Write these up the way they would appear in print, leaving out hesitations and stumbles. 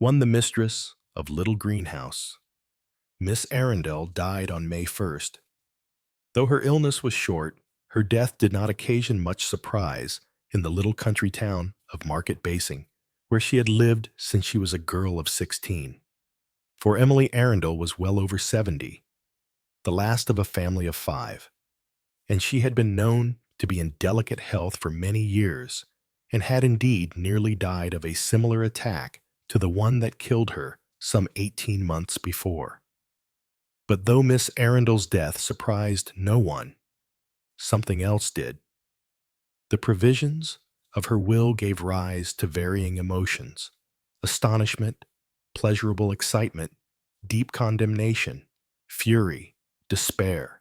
One the mistress of Little Greenhouse. Miss Arundel died on May 1st. Though her illness was short, her death did not occasion much surprise in the little country town of Market Basing, where she had lived since she was a girl of 16. For Emily Arundel was well over 70, the last of a family of 5, and she had been known to be in delicate health for many years, and had indeed nearly died of a similar attack to the one that killed her some 18 months before. But though Miss Arundel's death surprised no one, something else did. The provisions of her will gave rise to varying emotions: astonishment, pleasurable excitement, deep condemnation, fury, despair,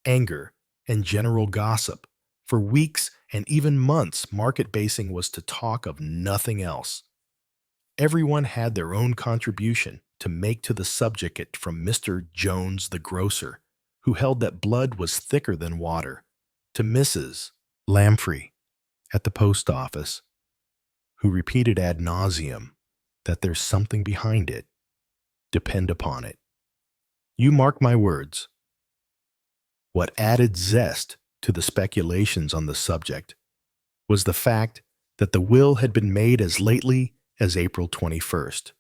anger, and general gossip. For weeks and even months, Market Basing was to talk of nothing else. Everyone had their own contribution to make to the subject, from Mr. Jones the grocer, who held that blood was thicker than water, to Mrs. Lamprey at the post office, who repeated ad nauseum that there's something behind it. Depend upon it. You mark my words. What added zest to the speculations on the subject was the fact that the will had been made as lately as April 21st.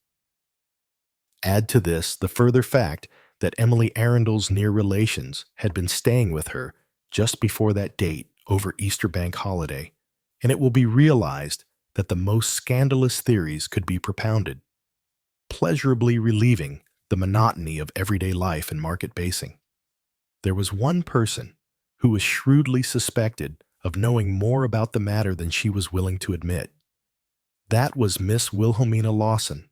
Add to this the further fact that Emily Arundel's near relations had been staying with her just before that date over Easter bank holiday, and it will be realized that the most scandalous theories could be propounded, pleasurably relieving the monotony of everyday life in Market Basing. There was one person who was shrewdly suspected of knowing more about the matter than she was willing to admit. That was Miss Wilhelmina Lawson,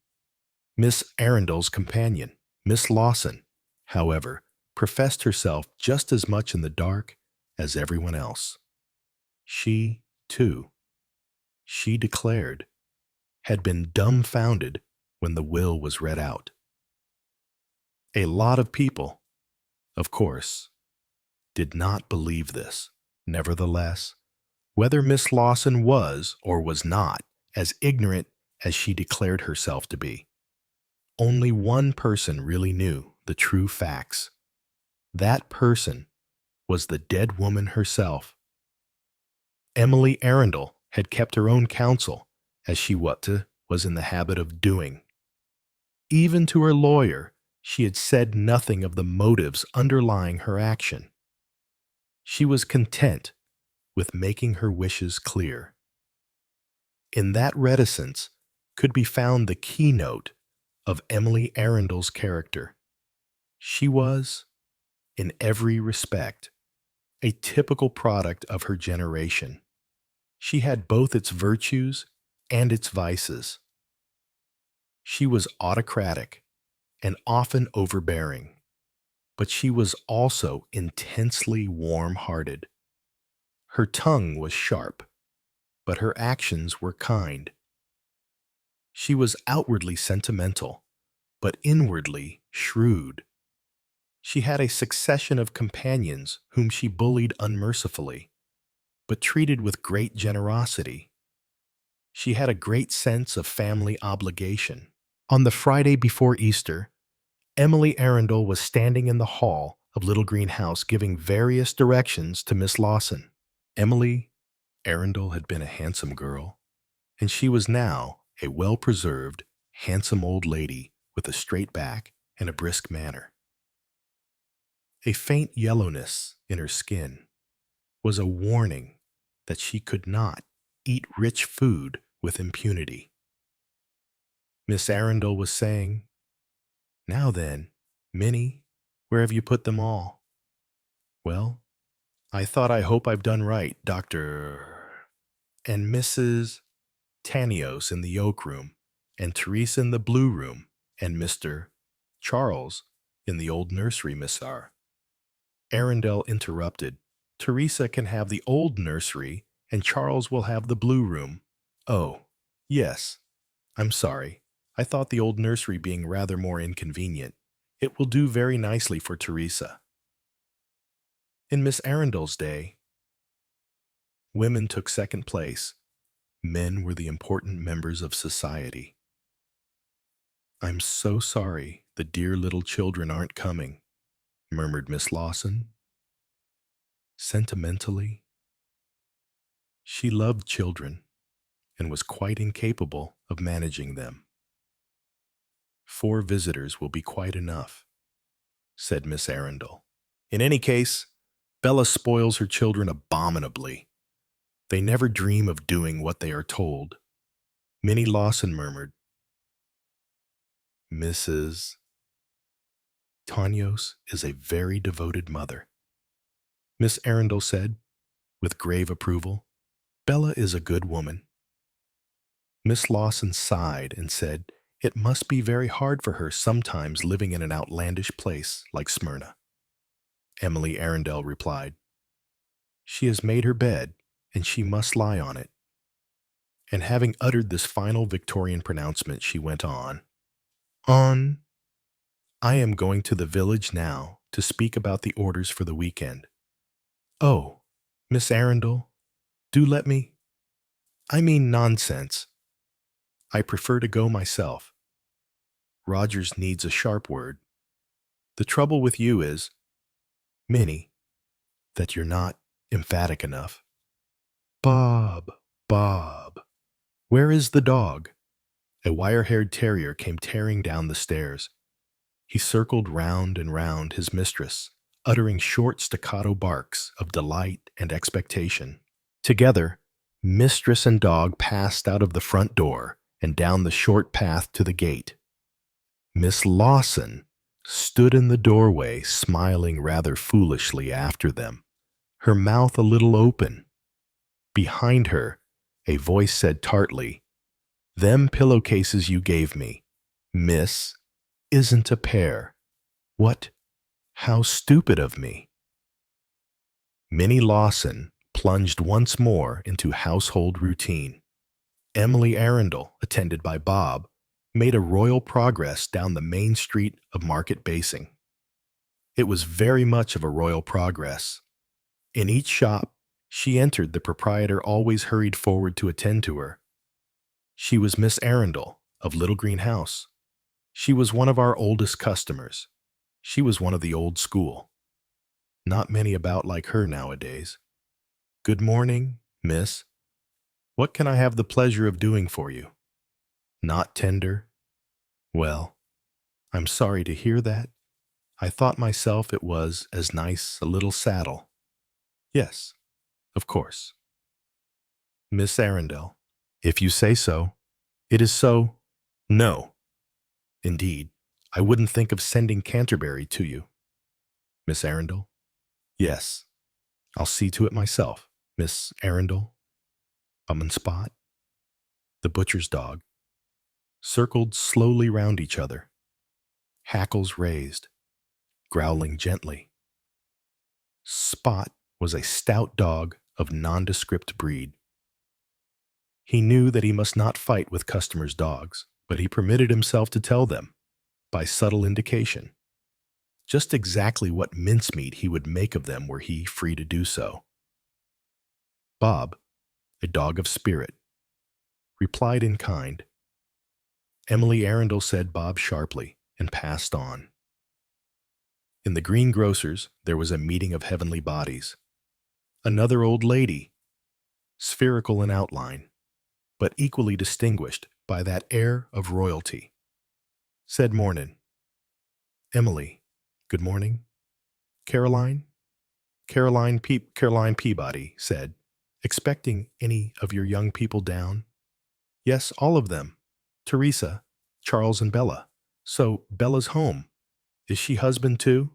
Miss Arundel's companion. Miss Lawson, however, professed herself just as much in the dark as everyone else. She, too, she declared, had been dumbfounded when the will was read out. A lot of people, of course, did not believe this. Nevertheless, whether Miss Lawson was or was not as ignorant as she declared herself to be, only one person really knew the true facts. That person was the dead woman herself. Emily Arundel had kept her own counsel, as she was in the habit of doing. Even to her lawyer, she had said nothing of the motives underlying her action. She was content with making her wishes clear. In that reticence could be found the keynote of Emily Arundel's character. She was, in every respect, a typical product of her generation. She had both its virtues and its vices. She was autocratic and often overbearing, but she was also intensely warm-hearted. Her tongue was sharp, but her actions were kind. She was outwardly sentimental, but inwardly shrewd. She had a succession of companions whom she bullied unmercifully, but treated with great generosity. She had a great sense of family obligation. On the Friday before Easter, Emily Arundel was standing in the hall of Little Green House giving various directions to Miss Lawson. Emily Arundel had been a handsome girl, and she was now a well-preserved, handsome old lady with a straight back and a brisk manner. A faint yellowness in her skin was a warning that she could not eat rich food with impunity. Miss Arundel was saying, "Now then, Minnie, where have you put them all?" "Well, I hope I've done right, Dr. and Mrs. Tanios in the oak room, and Teresa in the blue room, and Mr. Charles in the old nursery, Miss R." Arundel interrupted. "Teresa can have the old nursery, and Charles will have the blue room." "Oh, yes. I'm sorry. I thought the old nursery being rather more inconvenient. It will do very nicely for Teresa." In Miss Arundel's day, women took second place. Men were the important members of society. I'm so sorry the dear little children aren't coming, murmured Miss Lawson. Sentimentally, she loved children and was quite incapable of managing them. 4 visitors will be quite enough, said Miss Arundel. In any case, Bella spoils her children abominably. They never dream of doing what they are told. Minnie Lawson murmured. Mrs. Tanyos is a very devoted mother. Miss Arundel said, with grave approval, Bella is a good woman. Miss Lawson sighed and said, it must be very hard for her sometimes living in an outlandish place like Smyrna. Emily Arundel replied, she has made her bed, and she must lie on it. And having uttered this final Victorian pronouncement, she went on. I am going to the village now to speak about the orders for the weekend. Oh, Miss Arundel, do let me. I mean nonsense. I prefer to go myself. Rogers needs a sharp word. The trouble with you is, Minnie, that you're not emphatic enough. Bob, where is the dog? A wire-haired terrier came tearing down the stairs. He circled round and round his mistress, uttering short staccato barks of delight and expectation. Together, mistress and dog passed out of the front door and down the short path to the gate. Miss Lawson stood in the doorway, smiling rather foolishly after them, her mouth a little open. Behind her, a voice said tartly, them pillowcases you gave me, miss, isn't a pair. What? How stupid of me. Minnie Lawson plunged once more into household routine. Emily Arundel, attended by Bob, made a royal progress down the main street of Market Basing. It was very much of a royal progress. In each shop she entered, the proprietor always hurried forward to attend to her. She was Miss Arundel of Little Green House. She was one of our oldest customers. She was one of the old school. Not many about like her nowadays. Good morning, miss. What can I have the pleasure of doing for you? Not tender? Well, I'm sorry to hear that. I thought myself it was as nice a little saddle. Yes, of course. Miss Arundel, if you say so, it is so. No. Indeed, I wouldn't think of sending Canterbury to you. Miss Arundel? Yes, I'll see to it myself, Miss Arundel. Spot, the butcher's dog, circled slowly round each other, hackles raised, growling gently. Spot was a stout dog of nondescript breed. He knew that he must not fight with customers' dogs, but he permitted himself to tell them, by subtle indication, just exactly what mincemeat he would make of them were he free to do so. Bob, a dog of spirit, replied in kind. Emily Arundel said Bob sharply and passed on. In the greengrocer's there was a meeting of heavenly bodies. Another old lady, spherical in outline, but equally distinguished by that air of royalty, said mornin'. Emily, good morning. Caroline? Caroline Peabody said, expecting any of your young people down? Yes, all of them. Teresa, Charles, and Bella. So Bella's home. Is she husband too?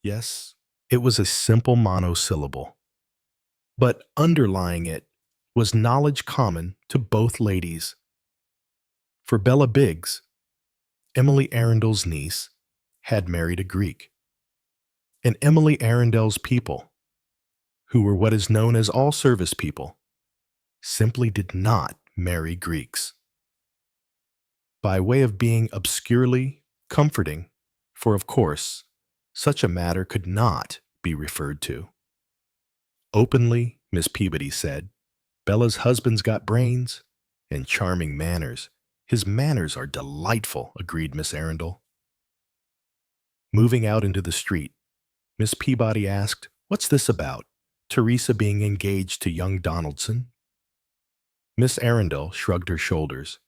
Yes. It was a simple monosyllable. But underlying it was knowledge common to both ladies. For Bella Biggs, Emily Arundel's niece, had married a Greek. And Emily Arundel's people, who were what is known as all-service people, simply did not marry Greeks. By way of being obscurely comforting, for of course, such a matter could not be referred to. Openly, Miss Peabody said, Bella's husband's got brains and charming manners, His manners are delightful, agreed Miss Arundel. Moving out into the street, Miss Peabody asked, "What's this about? Teresa being engaged to young Donaldson?" Miss Arundel shrugged her shoulders.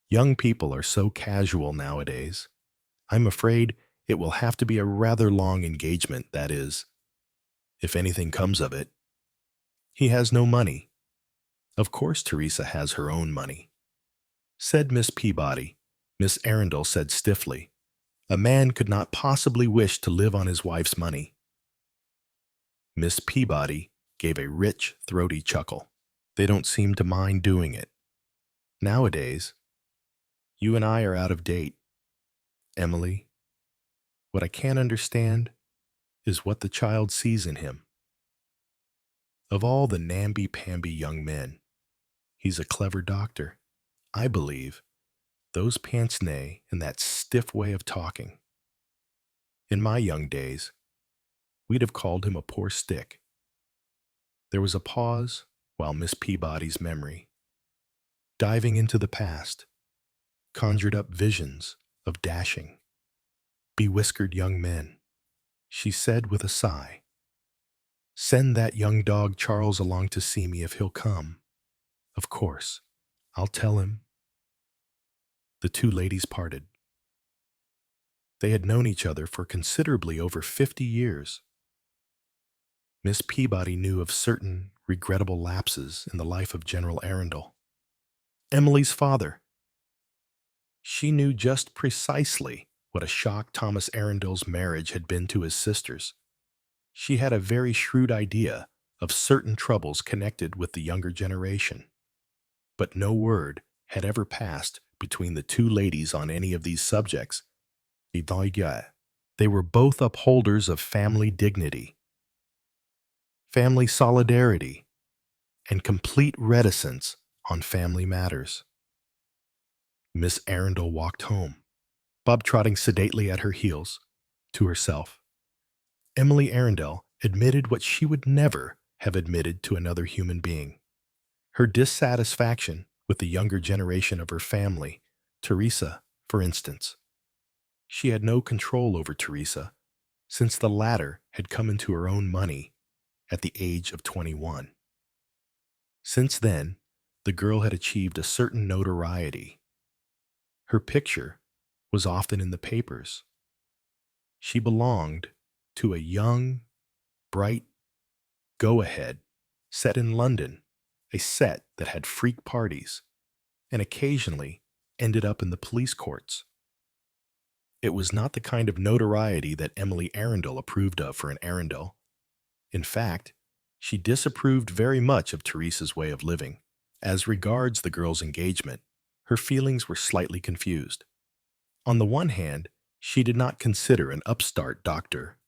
Young people are so casual nowadays. I'm afraid it will have to be a rather long engagement, that is, if anything comes of it. He has no money. Of course Teresa has her own money, said Miss Peabody. Miss Arundel said stiffly, "A man could not possibly wish to live on his wife's money." Miss Peabody gave a rich, throaty chuckle. They don't seem to mind doing it. Nowadays, you and I are out of date. Emily, what I can't understand is what the child sees in him. Of all the namby-pamby young men, he's a clever doctor. I believe those pince-nez and that stiff way of talking. In my young days, we'd have called him a poor stick. There was a pause while Miss Peabody's memory, diving into the past, conjured up visions of dashing, bewhiskered young men. She said with a sigh, "Send that young dog Charles along to see me if he'll come. Of course, I'll tell him." The two ladies parted. They had known each other for considerably over 50 years. Miss Peabody knew of certain regrettable lapses in the life of General Arundel. Emily's father. She knew just precisely what a shock Thomas Arundel's marriage had been to his sisters. She had a very shrewd idea of certain troubles connected with the younger generation. But no word had ever passed between the two ladies on any of these subjects. They were both upholders of family dignity, family solidarity, and complete reticence on family matters. Miss Arundel walked home, Bob trotting sedately at her heels, to herself. Emily Arundel admitted what she would never have admitted to another human being: her dissatisfaction with the younger generation of her family, Teresa, for instance. She had no control over Teresa, since the latter had come into her own money at the age of 21. Since then, the girl had achieved a certain notoriety. Her picture was often in the papers. She belonged to a young, bright go-ahead set in London, a set that had freak parties, and occasionally ended up in the police courts. It was not the kind of notoriety that Emily Arundel approved of for an Arundel. In fact, she disapproved very much of Teresa's way of living. As regards the girl's engagement, her feelings were slightly confused. On the one hand, she did not consider an upstart Dr.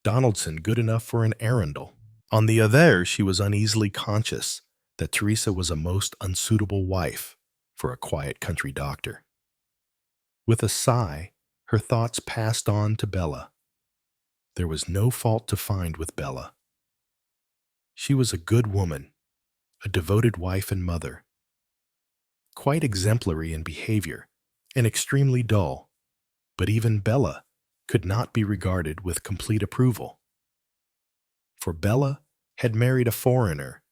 Donaldson good enough for an Arundel. On the other, she was uneasily conscious that Teresa was a most unsuitable wife for a quiet country doctor. With a sigh, her thoughts passed on to Bella. There was no fault to find with Bella. She was a good woman, a devoted wife and mother, quite exemplary in behavior, and extremely dull, but even Bella could not be regarded with complete approval. For Bella had married a foreigner,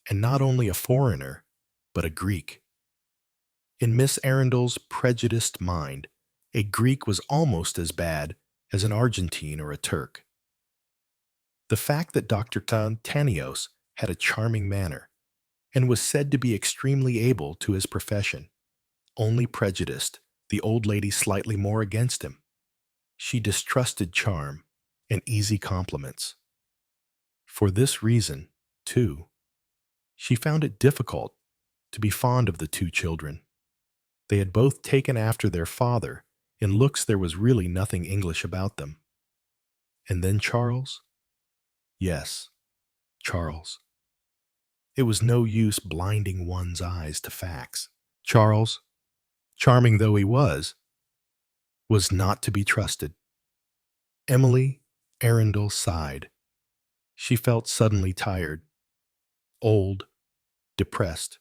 and not only a foreigner, but a Greek. In Miss Arundel's prejudiced mind, a Greek was almost as bad as an Argentine or a Turk. The fact that Dr. Tanios had a charming manner and was said to be extremely able to his profession only prejudiced the old lady slightly more against him. She distrusted charm and easy compliments. For this reason, too, she found it difficult to be fond of the two children. They had both taken after their father. In looks there was really nothing English about them. And then Charles? Yes, Charles. It was no use blinding one's eyes to facts. Charles, charming though he was not to be trusted. Emily Arundel sighed. She felt suddenly tired, old, depressed.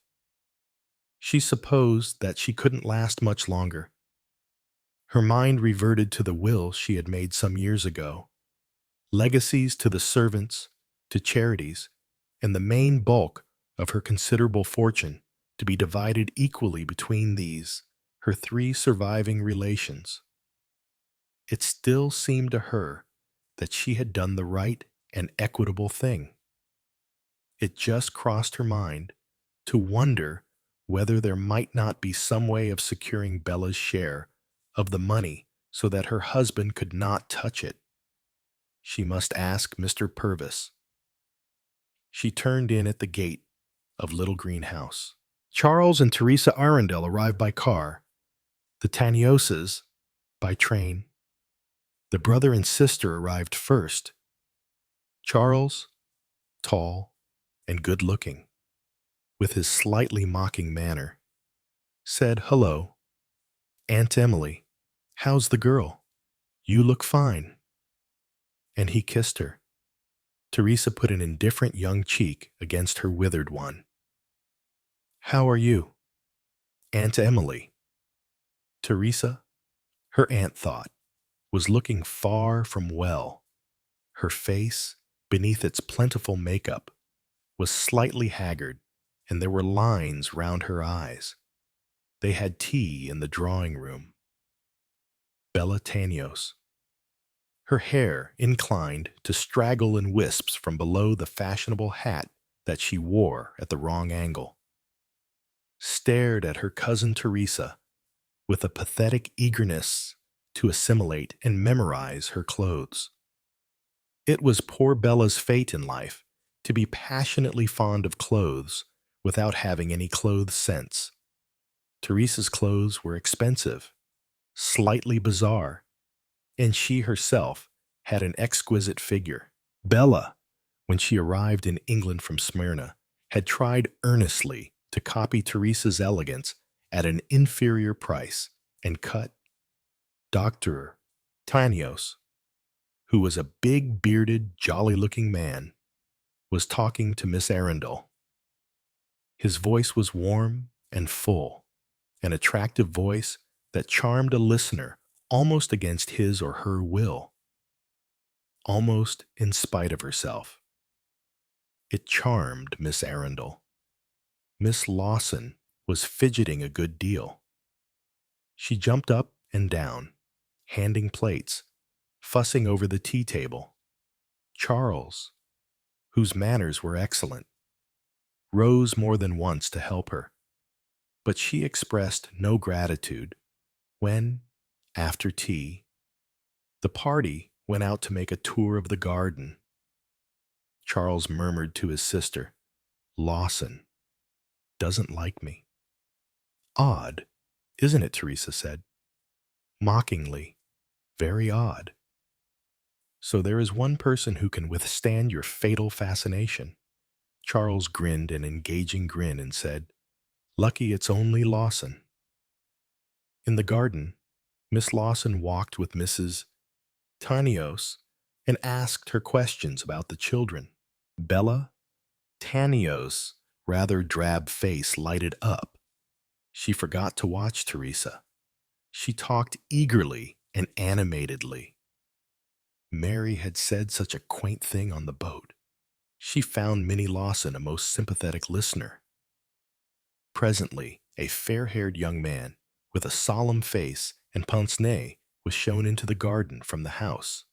She supposed that she couldn't last much longer. Her mind reverted to the will she had made some years ago, legacies to the servants, to charities, and the main bulk of her considerable fortune to be divided equally between these, her three surviving relations. It still seemed to her that she had done the right and equitable thing. It just crossed her mind to wonder whether there might not be some way of securing Bella's share of the money so that her husband could not touch it. She must ask Mr. Purvis. She turned in at the gate of Little Green House. Charles and Teresa Arundel arrived by car, the Tanioses by train. The brother and sister arrived first. Charles, tall and good-looking, with his slightly mocking manner, said hello. Aunt Emily, how's the girl? You look fine. And he kissed her. Teresa put an indifferent young cheek against her withered one. How are you? Aunt Emily. Teresa, her aunt thought, was looking far from well. Her face, beneath its plentiful makeup, was slightly haggard, and there were lines round her eyes. They had tea in the drawing-room. Bella Tanios. Her hair inclined to straggle in wisps from below the fashionable hat that she wore at the wrong angle, stared at her cousin Teresa with a pathetic eagerness to assimilate and memorize her clothes. It was poor Bella's fate in life to be passionately fond of clothes without having any clothes sense. Teresa's clothes were expensive, slightly bizarre, and she herself had an exquisite figure. Bella, when she arrived in England from Smyrna, had tried earnestly to copy Teresa's elegance at an inferior price and cut. Dr. Tanios, who was a big, bearded, jolly-looking man, was talking to Miss Arundel. His voice was warm and full, an attractive voice that charmed a listener almost against his or her will, almost in spite of herself. It charmed Miss Arundel. Miss Lawson was fidgeting a good deal. She jumped up and down, handing plates, fussing over the tea table. Charles, whose manners were excellent, rose more than once to help her, but she expressed no gratitude when, after tea, the party went out to make a tour of the garden. Charles murmured to his sister, Lawson doesn't like me. Odd, isn't it? Teresa said, mockingly. Very odd. So there is one person who can withstand your fatal fascination. Charles grinned an engaging grin and said, Lucky it's only Lawson. In the garden, Miss Lawson walked with Mrs. Tanios and asked her questions about the children. Bella Tanios' rather drab face lighted up. She forgot to watch Teresa. She talked eagerly and animatedly. Mary had said such a quaint thing on the boat. She found Minnie Lawson a most sympathetic listener. Presently, a fair-haired young man with a solemn face and pince-nez was shown into the garden from the house.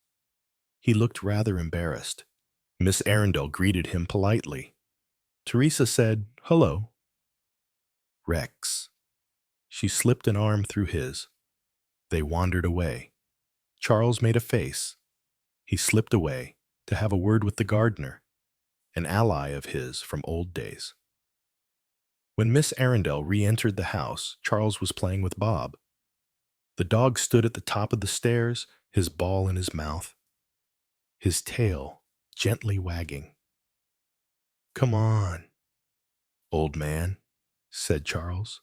He looked rather embarrassed. Miss Arundel greeted him politely. Teresa said, Hello. Rex. She slipped an arm through his. They wandered away. Charles made a face. He slipped away to have a word with the gardener, an ally of his from old days. When Miss Arundel re-entered the house, Charles was playing with Bob. The dog stood at the top of the stairs, his ball in his mouth, his tail gently wagging. Come on, old man, said Charles.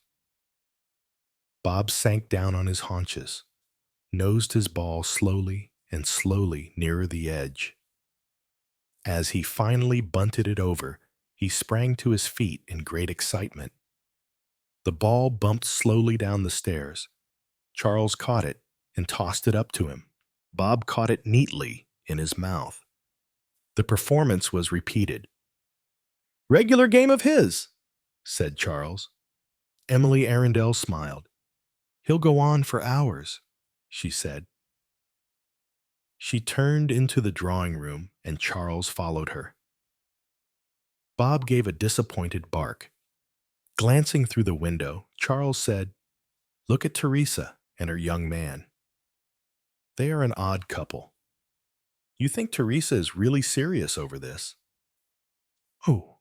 Bob sank down on his haunches, nosed his ball slowly and slowly nearer the edge. As he finally bunted it over, he sprang to his feet in great excitement. The ball bumped slowly down the stairs. Charles caught it and tossed it up to him. Bob caught it neatly in his mouth. The performance was repeated. "Regular game of his," said Charles. Emily Arundel smiled. "He'll go on for hours," she said. She turned into the drawing room, and Charles followed her. Bob gave a disappointed bark. Glancing through the window, Charles said, "Look at Teresa and her young man. They are an odd couple. You think Teresa is really serious over this?" "Oh,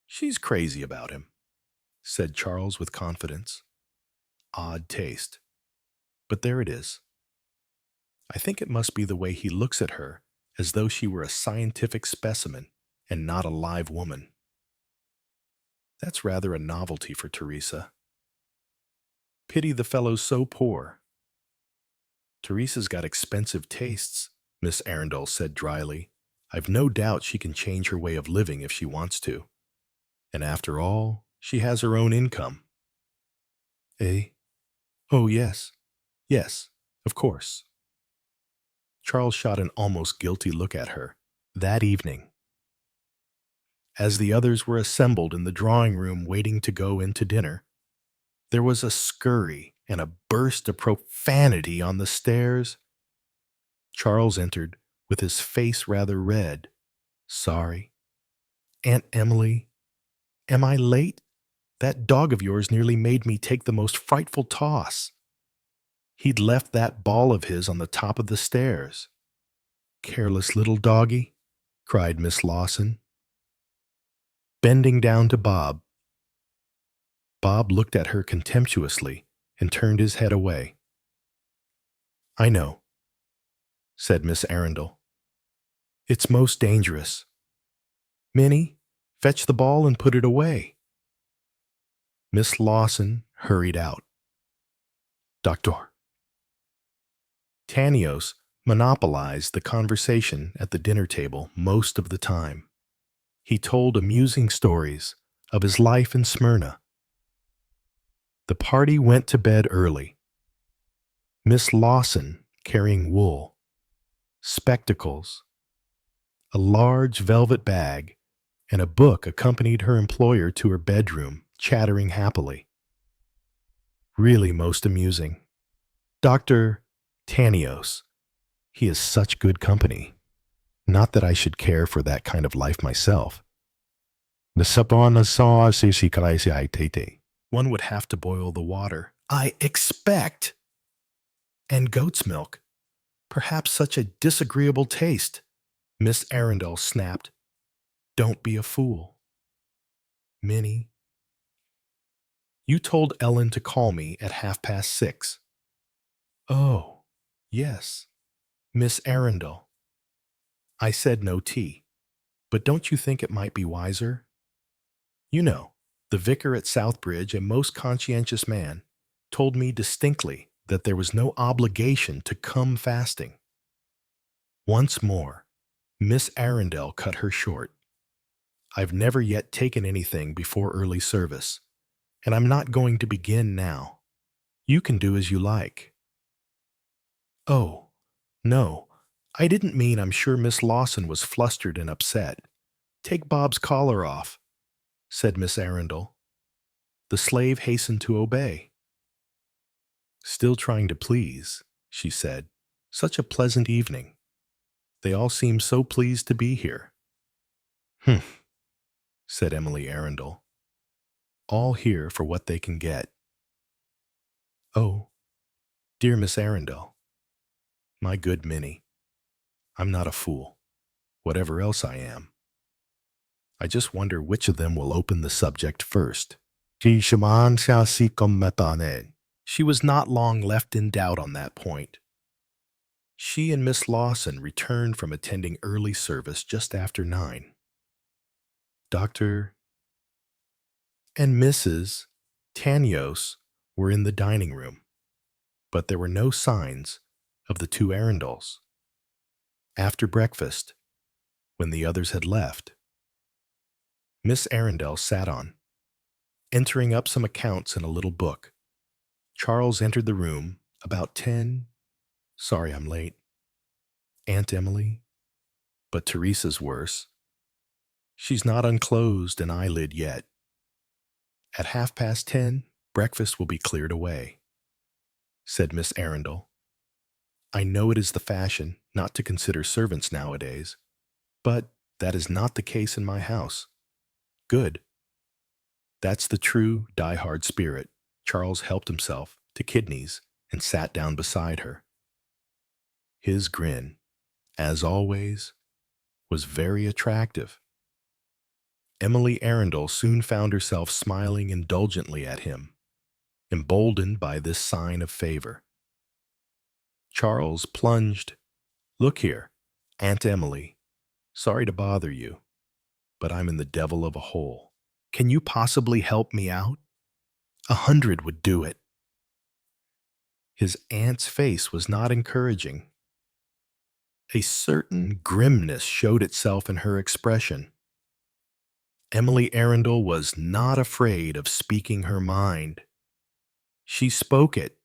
she's crazy about him," said Charles with confidence. Odd taste. But there it is. I think it must be the way he looks at her, as though she were a scientific specimen and not a live woman. That's rather a novelty for Teresa. Pity the fellow's so poor. "Teresa's got expensive tastes," Miss Arundel said dryly. "I've no doubt she can change her way of living if she wants to. And after all, she has her own income." "Eh? Oh, yes. Yes, of course." Charles shot an almost guilty look at her. That evening, as the others were assembled in the drawing room waiting to go into dinner, there was a scurry and a burst of profanity on the stairs. Charles entered with his face rather red. "Sorry. Aunt Emily, am I late? That dog of yours nearly made me take the most frightful toss. He'd left that ball of his on the top of the stairs." "Careless little doggy," cried Miss Lawson, bending down to Bob. Bob looked at her contemptuously and turned his head away. "I know," said Miss Arundel. "It's most dangerous. Minnie, fetch the ball and put it away." Miss Lawson hurried out. "Doctor." Tanios monopolized the conversation at the dinner table most of the time. He told amusing stories of his life in Smyrna. The party went to bed early. Miss Lawson, carrying wool, spectacles, a large velvet bag, and a book, accompanied her employer to her bedroom, chattering happily. Really most amusing. Dr. Tanios. He is such good company. Not that I should care for that kind of life myself. One would have to boil the water, I expect. And goat's milk. Perhaps such a disagreeable taste. Miss Arundel snapped. "Don't be a fool." "Minnie." "You told Ellen to call me at 6:30. "Oh, yes. Miss Arundel." "I said no tea. But don't you think it might be wiser? You know, the vicar at Southbridge, a most conscientious man, told me distinctly that there was no obligation to come fasting." Once more, Miss Arundel cut her short. "I've never yet taken anything before early service, and I'm not going to begin now. You can do as you like." "Oh, no, I didn't mean I'm sure Miss Lawson was flustered and upset. Take Bob's collar off," said Miss Arundel. The slave hastened to obey. "Still trying to please," she said. "Such a pleasant evening. They all seem so pleased to be here." "Humph," said Emily Arundel. "All here for what they can get." "Oh, dear Miss Arundel. My good Minnie, I'm not a fool, whatever else I am. I just wonder which of them will open the subject first." She was not long left in doubt on that point. She and Miss Lawson returned from attending early service just after 9. Dr. and Mrs. Tanios were in the dining room, but there were no signs of the two Arundels. After breakfast, when the others had left, Miss Arundel sat on entering up some accounts in a little book. Charles entered the room about 10. Sorry I'm late. Aunt Emily. But Teresa's worse. She's not unclosed an eyelid yet. At 10:30, breakfast will be cleared away, said Miss Arundel. I know it is the fashion not to consider servants nowadays, but that is not the case in my house. Good. That's the true, die-hard spirit. Charles helped himself to kidneys and sat down beside her. His grin, as always, was very attractive. Emily Arundel soon found herself smiling indulgently at him, emboldened by this sign of favor. Charles plunged. Look here, Aunt Emily, sorry to bother you, but I'm in the devil of a hole. Can you possibly help me out? 100 would do it. His aunt's face was not encouraging. A certain grimness showed itself in her expression. Emily Arundel was not afraid of speaking her mind. She spoke it.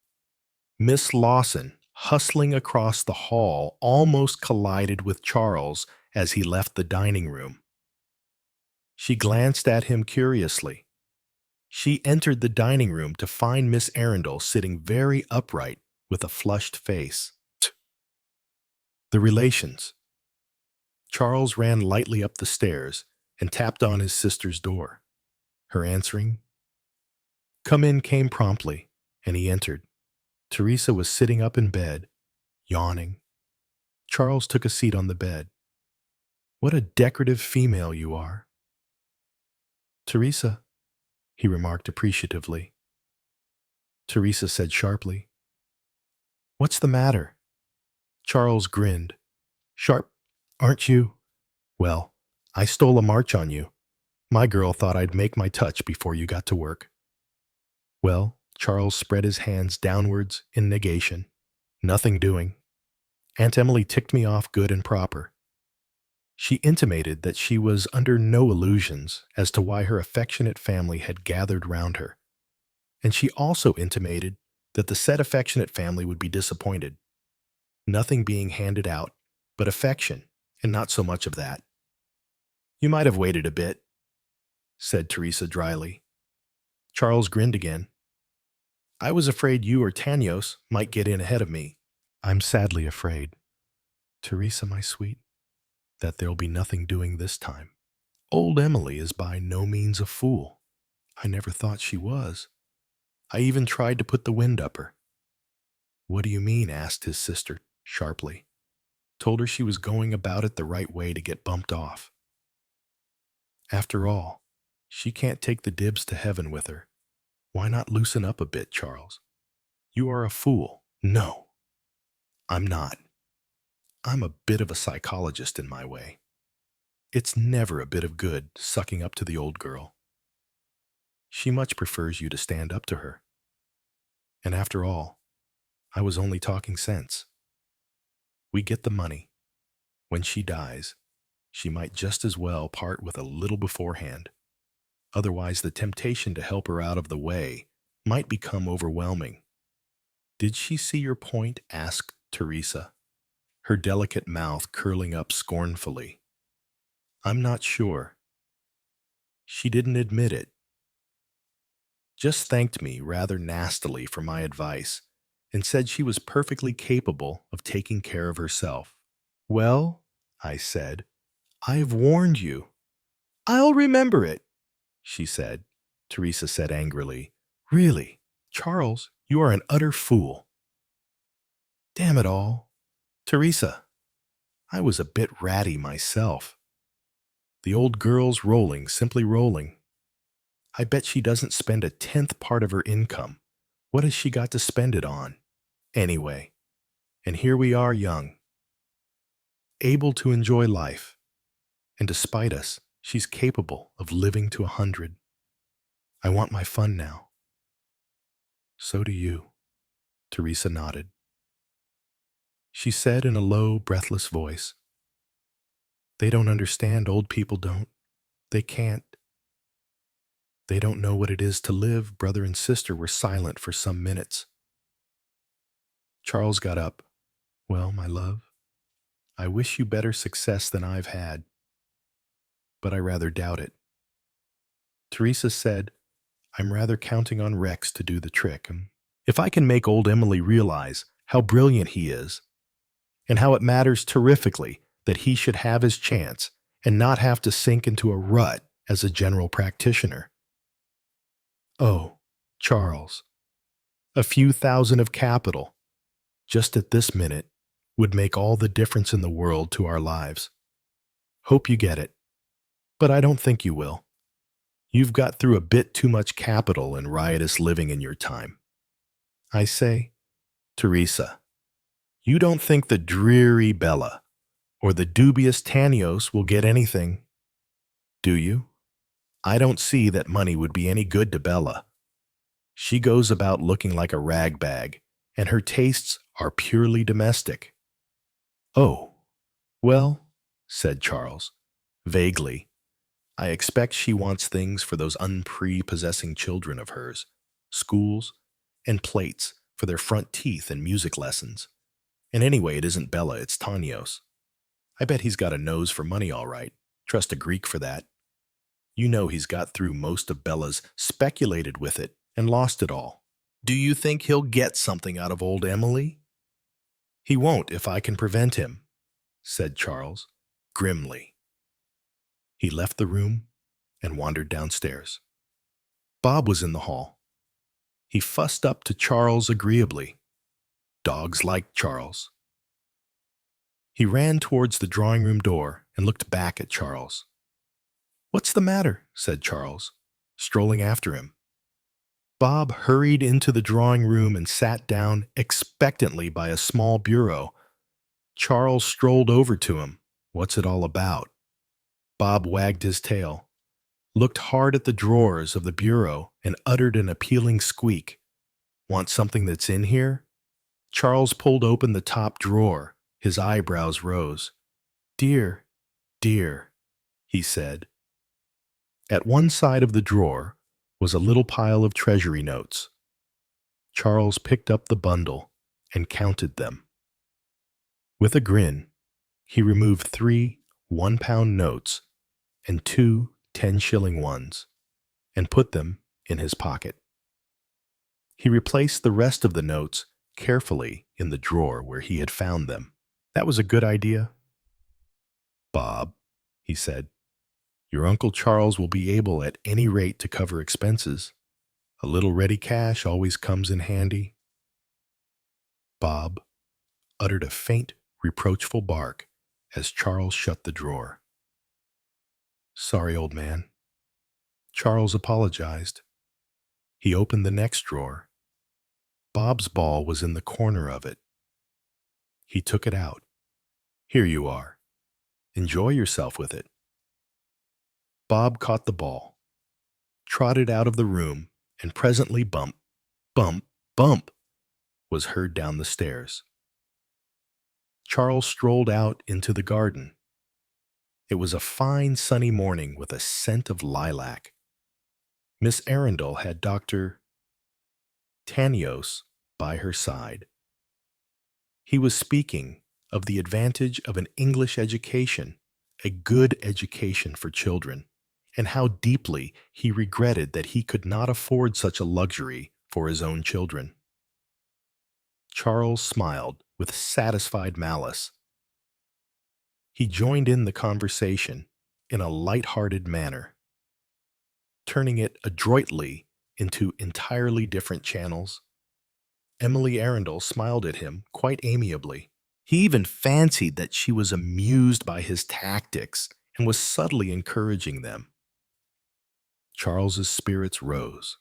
Miss Lawson, hustling across the hall, almost collided with Charles as he left the dining room. She glanced at him curiously. She entered the dining room to find Miss Arundel sitting very upright with a flushed face. The relations. Charles ran lightly up the stairs and tapped on his sister's door. Her answering, "Come in," came promptly, and he entered. Teresa was sitting up in bed, yawning. Charles took a seat on the bed. What a decorative female you are. Teresa, he remarked appreciatively. Teresa said sharply, What's the matter? Charles grinned. Sharp, aren't you? Well, I stole a march on you. My girl thought I'd make my touch before you got to work. Well, Charles spread his hands downwards in negation. Nothing doing. Aunt Emily ticked me off good and proper. She intimated that she was under no illusions as to why her affectionate family had gathered round her, and she also intimated that the said affectionate family would be disappointed. Nothing being handed out but affection, and not so much of that. You might have waited a bit, said Teresa dryly. Charles grinned again. I was afraid you or Tanyos might get in ahead of me. I'm sadly afraid, Teresa, my sweet, that there'll be nothing doing this time. Old Emily is by no means a fool. I never thought she was. I even tried to put the wind up her. What do you mean? Asked his sister sharply. Told her she was going about it the right way to get bumped off. After all, she can't take the dibs to heaven with her. Why not loosen up a bit, Charles? You are a fool. No, I'm not. I'm a bit of a psychologist in my way. It's never a bit of good sucking up to the old girl. She much prefers you to stand up to her. And after all, I was only talking sense. We get the money. When she dies, she might just as well part with a little beforehand. Otherwise, the temptation to help her out of the way might become overwhelming. Did she see your point? Asked Teresa, her delicate mouth curling up scornfully. I'm not sure. She didn't admit it. Just thanked me rather nastily for my advice and said she was perfectly capable of taking care of herself. Well, I said, I've warned you. I'll remember it, she said. Teresa said angrily, Really, Charles, you are an utter fool. Damn it all. Teresa, I was a bit ratty myself. The old girl's rolling, simply rolling. I bet she doesn't spend a 10th part of her income. What has she got to spend it on? Anyway, and here we are young, able to enjoy life, and despite us, she's capable of living to 100. I want my fun now. So do you, Teresa nodded. She said in a low, breathless voice, They don't understand, old people don't. They can't. They don't know what it is to live. Brother and sister were silent for some minutes. Charles got up. Well, my love, I wish you better success than I've had, but I rather doubt it. Teresa said, I'm rather counting on Rex to do the trick. If I can make old Emily realize how brilliant he is, and how it matters terrifically that he should have his chance and not have to sink into a rut as a general practitioner. Oh, Charles, a few thousand of capital, just at this minute, would make all the difference in the world to our lives. Hope you get it, but I don't think you will. You've got through a bit too much capital and riotous living in your time. I say, Teresa, you don't think the dreary Bella or the dubious Tanios will get anything, do you? I don't see that money would be any good to Bella. She goes about looking like a rag bag, and her tastes are purely domestic. Oh, well, said Charles, vaguely, I expect she wants things for those unprepossessing children of hers, schools, and plates for their front teeth and music lessons. And anyway, it isn't Bella, it's Tanios. I bet he's got a nose for money all right. Trust a Greek for that. You know he's got through most of Bella's, speculated with it, and lost it all. Do you think he'll get something out of old Emily? He won't if I can prevent him, said Charles, grimly. He left the room and wandered downstairs. Bob was in the hall. He fussed up to Charles agreeably. Dogs liked Charles. He ran towards the drawing-room door and looked back at Charles. What's the matter? Said Charles, strolling after him. Bob hurried into the drawing-room and sat down expectantly by a small bureau. Charles strolled over to him. What's it all about? Bob wagged his tail, looked hard at the drawers of the bureau, and uttered an appealing squeak. Want something that's in here? Charles pulled open the top drawer. His eyebrows rose. Dear, dear, he said. At one side of the drawer was a little pile of treasury notes. Charles picked up the bundle and counted them. With a grin, he removed 3 one-pound notes and 2 10-shilling ones and put them in his pocket. He replaced the rest of the notes carefully in the drawer where he had found them. That was a good idea. Bob, he said, your Uncle Charles will be able at any rate to cover expenses. A little ready cash always comes in handy. Bob uttered a faint, reproachful bark as Charles shut the drawer. Sorry, old man. Charles apologized. He opened the next drawer. Bob's ball was in the corner of it. He took it out. Here you are. Enjoy yourself with it. Bob caught the ball, trotted out of the room, and presently bump, bump, bump was heard down the stairs. Charles strolled out into the garden. It was a fine sunny morning with a scent of lilac. Miss Arundel had Dr. Tanios by her side. He was speaking of the advantage of an English education, a good education for children, and how deeply he regretted that he could not afford such a luxury for his own children. Charles smiled with satisfied malice. He joined in the conversation in a light-hearted manner, turning it adroitly into entirely different channels. Emily Arundel smiled at him quite amiably. He even fancied that she was amused by his tactics and was subtly encouraging them. Charles's spirits rose.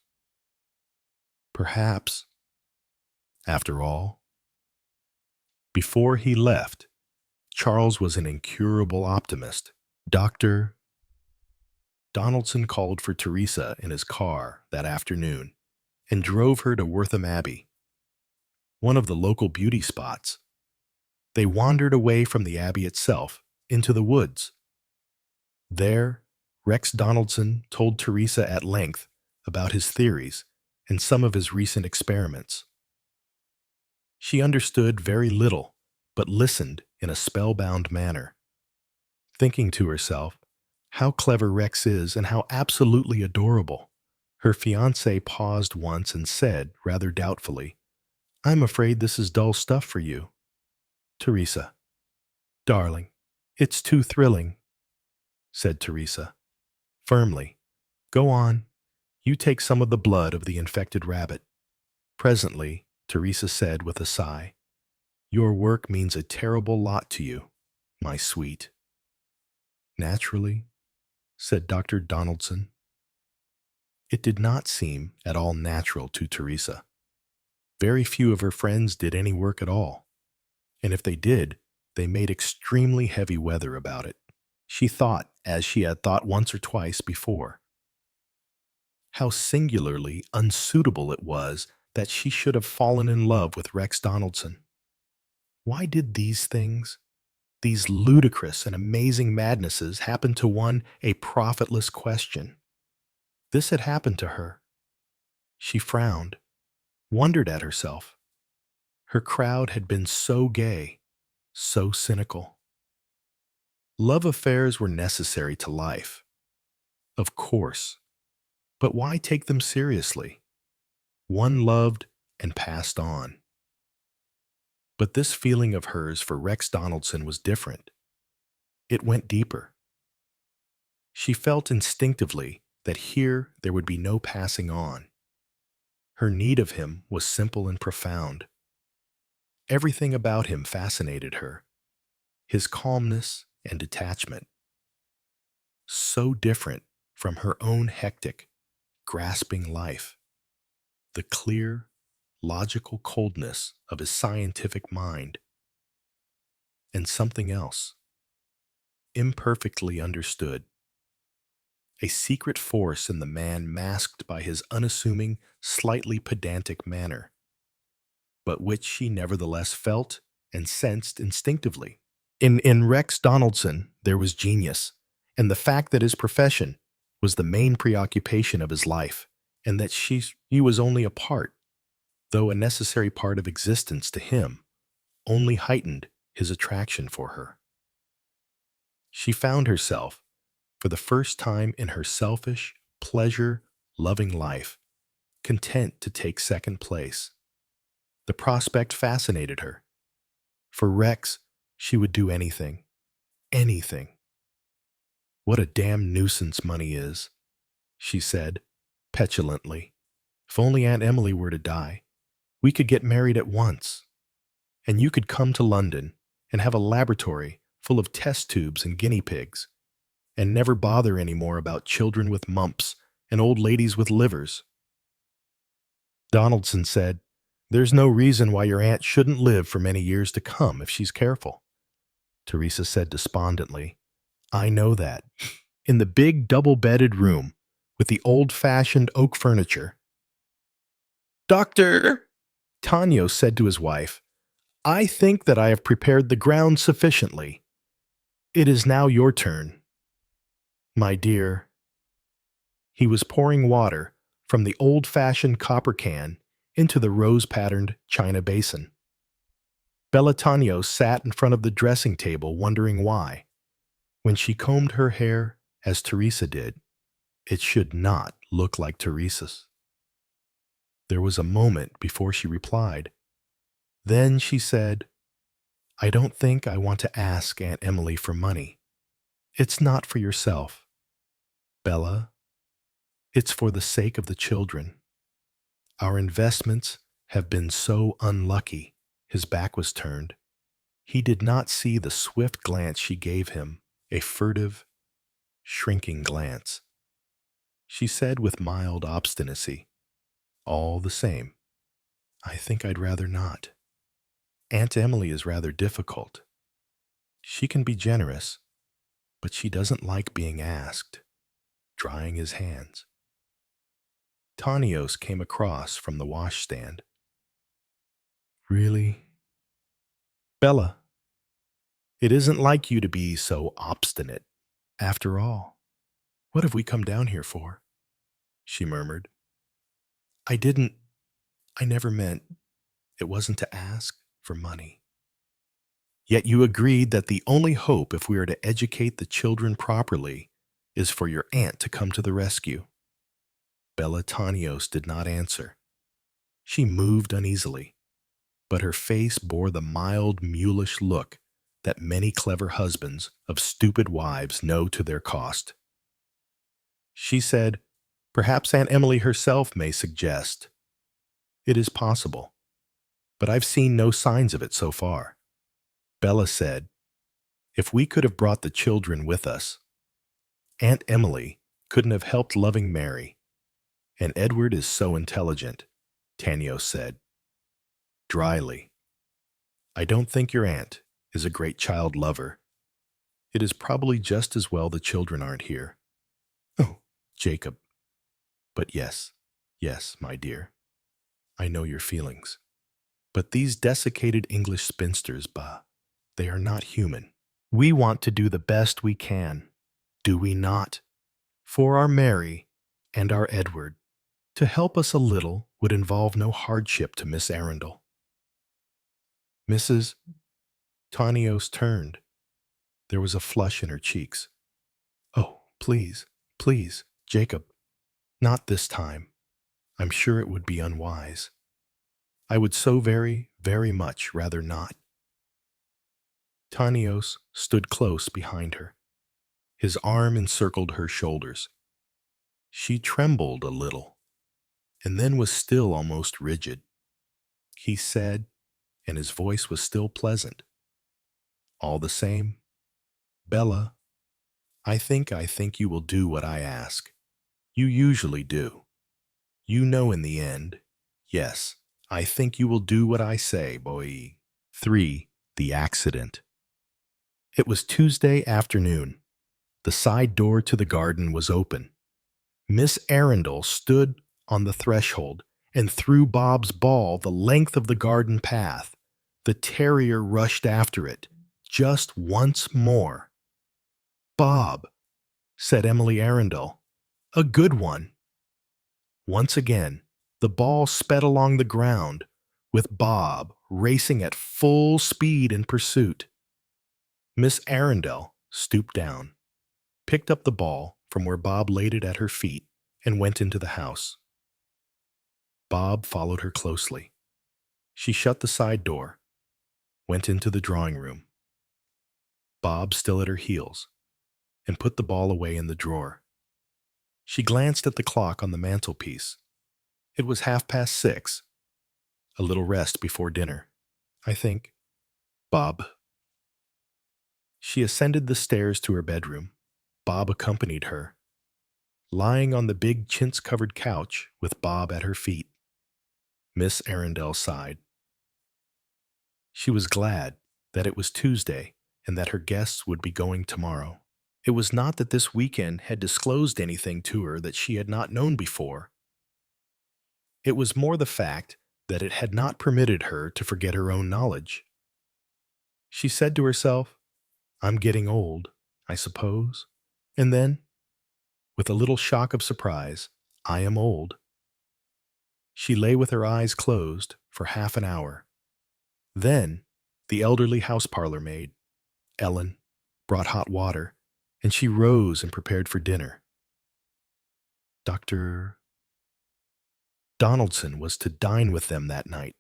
Perhaps, after all. Before he left, Charles was an incurable optimist. Dr. Donaldson called for Teresa in his car that afternoon and drove her to Wortham Abbey, one of the local beauty spots. They wandered away from the abbey itself into the woods. There, Rex Donaldson told Teresa at length about his theories and some of his recent experiments. She understood very little, but listened in a spellbound manner, thinking to herself, how clever Rex is and how absolutely adorable. Her fiancé paused once and said, rather doubtfully, "I'm afraid this is dull stuff for you." "Teresa, darling, it's too thrilling," said Teresa, firmly. "Go on. You take some of the blood of the infected rabbit." Presently, Teresa said with a sigh, "Your work means a terrible lot to you, my sweet." "Naturally," said Dr. Donaldson. It did not seem at all natural to Teresa. Very few of her friends did any work at all, and if they did, they made extremely heavy weather about it. She thought, as she had thought once or twice before, how singularly unsuitable it was that she should have fallen in love with Rex Donaldson. Why did these things, these ludicrous and amazing madnesses, happen to one a profitless question? This had happened to her. She frowned, wondered at herself. Her crowd had been so gay, so cynical. Love affairs were necessary to life, of course, but why take them seriously? One loved and passed on. But this feeling of hers for Rex Donaldson was different. It went deeper. She felt instinctively that here there would be no passing on. Her need of him was simple and profound. Everything about him fascinated her, his calmness and detachment. So different from her own hectic, grasping life. The clear, logical coldness of his scientific mind. And something else, imperfectly understood. A secret force in the man masked by his unassuming, slightly pedantic manner, but which she nevertheless felt and sensed instinctively. In Rex Donaldson, there was genius, and the fact that his profession was the main preoccupation of his life, and that she was only a part, though a necessary part of existence to him, only heightened his attraction for her. She found herself, for the first time in her selfish, pleasure-loving life, content to take second place. The prospect fascinated her. For Rex, she would do anything. Anything. "What a damn nuisance money is," she said, petulantly. "If only Aunt Emily were to die, we could get married at once. And you could come to London and have a laboratory full of test tubes and guinea pigs, and never bother any more about children with mumps and old ladies with livers." Donaldson said, "There's no reason why your aunt shouldn't live for many years to come if she's careful." Teresa said despondently, "I know that." In the big double-bedded room with the old-fashioned oak furniture, "Doctor," Tonio said to his wife, "I think that I have prepared the ground sufficiently. It is now your turn." "My dear." He was pouring water from the old-fashioned copper can into the rose-patterned china basin. Bellatano sat in front of the dressing table wondering why, when she combed her hair as Teresa did, it should not look like Teresa's. There was a moment before she replied. Then she said, "I don't think I want to ask Aunt Emily for money. It's not for yourself, Bella. It's for the sake of the children. Our investments have been so unlucky." His back was turned. He did not see the swift glance she gave him, a furtive, shrinking glance. She said with mild obstinacy, "All the same, I think I'd rather not. Aunt Emily is rather difficult. She can be generous, but she doesn't like being asked," drying his hands. Tanios came across from the washstand. "Really? Bella, it isn't like you to be so obstinate. After all, what have we come down here for?" she murmured. I didn't, I never meant, it wasn't to ask for money. Yet you agreed that the only hope if we are to educate the children properly is for your aunt to come to the rescue. Bella Tanios did not answer. She moved uneasily, but her face bore the mild, mulish look that many clever husbands of stupid wives know to their cost. She said, "Perhaps Aunt Emily herself may suggest. It is possible, but I've seen no signs of it so far." Bella said, "If we could have brought the children with us, Aunt Emily couldn't have helped loving Mary, and Edward is so intelligent," Tanios said, dryly. "I don't think your aunt is a great child lover. It is probably just as well the children aren't here." "Oh, Jacob." "But yes, my dear, I know your feelings. But these desiccated English spinsters, bah, they are not human. We want to do the best we can, do we not? For our Mary and our Edward. To help us a little would involve no hardship to Miss Arundel." Mrs. Tanios turned. There was a flush in her cheeks. "Oh, please, Jacob. Not this time. I'm sure it would be unwise. I would so very, very much rather not." Tanios stood close behind her. His arm encircled her shoulders. She trembled a little, and then was still almost rigid. He said, and his voice was still pleasant, "All the same, Bella, I think you will do what I ask. You usually do. You know in the end. Yes, I think you will do what I say, boy." 3. The Accident. It was Tuesday afternoon. The side door to the garden was open. Miss Arundel stood on the threshold and threw Bob's ball the length of the garden path. The terrier rushed after it, just once more. "Bob," said Emily Arundel, "a good one." Once again, the ball sped along the ground, with Bob racing at full speed in pursuit. Miss Arundel stooped down, picked up the ball from where Bob laid it at her feet, and went into the house. Bob followed her closely. She shut the side door, went into the drawing room. Bob still at her heels, and put the ball away in the drawer. She glanced at the clock on the mantelpiece. It was 6:30. A little rest before dinner, I think. Bob. She ascended the stairs to her bedroom. Bob accompanied her, lying on the big chintz-covered couch with Bob at her feet. Miss Arundel sighed. She was glad that it was Tuesday and that her guests would be going tomorrow. It was not that this weekend had disclosed anything to her that she had not known before. It was more the fact that it had not permitted her to forget her own knowledge. She said to herself, "I'm getting old, I suppose." And then, with a little shock of surprise, "I am old." She lay with her eyes closed for half an hour. Then, the elderly house-parlor maid, Ellen, brought hot water, and she rose and prepared for dinner. Dr. Donaldson was to dine with them that night.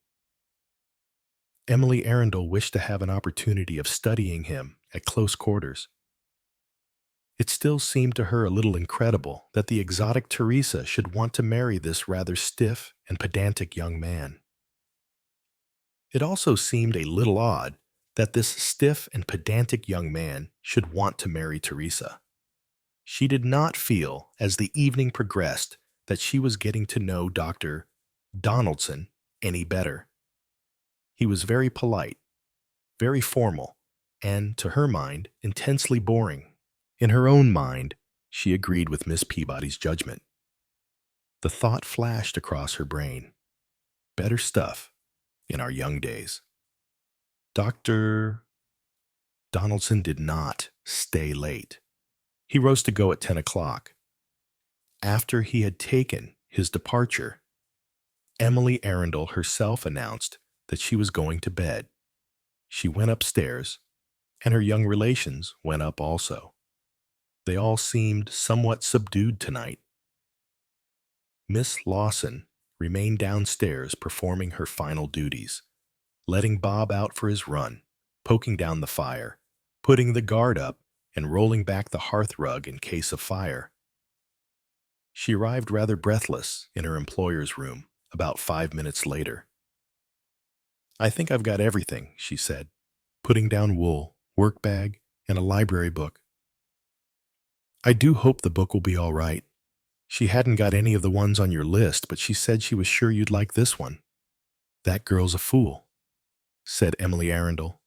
Emily Arundel wished to have an opportunity of studying him at close quarters. It still seemed to her a little incredible that the exotic Teresa should want to marry this rather stiff and pedantic young man. It also seemed a little odd that this stiff and pedantic young man should want to marry Teresa. She did not feel, as the evening progressed, that she was getting to know Dr. Donaldson any better. He was very polite, very formal, and, to her mind, intensely boring. In her own mind, she agreed with Miss Peabody's judgment. The thought flashed across her brain. Better stuff in our young days. Dr. Donaldson did not stay late. He rose to go at 10 o'clock. After he had taken his departure, Emily Arundel herself announced that she was going to bed. She went upstairs, and her young relations went up also. They all seemed somewhat subdued tonight. Miss Lawson remained downstairs performing her final duties, letting Bob out for his run, poking down the fire, putting the guard up, and rolling back the hearth rug in case of fire. She arrived rather breathless in her employer's room about 5 minutes later. "I think I've got everything," she said, putting down wool, work bag, and a library book. "I do hope the book will be all right. She hadn't got any of the ones on your list, but she said she was sure you'd like this one." "That girl's a fool," said Emily Arundel.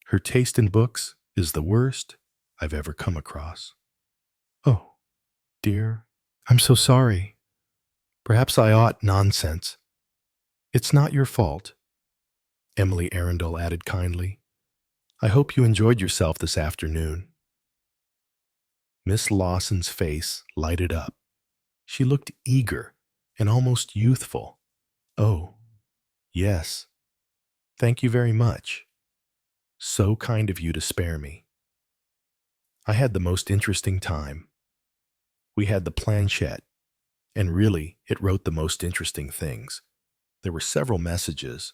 "Her taste in books is the worst I've ever come across." "Oh, dear, I'm so sorry. Perhaps I ought nonsense. It's not your fault," Emily Arundel added kindly. "I hope you enjoyed yourself this afternoon." Miss Lawson's face lighted up. She looked eager and almost youthful. "Oh, yes. Thank you very much. So kind of you to spare me. I had the most interesting time. We had the planchette, and really it wrote the most interesting things. There were several messages.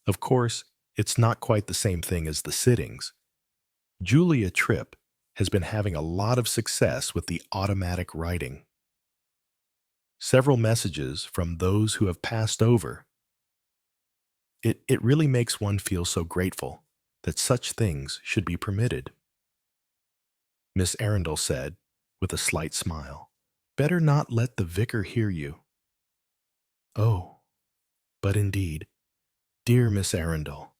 Of course, it's not quite the same thing as the sittings. Julia Tripp has been having a lot of success with the automatic writing. Several messages from those who have passed over. It really makes one feel so grateful that such things should be permitted." Miss Arundel said, with a slight smile, "Better not let the vicar hear you." "Oh, but indeed, dear Miss Arundel,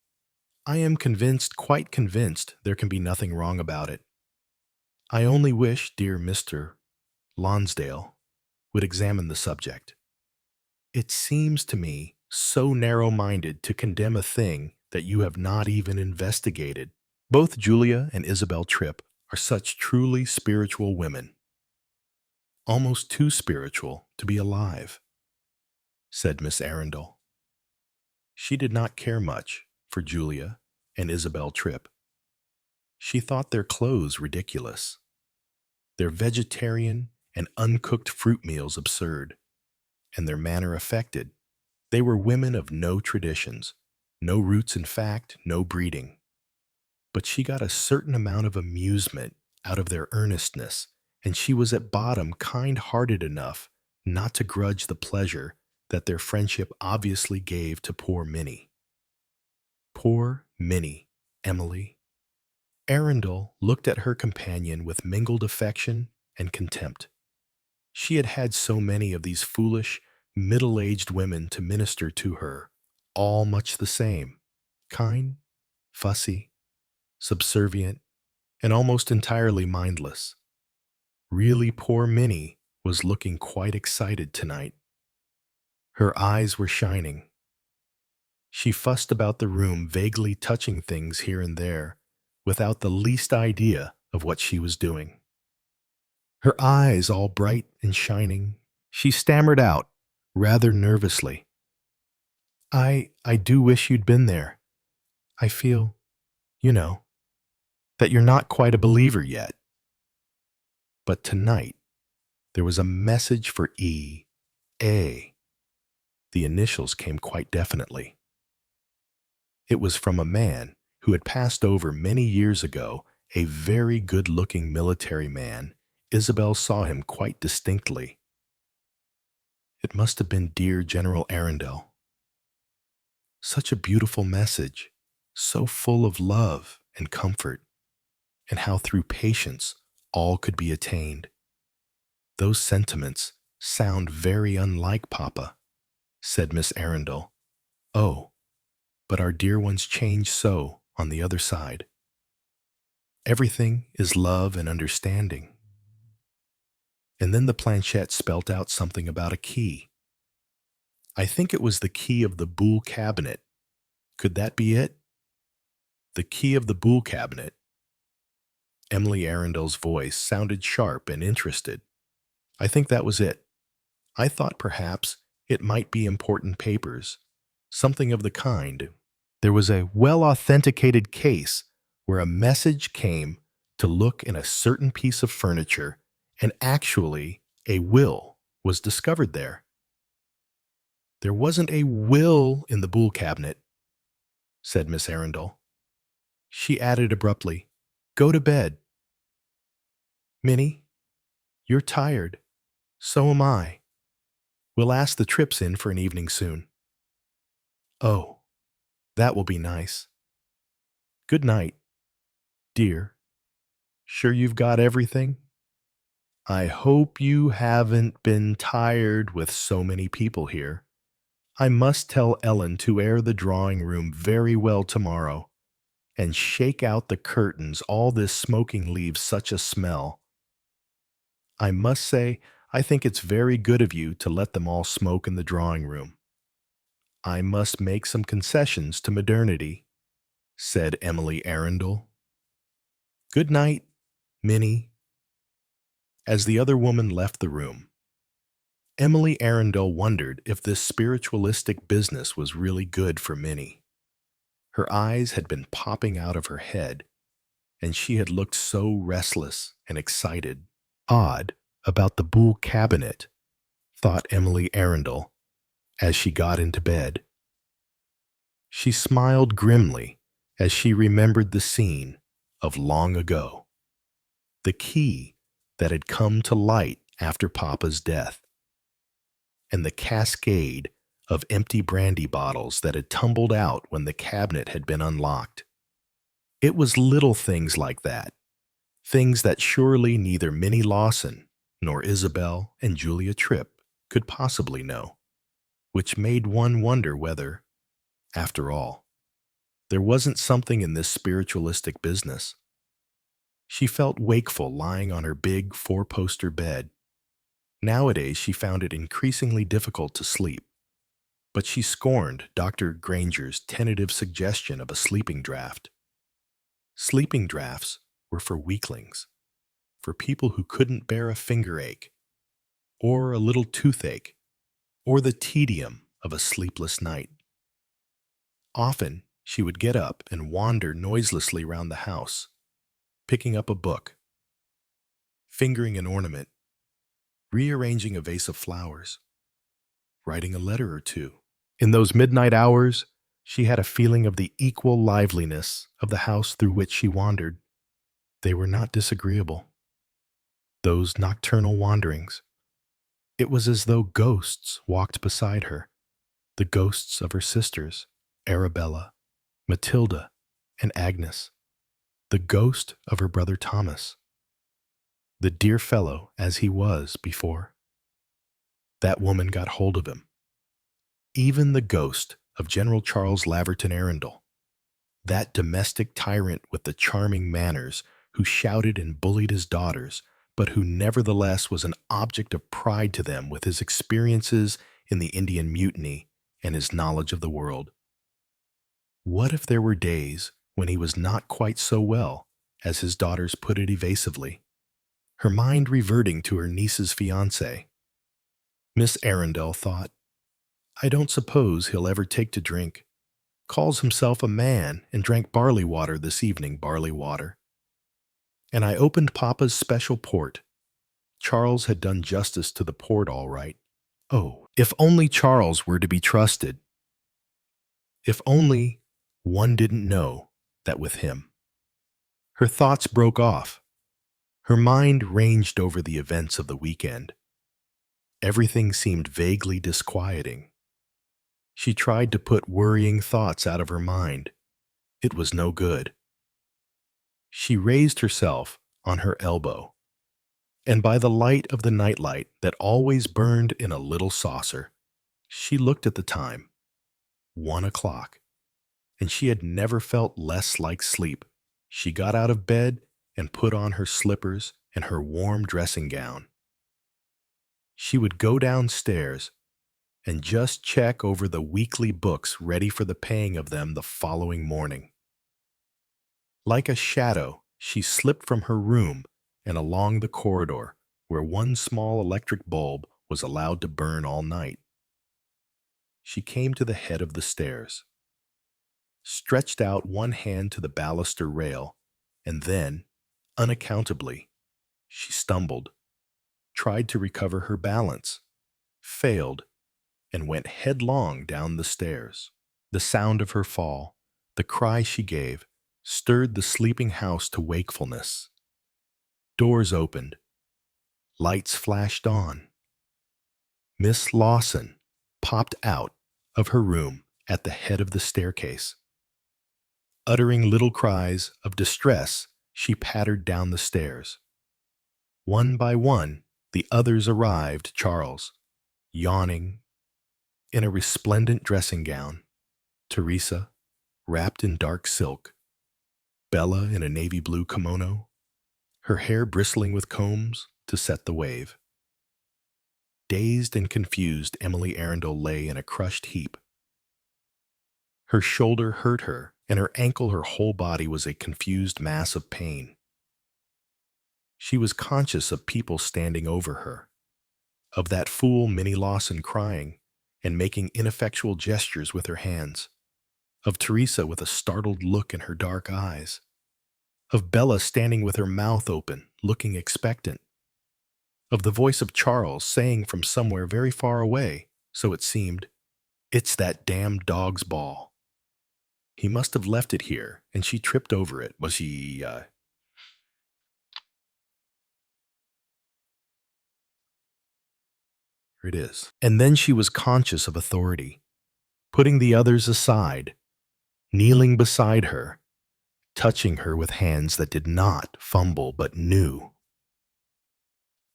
I am convinced, quite convinced, there can be nothing wrong about it. I only wish dear Mr. Lonsdale would examine the subject. It seems to me so narrow-minded to condemn a thing that you have not even investigated. Both Julia and Isabel Tripp are such truly spiritual women. Almost too spiritual to be alive," said Miss Arundel. She did not care much for Julia and Isabel Tripp. She thought their clothes ridiculous, their vegetarian and uncooked fruit meals absurd, and their manner affected. They were women of no traditions, no roots in fact, no breeding. But she got a certain amount of amusement out of their earnestness, and she was at bottom kind-hearted enough not to grudge the pleasure that their friendship obviously gave to poor Minnie. Poor Minnie, Emily. Arundel looked at her companion with mingled affection and contempt. She had had so many of these foolish, middle-aged women to minister to her, all much the same, kind, fussy, subservient, and almost entirely mindless. Really, poor Minnie was looking quite excited tonight. Her eyes were shining. She fussed about the room, vaguely touching things here and there, without the least idea of what she was doing. Her eyes all bright and shining, she stammered out, rather nervously, I do wish you'd been there. I feel, you know, that you're not quite a believer yet. But tonight, there was a message for E.A. The initials came quite definitely. It was from a man who had passed over many years ago, a very good-looking military man. Isabel saw him quite distinctly. It must have been dear General Arundel. Such a beautiful message, so full of love and comfort, and how through patience all could be attained. Those sentiments sound very unlike Papa, said Miss Arundel. Oh, but our dear ones change so on the other side. Everything is love and understanding. And then the planchette spelt out something about a key. I think it was the key of the Boule cabinet. Could that be it? The key of the Boule cabinet. Emily Arundel's voice sounded sharp and interested. I think that was it. I thought perhaps It might be important papers, something of the kind. There was a well-authenticated case where a message came to look in a certain piece of furniture, and actually a will was discovered there. There wasn't a will in the Boule cabinet, said Miss Arundel. She added abruptly, "Go to bed. Minnie, you're tired. So am I. We'll ask the Tripps in for an evening soon." "Oh, that will be nice. Good night, dear. Sure you've got everything? I hope you haven't been tired with so many people here. I must tell Ellen to air the drawing room very well tomorrow, and shake out the curtains. All this smoking leaves such a smell. I must say, I think it's very good of you to let them all smoke in the drawing room. I must make some concessions to modernity," said Emily Arundel. "Good night, Minnie." As the other woman left the room, Emily Arundel wondered if this spiritualistic business was really good for Minnie. Her eyes had been popping out of her head, and she had looked so restless and excited. Odd about the Boule cabinet, thought Emily Arundel as she got into bed. She smiled grimly as she remembered the scene of long ago, the key that had come to light after Papa's death, and the cascade of empty brandy bottles that had tumbled out when the cabinet had been unlocked. It was little things like that, things that surely neither Minnie Lawson nor Isabel and Julia Tripp could possibly know, which made one wonder whether, after all, there wasn't something in this spiritualistic business. She felt wakeful lying on her big four-poster bed. Nowadays she found it increasingly difficult to sleep, but she scorned Dr. Granger's tentative suggestion of a sleeping draught. Sleeping draughts were for weaklings, for people who couldn't bear a finger ache, or a little toothache, or the tedium of a sleepless night. Often she would get up and wander noiselessly round the house, picking up a book, fingering an ornament, rearranging a vase of flowers, writing a letter or two. In those midnight hours, she had a feeling of the equal liveliness of the house through which she wandered. They were not disagreeable, those nocturnal wanderings. It was as though ghosts walked beside her, the ghosts of her sisters, Arabella, Matilda, and Agnes, the ghost of her brother Thomas, the dear fellow as he was before. That woman got hold of him. Even the ghost of General Charles Laverton Arundel, that domestic tyrant with the charming manners who shouted and bullied his daughters, but who nevertheless was an object of pride to them with his experiences in the Indian Mutiny and his knowledge of the world. What if there were days when he was not quite so well, as his daughters put it evasively, her mind reverting to her niece's fiancé? Miss Arundel thought, "I don't suppose he'll ever take to drink. Calls himself a man and drank barley water this evening, barley water." And I opened Papa's special port. Charles had done justice to the port all right. Oh, if only Charles were to be trusted. If only one didn't know that with him. Her thoughts broke off. Her mind ranged over the events of the weekend. Everything seemed vaguely disquieting. She tried to put worrying thoughts out of her mind. It was no good. She raised herself on her elbow, and by the light of the nightlight that always burned in a little saucer, she looked at the time. 1 o'clock, and she had never felt less like sleep. She got out of bed and put on her slippers and her warm dressing gown. She would go downstairs and just check over the weekly books ready for the paying of them the following morning. Like a shadow, she slipped from her room and along the corridor where one small electric bulb was allowed to burn all night. She came to the head of the stairs, stretched out one hand to the baluster rail, and then, unaccountably, she stumbled, tried to recover her balance, failed, and went headlong down the stairs. The sound of her fall, the cry she gave, stirred the sleeping house to wakefulness. Doors opened. Lights flashed on. Miss Lawson popped out of her room at the head of the staircase. Uttering little cries of distress, she pattered down the stairs. One by one, the others arrived. Charles, yawning, in a resplendent dressing gown. Teresa, wrapped in dark silk. Bella in a navy blue kimono, her hair bristling with combs to set the wave. Dazed and confused, Emily Arundel lay in a crushed heap. Her shoulder hurt her, and her ankle, her whole body was a confused mass of pain. She was conscious of people standing over her, of that fool Minnie Lawson crying and making ineffectual gestures with her hands, of Teresa with a startled look in her dark eyes, of Bella standing with her mouth open, looking expectant, of the voice of Charles saying from somewhere very far away, so it seemed, "It's that damned dog's ball. He must have left it here, and she tripped over it. Was she, Here it is." And then she was conscious of authority, putting the others aside, kneeling beside her, touching her with hands that did not fumble but knew.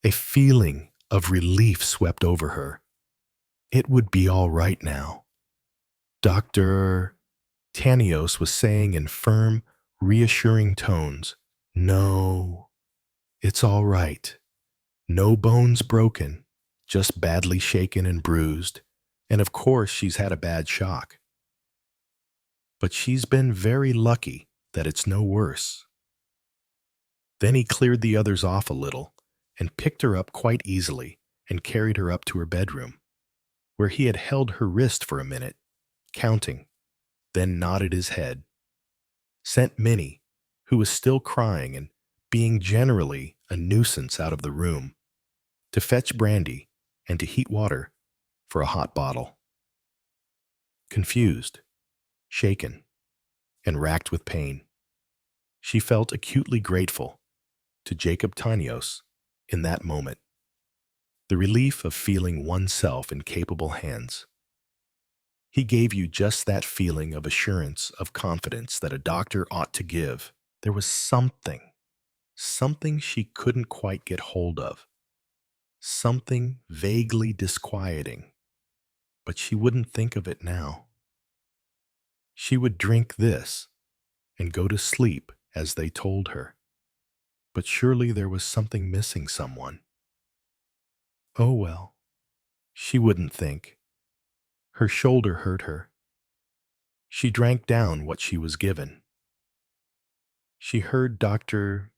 A feeling of relief swept over her. It would be all right now. Dr. Tanios was saying in firm, reassuring tones, "No, it's all right. No bones broken, just badly shaken and bruised, and of course she's had a bad shock. But she's been very lucky that it's no worse." Then he cleared the others off a little and picked her up quite easily and carried her up to her bedroom, where he had held her wrist for a minute, counting, then nodded his head, sent Minnie, who was still crying and being generally a nuisance, out of the room, to fetch brandy and to heat water for a hot bottle. Confused, shaken, and racked with pain, she felt acutely grateful to Jacob Tanios in that moment. The relief of feeling oneself in capable hands. He gave you just that feeling of assurance, of confidence that a doctor ought to give. There was something she couldn't quite get hold of, something vaguely disquieting, but she wouldn't think of it now. She would drink this and go to sleep as they told her, but surely there was something missing, someone. Oh well, she wouldn't think. Her shoulder hurt her. She drank down what she was given. She heard Dr.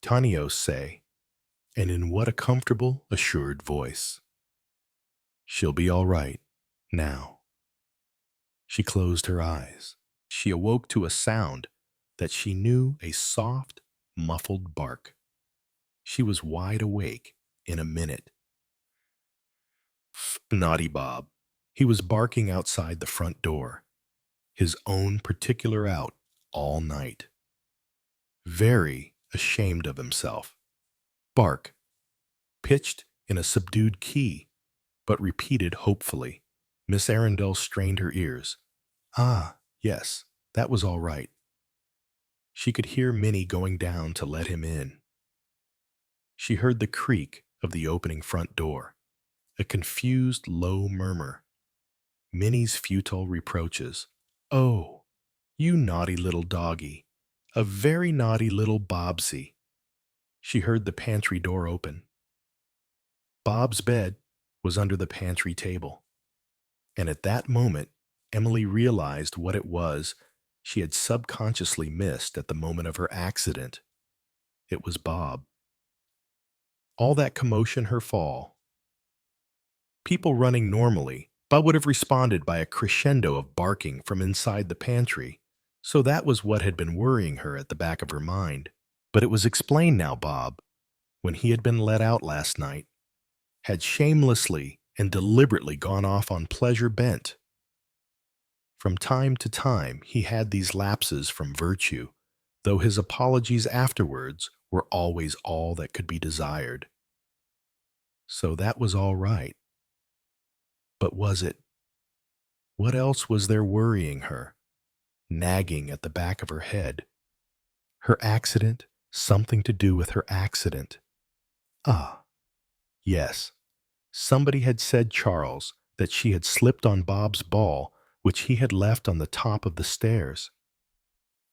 Tanios say, and in what a comfortable, assured voice, "She'll be all right now." She closed her eyes. She awoke to a sound that she knew, a soft, muffled bark. She was wide awake in a minute. Naughty Bob. He was barking outside the front door, his own particular out all night. Very ashamed of himself. Bark, pitched in a subdued key, but repeated hopefully. Miss Arundel strained her ears. Ah, yes, that was all right. She could hear Minnie going down to let him in. She heard the creak of the opening front door, a confused low murmur. Minnie's futile reproaches. "Oh, you naughty little doggy, a very naughty little Bobsy." She heard the pantry door open. Bob's bed was under the pantry table, and at that moment Emily realized what it was she had subconsciously missed at the moment of her accident. It was Bob. All that commotion, her fall, people running normally, Bob would have responded by a crescendo of barking from inside the pantry, so that was what had been worrying her at the back of her mind. But it was explained now Bob, when he had been let out last night, had shamelessly and deliberately gone off on pleasure bent. From time to time he had these lapses from virtue, though his apologies afterwards were always all that could be desired. So that was all right. But was it? What else was there worrying her, nagging at the back of her head? Her accident, something to do with her accident. Ah, yes. Somebody had said Charles that she had slipped on Bob's ball, which he had left on the top of the stairs.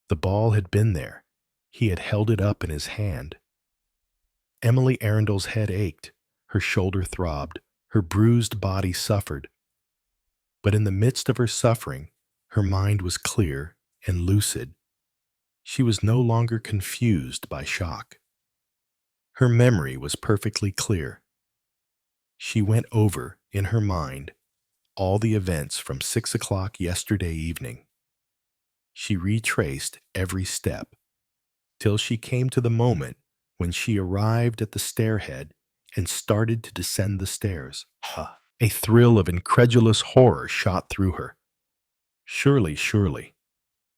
The ball had been there. He had held it up in his hand. Emily Arundel's head ached, her shoulder throbbed, her bruised body suffered. But in the midst of her suffering, her mind was clear and lucid. She was no longer confused by shock. Her memory was perfectly clear. She went over, in her mind, all the events from 6 o'clock yesterday evening. She retraced every step, till she came to the moment when she arrived at the stairhead and started to descend the stairs. A thrill of incredulous horror shot through her. Surely,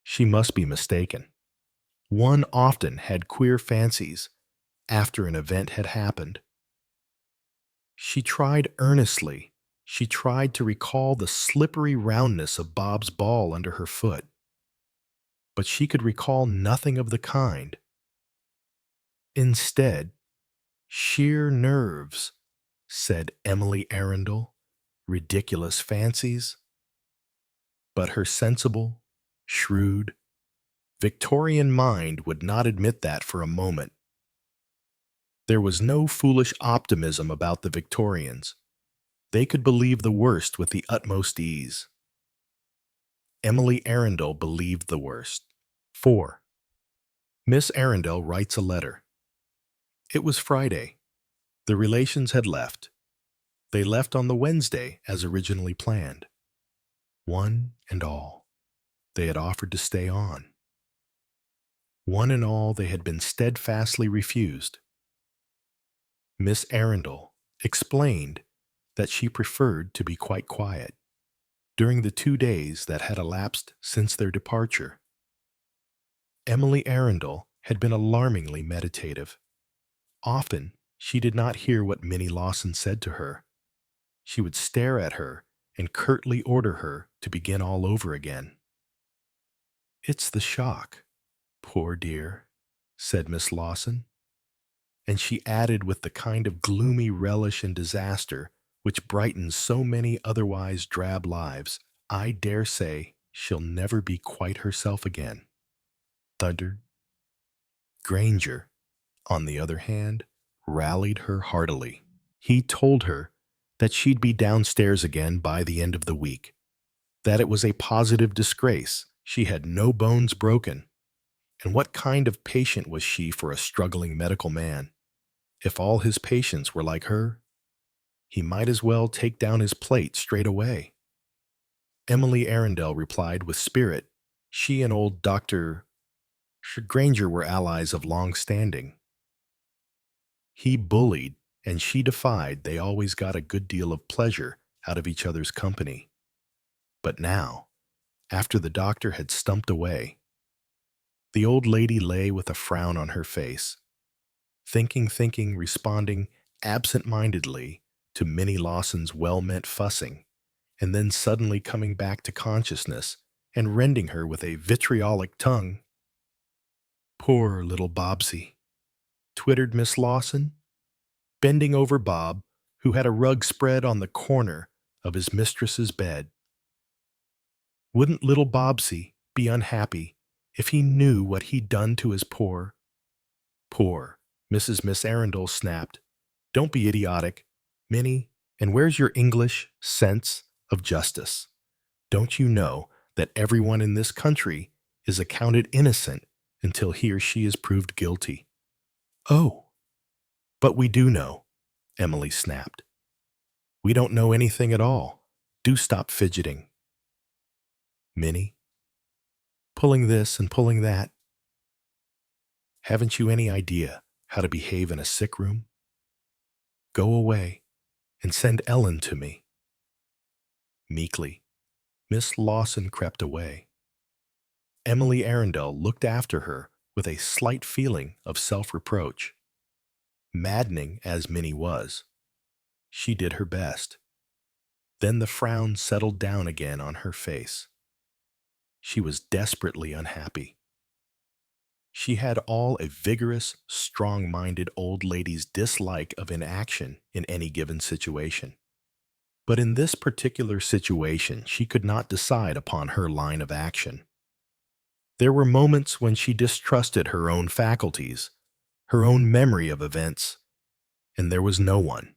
she must be mistaken. One often had queer fancies after an event had happened. She tried earnestly. She tried to recall the slippery roundness of Bob's ball under her foot. But she could recall nothing of the kind. Instead, sheer nerves, said Emily Arundel, ridiculous fancies. But her sensible, shrewd, Victorian mind would not admit that for a moment. There was no foolish optimism about the Victorians. They could believe the worst with the utmost ease. Emily Arundel believed the worst. 4. Miss Arundel writes a letter. It was Friday. The relations had left. They left on the Wednesday as originally planned. One and all, they had offered to stay on. One and all, they had been steadfastly refused. Miss Arundel explained that she preferred to be quite quiet during the 2 days that had elapsed since their departure. Emily Arundel had been alarmingly meditative. Often she did not hear what Minnie Lawson said to her. She would stare at her and curtly order her to begin all over again. "It's the shock, poor dear," said Miss Lawson. And she added with the kind of gloomy relish in disaster which brightens so many otherwise drab lives, "I dare say she'll never be quite herself again." Thundered. Granger, on the other hand, rallied her heartily. He told her that she'd be downstairs again by the end of the week, that it was a positive disgrace, she had no bones broken, and what kind of patient was she for a struggling medical man? If all his patients were like her, he might as well take down his plate straight away. Emily Arundel replied with spirit. She and old Dr. Granger were allies of long standing. He bullied, and she defied. They always got a good deal of pleasure out of each other's company. But now, after the doctor had stumped away, the old lady lay with a frown on her face, thinking, responding absent-mindedly to Minnie Lawson's well-meant fussing, and then suddenly coming back to consciousness and rending her with a vitriolic tongue. "Poor little Bobsy," twittered Miss Lawson, bending over Bob, who had a rug spread on the corner of his mistress's bed. "Wouldn't little Bobsy be unhappy if he knew what he'd done to his poor—" "Poor," Miss Arundel snapped. "Don't be idiotic, Minnie, and where's your English sense of justice? Don't you know that everyone in this country is accounted innocent until he or she is proved guilty?" "Oh, but we do know," Emily snapped. "We don't know anything at all. Do stop fidgeting. Minnie, pulling this and pulling that. Haven't you any idea how to behave in a sick room? Go away and send Ellen to me. Meekly, Miss Lawson crept away. Emily Arundel looked after her with a slight feeling of self-reproach. Maddening as Minnie was, she did her best. Then the frown settled down again on her face. She was desperately unhappy. She had all a vigorous, strong-minded old lady's dislike of inaction in any given situation. But in this particular situation, she could not decide upon her line of action. There were moments when she distrusted her own faculties, her own memory of events, and there was no one,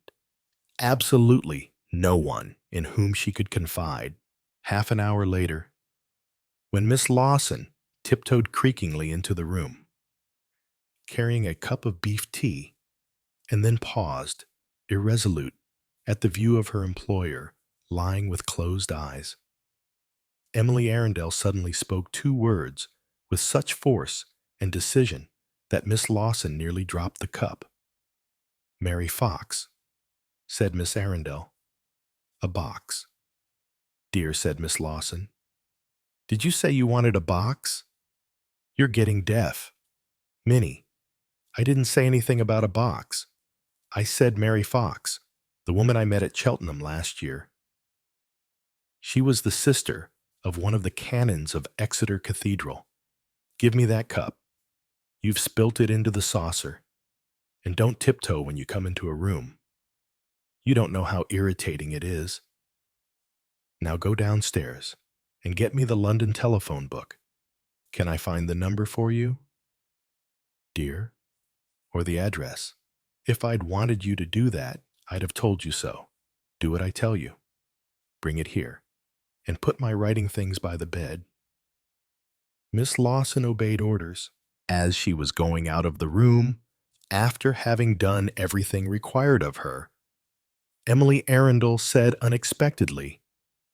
absolutely no one, in whom she could confide. Half an hour later, when Miss Lawson tiptoed creakingly into the room, carrying a cup of beef tea, and then paused, irresolute, at the view of her employer lying with closed eyes. Emily Arundel suddenly spoke two words with such force and decision that Miss Lawson nearly dropped the cup. "Mary Fox," said Miss Arundel. "A box." "Dear," said Miss Lawson, "did you say you wanted a box? You're getting deaf." "Minnie, I didn't say anything about a box. I said Mary Fox, the woman I met at Cheltenham last year. She was the sister of one of the canons of Exeter Cathedral. Give me that cup. You've spilt it into the saucer. And don't tiptoe when you come into a room. You don't know how irritating it is. Now go downstairs and get me the London telephone book. Can I find the number for you?" "Dear, or the address? If I'd wanted you to do that, I'd have told you so. Do what I tell you. Bring it here, and put my writing things by the bed." Miss Lawson obeyed orders. As she was going out of the room, after having done everything required of her, Emily Arundel said unexpectedly,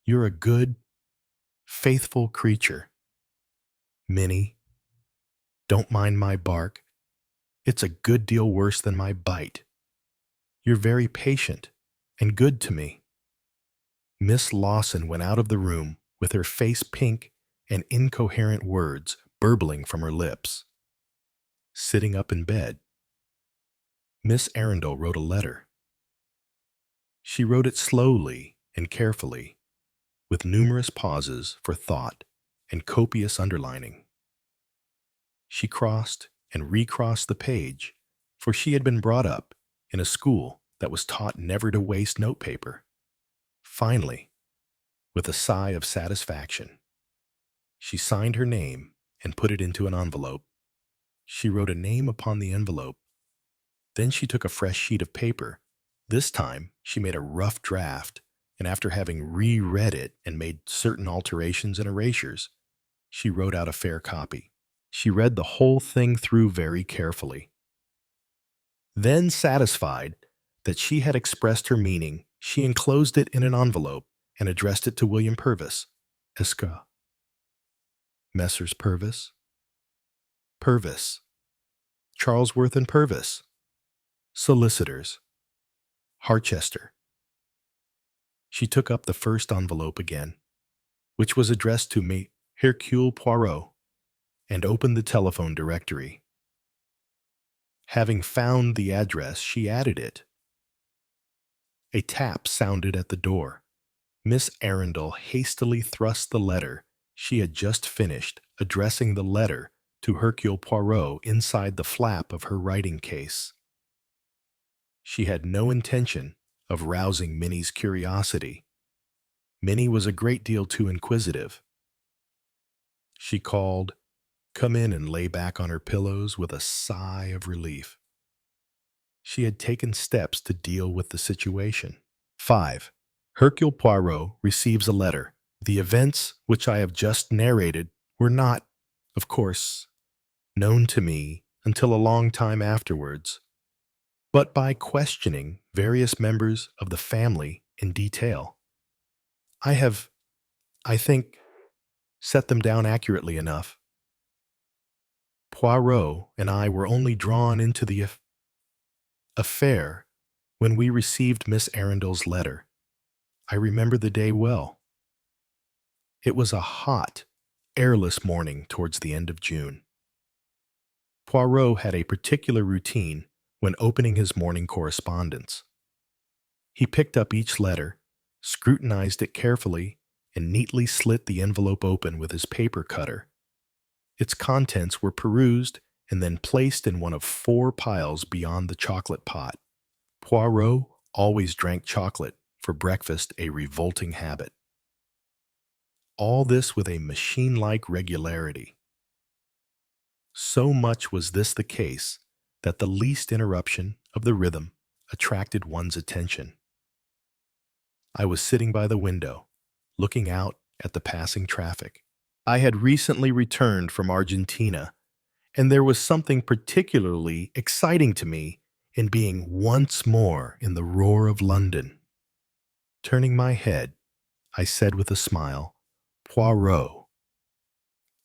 "You're a good, faithful creature. Minnie, don't mind my bark. It's a good deal worse than my bite. You're very patient and good to me." Miss Lawson went out of the room with her face pink and incoherent words burbling from her lips. Sitting up in bed, Miss Arundel wrote a letter. She wrote it slowly and carefully, with numerous pauses for thought and copious underlining. She crossed and recrossed the page, for she had been brought up in a school that was taught never to waste notepaper. Finally, with a sigh of satisfaction, she signed her name and put it into an envelope. She wrote a name upon the envelope. Then she took a fresh sheet of paper. This time she made a rough draft, and after having reread it and made certain alterations and erasures, she wrote out a fair copy. She read the whole thing through very carefully. Then, satisfied that she had expressed her meaning, she enclosed it in an envelope and addressed it to William Purvis, Esq. Messrs. Purvis, Charlesworth and Purvis, Solicitors, Harchester. She took up the first envelope again, which was addressed to me, Hercule Poirot, and opened the telephone directory. Having found the address, she added it. A tap sounded at the door. Miss Arundel hastily thrust the letter she had just finished addressing the letter to Hercule Poirot inside the flap of her writing case. She had no intention of rousing Minnie's curiosity. Minnie was a great deal too inquisitive. She called, "Come in," and lay back on her pillows with a sigh of relief. She had taken steps to deal with the situation. 5. Hercule Poirot receives a letter. The events which I have just narrated were not, of course, known to me until a long time afterwards, but by questioning various members of the family in detail, I have, I think, set them down accurately enough. Poirot and I were only drawn into the affair when we received Miss Arundel's letter. I remember the day well. It was a hot, airless morning towards the end of June. Poirot had a particular routine when opening his morning correspondence. He picked up each letter, scrutinized it carefully, and neatly slit the envelope open with his paper cutter. Its contents were perused and then placed in one of 4 piles beyond the chocolate pot. Poirot always drank chocolate, for breakfast a revolting habit. All this with a machine-like regularity. So much was this the case that the least interruption of the rhythm attracted one's attention. I was sitting by the window, looking out at the passing traffic. I had recently returned from Argentina, and there was something particularly exciting to me in being once more in the roar of London. Turning my head, I said with a smile, "Poirot,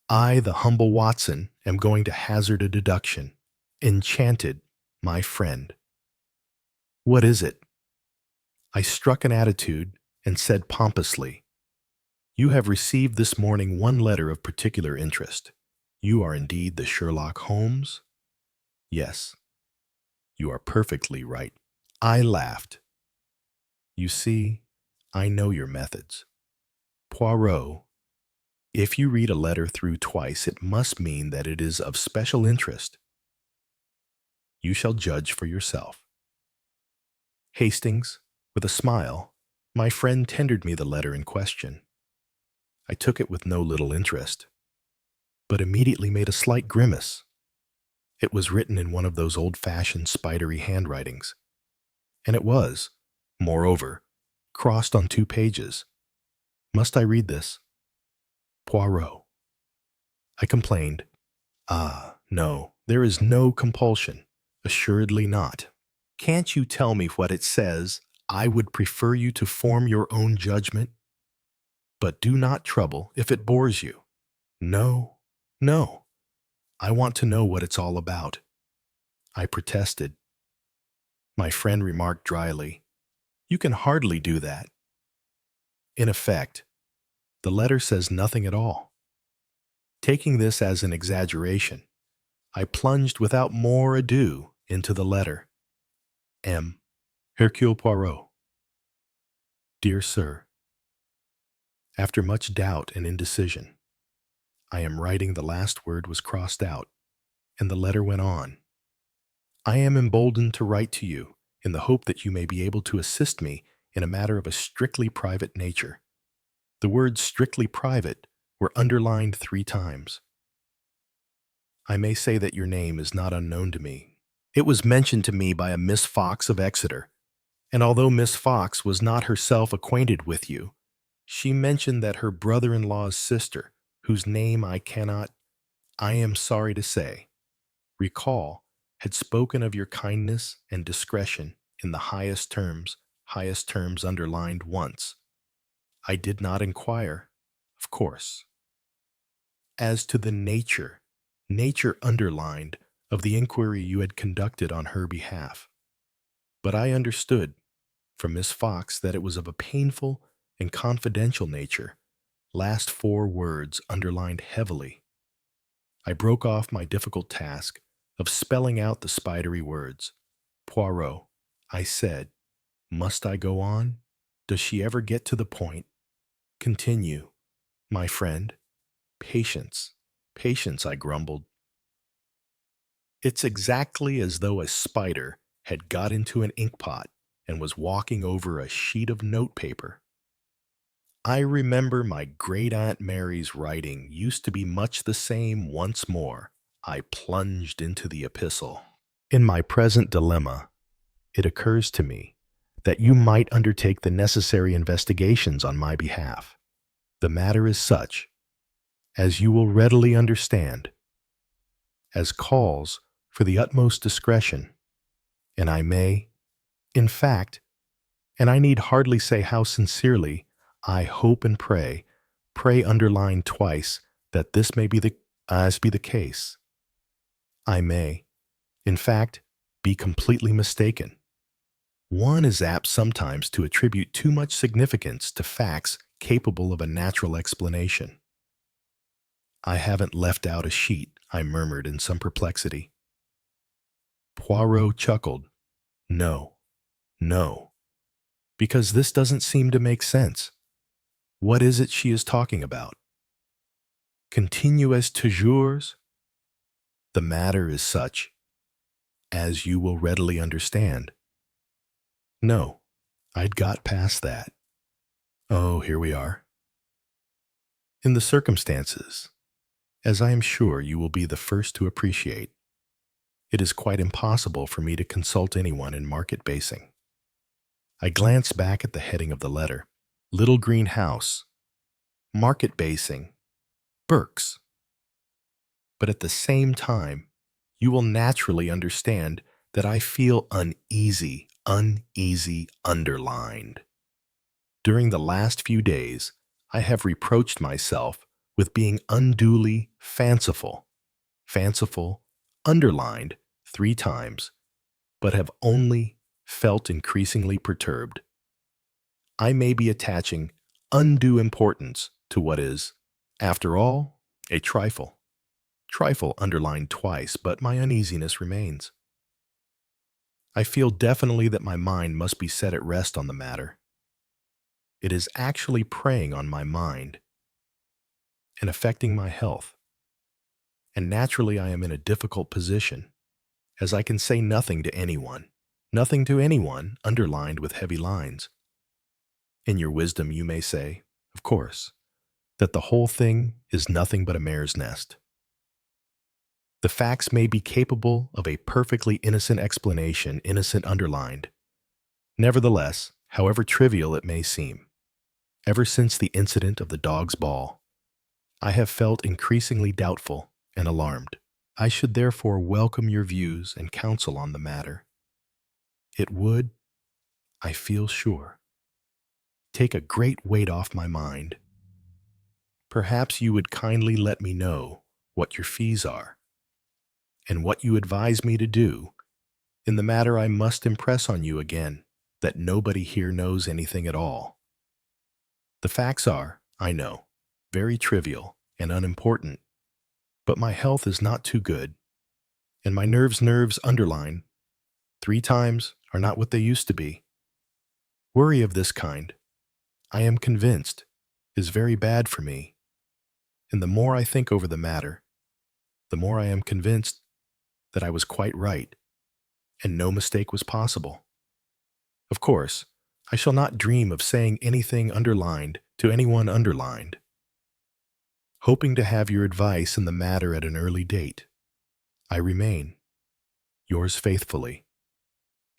I, the humble Watson, am going to hazard a deduction. Enchanted, my friend." "What is it?" I struck an attitude and said pompously, "You have received this morning one letter of particular interest. You are indeed the Sherlock Holmes?" "Yes." "You are perfectly right." I laughed. "You see, I know your methods. Poirot, if you read a letter through twice, it must mean that it is of special interest. You shall judge for yourself." Hastings, with a smile, my friend tendered me the letter in question. I took it with no little interest, but immediately made a slight grimace. It was written in one of those old-fashioned spidery handwritings, and it was, moreover, crossed on 2 pages. Must I read this? "Poirot." I complained. "Ah, no, there is no compulsion. Assuredly not. Can't you tell me what it says? I would prefer you to form your own judgment. But do not trouble if it bores you. No, no. I want to know what it's all about." I protested. My friend remarked dryly, "You can hardly do that." In effect, the letter says nothing at all. Taking this as an exaggeration, I plunged without more ado into the letter. M. Hercule Poirot. Dear Sir, after much doubt and indecision, I am writing the last word was crossed out, and the letter went on. I am emboldened to write to you in the hope that you may be able to assist me in a matter of a strictly private nature. The words strictly private were underlined 3 times. I may say that your name is not unknown to me. It was mentioned to me by a Miss Fox of Exeter, and although Miss Fox was not herself acquainted with you, she mentioned that her brother-in-law's sister, whose name I am sorry to say, recall, had spoken of your kindness and discretion in the highest terms underlined once. I did not inquire, of course, as to the nature underlined, of the inquiry you had conducted on her behalf. But I understood from Miss Fox that it was of a painful and confidential nature, last 4 words underlined heavily. I broke off my difficult task of spelling out the spidery words. "Poirot," I said, "must I go on? Does she ever get to the point?" "Continue, my friend." "Patience, patience," I grumbled. It's exactly as though a spider had got into an inkpot and was walking over a sheet of notepaper. I remember my great-aunt Mary's writing used to be much the same. Once more, I plunged into the epistle. In my present dilemma, it occurs to me that you might undertake the necessary investigations on my behalf. The matter is such, as you will readily understand, as calls for the utmost discretion, and I may, in fact, and I need hardly say how sincerely, I hope and pray underline twice, that this may be the case. I may, in fact, be completely mistaken. One is apt sometimes to attribute too much significance to facts capable of a natural explanation. I haven't left out a sheet, I murmured in some perplexity. Poirot chuckled. No, no, because this doesn't seem to make sense. What is it she is talking about? Continue as toujours? The matter is such, as you will readily understand. No, I'd got past that. Oh, here we are. In the circumstances, as I am sure you will be the first to appreciate, it is quite impossible for me to consult anyone in market basing. I glanced back at the heading of the letter. Little Green House. Market basing. Burke's. But at the same time, you will naturally understand that I feel uneasy underlined. During the last few days, I have reproached myself with being unduly fanciful, underlined 3 times, but have only felt increasingly perturbed. I may be attaching undue importance to what is, after all, a trifle. Trifle underlined twice, but my uneasiness remains. I feel definitely that my mind must be set at rest on the matter. It is actually preying on my mind and affecting my health. And naturally I am in a difficult position, as I can say nothing to anyone underlined with heavy lines. In your wisdom you may say, of course, that the whole thing is nothing but a mare's nest. The facts may be capable of a perfectly innocent explanation, innocent underlined. Nevertheless, however trivial it may seem, ever since the incident of the dog's ball, I have felt increasingly doubtful and alarmed. I should therefore welcome your views and counsel on the matter. It would, I feel sure, take a great weight off my mind. Perhaps you would kindly let me know what your fees are, and what you advise me to do. In the matter I must impress on you again that nobody here knows anything at all. The facts are, I know, very trivial and unimportant, but my health is not too good, and my nerves underline 3 times are not what they used to be. Worry of this kind, I am convinced, is very bad for me, and the more I think over the matter, the more I am convinced that I was quite right, and no mistake was possible. Of course, I shall not dream of saying anything underlined to anyone underlined. Hoping to have your advice in the matter at an early date, I remain, yours faithfully,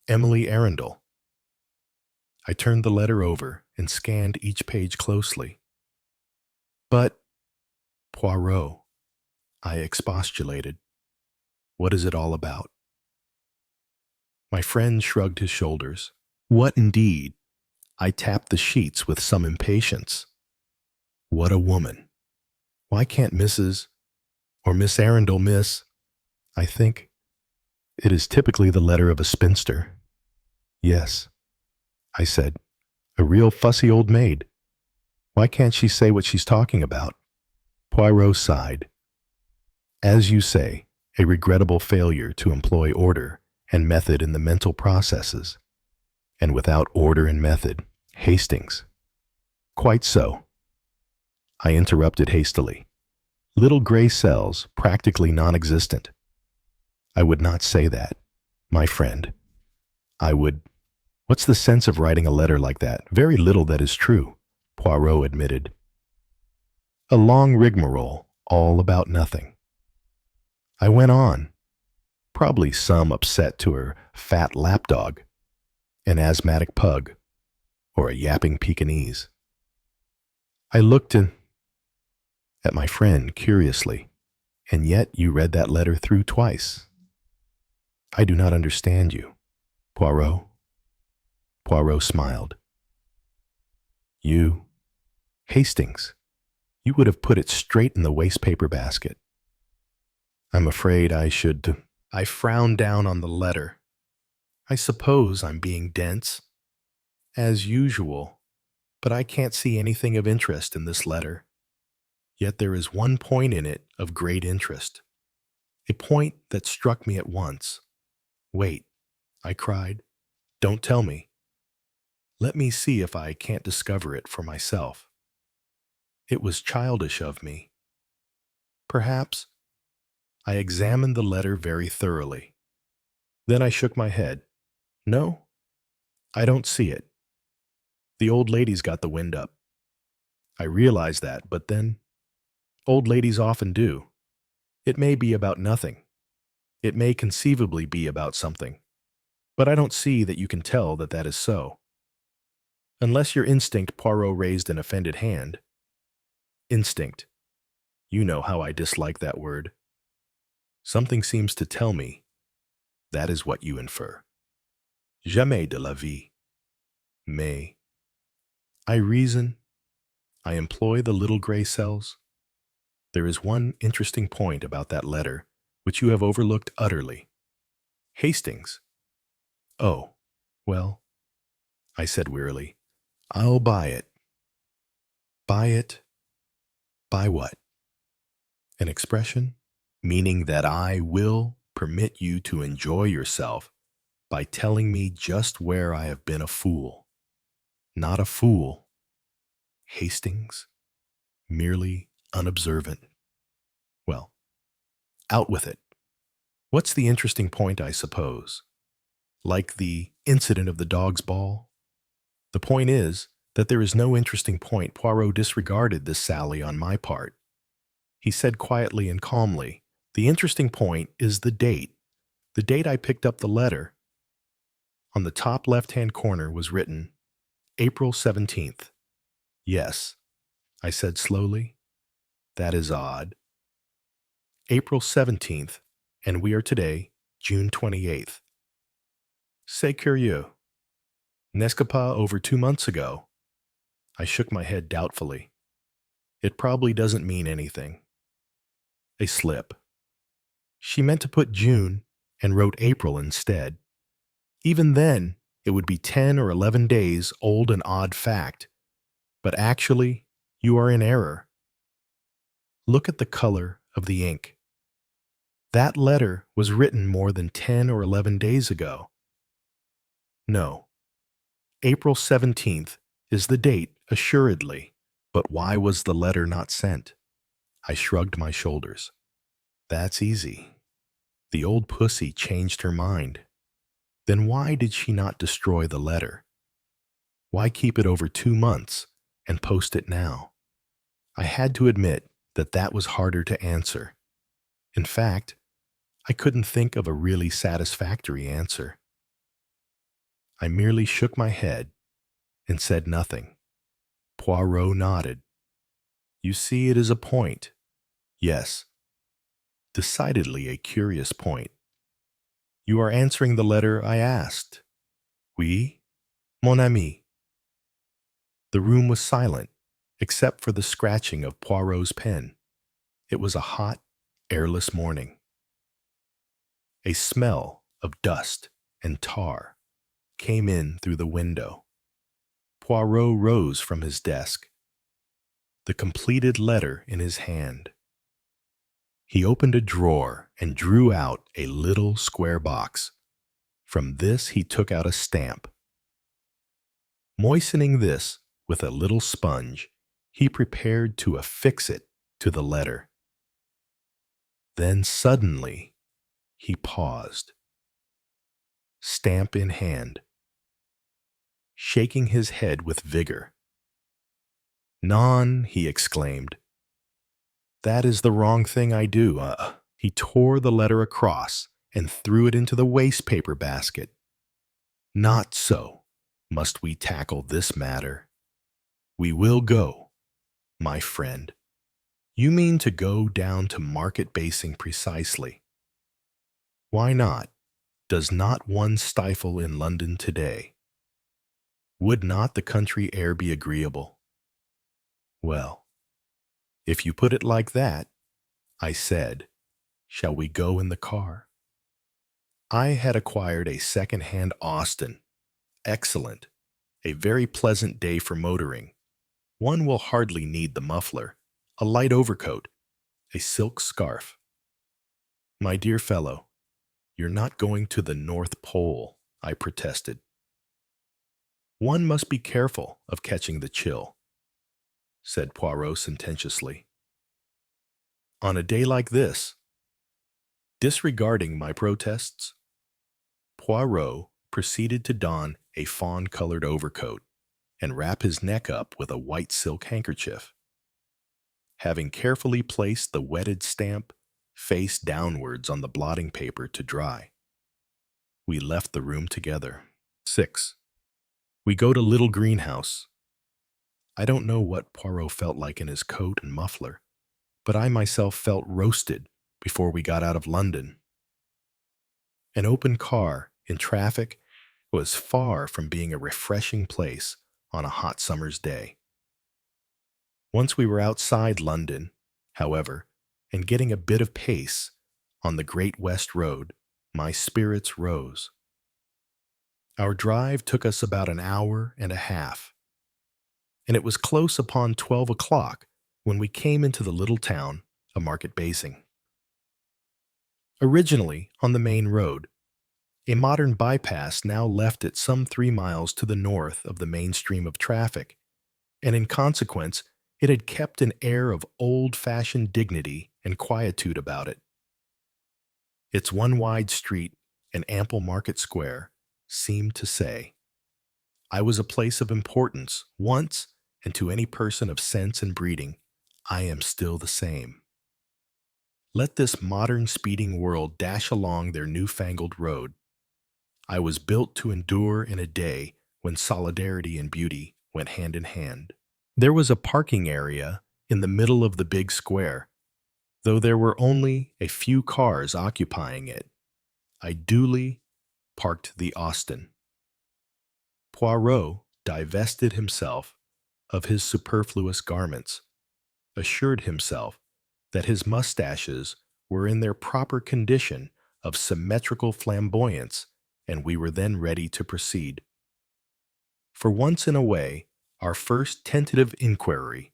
Emily Arundel. I turned the letter over and scanned each page closely. But, Poirot, I expostulated, what is it all about? My friend shrugged his shoulders. What indeed? I tapped the sheets with some impatience. What a woman! Why can't Mrs. or Miss Arundel I think it is typically the letter of a spinster. Yes, I said, a real fussy old maid. Why can't she say what she's talking about? Poirot sighed. As you say, a regrettable failure to employ order and method in the mental processes. And without order and method, Hastings. Quite so. I interrupted hastily. Little gray cells, practically non-existent. I would not say that, my friend. I would... What's the sense of writing a letter like that? Very little that is true, Poirot admitted. A long rigmarole, all about nothing. I went on. Probably some upset to her fat lapdog, an asthmatic pug, or a yapping Pekingese. I looked at my friend curiously, and yet you read that letter through twice. I do not understand you, Poirot. Poirot smiled. You Hastings, you would have put it straight in the wastepaper basket. I'm afraid I should. I frowned down on the letter. I suppose I'm being dense, as usual, but I can't see anything of interest in this letter. Yet there is one point in it of great interest, a point that struck me at once. Wait, I cried. Don't tell me. Let me see if I can't discover it for myself. It was childish of me. Perhaps. I examined the letter very thoroughly. Then I shook my head. No, I don't see it. The old lady's got the wind up. I realize that, but then, old ladies often do. It may be about nothing. It may conceivably be about something. But I don't see that you can tell that that is so. Unless your instinct, Poirot raised an offended hand. Instinct. You know how I dislike that word. Something seems to tell me that is what you infer. Jamais de la vie. Mais. I reason. I employ the little gray cells. There is one interesting point about that letter which you have overlooked utterly. Hastings. Oh, well, I said wearily, I'll buy it. Buy it? Buy what? An expression meaning that I will permit you to enjoy yourself by telling me just where I have been a fool. Not a fool. Hastings. Merely unobservant. Well, out with it. What's the interesting point, I suppose? Like the incident of the dog's ball? The point is that there is no interesting point. Poirot disregarded this sally on my part. He said quietly and calmly, the interesting point is the date. The date I picked up the letter. On the top left-hand corner was written, April 17th. Yes, I said slowly. That is odd. April 17th, and we are today, June 28th. C'est curieux. N'est-ce pas over 2 months ago? I shook my head doubtfully. It probably doesn't mean anything. A slip. She meant to put June and wrote April instead. Even then, it would be 10 or 11 days old, an odd fact. But actually, you are in error. Look at the color of the ink. That letter was written more than 10 or 11 days ago. No. April 17th is the date, assuredly. But why was the letter not sent? I shrugged my shoulders. That's easy. The old pussy changed her mind. Then why did she not destroy the letter? Why keep it over 2 months and post it now? I had to admit that that was harder to answer. In fact, I couldn't think of a really satisfactory answer. I merely shook my head and said nothing. Poirot nodded. You see, it is a point. Yes. Decidedly a curious point. You are answering the letter I asked. Oui, mon ami. The room was silent, except for the scratching of Poirot's pen. It was a hot, airless morning. A smell of dust and tar came in through the window. Poirot rose from his desk, the completed letter in his hand. He opened a drawer and drew out a little square box. From this he took out a stamp. Moistening this with a little sponge, he prepared to affix it to the letter. Then suddenly he paused, stamp in hand, shaking his head with vigor. Non, he exclaimed. That is the wrong thing I do. He tore the letter across and threw it into the wastepaper basket. Not so must we tackle this matter. We will go, my friend. You mean to go down to market basing precisely. Why not? Does not one stifle in London today? Would not the country air be agreeable? Well, if you put it like that, I said, shall we go in the car? I had acquired a second-hand Austin. Excellent. A very pleasant day for motoring. One will hardly need the muffler, a light overcoat, a silk scarf. My dear fellow, you're not going to the North Pole, I protested. One must be careful of catching the chill, said Poirot sententiously. On a day like this, disregarding my protests, Poirot proceeded to don a fawn-colored overcoat and wrap his neck up with a white silk handkerchief. Having carefully placed the wetted stamp face downwards on the blotting paper to dry, we left the room together. 6. We go to Little Greenhouse. I don't know what Poirot felt like in his coat and muffler, but I myself felt roasted before we got out of London. An open car in traffic was far from being a refreshing place on a hot summer's day. Once we were outside London, however, and getting a bit of pace on the Great West Road, my spirits rose. Our drive took us about an hour and a half, and it was close upon 12 o'clock when we came into the little town of Market Basing. Originally on the main road, a modern bypass now left it some 3 miles to the north of the main stream of traffic, and in consequence, it had kept an air of old-fashioned dignity and quietude about it. Its one wide street and ample market square seemed to say, I was a place of importance once, and to any person of sense and breeding, I am still the same. Let this modern speeding world dash along their newfangled road. I was built to endure in a day when solidarity and beauty went hand in hand. There was a parking area in the middle of the big square, though there were only a few cars occupying it. I duly parked the Austin. Poirot divested himself of his superfluous garments, assured himself that his mustaches were in their proper condition of symmetrical flamboyance, and we were then ready to proceed. For once in a way, our first tentative inquiry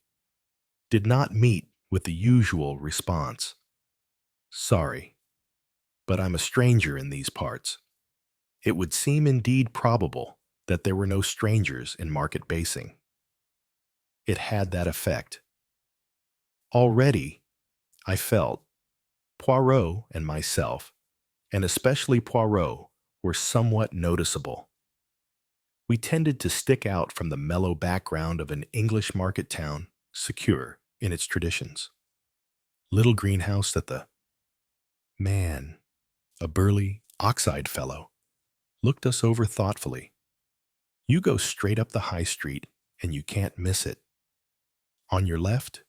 did not meet with the usual response. Sorry, but I'm a stranger in these parts. It would seem indeed probable that there were no strangers in Market Basing. It had that effect. Already, I felt, Poirot and myself, and especially Poirot, were somewhat noticeable. We tended to stick out from the mellow background of an English market town, secure in its traditions. Little greenhouse that the man, a burly, ox-eyed fellow, looked us over thoughtfully. You go straight up the high street, and you can't miss it. On your left,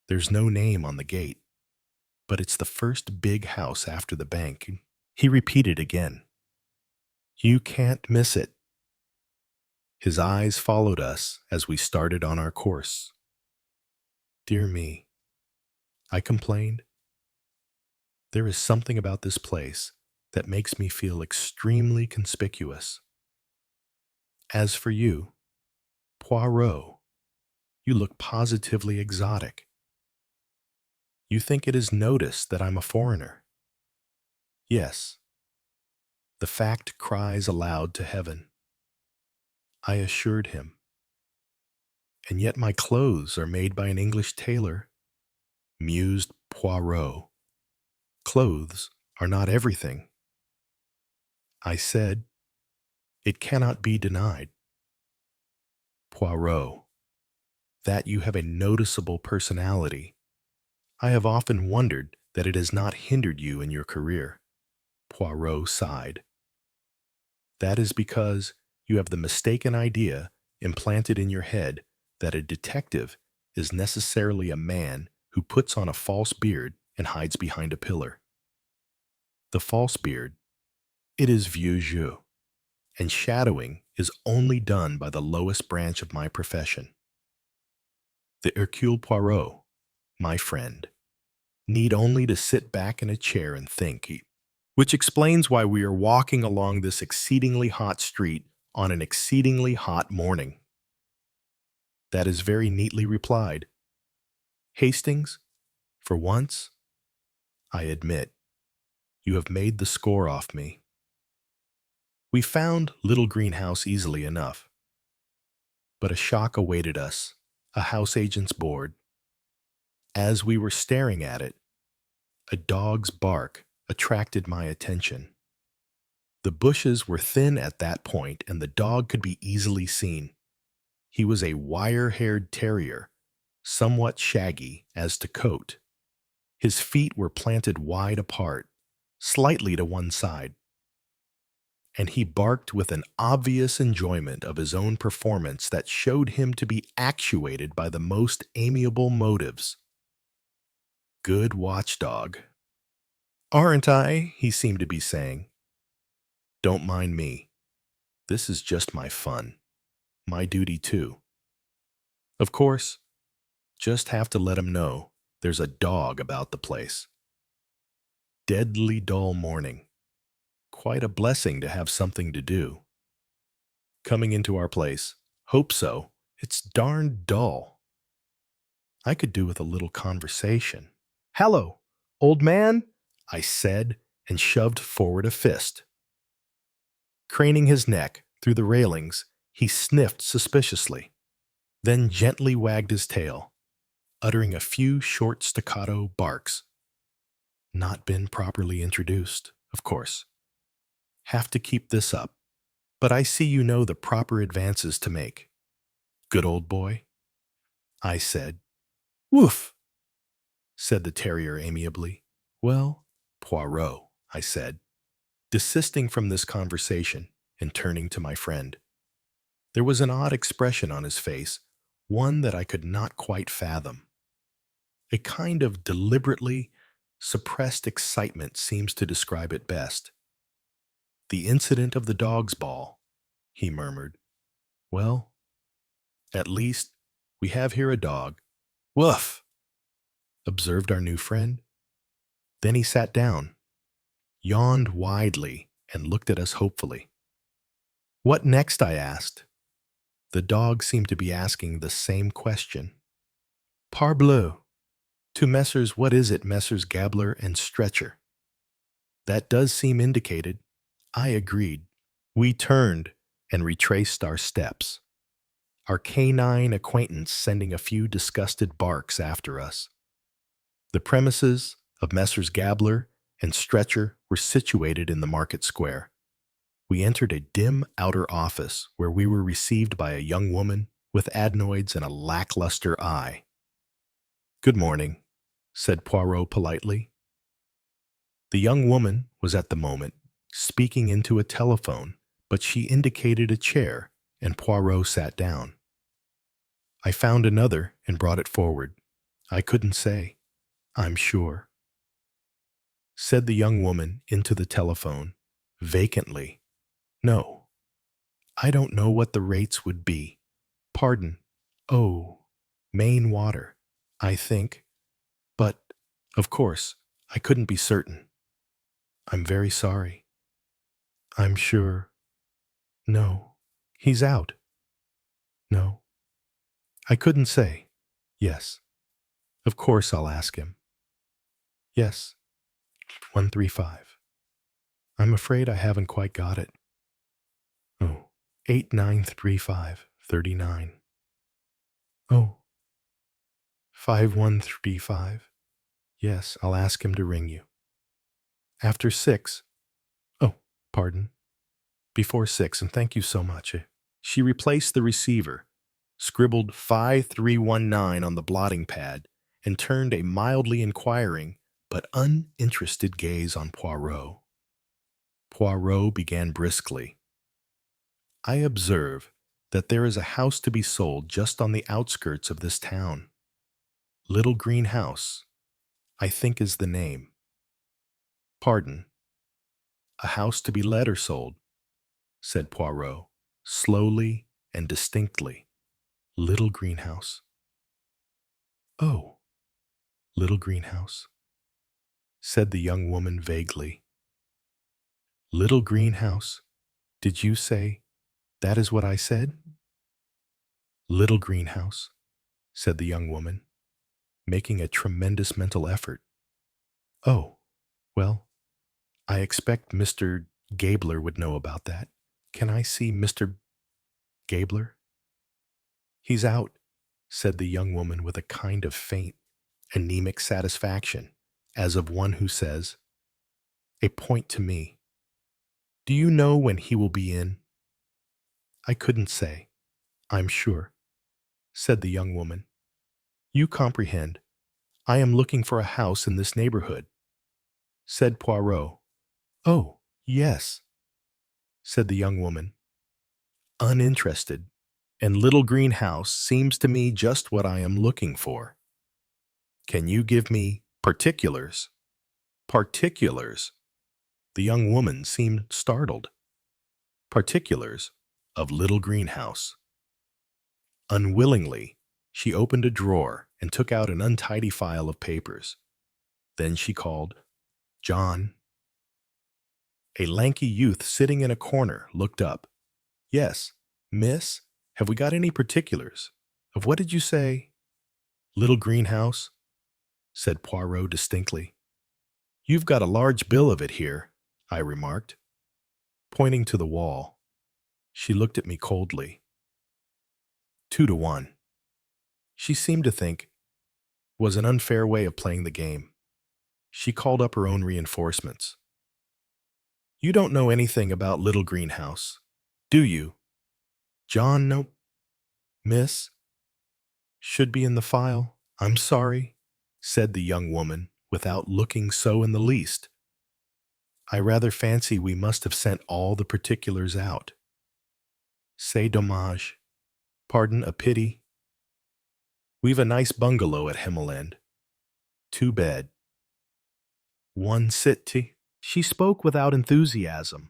there's no name on the gate, but it's the first big house after the bank. He repeated again. You can't miss it. His eyes followed us as we started on our course. Dear me, I complained. There is something about this place that makes me feel extremely conspicuous. As for you, Poirot, you look positively exotic. You think it is noticed that I'm a foreigner? Yes. The fact cries aloud to heaven. I assured him. And yet my clothes are made by an English tailor, mused Poirot. Clothes are not everything. I said, it cannot be denied. Poirot, that you have a noticeable personality. I have often wondered that it has not hindered you in your career. Poirot sighed. That is because you have the mistaken idea implanted in your head that a detective is necessarily a man who puts on a false beard and hides behind a pillar. The false beard, it is vieux jeu, and shadowing is only done by the lowest branch of my profession. The Hercule Poirot, my friend, need only to sit back in a chair and think, which explains why we are walking along this exceedingly hot street on an exceedingly hot morning. That is very neatly replied. Hastings, for once, I admit, you have made the score off me. We found Little Greenhouse easily enough, but a shock awaited us, a house agent's board. As we were staring at it, a dog's bark attracted my attention. The bushes were thin at that point, and the dog could be easily seen. He was a wire-haired terrier, somewhat shaggy as to coat. His feet were planted wide apart, slightly to one side, and he barked with an obvious enjoyment of his own performance that showed him to be actuated by the most amiable motives. Good watchdog. Aren't I? He seemed to be saying. Don't mind me. This is just my fun. My duty, too. Of course, just have to let him know there's a dog about the place. Deadly dull morning. Quite a blessing to have something to do. Coming into our place. Hope so. It's darn dull. I could do with a little conversation. Hello, old man, I said and shoved forward a fist. Craning his neck through the railings, he sniffed suspiciously, then gently wagged his tail, uttering a few short staccato barks. Not been properly introduced, of course. Have to keep this up, but I see you know the proper advances to make. Good old boy, I said. Woof, said the terrier amiably. Well, Poirot, I said, desisting from this conversation and turning to my friend. There was an odd expression on his face, one that I could not quite fathom. A kind of deliberately suppressed excitement seems to describe it best. The incident of the dog's ball, he murmured. Well, at least we have here a dog. Woof, observed our new friend. Then he sat down, yawned widely, and looked at us hopefully. What next? I asked. The dog seemed to be asking the same question. Parbleu, to Messrs. What is it, Messrs. Gabler and Stretcher? That does seem indicated. I agreed. We turned and retraced our steps, our canine acquaintance sending a few disgusted barks after us. The premises of Messrs. Gabler and Stretcher were situated in the market square. We entered a dim outer office where we were received by a young woman with adenoids and a lackluster eye. Good morning, said Poirot politely. The young woman was at the moment speaking into a telephone, but she indicated a chair, and Poirot sat down. I found another and brought it forward. I couldn't say, I'm sure, said the young woman into the telephone, vacantly. No, I don't know what the rates would be. Pardon. Oh, Maine water, I think. But, of course, I couldn't be certain. I'm very sorry. I'm sure. No, he's out. No, I couldn't say. Yes. Of course I'll ask him. Yes. 135. I'm afraid I haven't quite got it. Oh, 893539. Oh, 5135. Yes, I'll ask him to ring you. After 6. Oh, pardon. Before 6, and thank you so much. She replaced the receiver, scribbled 5319 on the blotting pad, and turned a mildly inquiring but uninterested gaze on Poirot. Poirot began briskly. I observe that there is a house to be sold just on the outskirts of this town. Little Green House, I think is the name. Pardon. A house to be let or sold, said Poirot, slowly and distinctly. Little Greenhouse. Oh, little greenhouse, said the young woman vaguely. Little greenhouse, did you say that is what I said? Little greenhouse, said the young woman, making a tremendous mental effort. Oh, well, I expect Mr. Gabler would know about that. Can I see Mr. Gabler? He's out, said the young woman with a kind of faint, anemic satisfaction, as of one who says, a point to me. Do you know when he will be in? I couldn't say, I'm sure, said the young woman. You comprehend. I am looking for a house in this neighborhood, said Poirot. Oh, yes, said the young woman, uninterested, and little greenhouse seems to me just what I am looking for. Can you give me particulars? Particulars? The young woman seemed startled. Particulars of little greenhouse. Unwillingly, she opened a drawer and took out an untidy file of papers. Then she called, John. A lanky youth sitting in a corner looked up. Yes, miss, have we got any particulars? Of what did you say? Little greenhouse, said Poirot distinctly. You've got a large bill of it here, I remarked. Pointing to the wall, she looked at me coldly. 2-1. She seemed to think was an unfair way of playing the game. She called up her own reinforcements. You don't know anything about Little Greenhouse, do you? John, no. Miss? Should be in the file. I'm sorry, said the young woman, without looking so in the least. I rather fancy we must have sent all the particulars out. C'est dommage. Pardon, a pity. We've a nice bungalow at Hemel End. 2 bed. 1 city. She spoke without enthusiasm,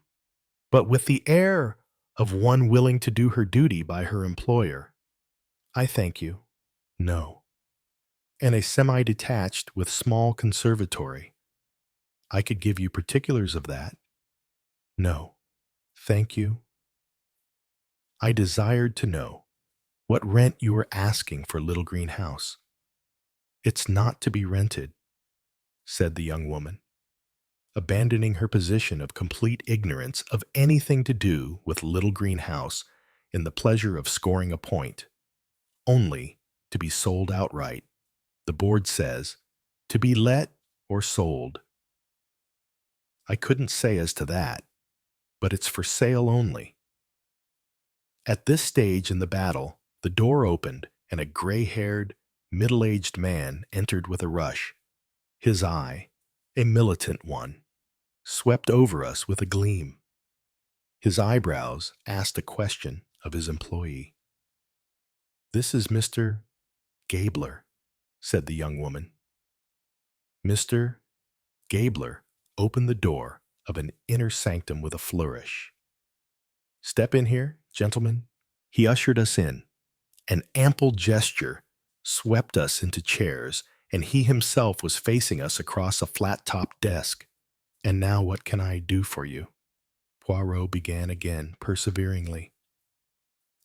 but with the air of one willing to do her duty by her employer. I thank you. No. And a semi-detached with small conservatory. I could give you particulars of that. No. Thank you. I desired to know what rent you were asking for Little Green House. It's not to be rented, said the young woman, abandoning her position of complete ignorance of anything to do with Little Green House in the pleasure of scoring a point. Only to be sold outright. The board says, to be let or sold. I couldn't say as to that, but it's for sale only. At this stage in the battle, the door opened and a gray-haired, middle-aged man entered with a rush. His eye, a militant one, swept over us with a gleam. His eyebrows asked a question of his employee. This is Mr. Gabler, said the young woman. Mr. Gabler opened the door of an inner sanctum with a flourish. Step in here, gentlemen. He ushered us in. An ample gesture swept us into chairs, and he himself was facing us across a flat-topped desk. And now what can I do for you? Poirot began again, perseveringly.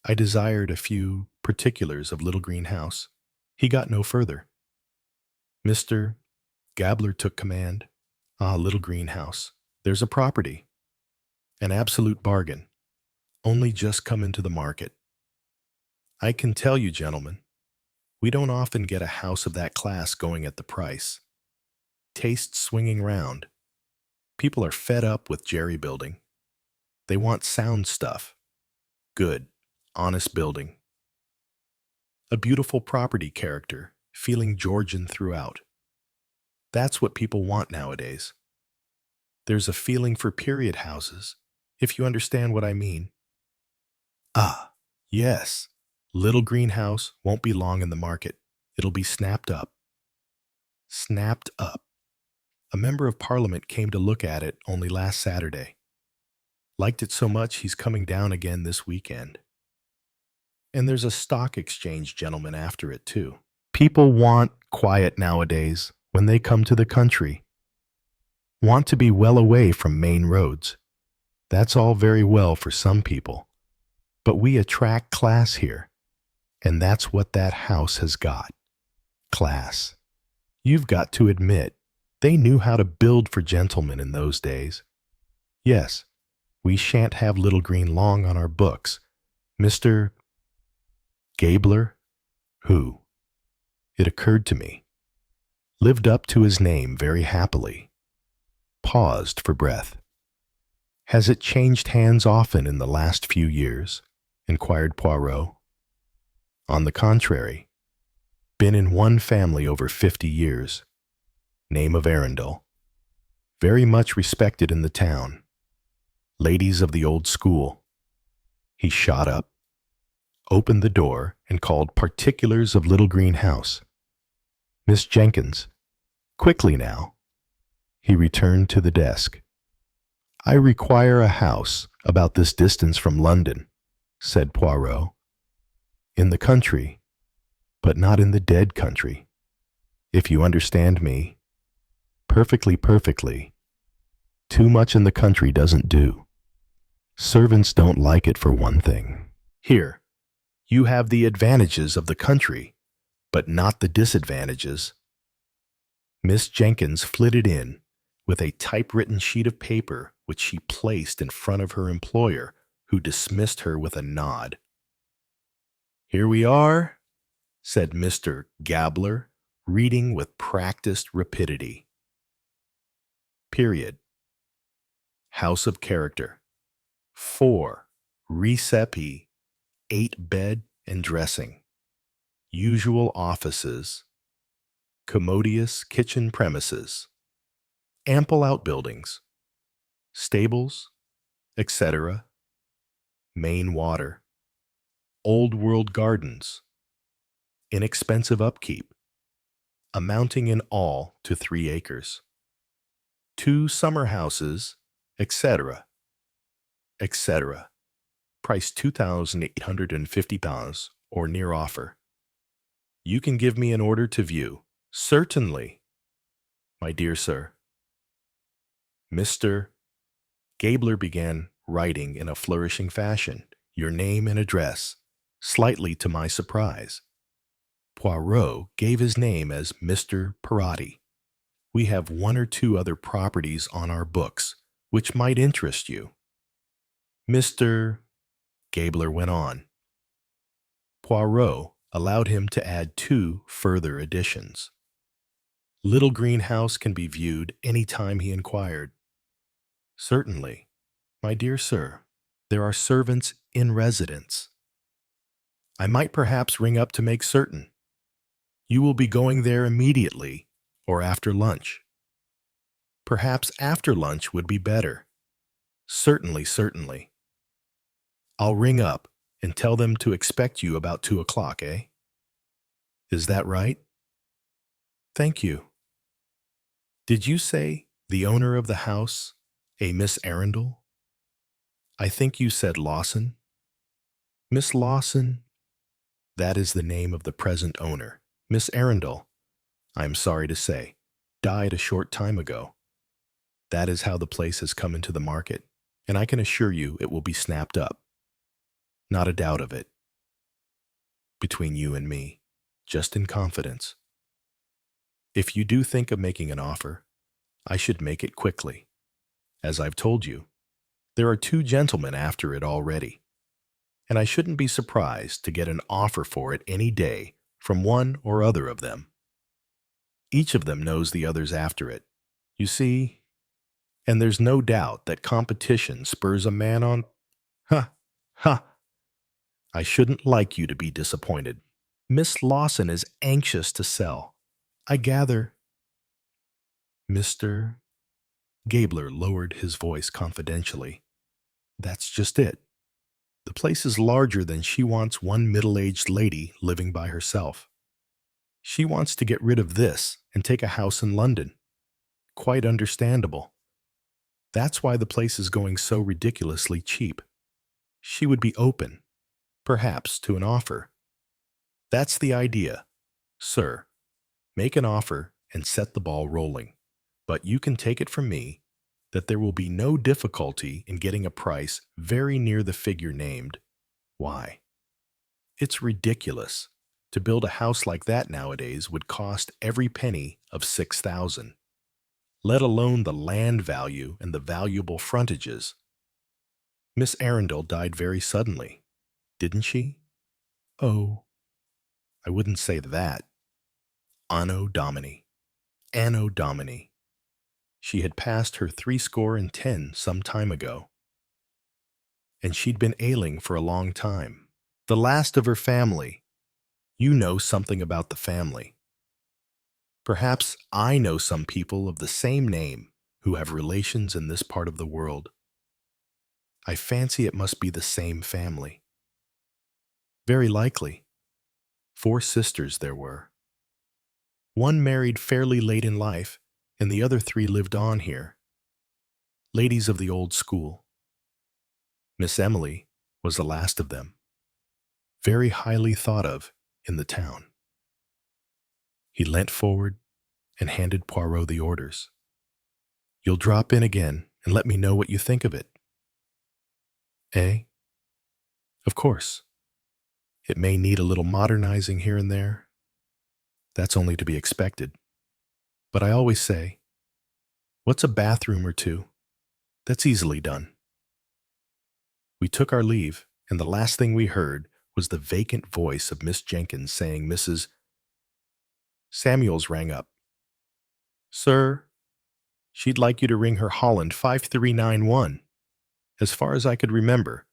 I desired a few particulars of Little Green House. He got no further. Mr. Gabler took command. Ah, Little Green House, there's a property. An absolute bargain. Only just come into the market. I can tell you, gentlemen, we don't often get a house of that class going at the price. Taste swinging round. People are fed up with jerry building. They want sound stuff. Good, honest building. A beautiful property character, feeling Georgian throughout. That's what people want nowadays. There's a feeling for period houses, if you understand what I mean. Ah, yes. Little Green House won't be long in the market. It'll be snapped up. Snapped up. A member of Parliament came to look at it only last Saturday. Liked it so much he's coming down again this weekend. And there's a stock exchange gentleman after it, too. People want quiet nowadays when they come to the country, want to be well away from main roads. That's all very well for some people, but we attract class here, and that's what that house has got. Class. You've got to admit, they knew how to build for gentlemen in those days. Yes, we shan't have Little Green long on our books. Mr. Gabler, who, it occurred to me, lived up to his name very happily, paused for breath. Has it changed hands often in the last few years? Inquired Poirot. On the contrary, been in one family over 50 years. Name of Arundel. Very much respected in the town. Ladies of the old school. He shot up, opened the door, and called particulars of Little Green House. Miss Jenkins, quickly now. He returned to the desk. I require a house about this distance from London, said Poirot. In the country, but not in the dead country. If you understand me. Perfectly, perfectly. Too much in the country doesn't do. Servants don't like it for one thing. Here, you have the advantages of the country, but not the disadvantages. Miss Jenkins flitted in with a typewritten sheet of paper which she placed in front of her employer, who dismissed her with a nod. Here we are, said Mr. Gabler, reading with practiced rapidity. Period. House of character. 4. Recipe. 8 bed and dressing. Usual offices. Commodious kitchen premises. Ample outbuildings. Stables, etc. Main water. Old world gardens. Inexpensive upkeep. Amounting in all to 3 acres. 2 summer houses, etc. etc. Price £2,850 or near offer. You can give me an order to view. Certainly, my dear sir. Mr. Gabler began writing in a flourishing fashion, your name and address, slightly to my surprise. Poirot gave his name as Mr. Perotti. We have 1 or 2 other properties on our books, which might interest you. Mr. Gabler went on. Poirot allowed him to add 2 further additions. Little Green House can be viewed any time, he inquired. Certainly. My dear sir, there are servants in residence. I might perhaps ring up to make certain. You will be going there immediately or after lunch. Perhaps after lunch would be better. Certainly, certainly. I'll ring up and tell them to expect you about 2 o'clock, eh? Is that right? Thank you. Did you say the owner of the house, a Miss Arundel? I think you said Lawson. Miss Lawson? That is the name of the present owner. Miss Arundel, I am sorry to say, died a short time ago. That is how the place has come into the market, and I can assure you it will be snapped up. Not a doubt of it. Between you and me, just in confidence. If you do think of making an offer, I should make it quickly. As I've told you, there are 2 gentlemen after it already, and I shouldn't be surprised to get an offer for it any day from one or other of them. Each of them knows the others after it, you see, and there's no doubt that competition spurs a man on. Ha! Ha! I shouldn't like you to be disappointed. Miss Lawson is anxious to sell. I gather. Mr. Gabler lowered his voice confidentially. That's just it. The place is larger than she wants one middle-aged lady living by herself. She wants to get rid of this and take a house in London. Quite understandable. That's why the place is going so ridiculously cheap. She would be open, perhaps, to an offer. That's the idea. Sir, make an offer and set the ball rolling, but you can take it from me that there will be no difficulty in getting a price very near the figure named. Why? It's ridiculous. To build a house like that nowadays would cost every penny of 6,000, let alone the land value and the valuable frontages. Miss Arundel died very suddenly, didn't she? Oh, I wouldn't say that. Anno Domini. Anno Domini. She had passed her 70 some time ago, and she'd been ailing for a long time. The last of her family. You know something about the family. Perhaps I know some people of the same name who have relations in this part of the world. I fancy it must be the same family. Very likely. 4 sisters there were. One married fairly late in life, and the other 3 lived on here. Ladies of the old school. Miss Emily was the last of them. Very highly thought of in the town. He leant forward and handed Poirot the orders. You'll drop in again and let me know what you think of it. Eh? Of course. It may need a little modernizing here and there. That's only to be expected. But I always say, what's a bathroom or two? That's easily done. We took our leave, and the last thing we heard was the vacant voice of Miss Jenkins saying Mrs. Samuels rang up. Sir, she'd like you to ring her Holland 5391. As far as I could remember,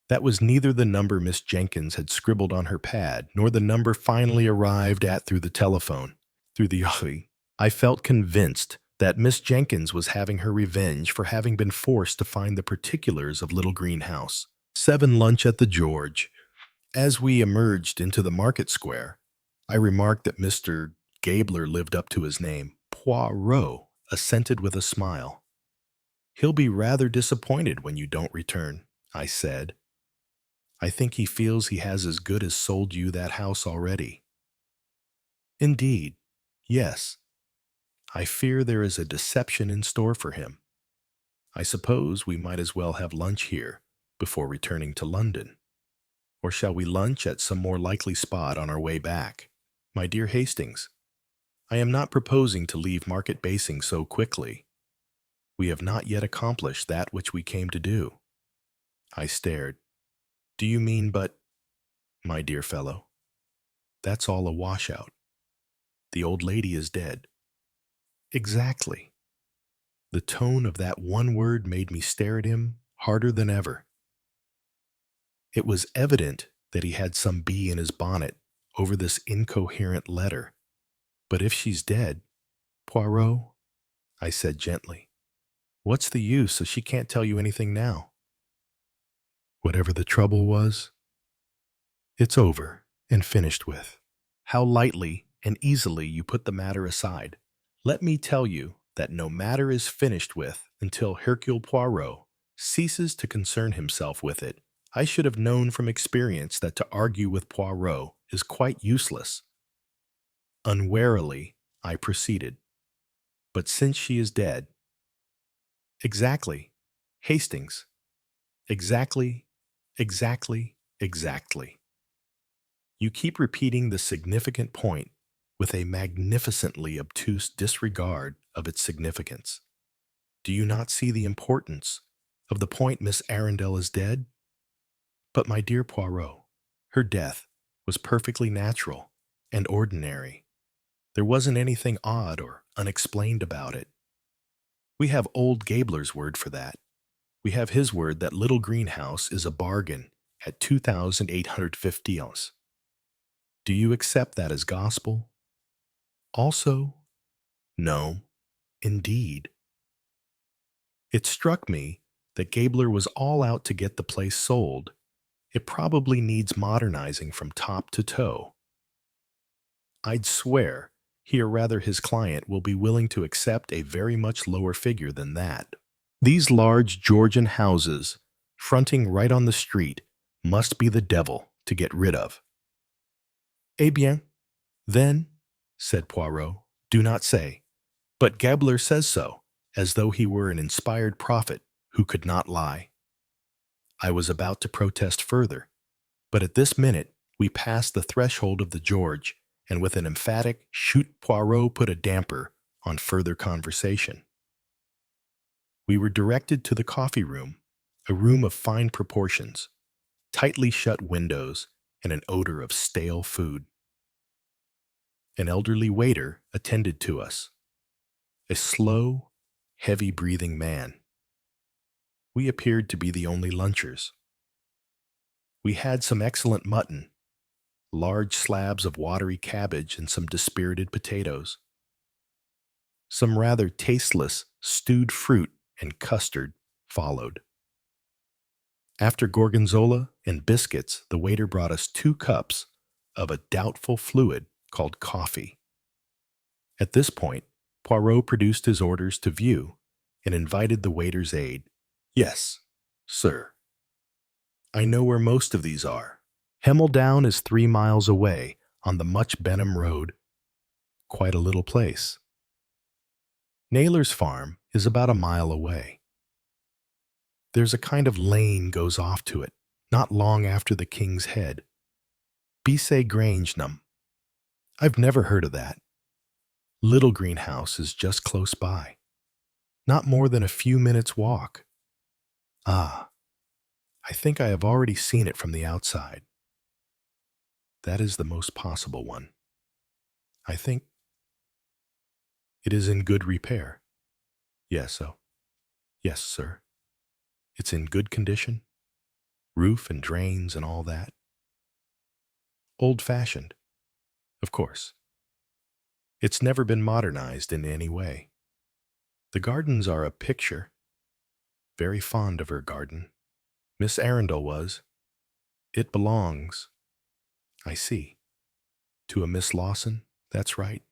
that was neither the number Miss Jenkins had scribbled on her pad, nor the number finally arrived at through the telephone. Through the I felt convinced that Miss Jenkins was having her revenge for having been forced to find the particulars of Little Greenhouse. 7 lunch at the George. As we emerged into the market square, I remarked that Mr. Gabler lived up to his name. Poirot assented with a smile. He'll be rather disappointed when you don't return, I said. I think he feels he has as good as sold you that house already. Indeed, yes. I fear there is a deception in store for him. I suppose we might as well have lunch here before returning to London. Or shall we lunch at some more likely spot on our way back? My dear Hastings, I am not proposing to leave Market Basing so quickly. We have not yet accomplished that which we came to do. I stared. Do you mean but, my dear fellow, that's all a washout. The old lady is dead. Exactly. The tone of that one word made me stare at him harder than ever. It was evident that he had some bee in his bonnet over this incoherent letter. But if she's dead, Poirot, I said gently, what's the use if she can't tell you anything now? Whatever the trouble was, it's over and finished with. How lightly and easily you put the matter aside. Let me tell you that no matter is finished with until Hercule Poirot ceases to concern himself with it. I should have known from experience that to argue with Poirot is quite useless. Unwarily, I proceeded. But since she is dead, exactly, Hastings, exactly. You keep repeating the significant point with a magnificently obtuse disregard of its significance. Do you not see the importance of the point Miss Arundel is dead? But my dear Poirot, her death was perfectly natural and ordinary. There wasn't anything odd or unexplained about it. We have old Gabler's word for that. We have his word that Little Greenhouse is a bargain at 2,850 ounces. Do you accept that as gospel? Also, no, indeed. It struck me that Gabler was all out to get the place sold. It probably needs modernizing from top to toe. I'd swear he or rather his client will be willing to accept a very much lower figure than that. These large Georgian houses, fronting right on the street, must be the devil to get rid of. Eh bien, Then, said Poirot, do not say, but Gabler says so, as though he were an inspired prophet who could not lie. I was about to protest further, but at this minute we passed the threshold of the George, and with an emphatic shoot Poirot put a damper on further conversation. We were directed to the coffee room, a room of fine proportions, tightly shut windows, and an odor of stale food. An elderly waiter attended to us, a slow, heavy-breathing man. We appeared to be the only lunchers. We had some excellent mutton, large slabs of watery cabbage, and some dispirited potatoes. Some rather tasteless stewed fruit and custard followed. After gorgonzola and biscuits, the waiter brought us 2 cups of a doubtful fluid called coffee. At this point, Poirot produced his orders to view and invited the waiter's aid. Yes, sir. I know where most of these are. Hemmeldown is 3 miles away on the Much Benham Road. Quite a little place. Naylor's farm is about a mile away. There's a kind of lane goes off to it, not long after the King's Head. Beesay Grangenum. I've never heard of that. Little Greenhouse is just close by. Not more than a few minutes' walk. Ah, I think I have already seen it from the outside. That is the most possible one. I think it is in good repair. Yes, oh. Yes, sir. It's in good condition. Roof and drains and all that. Old-fashioned, of course. It's never been modernized in any way. The gardens are a picture. Very fond of her garden. Miss Arundel was. It belongs, I see, to a Miss Lawson. That's right.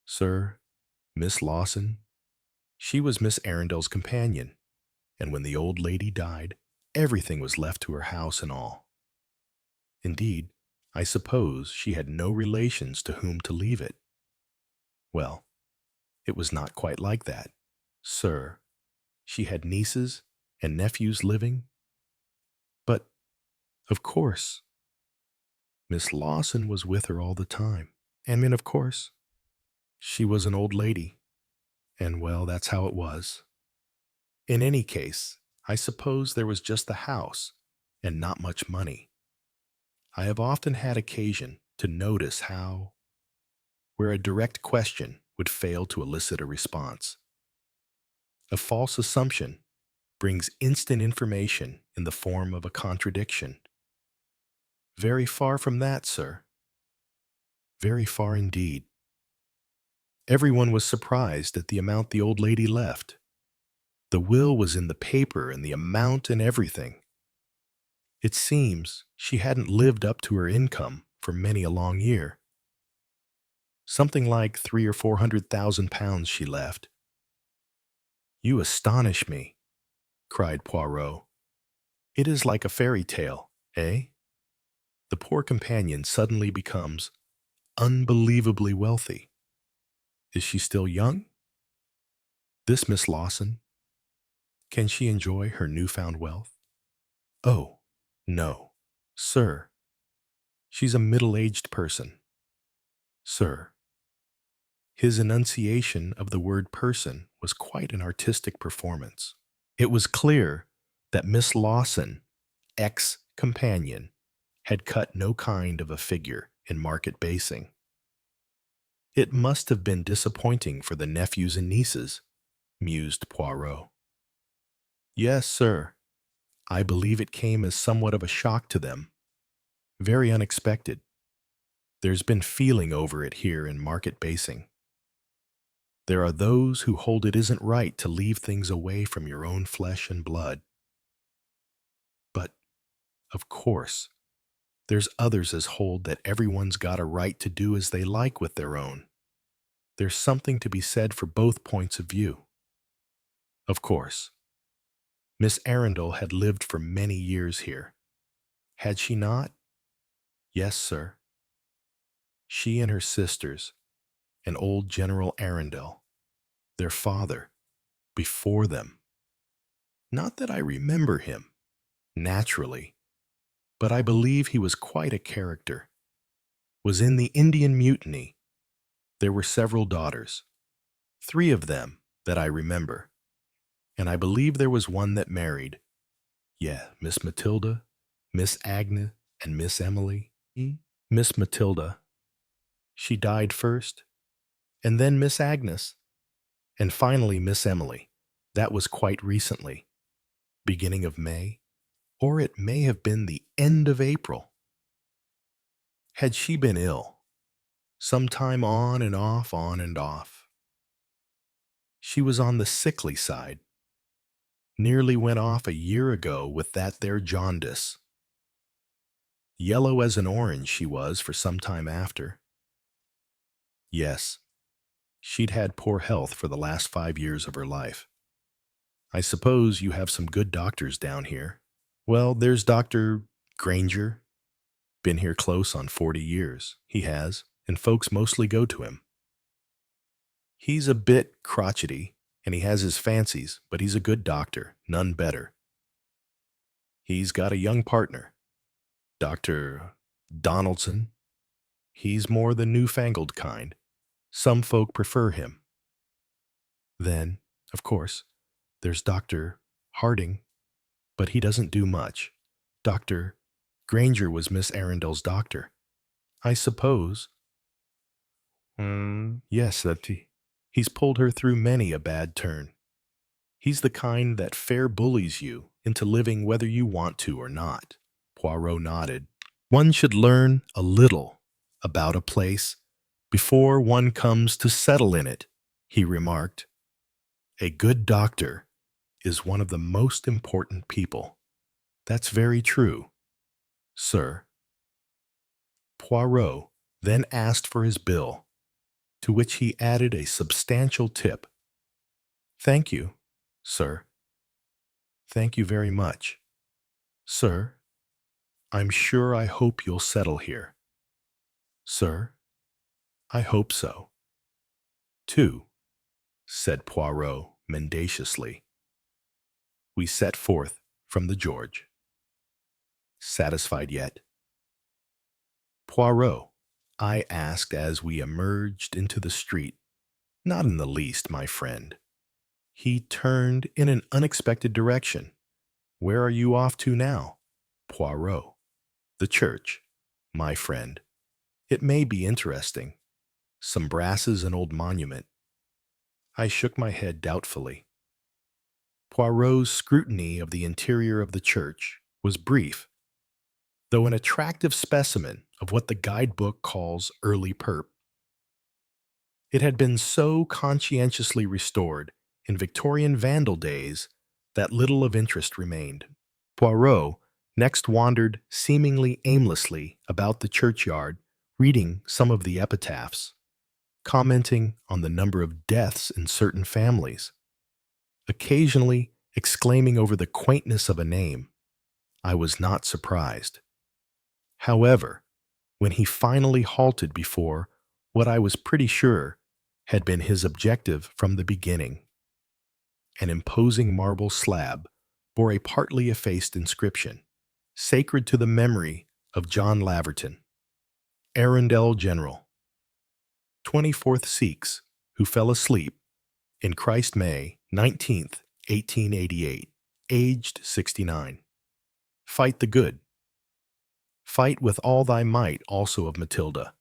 Sir, Miss Lawson. She was Miss Arundel's companion, and when the old lady died, everything was left to her house and all. Indeed, I suppose she had no relations to whom to leave it. Well, it was not quite like that, sir. She had nieces and nephews living. But, of course, Miss Lawson was with her all the time. Of course, she was an old lady, and well, that's how it was. In any case, I suppose there was just the house, and not much money. I have often had occasion to notice how, where a direct question would fail to elicit a response, a false assumption brings instant information in the form of a contradiction. Very far from that, sir. Very far indeed. Everyone was surprised at the amount the old lady left. The will was in the paper and the amount and everything. It seems she hadn't lived up to her income for many a long year. Something like 300,000 or 400,000 pounds she left. You astonish me, cried Poirot. It is like a fairy tale, eh? The poor companion suddenly becomes unbelievably wealthy. Is she still young? This Miss Lawson? Can she enjoy her newfound wealth? Oh, no, sir. She's a middle-aged person. Sir. His enunciation of the word person was quite an artistic performance. It was clear that Miss Lawson, ex-companion, had cut no kind of a figure in market basing. It must have been disappointing for the nephews and nieces, mused Poirot. Yes, sir. I believe it came as somewhat of a shock to them. Very unexpected. There's been feeling over it here in market basing. There are those who hold it isn't right to leave things away from your own flesh and blood. But, of course, there's others as hold that everyone's got a right to do as they like with their own. There's something to be said for both points of view. Of course, Miss Arundel had lived for many years here. Had she not? Yes, sir. She and her sisters, and old General Arundel, their father, before them. Not that I remember him, naturally, but I believe he was quite a character. Was in the Indian Mutiny. There were several daughters, 3 of them that I remember, and I believe there was one that married. Yeah, Miss Matilda, Miss Agnes, and Miss Emily. Miss Matilda, she died first, and then Miss Agnes, and finally Miss Emily. That was quite recently, beginning of May, or it may have been the end of April. Had she been ill, sometime on and off, on and off. She was on the sickly side. Nearly went off a year ago with that there jaundice. Yellow as an orange she was for some time after. Yes, she'd had poor health for the last 5 years of her life. I suppose you have some good doctors down here. Well, there's Dr. Granger. Been here close on 40 years, he has, and folks mostly go to him. He's a bit crotchety, and he has his fancies, but he's a good doctor, none better. He's got a young partner, Dr. Donaldson. He's more the newfangled kind. Some folk prefer him. Then, of course, there's Dr. Harding, but he doesn't do much. Dr. Granger was Miss Arundel's doctor. I suppose. Yes, he's pulled her through many a bad turn. He's the kind that fair bullies you into living whether you want to or not. Poirot nodded. One should learn a little about a place before one comes to settle in it, he remarked. A good doctor is one of the most important people. That's very true, sir. Poirot then asked for his bill, to which he added a substantial tip. Thank you, sir. Thank you very much. Sir, I'm sure I hope you'll settle here. Sir, I hope so. Too, said Poirot mendaciously. We set forth from the George. Satisfied yet? Poirot, I asked as we emerged into the street. Not in the least, my friend. He turned in an unexpected direction. Where are you off to now? Poirot. The church, my friend. It may be interesting. Some brasses and old monument. I shook my head doubtfully. Poirot's scrutiny of the interior of the church was brief, though an attractive specimen of what the guidebook calls early perp. It had been so conscientiously restored in Victorian Vandal days that little of interest remained. Poirot next wandered seemingly aimlessly about the churchyard, reading some of the epitaphs, commenting on the number of deaths in certain families, occasionally exclaiming over the quaintness of a name. I was not surprised. However, when he finally halted before what I was pretty sure had been his objective from the beginning, an imposing marble slab bore a partly effaced inscription, sacred to the memory of John Laverton, Arundel General, 24th Sikhs who fell asleep in Christ May 19th, 1888, aged 69. Fight the good. Fight with all thy might also of Matilda.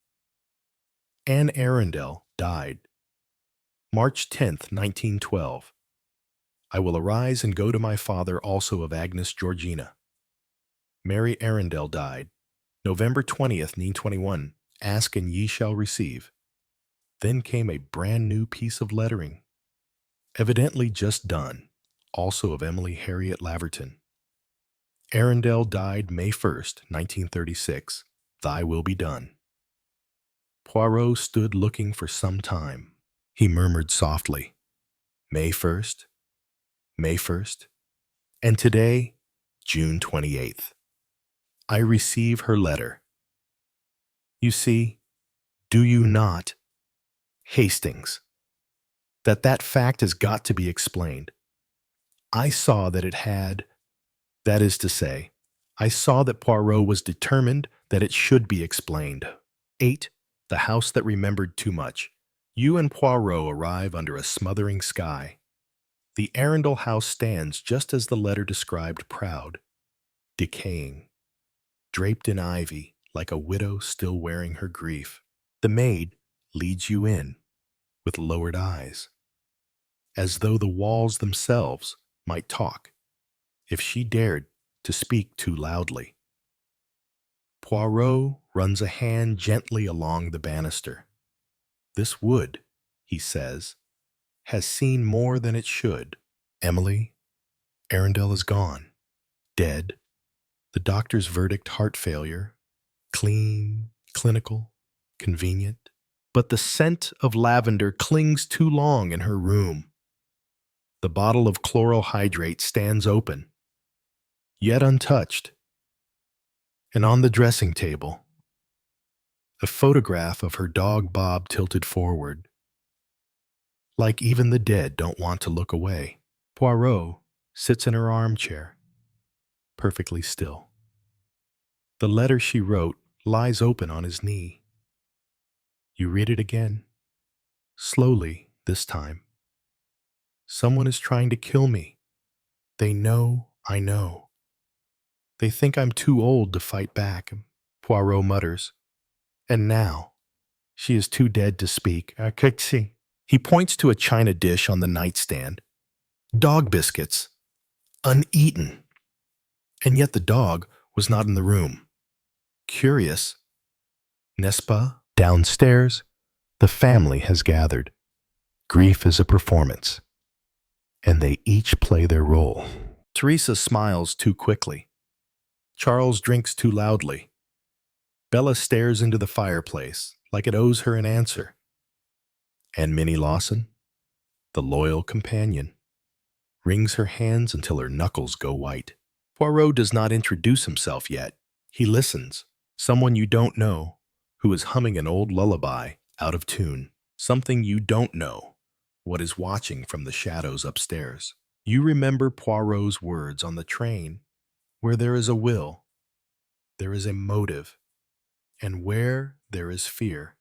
Anne Arundel died March 10th, 1912. I will arise and go to my father also of Agnes Georgina. Mary Arundel died November 20th, 1921. Ask and ye shall receive. Then came a brand new piece of lettering, evidently just done, also of Emily Harriet Laverton. Arundel died May 1st, 1936. Thy will be done. Poirot stood looking for some time. He murmured softly, May 1st, May 1st, and today, June 28th. I receive her letter. You see, Do you not, Hastings, that fact has got to be explained? I saw that it had, that is to say, I saw that Poirot was determined that it should be explained. 8. The House That Remembered Too Much. You and Poirot arrive under a smothering sky. The Arundel house stands just as the letter described, proud, decaying, draped in ivy like a widow still wearing her grief. The maid leads you in with lowered eyes, as though the walls themselves might talk if she dared to speak too loudly. Poirot runs a hand gently along the banister. This wood, he says, has seen more than it should. Emily, Arundel is gone, dead. The doctor's verdict, heart failure, clean, clinical, convenient. But the scent of lavender clings too long in her room. The bottle of chloral hydrate stands open, yet untouched. And on the dressing table, a photograph of her dog Bob tilted forward, like even the dead don't want to look away. Poirot sits in her armchair, perfectly still. The letter she wrote lies open on his knee. You read it again, slowly this time. Someone is trying to kill me. They know I know. They think I'm too old to fight back, Poirot mutters. And now, she is too dead to speak. Christie. He points to a china dish on the nightstand. Dog biscuits, uneaten. And yet the dog was not in the room. Curious, n'est-ce pas? Downstairs, the family has gathered. Grief is a performance, and they each play their role. Teresa smiles too quickly. Charles drinks too loudly. Bella stares into the fireplace like it owes her an answer. And Minnie Lawson, the loyal companion, wrings her hands until her knuckles go white. Poirot does not introduce himself yet. He listens. Someone you don't know, who is humming an old lullaby out of tune. Something you don't know, what is watching from the shadows upstairs. You remember Poirot's words on the train. Where there is a will, there is a motive. And where there is fear,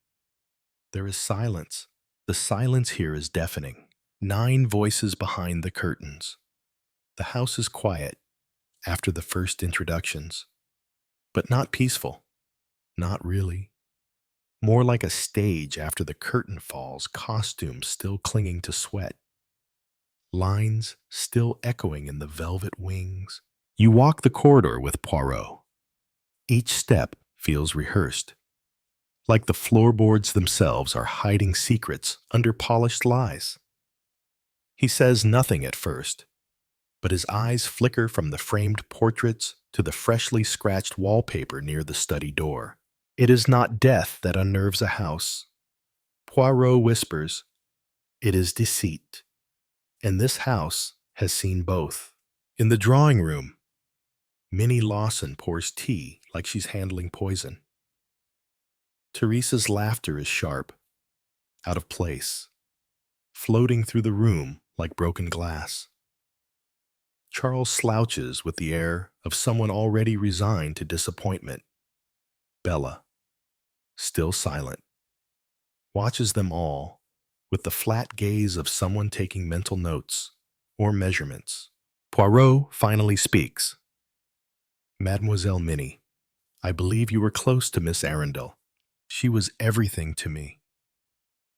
there is silence. The silence here is deafening. 9 voices behind the curtains. The house is quiet after the first introductions, but not peaceful. Not really. More like a stage after the curtain falls, costumes still clinging to sweat, lines still echoing in the velvet wings. You walk the corridor with Poirot. Each step feels rehearsed, like the floorboards themselves are hiding secrets under polished lies. He says nothing at first, but his eyes flicker from the framed portraits to the freshly scratched wallpaper near the study door. It is not death that unnerves a house. Poirot whispers, it is deceit. And this house has seen both. In the drawing room, Minnie Lawson pours tea like she's handling poison. Teresa's laughter is sharp, out of place, floating through the room like broken glass. Charles slouches with the air of someone already resigned to disappointment. Bella, still silent, watches them all with the flat gaze of someone taking mental notes or measurements. Poirot finally speaks. Mademoiselle Minnie, I believe you were close to Miss Arundel. She was everything to me.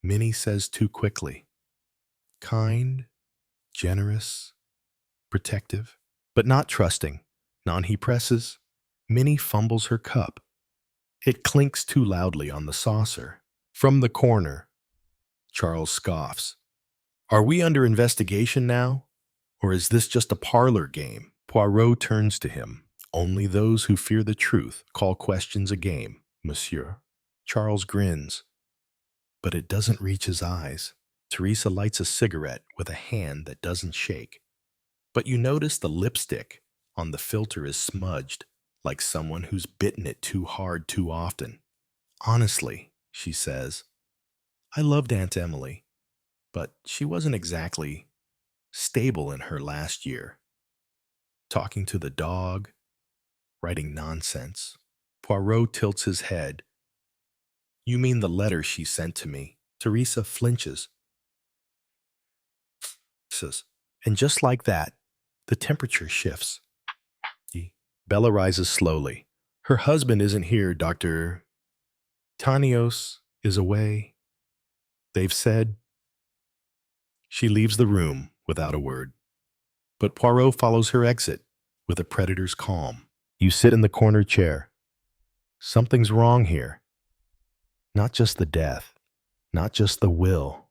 Minnie says too quickly. Kind, generous, protective, but not trusting. He presses. Minnie fumbles her cup. It clinks too loudly on the saucer. From the corner, Charles scoffs. Are we under investigation now? Or is this just a parlor game? Poirot turns to him. Only those who fear the truth call questions a game, monsieur. Charles grins, but it doesn't reach his eyes. Teresa lights a cigarette with a hand that doesn't shake. But you notice the lipstick on the filter is smudged, like someone who's bitten it too hard too often. Honestly, she says. I loved Aunt Emily, but she wasn't exactly stable in her last year. Talking to the dog, writing nonsense. Poirot tilts his head. You mean the letter she sent to me? Teresa flinches. And just like that, the temperature shifts. Bella rises slowly. Her husband isn't here, Dr. Tanios is away. They've said. She leaves the room without a word. But Poirot follows her exit with a predator's calm. You sit in the corner chair. Something's wrong here. Not just the death, not just the will.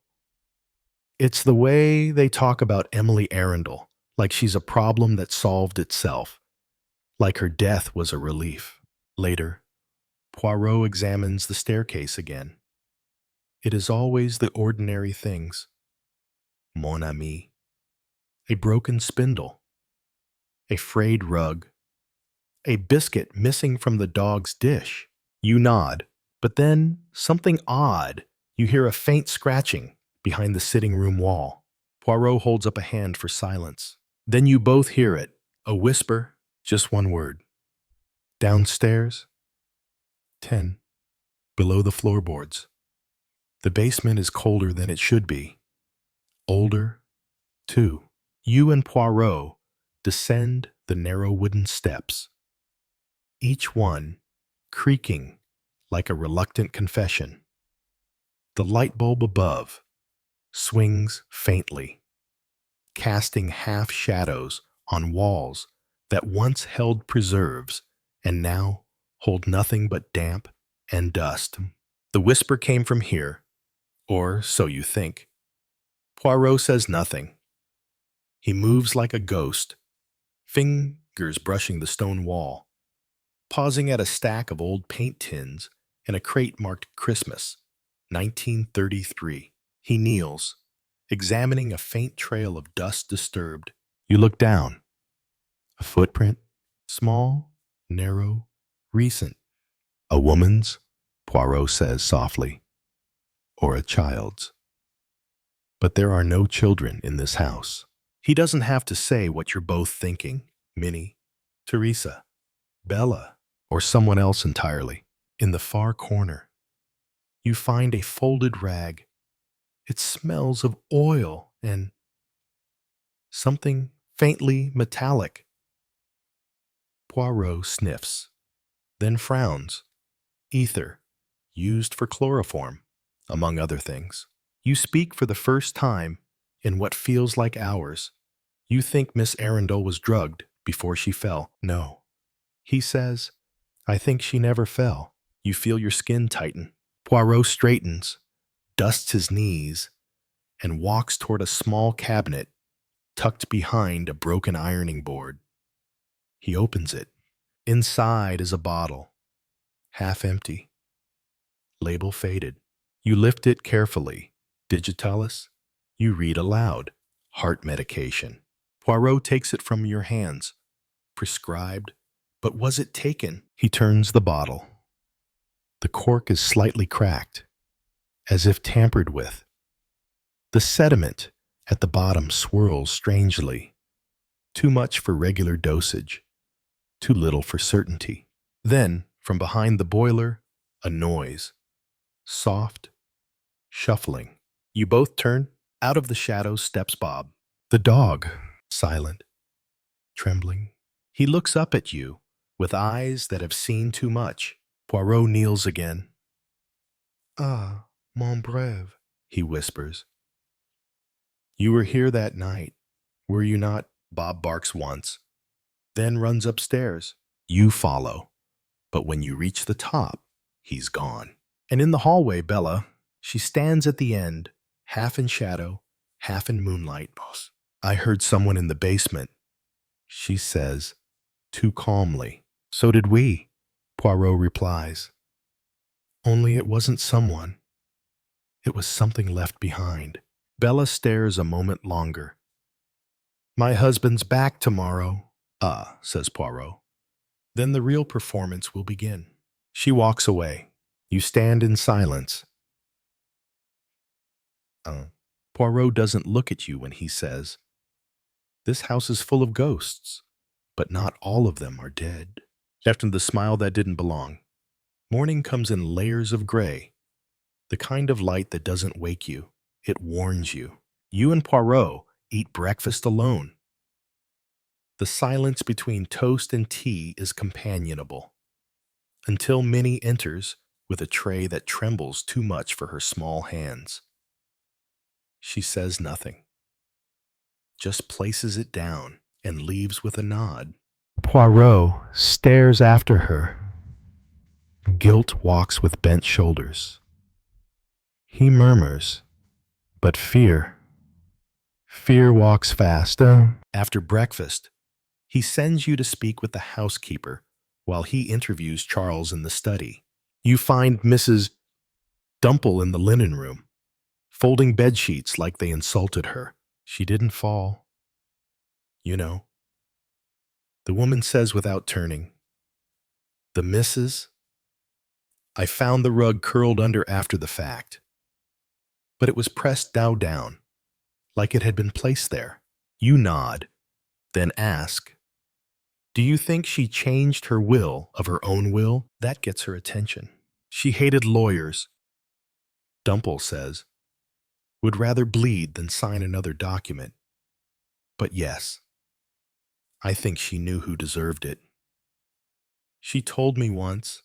It's the way they talk about Emily Arundel, like she's a problem that solved itself, like her death was a relief. Later, Poirot examines the staircase again. It is always the ordinary things. Mon ami. A broken spindle. A frayed rug. A biscuit missing from the dog's dish. You nod, but then something odd. You hear a faint scratching behind the sitting room wall. Poirot holds up a hand for silence. Then you both hear it. A whisper, just one word. Downstairs. 10. Below the floorboards. The basement is colder than it should be. Older, too. You and Poirot descend the narrow wooden steps, each one creaking like a reluctant confession. The light bulb above swings faintly, casting half shadows on walls that once held preserves and now hold nothing but damp and dust. The whisper came from here, or so you think. Poirot says nothing. He moves like a ghost, fingers brushing the stone wall, pausing at a stack of old paint tins and a crate marked Christmas, 1933. He kneels, examining a faint trail of dust disturbed. You look down. A footprint, small, narrow, recent. A woman's, Poirot says softly, or a child's. But there are no children in this house. He doesn't have to say what you're both thinking. Minnie, Teresa, Bella, or someone else entirely. In the far corner, you find a folded rag. It smells of oil and something faintly metallic. Poirot sniffs, then frowns. Ether, used for chloroform, among other things. You speak for the first time in what feels like hours. You think Miss Arundel was drugged before she fell. No. He says, I think she never fell. You feel your skin tighten. Poirot straightens, dusts his knees, and walks toward a small cabinet tucked behind a broken ironing board. He opens it. Inside is a bottle, half empty, label faded. You lift it carefully. Digitalis. You read aloud. Heart medication. Poirot takes it from your hands. Prescribed. But was it taken? He turns the bottle. The cork is slightly cracked, as if tampered with. The sediment at the bottom swirls strangely. Too much for regular dosage. Too little for certainty. Then, from behind the boiler, a noise. Soft, shuffling. You both turn. Out of the shadows steps Bob. The dog, silent, trembling. He looks up at you with eyes that have seen too much. Poirot kneels again. Ah, mon brave, he whispers. You were here that night, were you not? Bob barks once, then runs upstairs. You follow, but when you reach the top, he's gone. And in the hallway, Bella, she stands at the end, half in shadow, half in moonlight. I heard someone in the basement, she says, too calmly. So did we, Poirot replies. Only it wasn't someone. It was something left behind. Bella stares a moment longer. My husband's back tomorrow. Ah, says Poirot. Then the real performance will begin. She walks away. You stand in silence. Poirot doesn't look at you when he says, "This house is full of ghosts, but not all of them are dead." After the smile that didn't belong, morning comes in layers of gray, the kind of light that doesn't wake you, it warns you. You and Poirot eat breakfast alone. The silence between toast and tea is companionable, until Minnie enters with a tray that trembles too much for her small hands. She says nothing, just places it down and leaves with a nod. Poirot stares after her. Guilt walks with bent shoulders. He murmurs, but fear walks fast. After breakfast, he sends you to speak with the housekeeper while he interviews Charles in the study. You find Mrs. Dumple in the linen room, folding bedsheets like they insulted her. She didn't fall. You know. The woman says without turning, "The missus? I found the rug curled under after the fact, but it was pressed down, like it had been placed there." You nod, then ask, "Do you think she changed her will of her own will?" That gets her attention. She hated lawyers. Dumple says, would rather bleed than sign another document. But yes, I think she knew who deserved it. She told me once,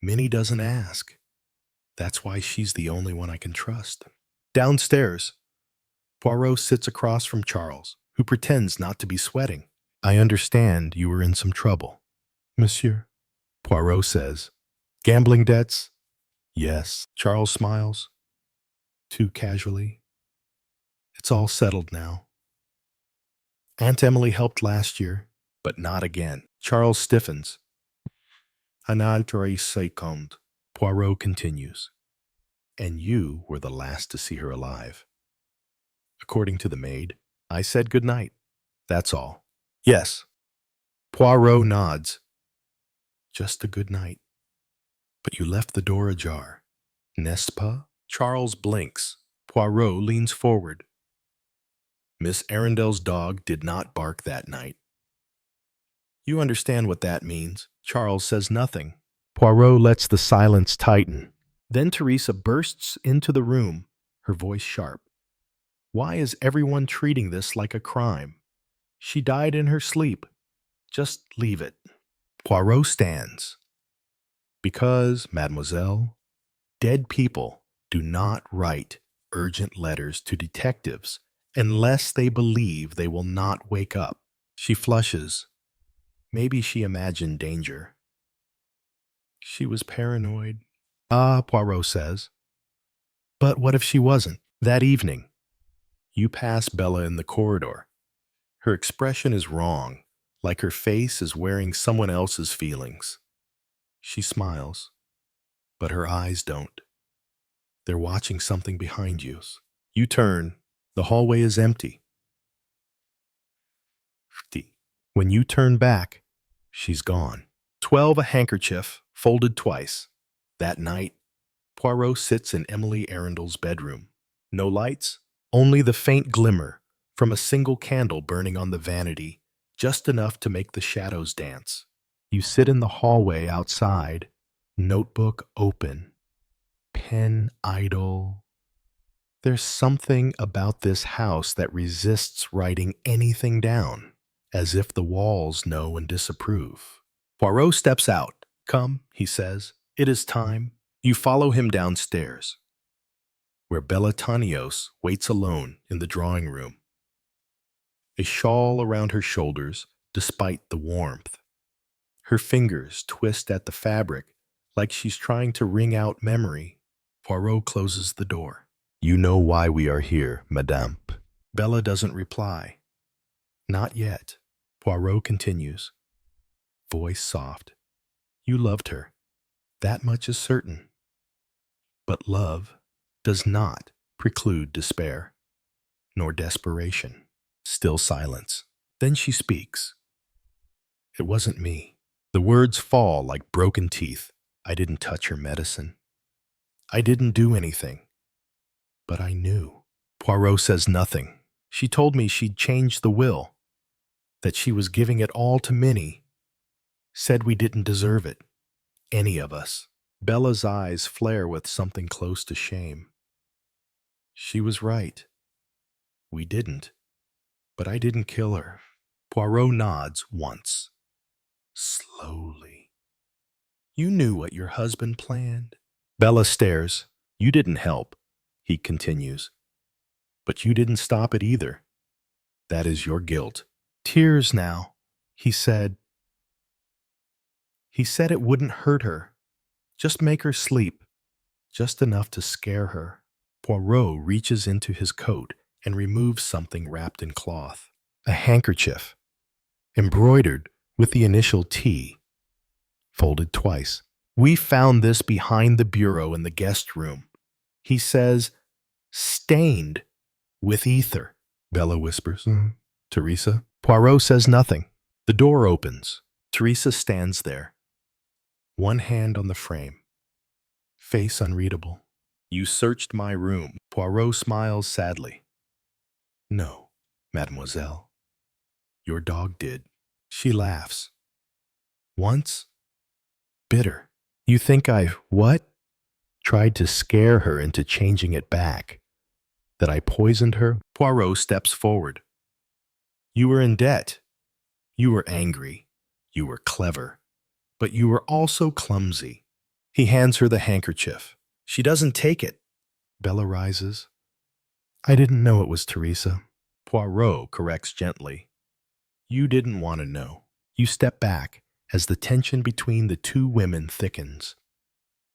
"Minnie doesn't ask. That's why she's the only one I can trust." Downstairs, Poirot sits across from Charles, who pretends not to be sweating. "I understand you were in some trouble, monsieur," Poirot says. "Gambling debts?" "Yes." Charles smiles, too casually. "It's all settled now. Aunt Emily helped last year, but not again." Charles stiffens. "Un autre second," Poirot continues. "And you were the last to see her alive. According to the maid, I said good night. That's all." "Yes." Poirot nods. "Just a good night. But you left the door ajar, n'est-ce pas?" Charles blinks. Poirot leans forward. "Miss Arundel's dog did not bark that night." "You understand what that means." Charles says nothing. Poirot lets the silence tighten. Then Teresa bursts into the room, her voice sharp. "Why is everyone treating this like a crime? She died in her sleep. Just leave it." Poirot stands. "Because, mademoiselle, dead people do not write urgent letters to detectives unless they believe they will not wake up." She flushes. Maybe she imagined danger. She was paranoid. "Ah," Poirot says. "But what if she wasn't?" That evening, you pass Bella in the corridor. Her expression is wrong, like her face is wearing someone else's feelings. She smiles, but her eyes don't. They're watching something behind you. You turn. The hallway is empty. When you turn back, she's gone. 12 a handkerchief, folded twice. That night, Poirot sits in Emily Arundel's bedroom. No lights, only the faint glimmer from a single candle burning on the vanity, just enough to make the shadows dance. You sit in the hallway outside, notebook open, pen idle. There's something about this house that resists writing anything down, as if the walls know and disapprove. Poirot steps out. "Come," he says. "It is time." You follow him downstairs, where Bella Tanios waits alone in the drawing room. A shawl around her shoulders, despite the warmth. Her fingers twist at the fabric like she's trying to wring out memory. Poirot closes the door. "You know why we are here, madame." Bella doesn't reply. "Not yet." Poirot continues, voice soft. "You loved her. That much is certain. But love does not preclude despair, nor desperation." Still silence. Then she speaks. "It wasn't me." The words fall like broken teeth. "I didn't touch her medicine. I didn't do anything, but I knew. Poirot says nothing. She told me she'd changed the will, that she was giving it all to Minnie, said we didn't deserve it, any of us. Bella's eyes flare with something close to shame. She was right. We didn't, but I didn't kill her. Poirot nods once, slowly. You knew what your husband planned. Bella stares. You didn't help, he continues. But you didn't stop it either. That is your guilt. Tears now, he said. He said it wouldn't hurt her. Just make her sleep, just enough to scare her. Poirot reaches into his coat and removes something wrapped in cloth. A handkerchief, embroidered with the initial T, folded twice. We found this behind the bureau in the guest room. He says, stained with ether. Bella whispers, Teresa. Poirot says nothing. The door opens. Teresa stands there, one hand on the frame, face unreadable. You searched my room. Poirot smiles sadly. No, mademoiselle. Your dog did. She laughs. Once? Bitter. You think I, what? Tried to scare her into changing it back. That I poisoned her? Poirot steps forward. You were in debt. You were angry. You were clever. But you were also clumsy. He hands her the handkerchief. She doesn't take it. Bella rises. I didn't know it was Teresa. Poirot corrects gently. You didn't want to know. You step back as the tension between the two women thickens,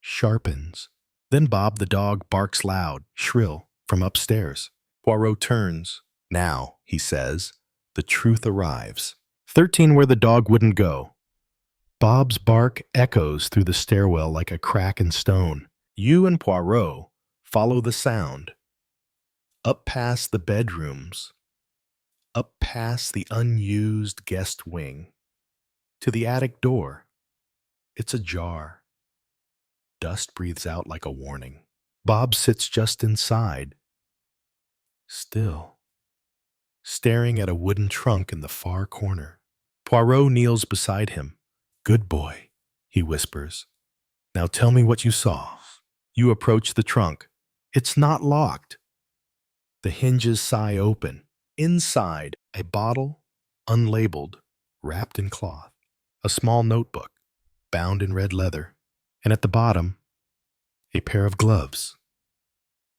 sharpens. Then Bob the dog barks loud, shrill, from upstairs. Poirot turns. Now, he says, the truth arrives. 13 where the dog wouldn't go. Bob's bark echoes through the stairwell like a crack in stone. You and Poirot follow the sound. Up past the bedrooms, up past the unused guest wing, to the attic door. It's ajar. Dust breathes out like a warning. Bob sits just inside, still, staring at a wooden trunk in the far corner. Poirot kneels beside him. Good boy, he whispers. Now tell me what you saw. You approach the trunk. It's not locked. The hinges sigh open. Inside, a bottle, unlabeled, wrapped in cloth. A small notebook, bound in red leather. And at the bottom, a pair of gloves.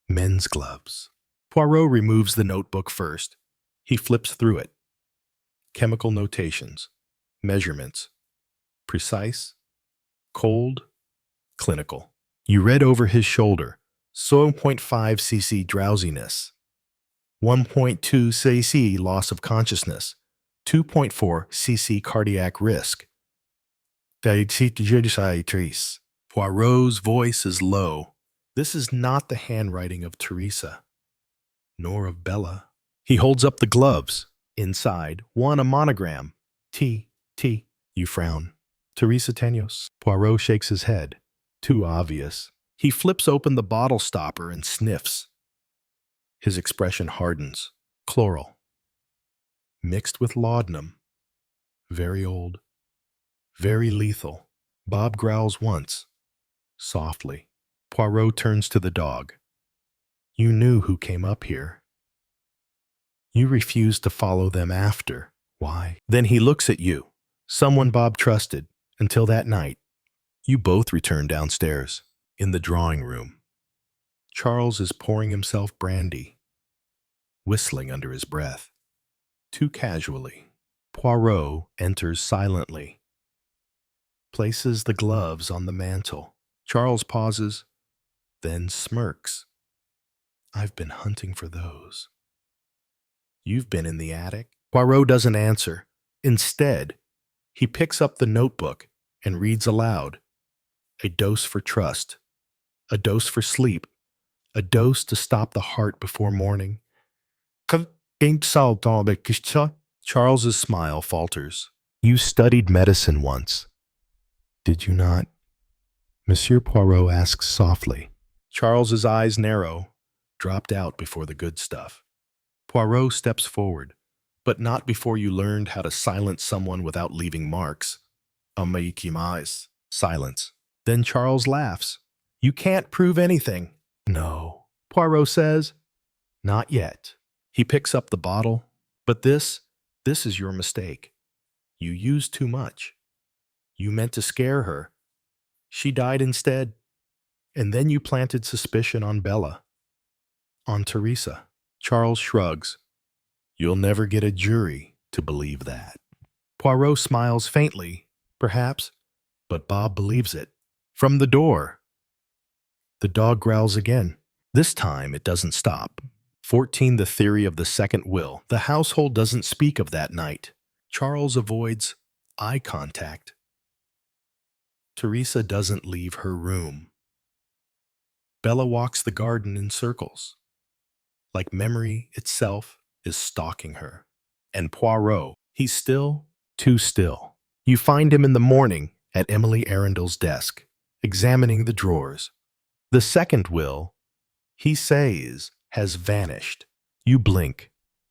Men's gloves. Poirot removes the notebook first. He flips through it. Chemical notations, measurements, precise, cold, clinical. You read over his shoulder, 0.5 cc drowsiness, 1.2 cc loss of consciousness, 2.4 cc cardiac risk. Poirot's voice is low. This is not the handwriting of Teresa, nor of Bella. He holds up the gloves. Inside, one a monogram. T. You frown. Teresa Tenos. Poirot shakes his head. Too obvious. He flips open the bottle stopper and sniffs. His expression hardens. Chloral. Mixed with laudanum. Very old. Very lethal. Bob growls once. Softly. Poirot turns to the dog. You knew who came up here. You refused to follow them after. Why? Then he looks at you. Someone Bob trusted. Until that night. You both return downstairs. In the drawing room. Charles is pouring himself brandy. Whistling under his breath. Too casually. Poirot enters silently. Places the gloves on the mantel. Charles pauses, then smirks. I've been hunting for those. You've been in the attic? Poirot doesn't answer. Instead, he picks up the notebook and reads aloud. A dose for trust. A dose for sleep. A dose to stop the heart before morning. Charles's smile falters. You studied medicine once. Did you not? Monsieur Poirot asks softly. Charles's eyes narrow, dropped out before the good stuff. Poirot steps forward, but not before you learned how to silence someone without leaving marks. Amaikimaes. Silence. Then Charles laughs. You can't prove anything. No. Poirot says, not yet. He picks up the bottle. But this is your mistake. You used too much. You meant to scare her. She died instead. And then you planted suspicion on Bella. On Teresa. Charles shrugs. You'll never get a jury to believe that. Poirot smiles faintly, perhaps, but Bob believes it. From the door. The dog growls again. This time it doesn't stop. 14. The theory of the second will. The household doesn't speak of that night. Charles avoids eye contact. Teresa doesn't leave her room. Bella walks the garden in circles, like memory itself is stalking her. And Poirot, he's still, too still. You find him in the morning at Emily Arundel's desk, examining the drawers. The second will, he says, has vanished. You blink,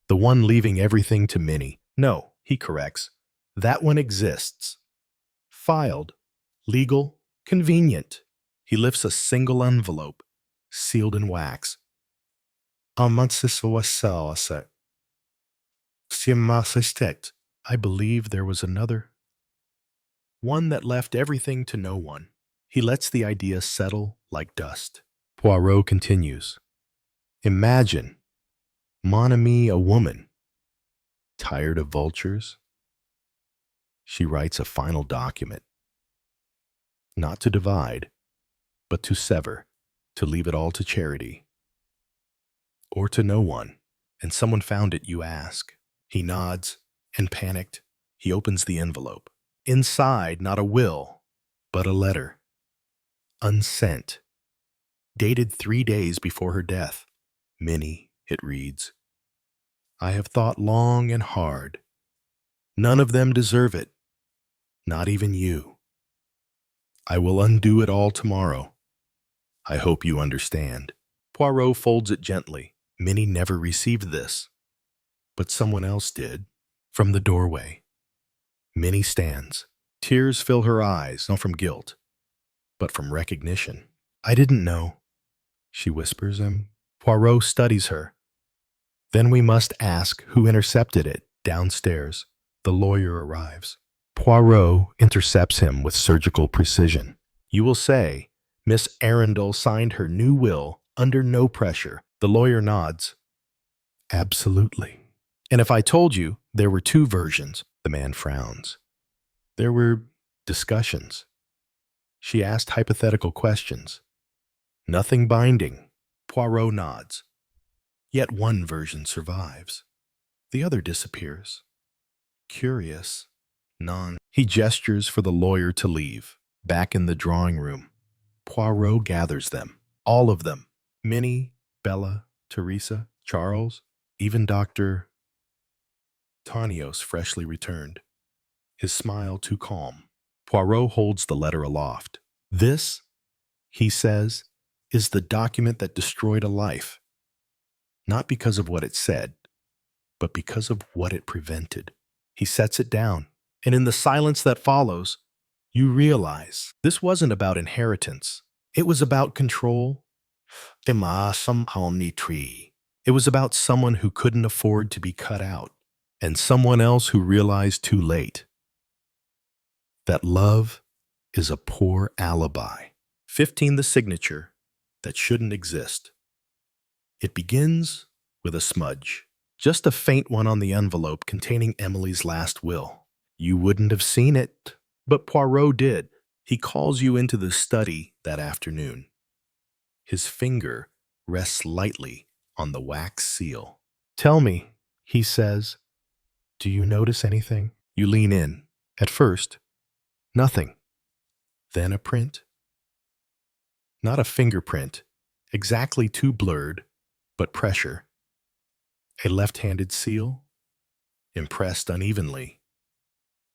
the one leaving everything to Minnie. No, he corrects. That one exists. Filed, legal, convenient. He lifts a single envelope, sealed in wax. I believe there was another. One that left everything to no one. He lets the idea settle like dust. Poirot continues. Imagine, mon ami, a woman, tired of vultures. She writes a final document. Not to divide, but to sever, to leave it all to charity. Or to no one, and someone found it, you ask. He nods, and panicked, he opens the envelope. Inside, not a will, but a letter. Unsent. Dated 3 days before her death. Minnie, it reads. I have thought long and hard. None of them deserve it. Not even you. I will undo it all tomorrow. I hope you understand. Poirot folds it gently. Minnie never received this. But someone else did. From the doorway. Minnie stands. Tears fill her eyes, not from guilt, but from recognition. I didn't know, she whispers him. Poirot studies her. Then we must ask who intercepted it. Downstairs, the lawyer arrives. Poirot intercepts him with surgical precision. You will say, Miss Arundel signed her new will under no pressure. The lawyer nods. Absolutely. And if I told you there were 2 versions, the man frowns. There were discussions. She asked hypothetical questions. Nothing binding. Poirot nods. Yet one version survives. The other disappears. Curious. He gestures for the lawyer to leave. Back in the drawing room, Poirot gathers them. All of them. Minnie, Bella, Teresa, Charles, even Dr. Tanios, freshly returned. His smile too calm. Poirot holds the letter aloft. This, he says, is the document that destroyed a life. Not because of what it said, but because of what it prevented. He sets it down, and in the silence that follows, you realize this wasn't about inheritance. It was about control. It was about someone who couldn't afford to be cut out, and someone else who realized too late that love is a poor alibi. 15. The signature that shouldn't exist. It begins with a smudge, just a faint one on the envelope containing Emily's last will. You wouldn't have seen it, but Poirot did. He calls you into the study that afternoon. His finger rests lightly on the wax seal. Tell me, he says, do you notice anything? You lean in. At first, nothing. Then a print. Not a fingerprint, exactly too blurred, but pressure. A left-handed seal, impressed unevenly.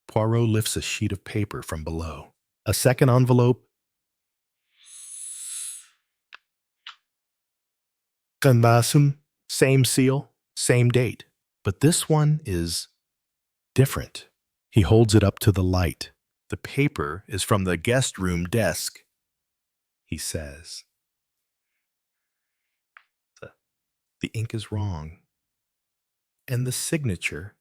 Poirot lifts a sheet of paper from below. A second envelope. Kanbasum, same seal, same date. But this one is different. He holds it up to the light. The paper is from the guest room desk. He says, the ink is wrong, and the signature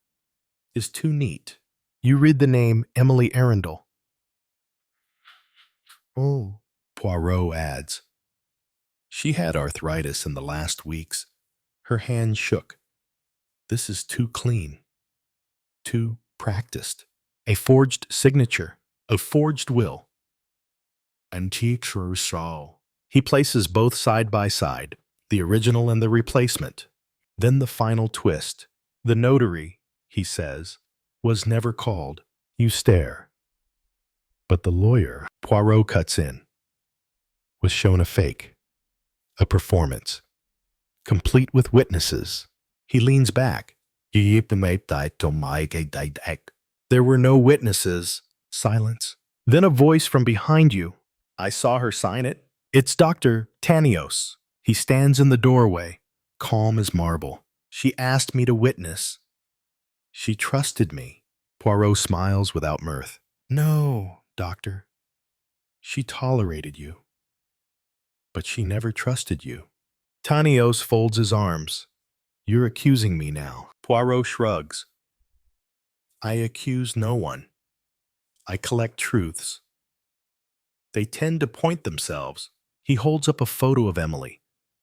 is too neat. You read the name Emily Arundel. Oh, Poirot adds. She had arthritis in the last weeks. Her hand shook. This is too clean, too practiced. A forged signature, a forged will. Antique trousseau. He places both side by side, the original and the replacement. Then the final twist. The notary, he says, was never called. You stare. But the lawyer, Poirot cuts in, was shown a fake, a performance, complete with witnesses. He leans back. There were no witnesses. Silence. Then a voice from behind you. I saw her sign it. It's Dr. Tanios. He stands in the doorway, calm as marble. She asked me to witness. She trusted me. Poirot smiles without mirth. No, doctor. She tolerated you. But she never trusted you. Tanios folds his arms. You're accusing me now. Poirot shrugs. I accuse no one. I collect truths. They tend to point themselves. He holds up a photo of Emily,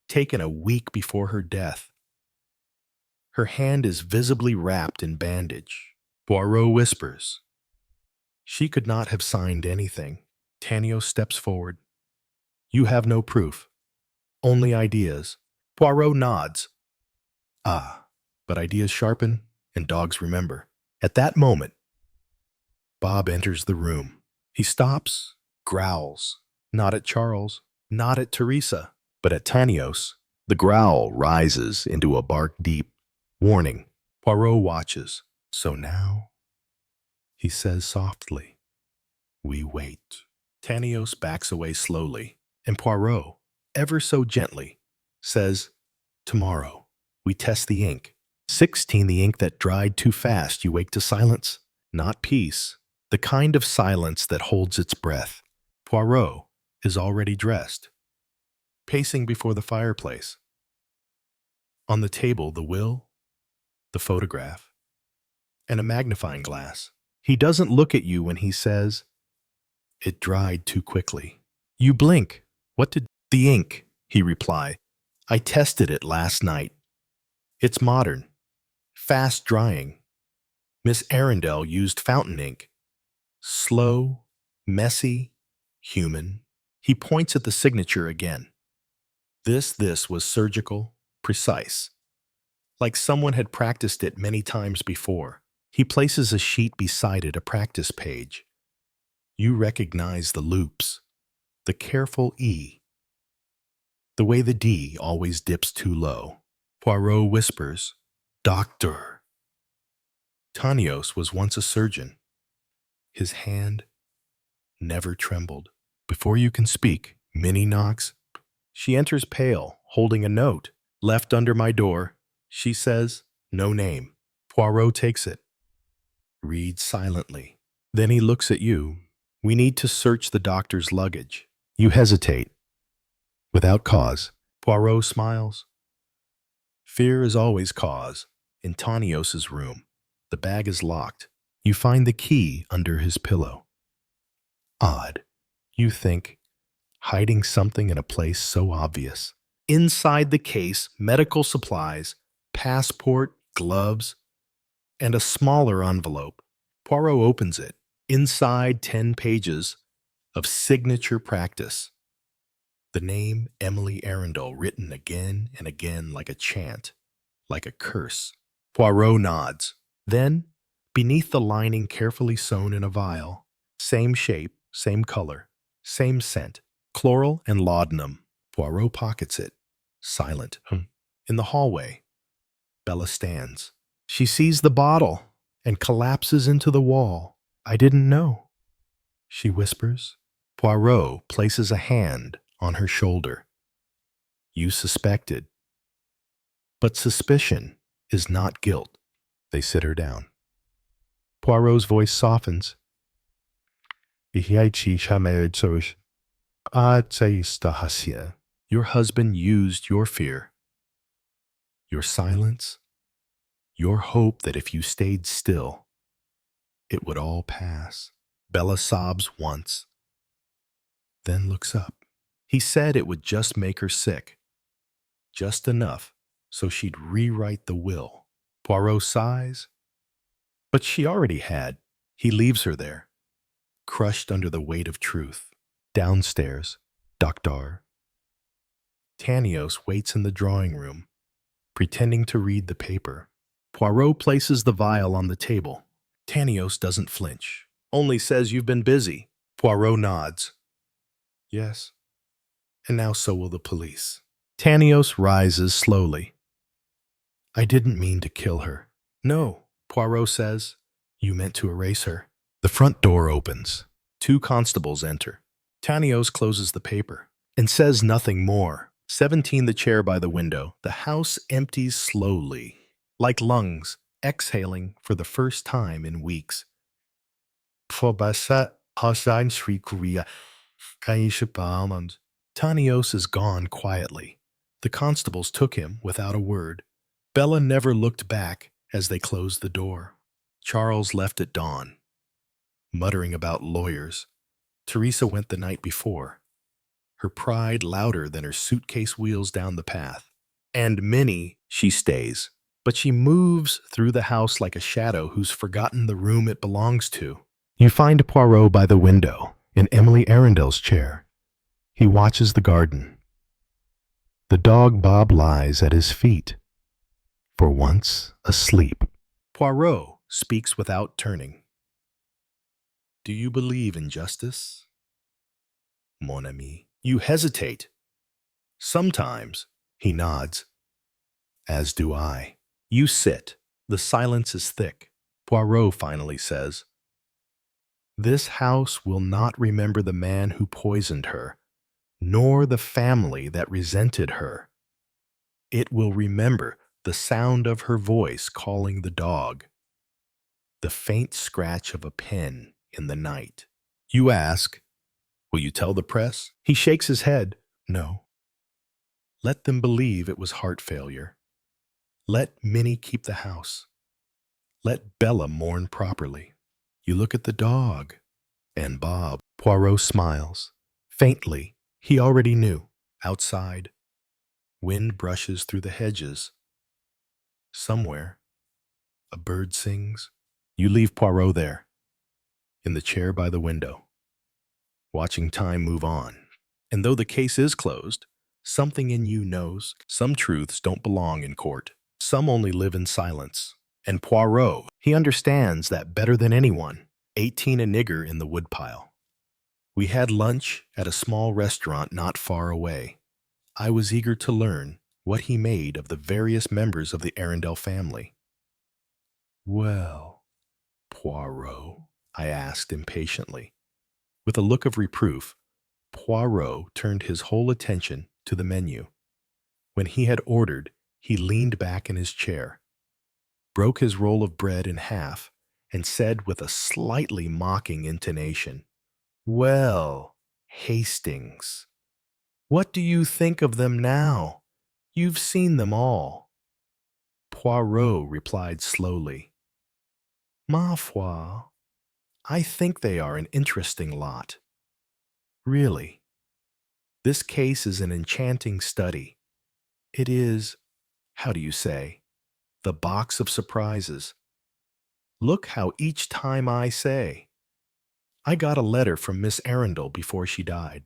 taken a week before her death. Her hand is visibly wrapped in bandage. Poirot whispers. She could not have signed anything. Tanios steps forward. You have no proof. Only ideas. Poirot nods. Ah, but ideas sharpen and dogs remember. At that moment, Bob enters the room. He stops, growls. Not at Charles, not at Teresa, but at Tanios. The growl rises into a bark deep. Warning. Poirot watches. So now, he says softly, we wait. Tanios backs away slowly, and Poirot, ever so gently, says, tomorrow, we test the ink. 16, the ink that dried too fast, you wake to silence, not peace, the kind of silence that holds its breath. Poirot is already dressed, pacing before the fireplace. On the table, the will, the photograph, and a magnifying glass. He doesn't look at you when he says, it dried too quickly. You blink. What did the ink? He reply. I tested it last night. It's modern, fast drying. Miss Arundel used fountain ink. Slow, messy, human. He points at the signature again. This was surgical, precise. Like someone had practiced it many times before. He places a sheet beside it, a practice page. You recognize the loops, the careful E, the way the D always dips too low. Poirot whispers, Doctor. Tanios was once a surgeon. His hand never trembled. Before you can speak, Minnie knocks. She enters pale, holding a note. Left under my door. She says, no name. Poirot takes it. Reads silently. Then he looks at you. We need to search the doctor's luggage. You hesitate. Without cause. Poirot smiles. Fear is always cause. In Tanios's room. The bag is locked. You find the key under his pillow. Odd. You think, hiding something in a place so obvious. Inside the case, medical supplies, passport, gloves, and a smaller envelope. Poirot opens it. Inside 10 pages of signature practice. The name Emily Arundel written again and again like a chant, like a curse. Poirot nods. Then, beneath the lining carefully sewn in a vial, same shape, same color, same scent, chloral and laudanum. Poirot pockets it, silent. In the hallway, Bella stands. She sees the bottle and collapses into the wall. I didn't know, she whispers. Poirot places a hand on her shoulder. You suspected. But suspicion is not guilt. They sit her down. Poirot's voice softens. Your husband used your fear, your silence, your hope that if you stayed still, it would all pass. Bella sobs once, then looks up. He said it would just make her sick, just enough so she'd rewrite the will. Poirot sighs, but she already had. He leaves her there, crushed under the weight of truth. Downstairs, Doctor Tanios waits in the drawing room, pretending to read the paper. Poirot places the vial on the table. Tanios doesn't flinch, only says you've been busy. Poirot nods. Yes, and now so will the police. Tanios rises slowly. I didn't mean to kill her. No, Poirot says. You meant to erase her. The front door opens. 2 constables enter. Tanios closes the paper and says nothing more. 17 the chair by the window. The house empties slowly, like lungs exhaling for the first time in weeks. Tanios is gone quietly. The constables took him without a word. Bella never looked back as they closed the door. Charles left at dawn, muttering about lawyers. Teresa went the night before, her pride louder than her suitcase wheels down the path. And Minnie, she stays, but she moves through the house like a shadow who's forgotten the room it belongs to. You find Poirot by the window, in Emily Arundel's chair. He watches the garden. The dog Bob lies at his feet, for once asleep. Poirot speaks without turning. Do you believe in justice, mon ami? You hesitate. Sometimes, he nods. As do I. You sit. The silence is thick. Poirot finally says, this house will not remember the man who poisoned her, nor the family that resented her. It will remember the sound of her voice calling the dog, the faint scratch of a pen in the night. You ask, will you tell the press? He shakes his head. No. Let them believe it was heart failure. Let Minnie keep the house. Let Bella mourn properly. You look at the dog and Bob. Poirot smiles. Faintly, he already knew. Outside, wind brushes through the hedges. Somewhere, a bird sings. You leave Poirot there, in the chair by the window, watching time move on. And though the case is closed, something in you knows some truths don't belong in court. Some only live in silence. And Poirot, he understands that better than anyone. 18 a nigger in the woodpile. We had lunch at a small restaurant not far away. I was eager to learn what he made of the various members of the Arundel family. Well, Poirot, I asked impatiently. With a look of reproof, Poirot turned his whole attention to the menu. When he had ordered, he leaned back in his chair, broke his roll of bread in half, and said with a slightly mocking intonation, Well, Hastings, what do you think of them now? You've seen them all. Poirot replied slowly, Ma foi, I think they are an interesting lot. Really, this case is an enchanting study. It is, how do you say, the box of surprises. Look how each time I say, I got a letter from Miss Arundel before she died.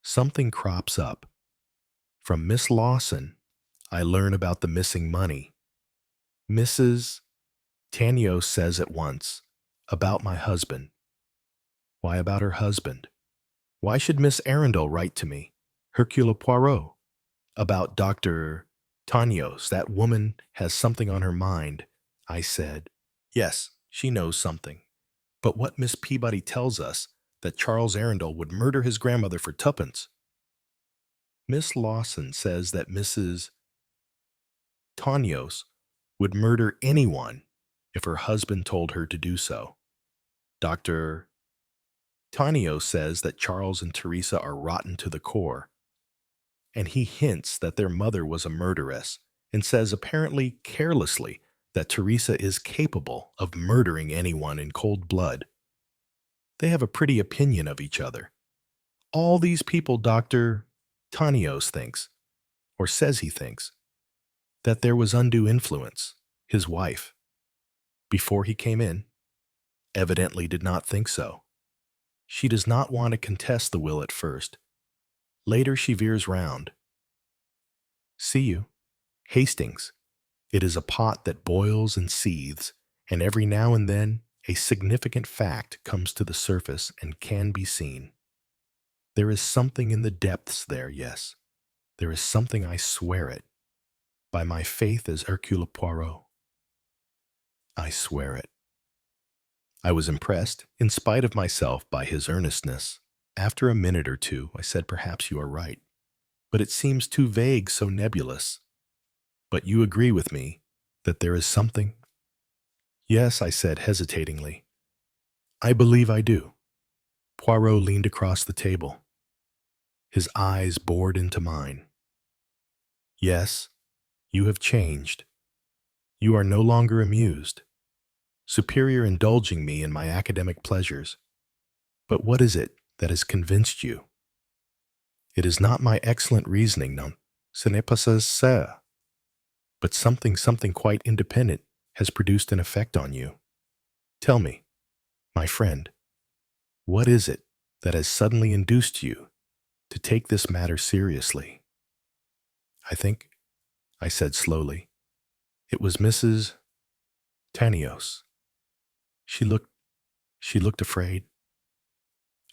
Something crops up. From Miss Lawson, I learn about the missing money. Mrs. Tanios says at once, about my husband. Why about her husband? Why should Miss Arundel write to me, Hercule Poirot, about Dr. Tanios? That woman has something on her mind, I said. Yes, she knows something. But what Miss Peabody tells us, that Charles Arundel would murder his grandmother for 2pence. Miss Lawson says that Mrs. Tanios would murder anyone if her husband told her to do so. Dr. Tanios says that Charles and Teresa are rotten to the core, and he hints that their mother was a murderess and says apparently carelessly that Teresa is capable of murdering anyone in cold blood. They have a pretty opinion of each other. All these people, Dr. Tanios thinks, or says he thinks, that there was undue influence, his wife. Before he came in, evidently did not think so. She does not want to contest the will at first. Later she veers round. See you. Hastings. It is a pot that boils and seethes, and every now and then a significant fact comes to the surface and can be seen. There is something in the depths there, yes. There is something, I swear it. By my faith as Hercule Poirot. I swear it. I was impressed, in spite of myself, by his earnestness. After a minute or two, I said, perhaps you are right, but it seems too vague, so nebulous. But you agree with me that there is something? Yes, I said hesitatingly. I believe I do. Poirot leaned across the table. His eyes bored into mine. Yes, you have changed. You are no longer amused, superior indulging me in my academic pleasures. But what is it that has convinced you? It is not my excellent reasoning, non. Ce n'est pas ça. But something quite independent has produced an effect on you. Tell me, my friend, what is it that has suddenly induced you to take this matter seriously? I think, I said slowly, it was Mrs. Tanios. She looked afraid.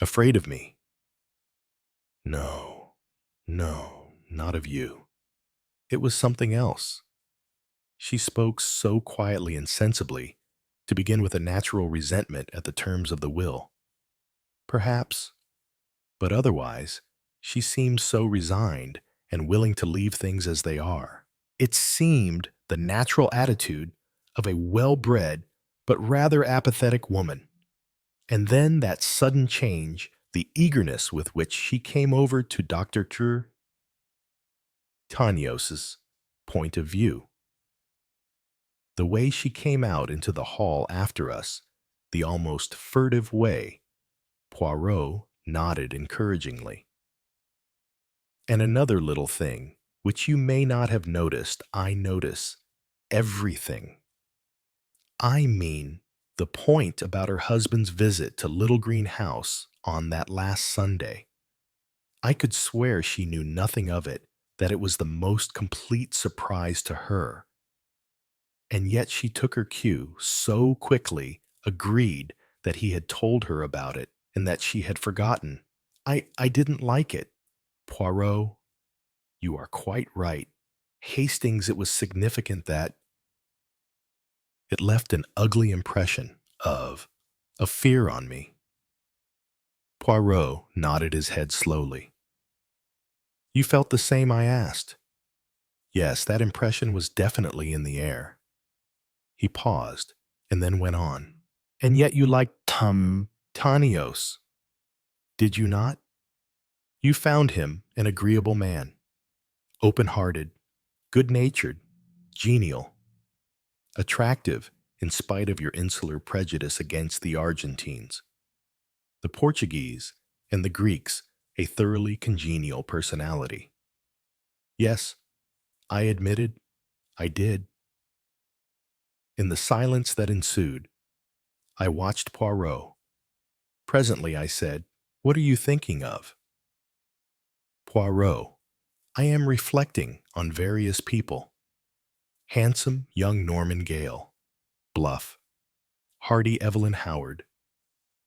Afraid of me. No, not of you. It was something else. She spoke so quietly and sensibly, to begin with a natural resentment at the terms of the will. Perhaps, but otherwise, she seemed so resigned and willing to leave things as they are. It seemed the natural attitude of a well-bred but rather apathetic woman. And then that sudden change, the eagerness with which she came over to Dr. Tanios's point of view. The way she came out into the hall after us, the almost furtive way, Poirot nodded encouragingly. And another little thing, which you may not have noticed, I notice. Everything. I mean, the point about her husband's visit to Little Green House on that last Sunday. I could swear she knew nothing of it, that it was the most complete surprise to her. And yet she took her cue so quickly, agreed that he had told her about it, and that she had forgotten. I didn't like it. Poirot, you are quite right. Hastings, it was significant that it left an ugly impression of fear on me. Poirot nodded his head slowly. You felt the same, I asked. Yes, that impression was definitely in the air. He paused, and then went on. And yet you liked Tanios, did you not? You found him an agreeable man, open-hearted, good-natured, genial, attractive in spite of your insular prejudice against the Argentines, the Portuguese, and the Greeks, a thoroughly congenial personality. Yes, I admitted, I did. In the silence that ensued, I watched Poirot. Presently I said, What are you thinking of? Poirot, I am reflecting on various people. Handsome young Norman Gale, bluff, hardy Evelyn Howard,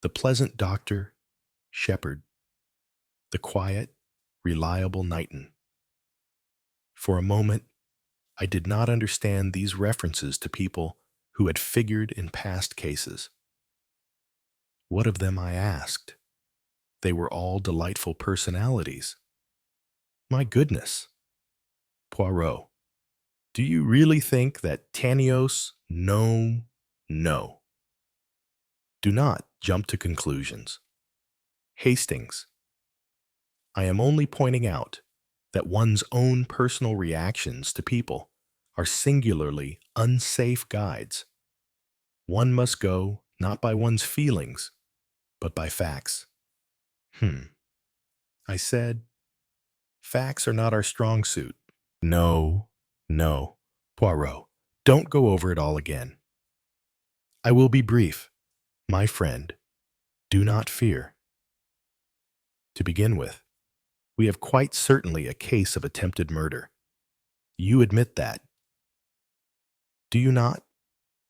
the pleasant Dr. Shepherd, the quiet, reliable Knighton. For a moment, I did not understand these references to people who had figured in past cases. What of them, I asked? They were all delightful personalities. My goodness! Poirot, Do you really think that Tanios? No, no. Do not jump to conclusions. Hastings, I am only pointing out that one's own personal reactions to people are singularly unsafe guides. One must go not by one's feelings, but by facts. I said, facts are not our strong suit. No, no, Poirot, don't go over it all again. I will be brief. My friend, do not fear. To begin with, we have quite certainly a case of attempted murder. You admit that. Do you not?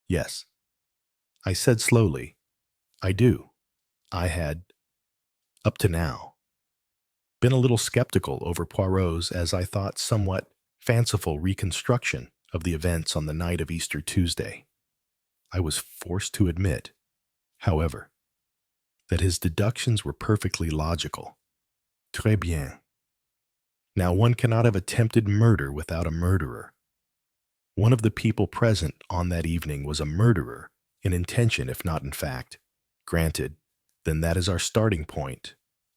Yes. I said slowly, I do. I had, up to now, been a little skeptical over Poirot's, as I thought, somewhat fanciful reconstruction of the events on the night of Easter Tuesday. I was forced to admit, however, that his deductions were perfectly logical. Très bien. Now, one cannot have attempted murder without a murderer. One of the people present on that evening was a murderer, in intention if not in fact. Granted, then that is our starting point.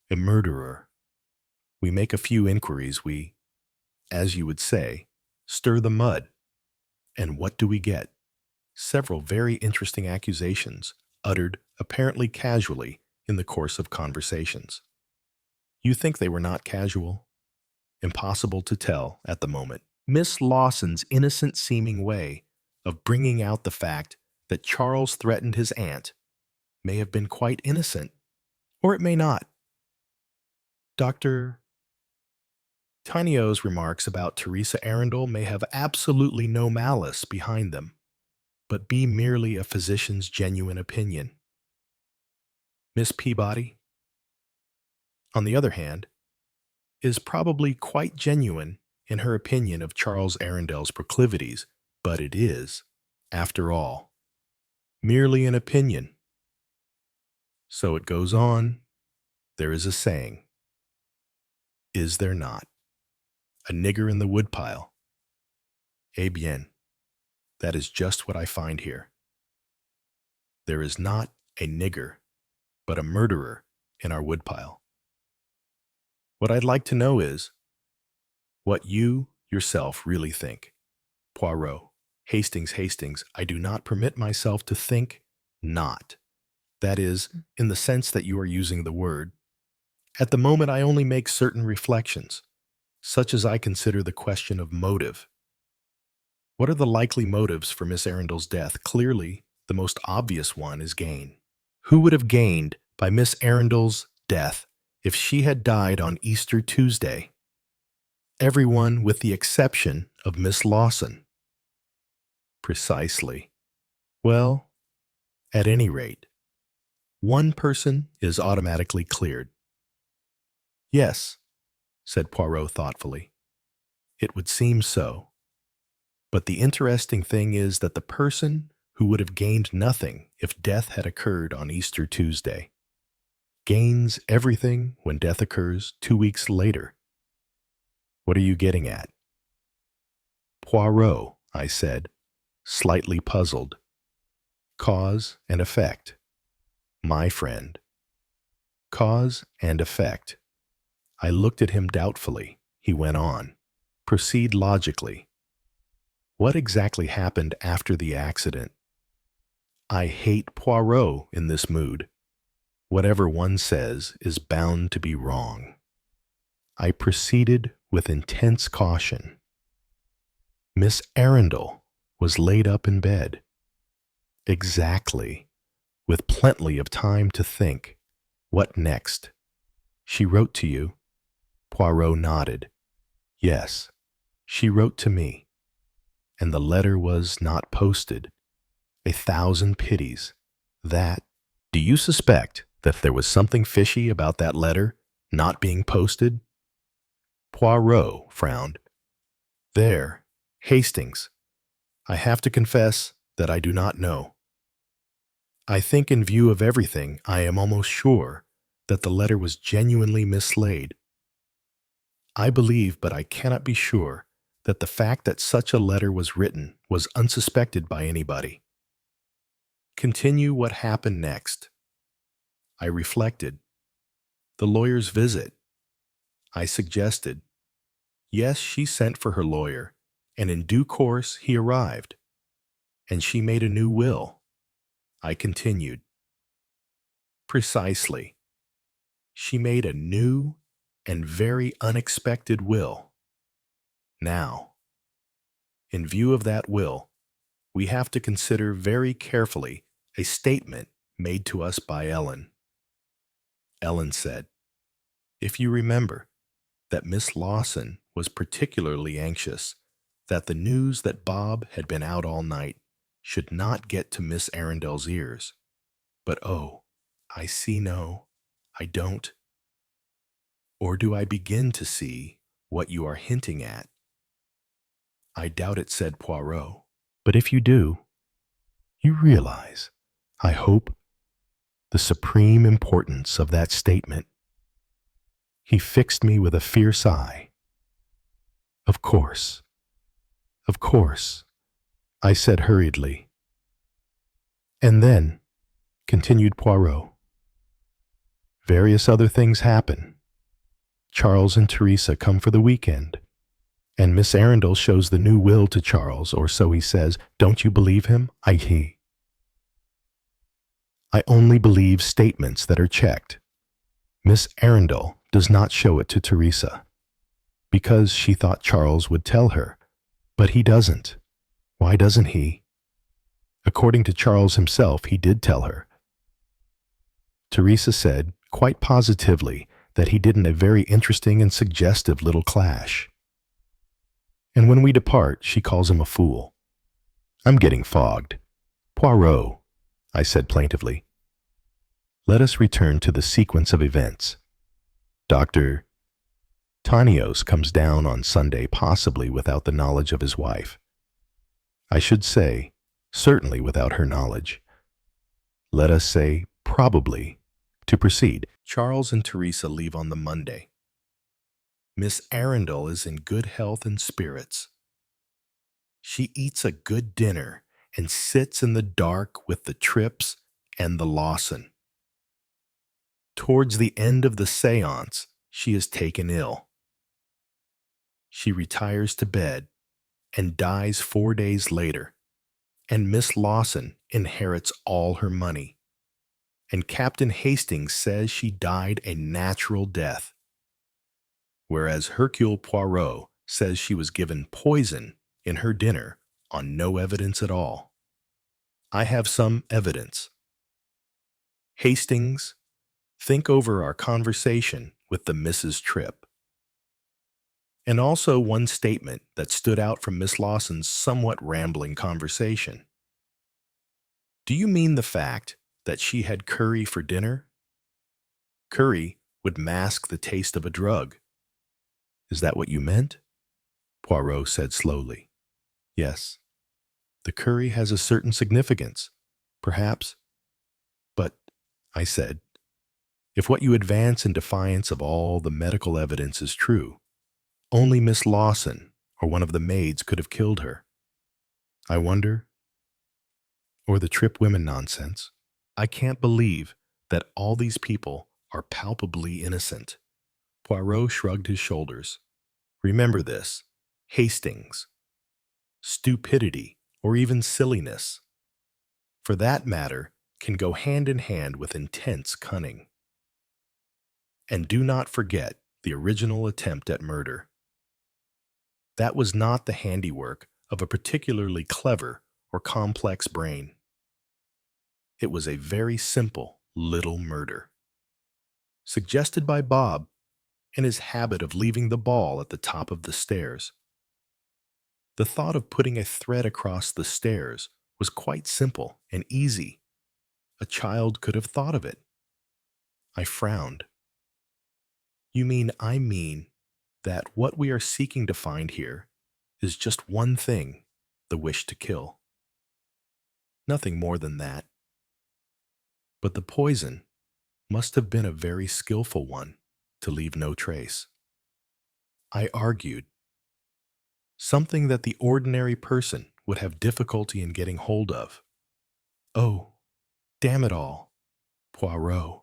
A murderer. We make a few inquiries, we, as you would say, stir the mud. And what do we get? Several very interesting accusations, uttered apparently casually in the course of conversations. You think they were not casual? Impossible to tell at the moment. Miss Lawson's innocent-seeming way of bringing out the fact that Charles threatened his aunt may have been quite innocent, or it may not. Dr. Tanios's remarks about Teresa Arundel may have absolutely no malice behind them, but be merely a physician's genuine opinion. Miss Peabody, on the other hand, is probably quite genuine in her opinion of Charles Arundel's proclivities, but it is, after all, merely an opinion. So it goes on. There is a saying, is there not? A nigger in the woodpile. Eh bien, that is just what I find here. There is not a nigger, but a murderer in our woodpile. What I'd like to know is what you yourself really think. Poirot, Hastings, I do not permit myself to think not. That is, in the sense that you are using the word. At the moment, I only make certain reflections, such as I consider the question of motive. What are the likely motives for Miss Arundel's death? Clearly, the most obvious one is gain. Who would have gained by Miss Arundel's death if she had died on Easter Tuesday? Everyone with the exception of Miss Lawson. Precisely. Well, at any rate, one person is automatically cleared. Yes, said Poirot thoughtfully. It would seem so. But the interesting thing is that the person who would have gained nothing if death had occurred on Easter Tuesday gains everything when death occurs 2 weeks later. What are you getting at? Poirot, I said, slightly puzzled. Cause and effect. My friend. Cause and effect. I looked at him doubtfully. He went on. Proceed logically. What exactly happened after the accident? I hate Poirot in this mood. Whatever one says is bound to be wrong. I proceeded with intense caution. Miss Arundel was laid up in bed. Exactly, with plenty of time to think. What next? She wrote to you? Poirot nodded. Yes, she wrote to me. And the letter was not posted. 1,000 pities. That. Do you suspect that there was something fishy about that letter not being posted? Poirot frowned. There, Hastings. I have to confess that I do not know. I think in view of everything, I am almost sure that the letter was genuinely mislaid. I believe, but I cannot be sure, that the fact that such a letter was written was unsuspected by anybody. Continue what happened next. I reflected. The lawyer's visit. I suggested. Yes, she sent for her lawyer, and in due course he arrived. And she made a new will. I continued. Precisely. She made a new and very unexpected will. Now, in view of that will, we have to consider very carefully a statement made to us by Ellen. Ellen said, "If you remember that Miss Lawson was particularly anxious that the news that Bob had been out all night should not get to Miss Arundel's ears. But oh, I see no, I don't. Or do I begin to see what you are hinting at?" "I doubt it," said Poirot. "But if you do, you realize, I hope, the supreme importance of that statement." He fixed me with a fierce eye. Of course, I said hurriedly. "And then," continued Poirot, "various other things happen. Charles and Teresa come for the weekend, and Miss Arundel shows the new will to Charles, or so he says. Don't you believe him? I only believe statements that are checked. Miss Arundel does not show it to Teresa, because she thought Charles would tell her, but he doesn't. Why doesn't he? According to Charles himself, he did tell her. Teresa said, quite positively, that he did in a very interesting and suggestive little clash. And when we depart, she calls him a fool. I'm getting fogged. Poirot, I said plaintively, let us return to the sequence of events. Dr. Tanios comes down on Sunday, possibly without the knowledge of his wife. I should say, certainly without her knowledge. Let us say, probably, to proceed. Charles and Teresa leave on the Monday. Miss Arundel is in good health and spirits. She eats a good dinner and sits in the dark with the Tripps and the Lawson. Towards the end of the séance, she is taken ill. She retires to bed and dies 4 days later, and Miss Lawson inherits all her money. And Captain Hastings says she died a natural death, whereas Hercule Poirot says she was given poison in her dinner on no evidence at all. I have some evidence. Hastings, think over our conversation with the Mrs. Tripp. And also one statement that stood out from Miss Lawson's somewhat rambling conversation. Do you mean the fact that she had curry for dinner? Curry would mask the taste of a drug. Is that what you meant? Poirot said slowly. Yes. The curry has a certain significance, perhaps. But, I said, if what you advance in defiance of all the medical evidence is true, only Miss Lawson or one of the maids could have killed her. I wonder. Or the Tripp women nonsense. I can't believe that all these people are palpably innocent. Poirot shrugged his shoulders. Remember this, Hastings. Stupidity, or even silliness, for that matter, can go hand in hand with intense cunning. And do not forget the original attempt at murder. That was not the handiwork of a particularly clever or complex brain. It was a very simple little murder, suggested by Bob and his habit of leaving the ball at the top of the stairs. The thought of putting a thread across the stairs was quite simple and easy. A child could have thought of it. I frowned. You mean I mean that what we are seeking to find here is just one thing, the wish to kill. Nothing more than that. But the poison must have been a very skillful one to leave no trace. I argued. something that the ordinary person would have difficulty in getting hold of. Oh, damn it all, Poirot.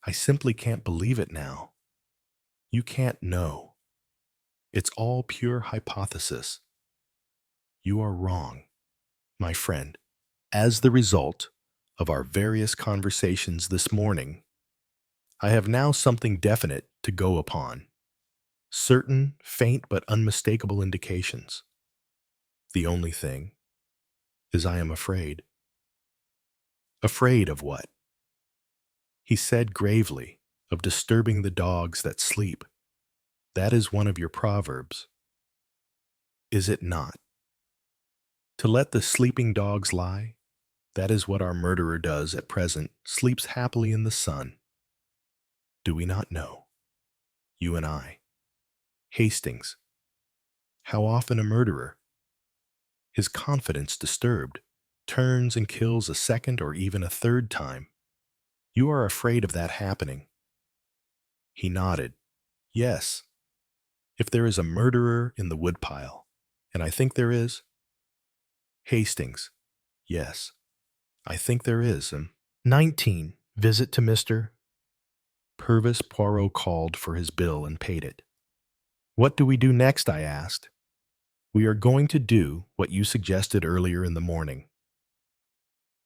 I simply can't believe it now. You can't know. It's all pure hypothesis. You are wrong, my friend. As the result of our various conversations this morning, I have now something definite to go upon. Certain, faint but unmistakable indications. The only thing is I am afraid. Afraid of what? He said gravely, of disturbing the dogs that sleep. That is one of your proverbs. Is it not? To let the sleeping dogs lie? That is what our murderer does at present, sleeps happily in the sun. Do we not know? You and I. Hastings. How often a murderer, his confidence disturbed, turns and kills a second or even a third time. You are afraid of that happening. He nodded. Yes. If there is a murderer in the woodpile, and I think there is. Hastings. Yes. I think there is. 19. Visit to Mr. Purvis. Poirot called for his bill and paid it. What do we do next? I asked. We are going to do what you suggested earlier in the morning.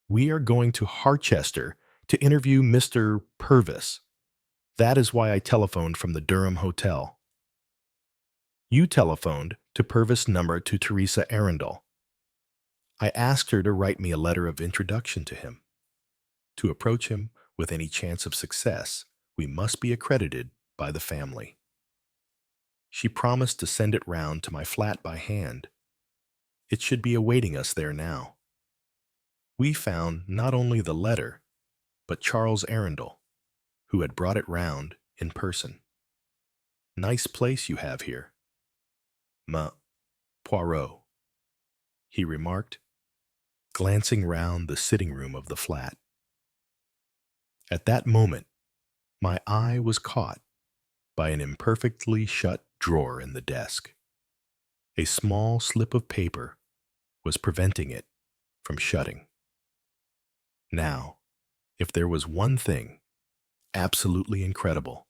We are going to Harchester to interview Mr. Purvis. That is why I telephoned from the Durham Hotel. You telephoned to Purvis' number to Teresa Arundel. I asked her to write me a letter of introduction to him. To approach him with any chance of success, we must be accredited by the family. She promised to send it round to my flat by hand. It should be awaiting us there now. We found not only the letter, but Charles Arundel, who had brought it round in person. Nice place you have here. Poirot, he remarked, glancing round the sitting room of the flat. At that moment, my eye was caught by an imperfectly shut drawer in the desk. A small slip of paper was preventing it from shutting. Now, if there was one thing absolutely incredible,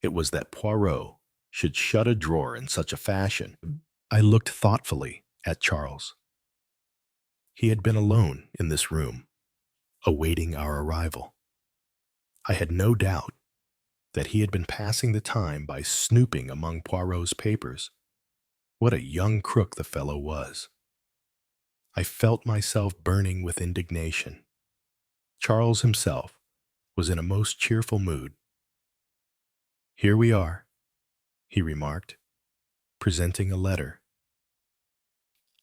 it was that Poirot should shut a drawer in such a fashion. I looked thoughtfully at Charles. He had been alone in this room, awaiting our arrival. I had no doubt that he had been passing the time by snooping among Poirot's papers. What a young crook the fellow was. I felt myself burning with indignation. Charles himself was in a most cheerful mood. Here we are, he remarked, presenting a letter.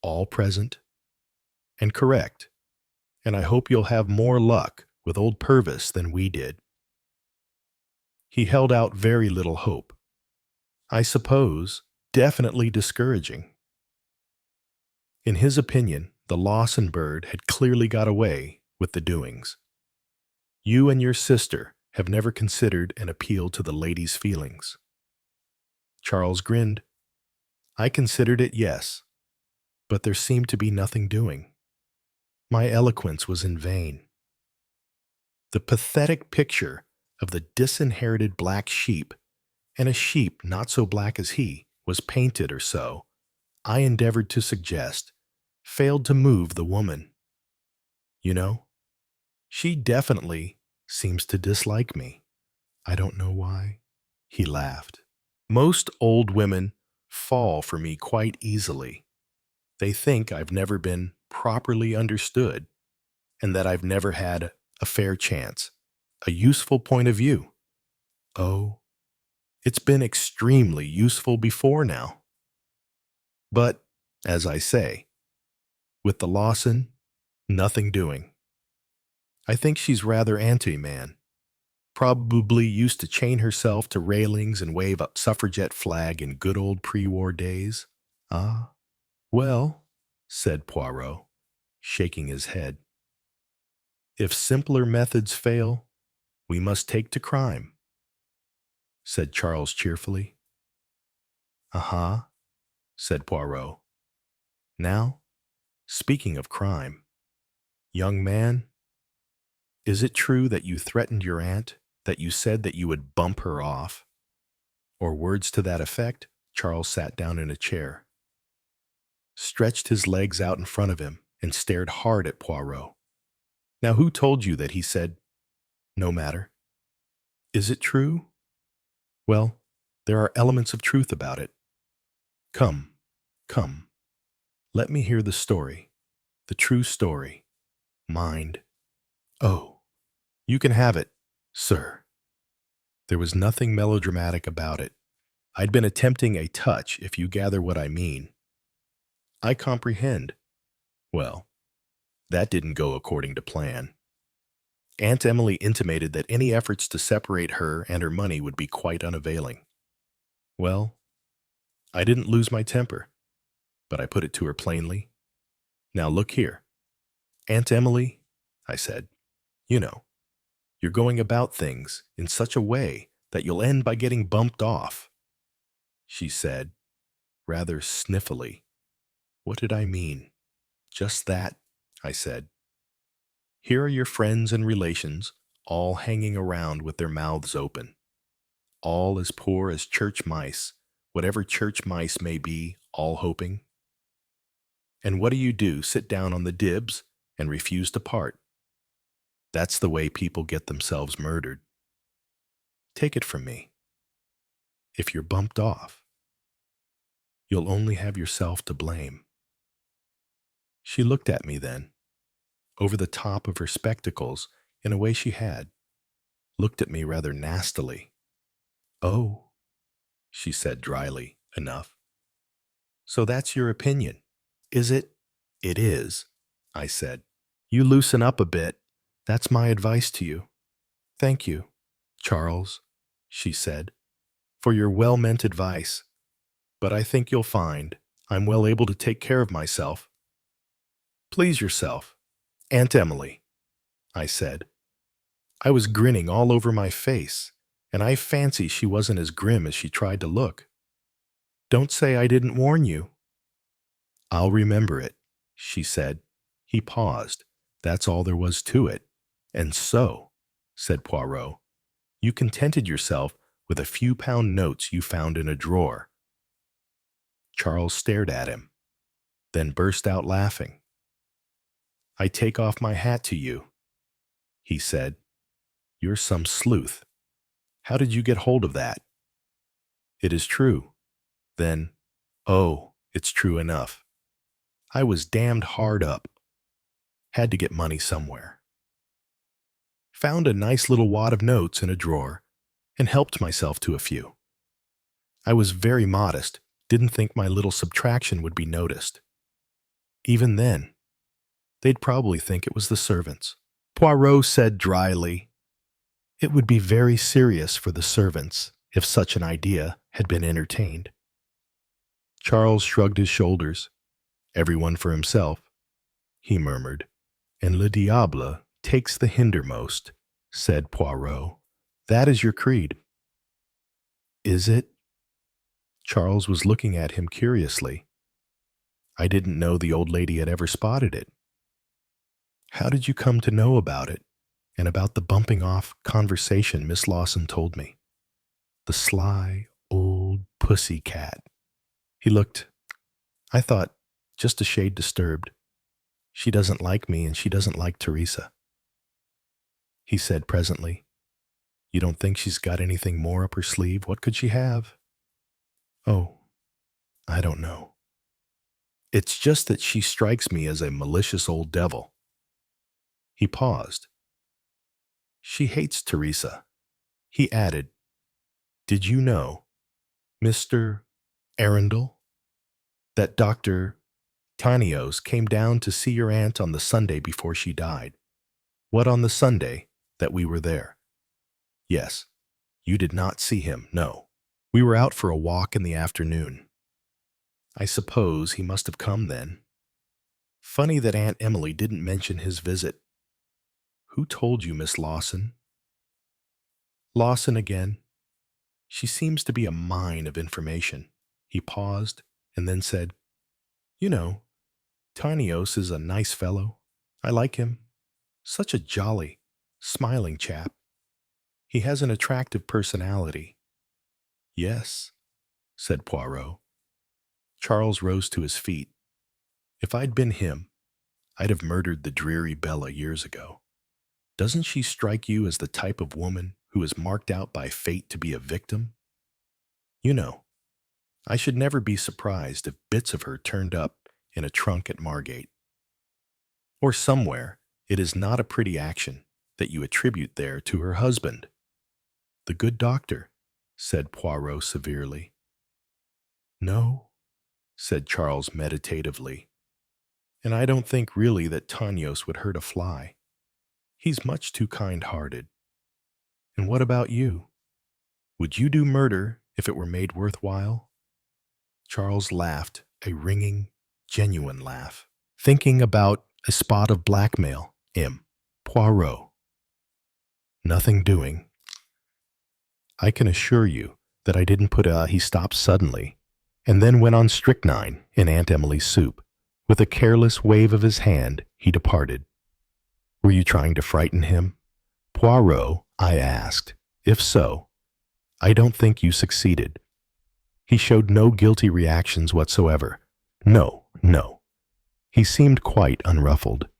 All present and correct, and I hope you'll have more luck with old Purvis than we did. He held out very little hope. I suppose definitely discouraging. In his opinion, the Lawson bird had clearly got away with the doings. You and your sister have never considered an appeal to the lady's feelings. Charles grinned. I considered it, yes, but there seemed to be nothing doing. My eloquence was in vain. The pathetic picture of the disinherited black sheep, and a sheep not so black as he, was painted or so, I endeavored to suggest, failed to move the woman. You know, she definitely seems to dislike me. I don't know why. He laughed. Most old women fall for me quite easily. They think I've never been properly understood, and that I've never had a fair chance, a useful point of view. Oh, it's been extremely useful before now. But, as I say, with the Lawson, nothing doing. I think she's rather anti-man. Probably used to chain herself to railings and wave a suffragette flag in good old pre-war days. Ah, well, said Poirot, shaking his head. If simpler methods fail, we must take to crime, said Charles cheerfully. Uh-huh, said Poirot. Now, speaking of crime, young man, is it true that you threatened your aunt, that you said that you would bump her off? Or words to that effect? Charles sat down in a chair, stretched his legs out in front of him, and stared hard at Poirot. Now, who told you that he said, no matter? Is it true? Well, there are elements of truth about it. Come, come, let me hear the story, the true story. Mind. Oh, you can have it, sir. There was nothing melodramatic about it. I'd been attempting a touch, if you gather what I mean. I comprehend. Well, that didn't go according to plan. Aunt Emily intimated that any efforts to separate her and her money would be quite unavailing. Well, I didn't lose my temper, but I put it to her plainly. Now look here. Aunt Emily, I said, you know, you're going about things in such a way that you'll end by getting bumped off. She said, rather sniffily. What did I mean? Just that, I said. Here are your friends and relations, all hanging around with their mouths open. All as poor as church mice, whatever church mice may be, all hoping. And what do? Sit down on the dibs and refuse to part. That's the way people get themselves murdered. Take it from me. If you're bumped off, you'll only have yourself to blame. She looked at me then, over the top of her spectacles in a way she had, looked at me rather nastily. Oh, she said dryly enough. So that's your opinion, is it? It is, I said. You loosen up a bit. That's my advice to you. Thank you, Charles, she said, for your well-meant advice. But I think you'll find I'm well able to take care of myself. Please yourself, Aunt Emily, I said. I was grinning all over my face, and I fancy she wasn't as grim as she tried to look. Don't say I didn't warn you. I'll remember it, she said. He paused. That's all there was to it. And so, said Poirot, you contented yourself with a few pound notes you found in a drawer. Charles stared at him, then burst out laughing. I take off my hat to you, he said. You're some sleuth. How did you get hold of that? It is true. Then, oh, it's true enough. I was damned hard up. Had to get money somewhere. Found a nice little wad of notes in a drawer and helped myself to a few. I was very modest, didn't think my little subtraction would be noticed. Even then, they'd probably think it was the servants. Poirot said dryly, it would be very serious for the servants if such an idea had been entertained. Charles shrugged his shoulders. Everyone for himself, he murmured. And le diable takes the hindermost, said Poirot. That is your creed. Is it? Charles was looking at him curiously. I didn't know the old lady had ever spotted it. How did you come to know about it, and about the bumping off conversation Miss Lawson told me? The sly old pussy cat. He looked, I thought, just a shade disturbed. She doesn't like me, and she doesn't like Teresa. He said presently, you don't think she's got anything more up her sleeve? What could she have? Oh, I don't know. It's just that she strikes me as a malicious old devil. He paused. She hates Teresa. He added, did you know, Mr. Arundel, that Dr. Tanios came down to see your aunt on the Sunday before she died? What, on the Sunday that we were there? Yes, you did not see him, no. We were out for a walk in the afternoon. I suppose he must have come then. Funny that Aunt Emily didn't mention his visit. Who told you, Miss Lawson? Lawson again. She seems to be a mine of information. He paused, and then said, "You know, Tanios is a nice fellow. I like him. Such a jolly, smiling chap. He has an attractive personality." "Yes," said Poirot. Charles rose to his feet. "If I'd been him, I'd have murdered the dreary Bella years ago. Doesn't she strike you as the type of woman who is marked out by fate to be a victim? You know, I should never be surprised if bits of her turned up in a trunk at Margate. Or somewhere it is not a pretty action that you attribute there to her husband." "The good doctor," said Poirot severely. "No," said Charles meditatively, "and I don't think really that Tanios would hurt a fly. He's much too kind-hearted. And what about you? Would you do murder if it were made worthwhile?" Charles laughed, a ringing, genuine laugh. "Thinking about a spot of blackmail, Poirot. Nothing doing. I can assure you that I didn't He stopped suddenly, and then went on strychnine in Aunt Emily's soup. With a careless wave of his hand, he departed. "Were you trying to frighten him, Poirot?" I asked. "If so, I don't think you succeeded." He showed no guilty reactions whatsoever. No. He seemed quite unruffled.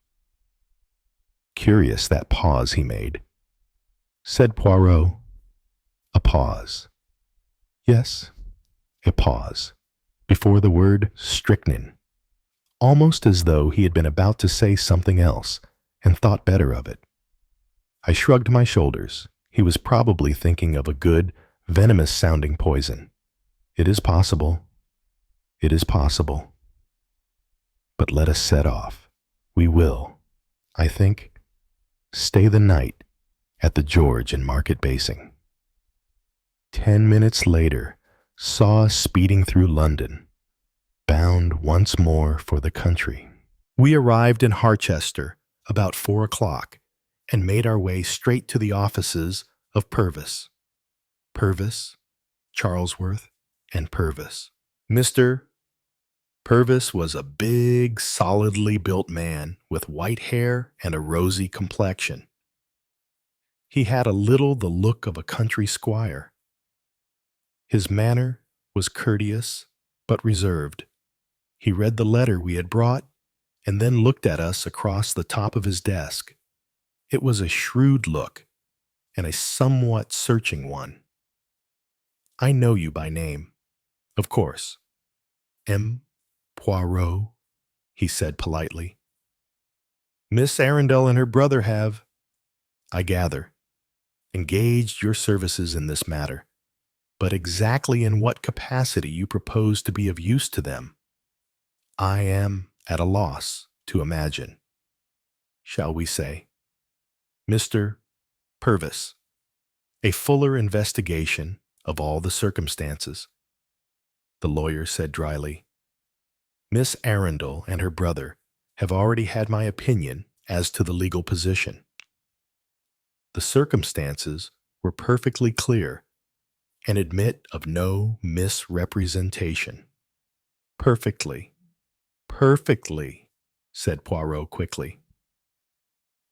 "Curious, that pause he made," said Poirot. "A pause." "Yes, a pause, before the word strychnine, almost as though he had been about to say something else and thought better of it." I shrugged my shoulders. He was probably thinking of a good, venomous-sounding poison. It is possible. But let us set off. We will, I think, stay the night at the George in Market Basing. 10 minutes later saw us speeding through London, bound once more for the country. We arrived in Harchester about 4 o'clock and made our way straight to the offices of Purvis, Charlesworth, and Purvis. Mr. Purvis was a big, solidly built man with white hair and a rosy complexion. He had a little the look of a country squire. His manner was courteous but reserved. He read the letter we had brought and then looked at us across the top of his desk. It was a shrewd look and a somewhat searching one. "I know you by name, of course. Poirot," he said politely. "Miss Arundel and her brother have, I gather, engaged your services in this matter, but exactly in what capacity you propose to be of use to them, I am at a loss to imagine. Shall we say, Mr. Purvis, a fuller investigation of all the circumstances?" The lawyer said dryly, "Miss Arundel and her brother have already had my opinion as to the legal position. The circumstances were perfectly clear and admit of no misrepresentation." Perfectly, said Poirot quickly.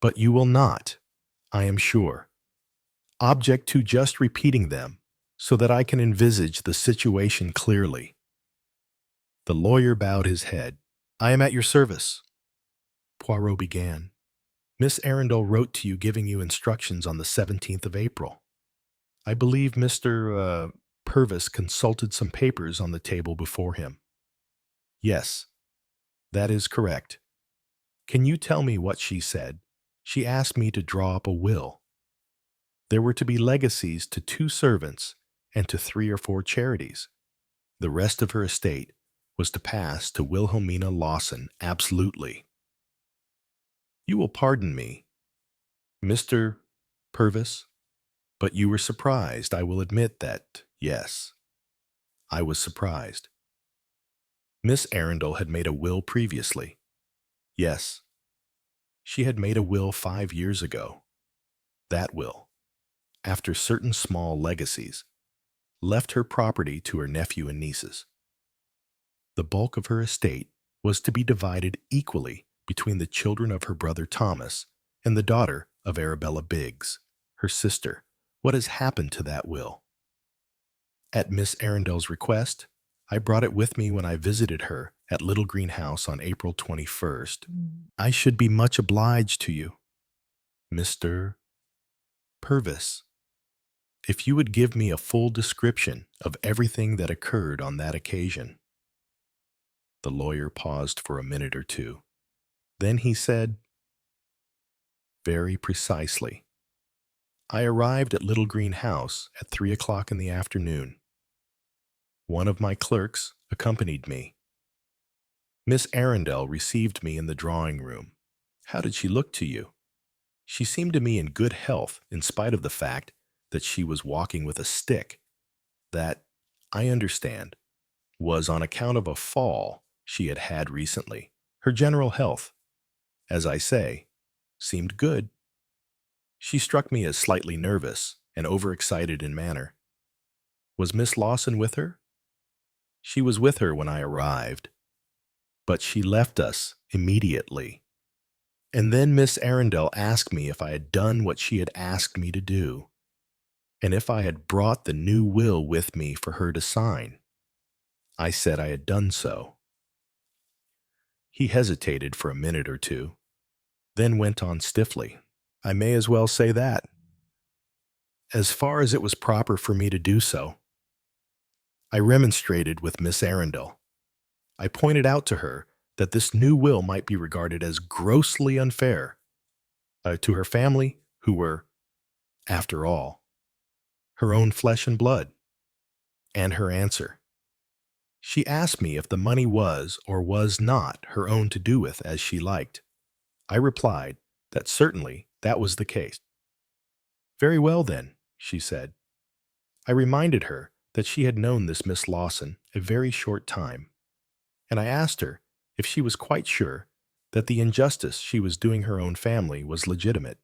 "But you will not, I am sure, object to just repeating them so that I can envisage the situation clearly." The lawyer bowed his head. "I am at your service." Poirot began. "Miss Arundel wrote to you giving you instructions on the 17th of April. I believe Mr. Purvis consulted some papers on the table before him." "Yes, that is correct. Can you tell me what she said?" "She asked me to draw up a will. There were to be legacies to 2 servants and to 3 or 4 charities. The rest of her estate was to pass to Wilhelmina Lawson absolutely." "You will pardon me, Mr. Purvis, but you were surprised. I will admit that, yes, I was surprised." "Miss Arundel had made a will previously." "Yes, she had made a will 5 years ago. That will, after certain small legacies, left her property to her nephew and nieces." The bulk of her estate was to be divided equally between the children of her brother Thomas and the daughter of Arabella Biggs, her sister. What has happened to that will? At Miss Arundel's request, I brought it with me when I visited her at Little Green House on April 21st. I should be much obliged to you, Mr. Purvis, if you would give me a full description of everything that occurred on that occasion. The lawyer paused for a minute or two. Then he said, very precisely. I arrived at Little Green House at 3 o'clock in the afternoon. One of my clerks accompanied me. Miss Arundel received me in the drawing room. How did she look to you? She seemed to me in good health in spite of the fact that she was walking with a stick. That, I understand, was on account of a fall she had had recently. Her general health, as I say, seemed good. She struck me as slightly nervous and overexcited in manner. Was Miss Lawson with her? She was with her when I arrived, but she left us immediately. And then Miss Arundel asked me if I had done what she had asked me to do, and if I had brought the new will with me for her to sign. I said I had done so. He hesitated for a minute or two, then went on stiffly. I may as well say that, as far as it was proper for me to do so. I remonstrated with Miss Arundel. I pointed out to her that this new will might be regarded as grossly unfair to her family, who were, after all, her own flesh and blood. And her answer. She asked me if the money was or was not her own to do with as she liked. I replied that certainly that was the case. Very well, then, she said. I reminded her that she had known this Miss Lawson a very short time, and I asked her if she was quite sure that the injustice she was doing her own family was legitimate.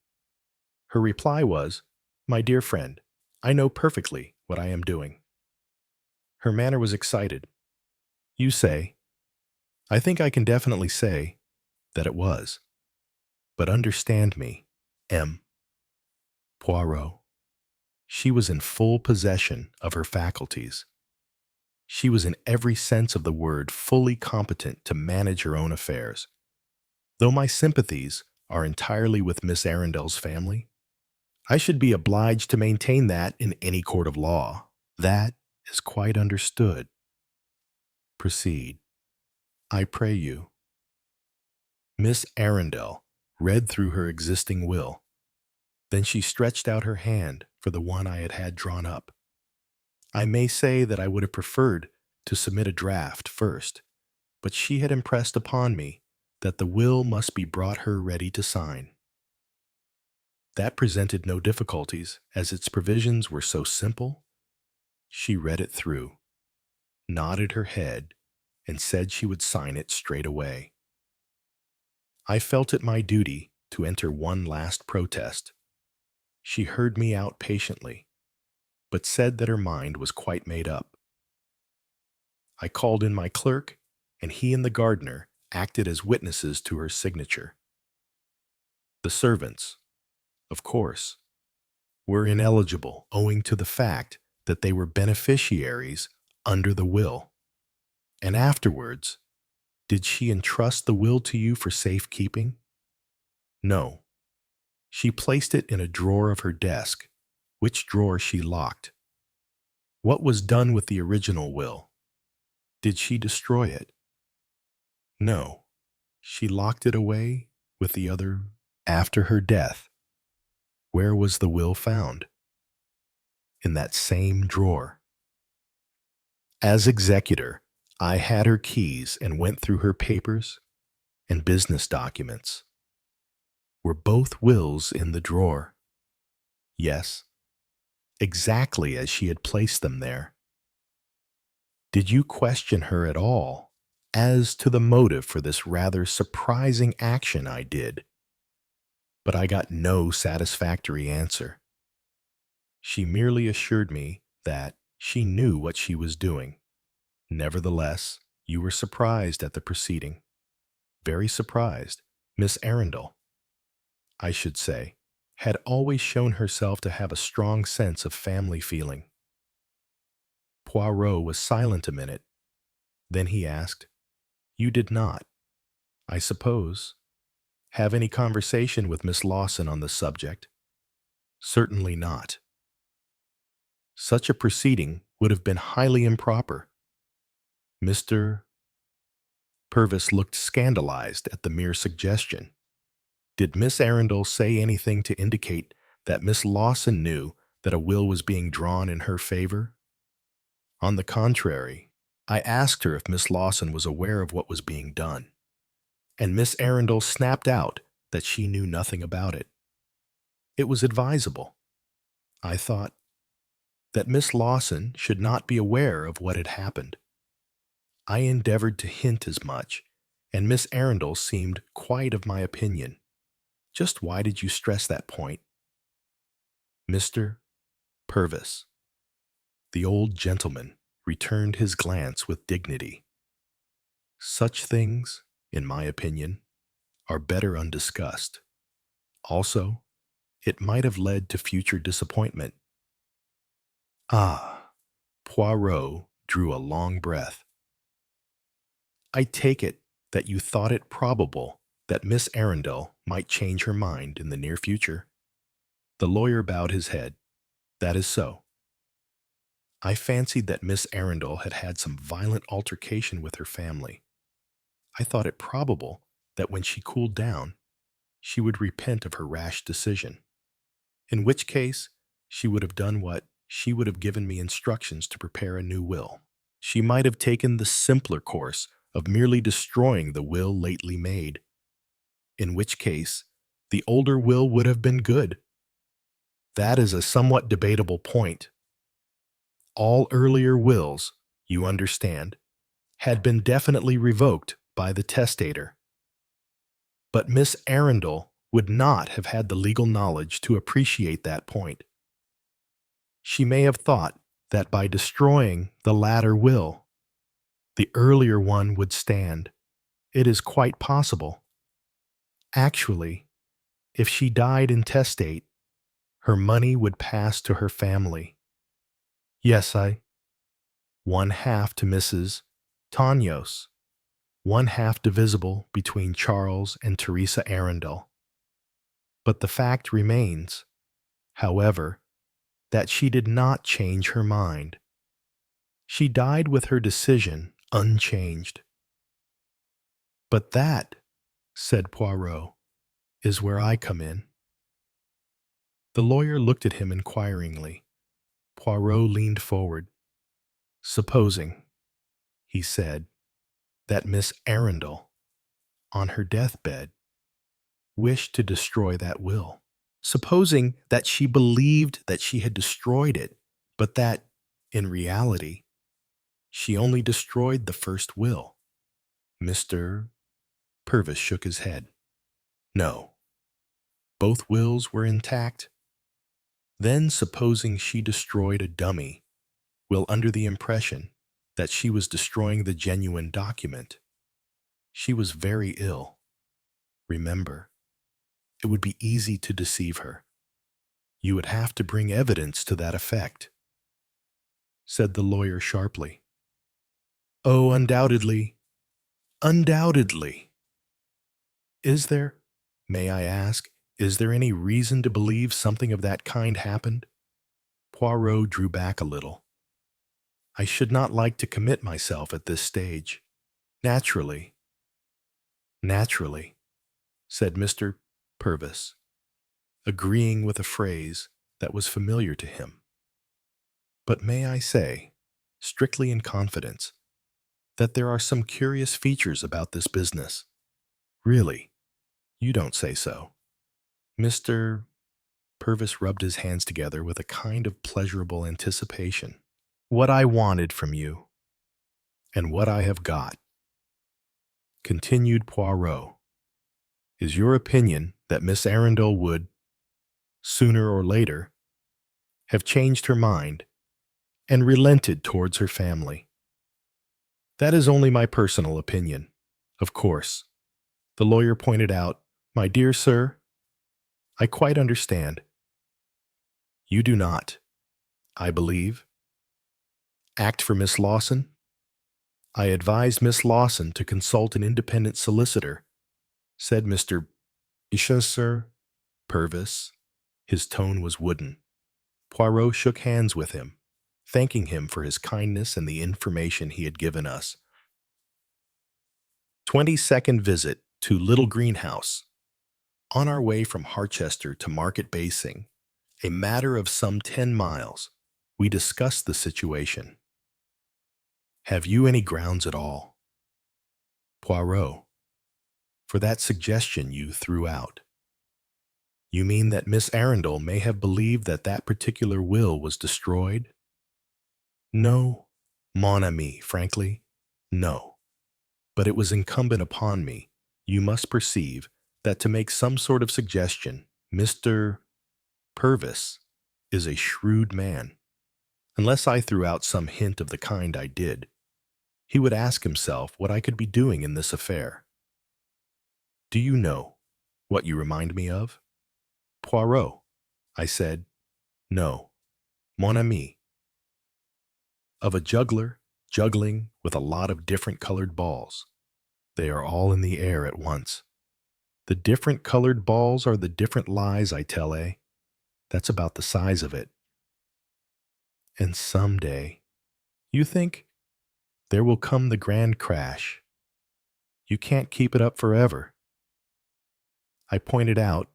Her reply was, my dear friend, I know perfectly what I am doing. Her manner was excited. You say, I think I can definitely say that it was. But understand me, M. Poirot. She was in full possession of her faculties. She was in every sense of the word fully competent to manage her own affairs. Though my sympathies are entirely with Miss Arundel's family, I should be obliged to maintain that in any court of law. That is quite understood. Proceed, I pray you. Miss Arundel read through her existing will. Then she stretched out her hand for the one I had had drawn up. I may say that I would have preferred to submit a draft first, but she had impressed upon me that the will must be brought her ready to sign. That presented no difficulties, as its provisions were so simple. She read it through, nodded her head, and said she would sign it straight away. I felt it my duty to enter one last protest. She heard me out patiently, but said that her mind was quite made up. I called in my clerk, and he and the gardener acted as witnesses to her signature. The servants, of course, were ineligible owing to the fact that they were beneficiaries under the will. And afterwards, did she entrust the will to you for safekeeping? No. She placed it in a drawer of her desk, which drawer she locked. What was done with the original will? Did she destroy it? No. She locked it away with the other after her death. Where was the will found? In that same drawer. As executor, I had her keys and went through her papers and business documents. Were both wills in the drawer? Yes, exactly as she had placed them there. Did you question her at all as to the motive for this rather surprising action I did? But I got no satisfactory answer. She merely assured me that she knew what she was doing. Nevertheless, You were surprised at the proceeding. Very surprised. Miss Arundel, I should say, had always shown herself to have a strong sense of family feeling. Poirot was silent a minute. Then he asked, "You did not, I suppose, have any conversation with Miss Lawson on the subject?" "Certainly not." Such a proceeding would have been highly improper. Mr. Purvis looked scandalized at the mere suggestion. Did Miss Arundel say anything to indicate that Miss Lawson knew that a will was being drawn in her favor? On the contrary, I asked her if Miss Lawson was aware of what was being done, and Miss Arundel snapped out that she knew nothing about it. It was advisable, I thought, that Miss Lawson should not be aware of what had happened. I endeavored to hint as much, and Miss Arundel seemed quite of my opinion. Just why did you stress that point? Mr. Purvis. The old gentleman returned his glance with dignity. Such things, in my opinion, are better undiscussed. Also, it might have led to future disappointment. Ah, Poirot drew a long breath. I take it that you thought it probable that Miss Arundel might change her mind in the near future. The lawyer bowed his head. That is so. I fancied that Miss Arundel had had some violent altercation with her family. I thought it probable that when she cooled down, she would repent of her rash decision, in which case she would have done what she would have given me instructions to prepare a new will. She might have taken the simpler course of merely destroying the will lately made, in which case the older will would have been good. That is a somewhat debatable point. All earlier wills, you understand, had been definitely revoked by the testator. But Miss Arundel would not have had the legal knowledge to appreciate that point. She may have thought that by destroying the latter will, the earlier one would stand. It is quite possible. Actually, if she died intestate, her money would pass to her family. Yes, one half to Mrs. Tanyos, one half divisible between Charles and Teresa Arundel. But the fact remains, however, that she did not change her mind. She died with her decision unchanged. But that, said Poirot, is where I come in. The lawyer looked at him inquiringly. Poirot leaned forward. Supposing, he said, that Miss Arundel, on her deathbed, wished to destroy that will. Supposing that she believed that she had destroyed it, but that, in reality, she only destroyed the first will. Mr. Purvis shook his head. No. Both wills were intact. Then supposing she destroyed a dummy will under the impression that she was destroying the genuine document. She was very ill. Remember, it would be easy to deceive her. You would have to bring evidence to that effect, said the lawyer sharply. Oh, undoubtedly. Undoubtedly. Is there, may I ask, is there any reason to believe something of that kind happened? Poirot drew back a little. I should not like to commit myself at this stage. Naturally. Naturally, said Mr. Purvis, agreeing with a phrase that was familiar to him. But may I say, strictly in confidence, that there are some curious features about this business. Really, you don't say so. Mr. Purvis rubbed his hands together with a kind of pleasurable anticipation. What I wanted from you, and what I have got, continued Poirot, is your opinion that Miss Arundel would, sooner or later, have changed her mind and relented towards her family. That is only my personal opinion. Of course. The lawyer pointed out, My dear sir, I quite understand. You do not, I believe, act for Miss Lawson. I advised Miss Lawson to consult an independent solicitor, said Mr. Isha, sir. Purvis. His tone was wooden. Poirot shook hands with him, thanking him for his kindness and the information he had given us. 22nd visit to Little Greenhouse. On our way from Harchester to Market Basing, a matter of some 10 miles, we discussed the situation. Have you any grounds at all, Poirot, for that suggestion you threw out? You mean that Miss Arundel may have believed that that particular will was destroyed? No, mon ami, frankly, no. But it was incumbent upon me, you must perceive, that to make some sort of suggestion, Mr. Purvis is a shrewd man. Unless I threw out some hint of the kind I did, he would ask himself what I could be doing in this affair. Do you know what you remind me of? Poirot, I said. No, mon ami. Of a juggler juggling with a lot of different colored balls. They are all in the air at once. The different colored balls are the different lies I tell, eh? That's about the size of it. And someday, you think, there will come the grand crash. You can't keep it up forever. I pointed out,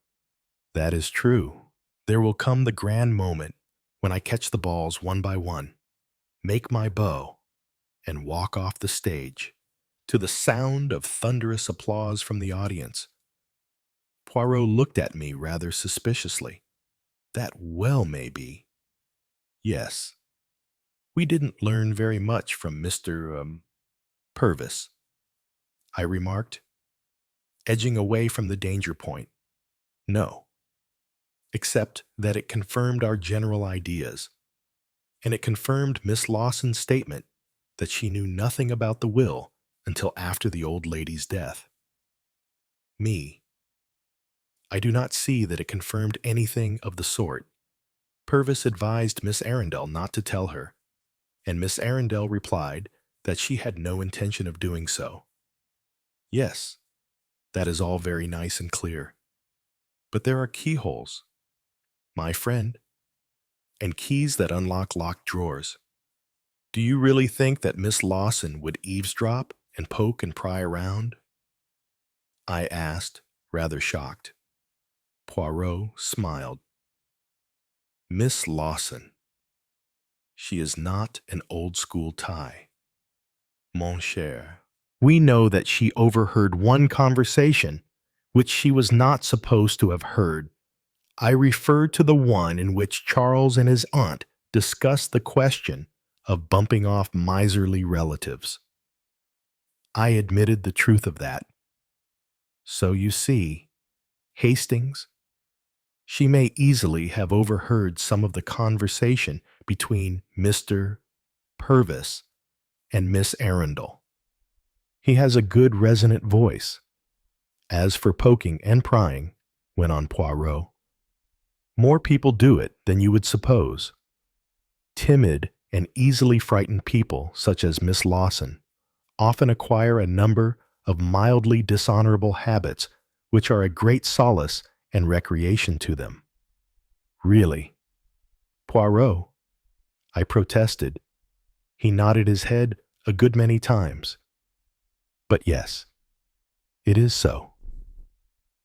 that is true. There will come the grand moment when I catch the balls one by one, make my bow, and walk off the stage, to the sound of thunderous applause from the audience. Poirot looked at me rather suspiciously. That well may be. Yes. We didn't learn very much from Mr. Purvis, I remarked, edging away from the danger point. No. Except that it confirmed our general ideas, and it confirmed Miss Lawson's statement that she knew nothing about the will until after the old lady's death. Me. I do not see that it confirmed anything of the sort. Purvis advised Miss Arundel not to tell her, and Miss Arundel replied that she had no intention of doing so. Yes, that is all very nice and clear. But there are keyholes, my friend, and keys that unlock locked drawers. Do you really think that Miss Lawson would eavesdrop and poke and pry around? I asked, rather shocked. Poirot smiled. Miss Lawson. She is not an old-school tie. Mon cher. We know that she overheard one conversation, which she was not supposed to have heard. I refer to the one in which Charles and his aunt discussed the question of bumping off miserly relatives. I admitted the truth of that. So you see, Hastings, she may easily have overheard some of the conversation between Mr. Purvis and Miss Arundel. He has a good resonant voice. As for poking and prying, went on Poirot, more people do it than you would suppose. Timid and easily frightened people, such as Miss Lawson, often acquire a number of mildly dishonorable habits which are a great solace and recreation to them. Really, Poirot, I protested. He nodded his head a good many times. But yes, it is so.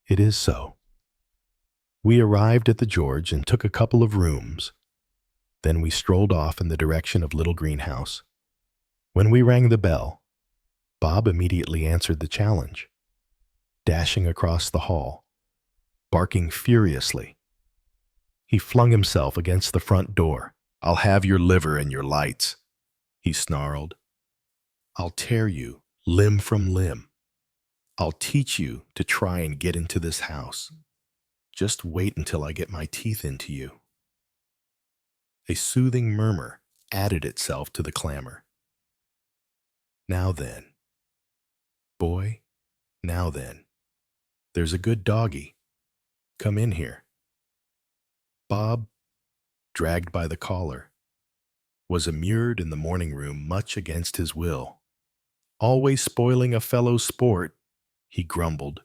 It is so. We arrived at the George and took a couple of rooms. Then we strolled off in the direction of Little Greenhouse. When we rang the bell, Bob immediately answered the challenge, dashing across the hall, barking furiously. He flung himself against the front door. I'll have your liver and your lights, he snarled. I'll tear you limb from limb. I'll teach you to try and get into this house. Just wait until I get my teeth into you. A soothing murmur added itself to the clamor. Now then, boy, now then, there's a good doggy. Come in here. Bob, dragged by the collar, was immured in the morning room much against his will. Always spoiling a fellow's sport, he grumbled.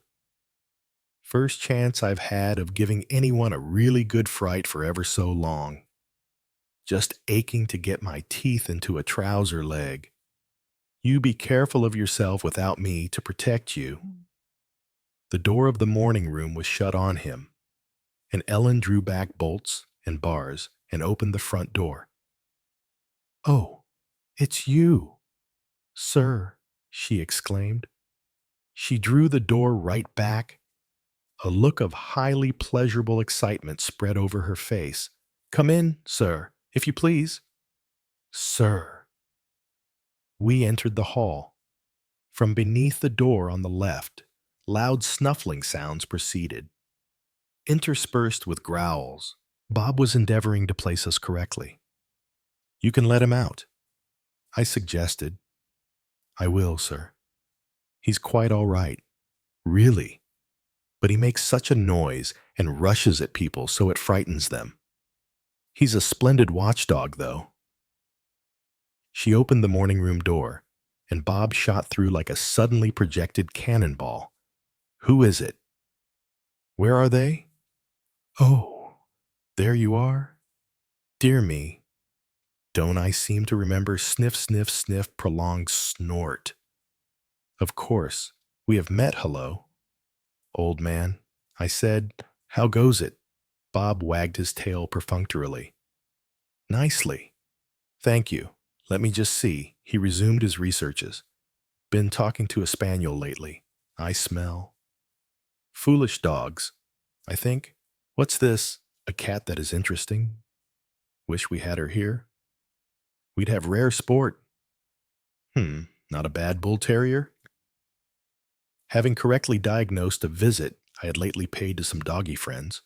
First chance I've had of giving anyone a really good fright for ever so long. Just aching to get my teeth into a trouser leg. You be careful of yourself without me to protect you. The door of the morning room was shut on him, and Ellen drew back bolts and bars and opened the front door. "Oh, it's you, sir," she exclaimed. She drew the door right back. A look of highly pleasurable excitement spread over her face. "Come in, sir, if you please." "Sir." We entered the hall. From beneath the door on the left, loud snuffling sounds proceeded, interspersed with growls. Bob was endeavoring to place us correctly. "You can let him out," I suggested. "I will, sir. He's quite all right. Really. But he makes such a noise and rushes at people so it frightens them. He's a splendid watchdog, though." She opened the morning room door, and Bob shot through like a suddenly projected cannonball. "Who is it? Where are they? Oh, there you are. Dear me, don't I seem to remember sniff, sniff, sniff, prolonged snort. Of course, we have met, hello. Old man," I said, "how goes it?" Bob wagged his tail perfunctorily. "Nicely. Thank you. Let me just see." He resumed his researches. "Been talking to a spaniel lately. I smell. Foolish dogs, I think. What's this? A cat that is interesting. Wish we had her here. We'd have rare sport. Not a bad bull terrier?" Having correctly diagnosed a visit I had lately paid to some doggy friends,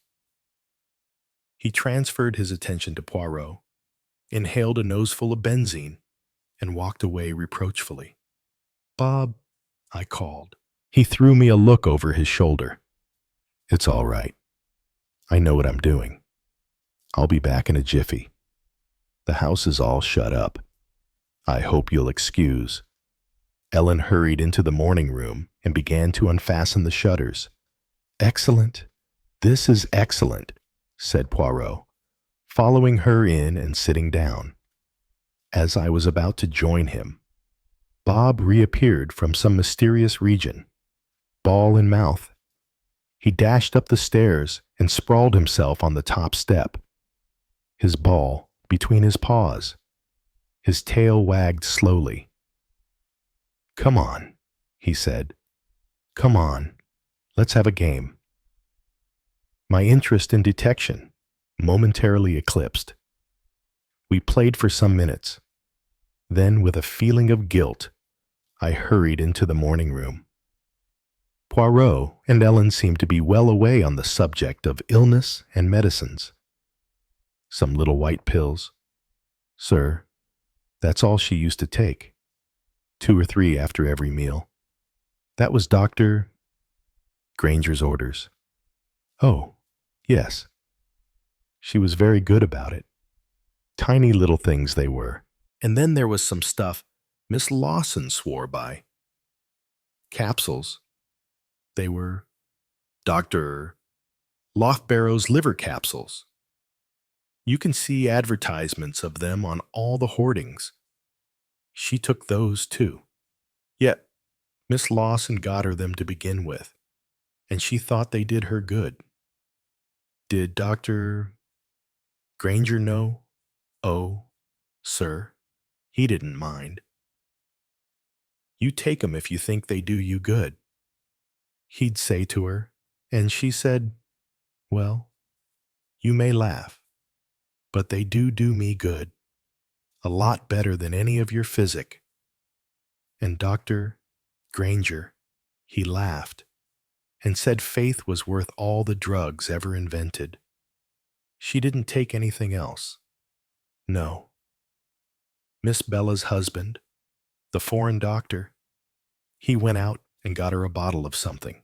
he transferred his attention to Poirot, inhaled a noseful of benzene, and walked away reproachfully. "Bob," I called. He threw me a look over his shoulder. "It's all right. I know what I'm doing. I'll be back in a jiffy. The house is all shut up. I hope you'll excuse." Ellen hurried into the morning room and began to unfasten the shutters. "Excellent. This is excellent," said Poirot, following her in and sitting down. As I was about to join him, Bob reappeared from some mysterious region, ball in mouth. He dashed up the stairs and sprawled himself on the top step, his ball between his paws. His tail wagged slowly. "Come on," he said. "Come on, let's have a game." My interest in detection momentarily eclipsed. We played for some minutes. Then, with a feeling of guilt, I hurried into the morning room. Poirot and Ellen seemed to be well away on the subject of illness and medicines. Some little white pills. "Sir, that's all she used to take. 2 or 3 after every meal. That was Dr. Granger's orders." "Oh, yes." She was very good about it. Tiny little things they were. And then there was some stuff Miss Lawson swore by. Capsules. They were Dr. Loftbarrow's liver capsules. You can see advertisements of them on all the hoardings. She took those too. Yet, Miss Lawson got her them to begin with, and she thought they did her good. Did Dr. Granger know? Oh, sir, he didn't mind. "You take 'em if you think they do you good," he'd say to her, and she said, "Well, you may laugh, but they do me good. A lot better than any of your physic." And Dr. Granger, he laughed and said faith was worth all the drugs ever invented. She didn't take anything else. No. Miss Bella's husband, The foreign doctor. He went out and got her a bottle of something.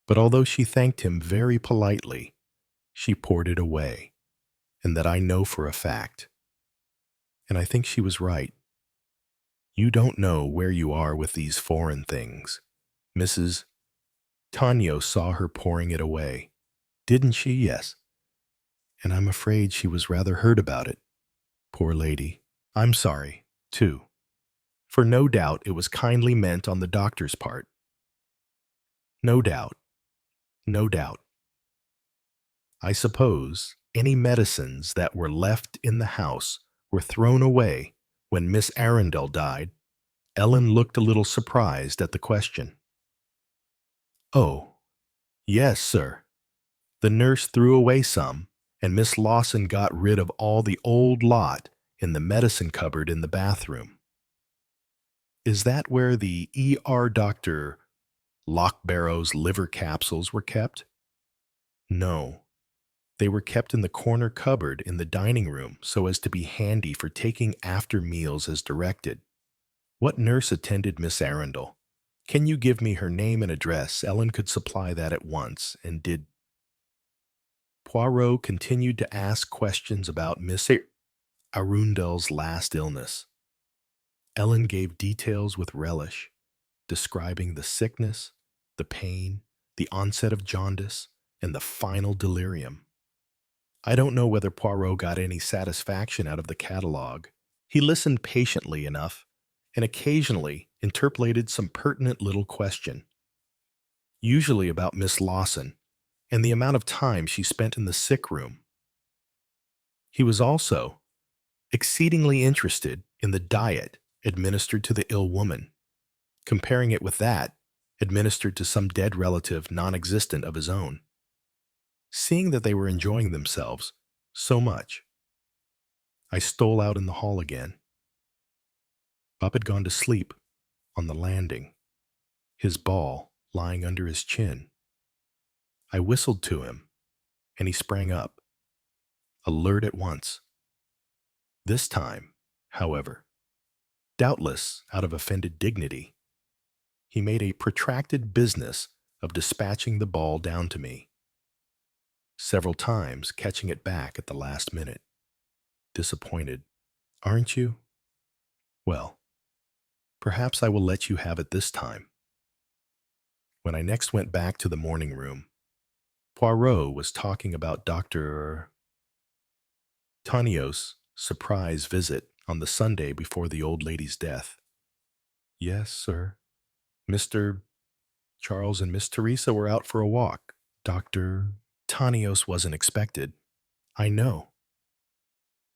But although she thanked him very politely, she poured it away, and that I know for a fact. And I think she was right. You don't know where you are with these foreign things. Mrs. Tanyo saw her pouring it away. Didn't she? Yes. And I'm afraid she was rather hurt about it. Poor lady. I'm sorry, too. For no doubt it was kindly meant on the doctor's part. No doubt. No doubt. I suppose any medicines that were left in the house were thrown away when Miss Arundel died. Ellen looked a little surprised at the question. Oh, yes, sir. The nurse threw away some, and Miss Lawson got rid of all the old lot in the medicine cupboard in the bathroom. Is that where the ER Dr. Lockbarrow's liver capsules were kept? No. They were kept in the corner cupboard in the dining room so as to be handy for taking after meals as directed. What nurse attended Miss Arundel? Can you give me her name and address? Ellen could supply that at once, and did. Poirot continued to ask questions about Miss Arundel's last illness. Ellen gave details with relish, describing the sickness, the pain, the onset of jaundice, and the final delirium. I don't know whether Poirot got any satisfaction out of the catalogue. He listened patiently enough, and occasionally interpolated some pertinent little question, usually about Miss Lawson and the amount of time she spent in the sick room. He was also exceedingly interested in the diet administered to the ill woman, comparing it with that administered to some dead relative non-existent of his own. Seeing that they were enjoying themselves so much, I stole out in the hall again. Bob had gone to sleep on the landing, his ball lying under his chin. I whistled to him, and he sprang up, alert at once. This time, however, doubtless out of offended dignity, he made a protracted business of dispatching the ball down to me, several times catching it back at the last minute. Disappointed, aren't you? Well, perhaps I will let you have it this time. When I next went back to the morning room, Poirot was talking about Dr. Tanyo's surprise visit on the Sunday before the old lady's death. Yes, sir. Mr. Charles and Miss Teresa were out for a walk. Dr. Tanios wasn't expected. I know.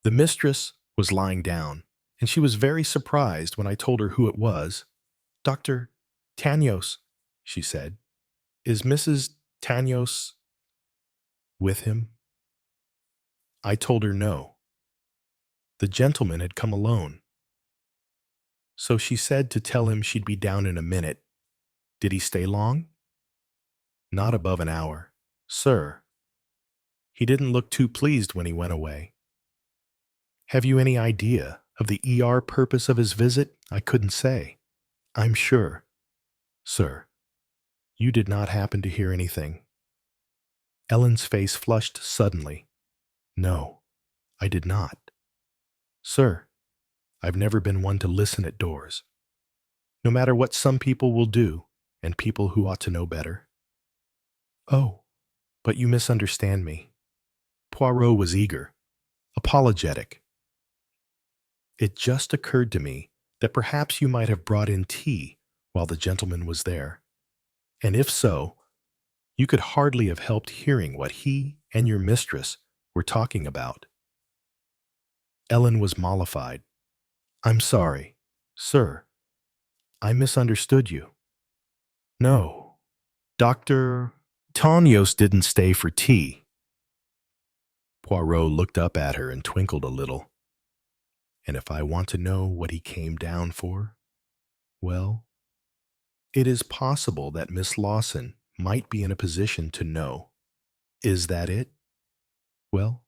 The mistress was lying down, and she was very surprised when I told her who it was. Dr. Tanios, she said. Is Mrs. Tanios with him? I told her no. The gentleman had come alone. So she said to tell him she'd be down in a minute. Did he stay long? Not above an hour, sir. He didn't look too pleased when he went away. Have you any idea of the ER purpose of his visit? I couldn't say. I'm sure. Sir, you did not happen to hear anything. Ellen's face flushed suddenly. No, I did not. Sir, I've never been one to listen at doors. No matter what some people will do, and people who ought to know better. Oh, but you misunderstand me. Poirot was eager, apologetic. It just occurred to me that perhaps you might have brought in tea while the gentleman was there. And if so, you could hardly have helped hearing what he and your mistress were talking about. Ellen was mollified. I'm sorry, sir. I misunderstood you. No, Dr. Tanios didn't stay for tea. Poirot looked up at her and twinkled a little. And if I want to know what he came down for, well, it is possible that Miss Lawson might be in a position to know. Is that it? Well,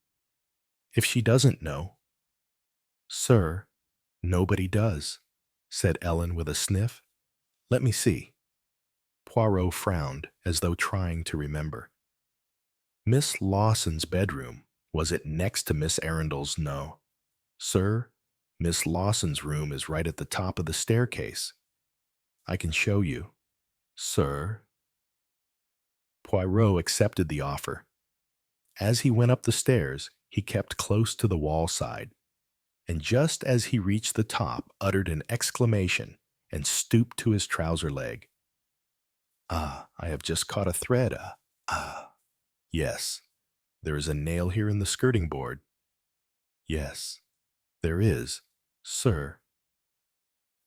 if she doesn't know, sir, nobody does. said Ellen with a sniff. "Let me see." Poirot frowned, as though trying to remember. Miss Lawson's bedroom. Was it next to Miss Arundel's? No. Sir, Miss Lawson's room is right at the top of the staircase. I can show you. Sir. Poirot accepted the offer. As he went up the stairs, he kept close to the wall side, and just as he reached the top, uttered an exclamation and stooped to his trouser leg. "Ah, I have just caught a thread. Ah. Yes, there is a nail here in the skirting board. Yes, there is, sir.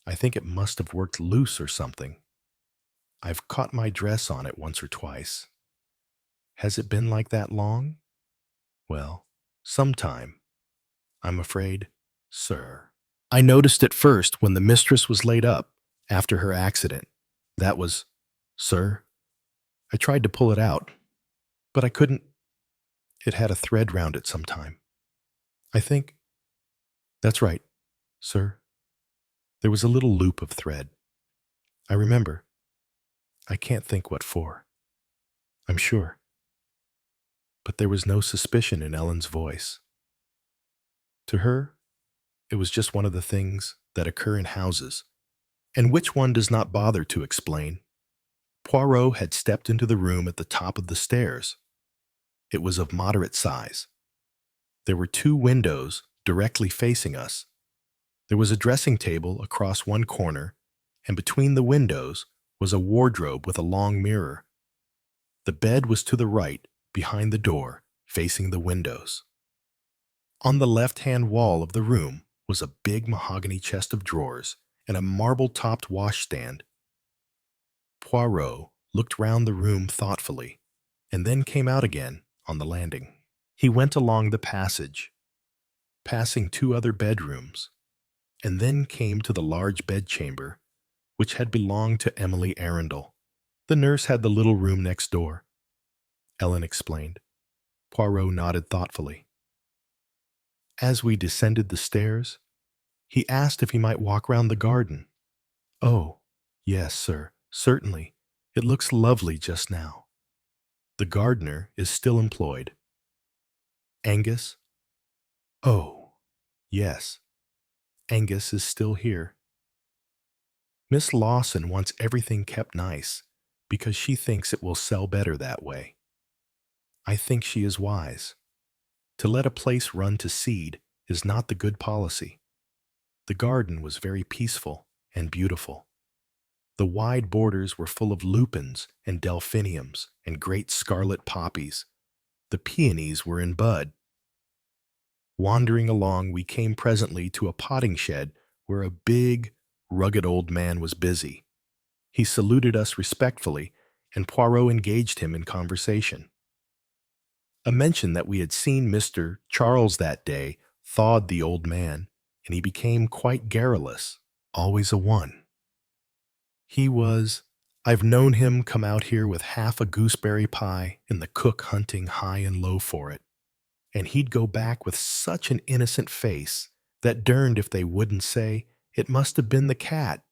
I think it must have worked loose or something. I've caught my dress on it once or twice. Has it been like that long? Well, some time, I'm afraid, sir." I noticed it first when the mistress was laid up after her accident. That was, sir. I tried to pull it out, but I couldn't. It had a thread round it sometime. I think. That's right, sir. There was a little loop of thread. I remember. I can't think what for. I'm sure. But there was no suspicion in Ellen's voice. To her, it was just one of the things that occur in houses, and which one does not bother to explain. Poirot had stepped into the room at the top of the stairs. It was of moderate size. There were 2 windows directly facing us. There was a dressing table across one corner, and between the windows was a wardrobe with a long mirror. The bed was to the right, behind the door, facing the windows. On the left-hand wall of the room was a big mahogany chest of drawers and a marble-topped washstand. Poirot looked round the room thoughtfully, and then came out again on the landing. He went along the passage, passing 2 other bedrooms, and then came to the large bedchamber, which had belonged to Emily Arundel. The nurse had the little room next door, Ellen explained. Poirot nodded thoughtfully. As we descended the stairs, he asked if he might walk round the garden. "Oh, yes, sir, certainly. It looks lovely just now. The gardener is still employed." "Angus?" "Oh, yes. Angus is still here. Miss Lawson wants everything kept nice, because she thinks it will sell better that way. I think she is wise. To let a place run to seed is not the good policy. The garden was very peaceful and beautiful. The wide borders were full of lupins and delphiniums and great scarlet poppies. The peonies were in bud. Wandering along, we came presently to a potting shed where a big, rugged old man was busy. He saluted us respectfully, and Poirot engaged him in conversation. A mention that we had seen Mr. Charles that day thawed the old man, and he became quite garrulous, always a one. I've known him come out here with half a gooseberry pie and the cook hunting high and low for it, and he'd go back with such an innocent face that derned if they wouldn't say it must have been the cat,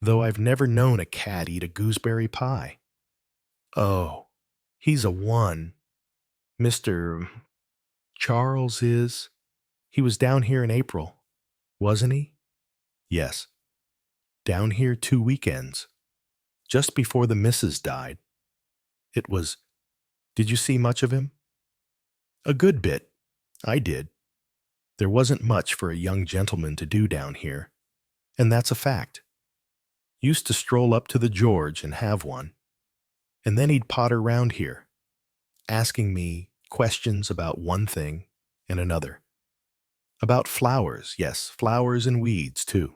though I've never known a cat eat a gooseberry pie. Oh, he's a one. Mr. Charles is. He was down here in April, wasn't he? Yes. Down here 2 weekends, just before the missus died. Did you see much of him? A good bit. I did. There wasn't much for a young gentleman to do down here, and that's a fact. Used to stroll up to the George and have one, and then he'd potter round here, asking me questions about one thing and another. About flowers, yes, flowers and weeds, too.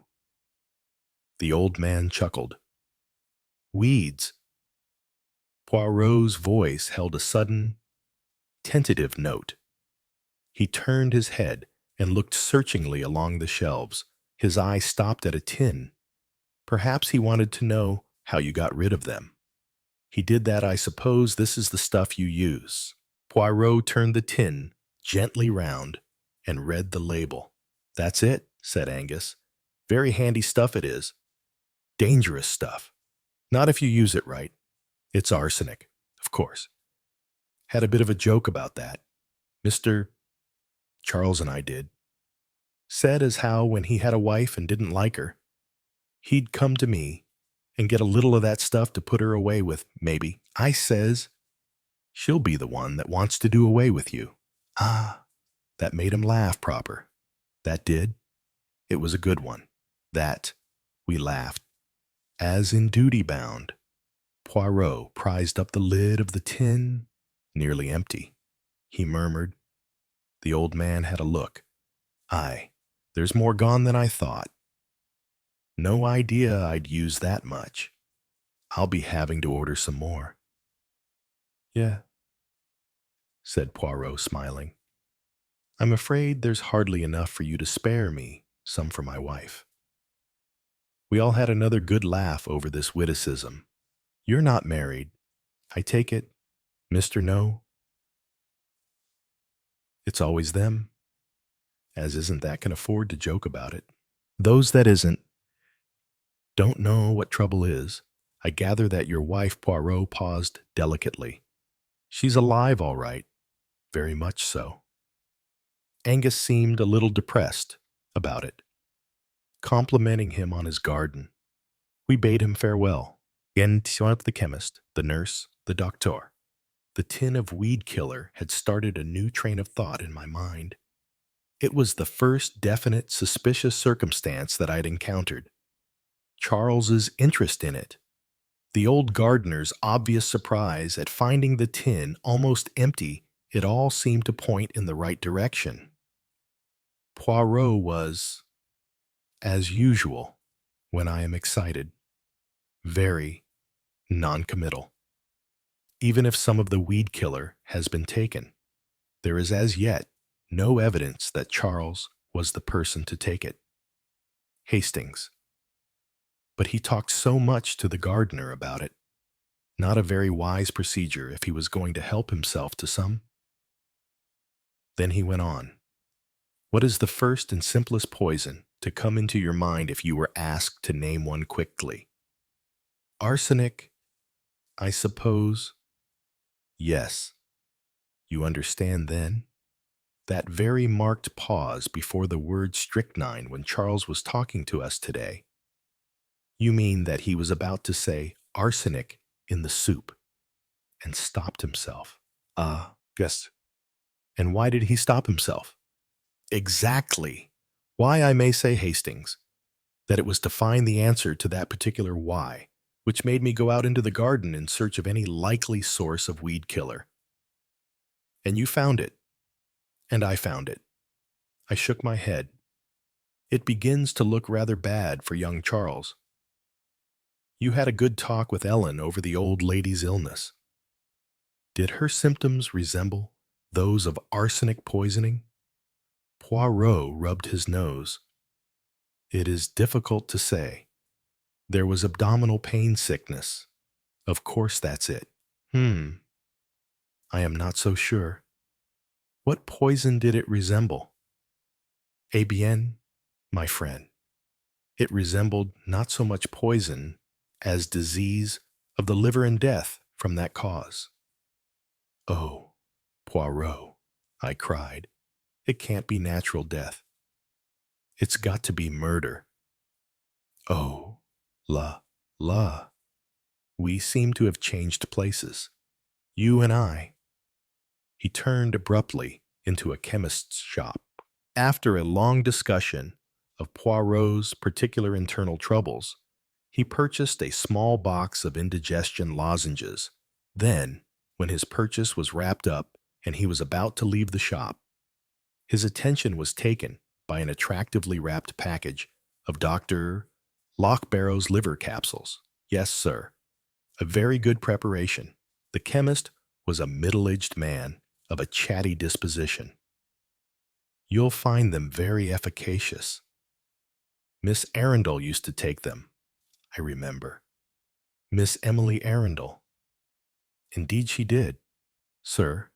The old man chuckled. Weeds. Poirot's voice held a sudden, tentative note. He turned his head and looked searchingly along the shelves. His eye stopped at a tin. Perhaps he wanted to know how you got rid of them. He did that, I suppose. This is the stuff you use. Poirot turned the tin gently round and read the label. That's it, said Angus. Very handy stuff it is. Dangerous stuff. Not if you use it right. It's arsenic, of course. Had a bit of a joke about that. Mr. Charles and I did. Said as how when he had a wife and didn't like her, he'd come to me and get a little of that stuff to put her away with, maybe. I says, she'll be the one that wants to do away with you. Ah, that made him laugh proper. That did. It was a good one. That, we laughed. As in duty bound, Poirot prized up the lid of the tin, nearly empty. He murmured. The old man had a look. Aye, there's more gone than I thought. No idea I'd use that much. I'll be having to order some more. Yeah, said Poirot, smiling. I'm afraid there's hardly enough for you to spare me, some for my wife. We all had another good laugh over this witticism. You're not married, I take it, Mr. No? It's always them, as isn't that can afford to joke about it. Those that isn't don't know what trouble is. I gather that your wife, Poirot, paused delicately. She's alive, all right, very much so. Angus seemed a little depressed about it, complimenting him on his garden. We bade him farewell. Again to the chemist, the nurse, the doctor. The tin of weed killer had started a new train of thought in my mind. It was the first definite suspicious circumstance that I'd encountered. Charles's interest in it. The old gardener's obvious surprise at finding the tin almost empty. It all seemed to point in the right direction. Poirot was, as usual, when I am excited, very non-committal. Even if some of the weed killer has been taken, there is as yet no evidence that Charles was the person to take it. Hastings. But he talked so much to the gardener about it. Not a very wise procedure if he was going to help himself to some. Then he went on. What is the first and simplest poison to come into your mind if you were asked to name one quickly? Arsenic, I suppose. Yes. You understand then? That very marked pause before the word strychnine when Charles was talking to us today. You mean that he was about to say arsenic in the soup and stopped himself. Yes. And why did he stop himself? Exactly. Why, I may say, Hastings, that it was to find the answer to that particular why, which made me go out into the garden in search of any likely source of weed killer. And you found it. And I found it. I shook my head. It begins to look rather bad for young Charles. You had a good talk with Ellen over the old lady's illness. Did her symptoms resemble those of arsenic poisoning? Poirot rubbed his nose. It is difficult to say. There was abdominal pain sickness. Of course that's it. I am not so sure. What poison did it resemble? Eh bien, my friend. It resembled not so much poison as disease of the liver and death from that cause. Oh, Poirot, I cried. It can't be natural death. It's got to be murder. Oh, la. We seem to have changed places. You and I. He turned abruptly into a chemist's shop. After a long discussion of Poirot's particular internal troubles, he purchased a small box of indigestion lozenges. Then, when his purchase was wrapped up and he was about to leave the shop, his attention was taken by an attractively wrapped package of Dr. Lochbarrow's liver capsules. Yes, sir. A very good preparation. The chemist was a middle-aged man of a chatty disposition. You'll find them very efficacious. Miss Arundel used to take them, I remember. Miss Emily Arundel. Indeed she did, sir.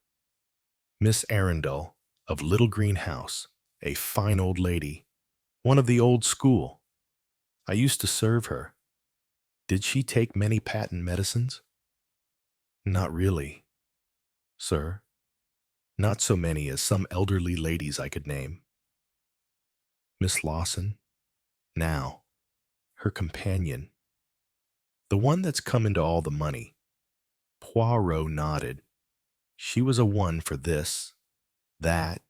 Miss Arundel of Little Green House, a fine old lady, one of the old school. I used to serve her. Did she take many patent medicines? Not really, sir. Not so many as some elderly ladies I could name. Miss Lawson, now, her companion, the one that's come into all the money. Poirot nodded. She was a one for this, that,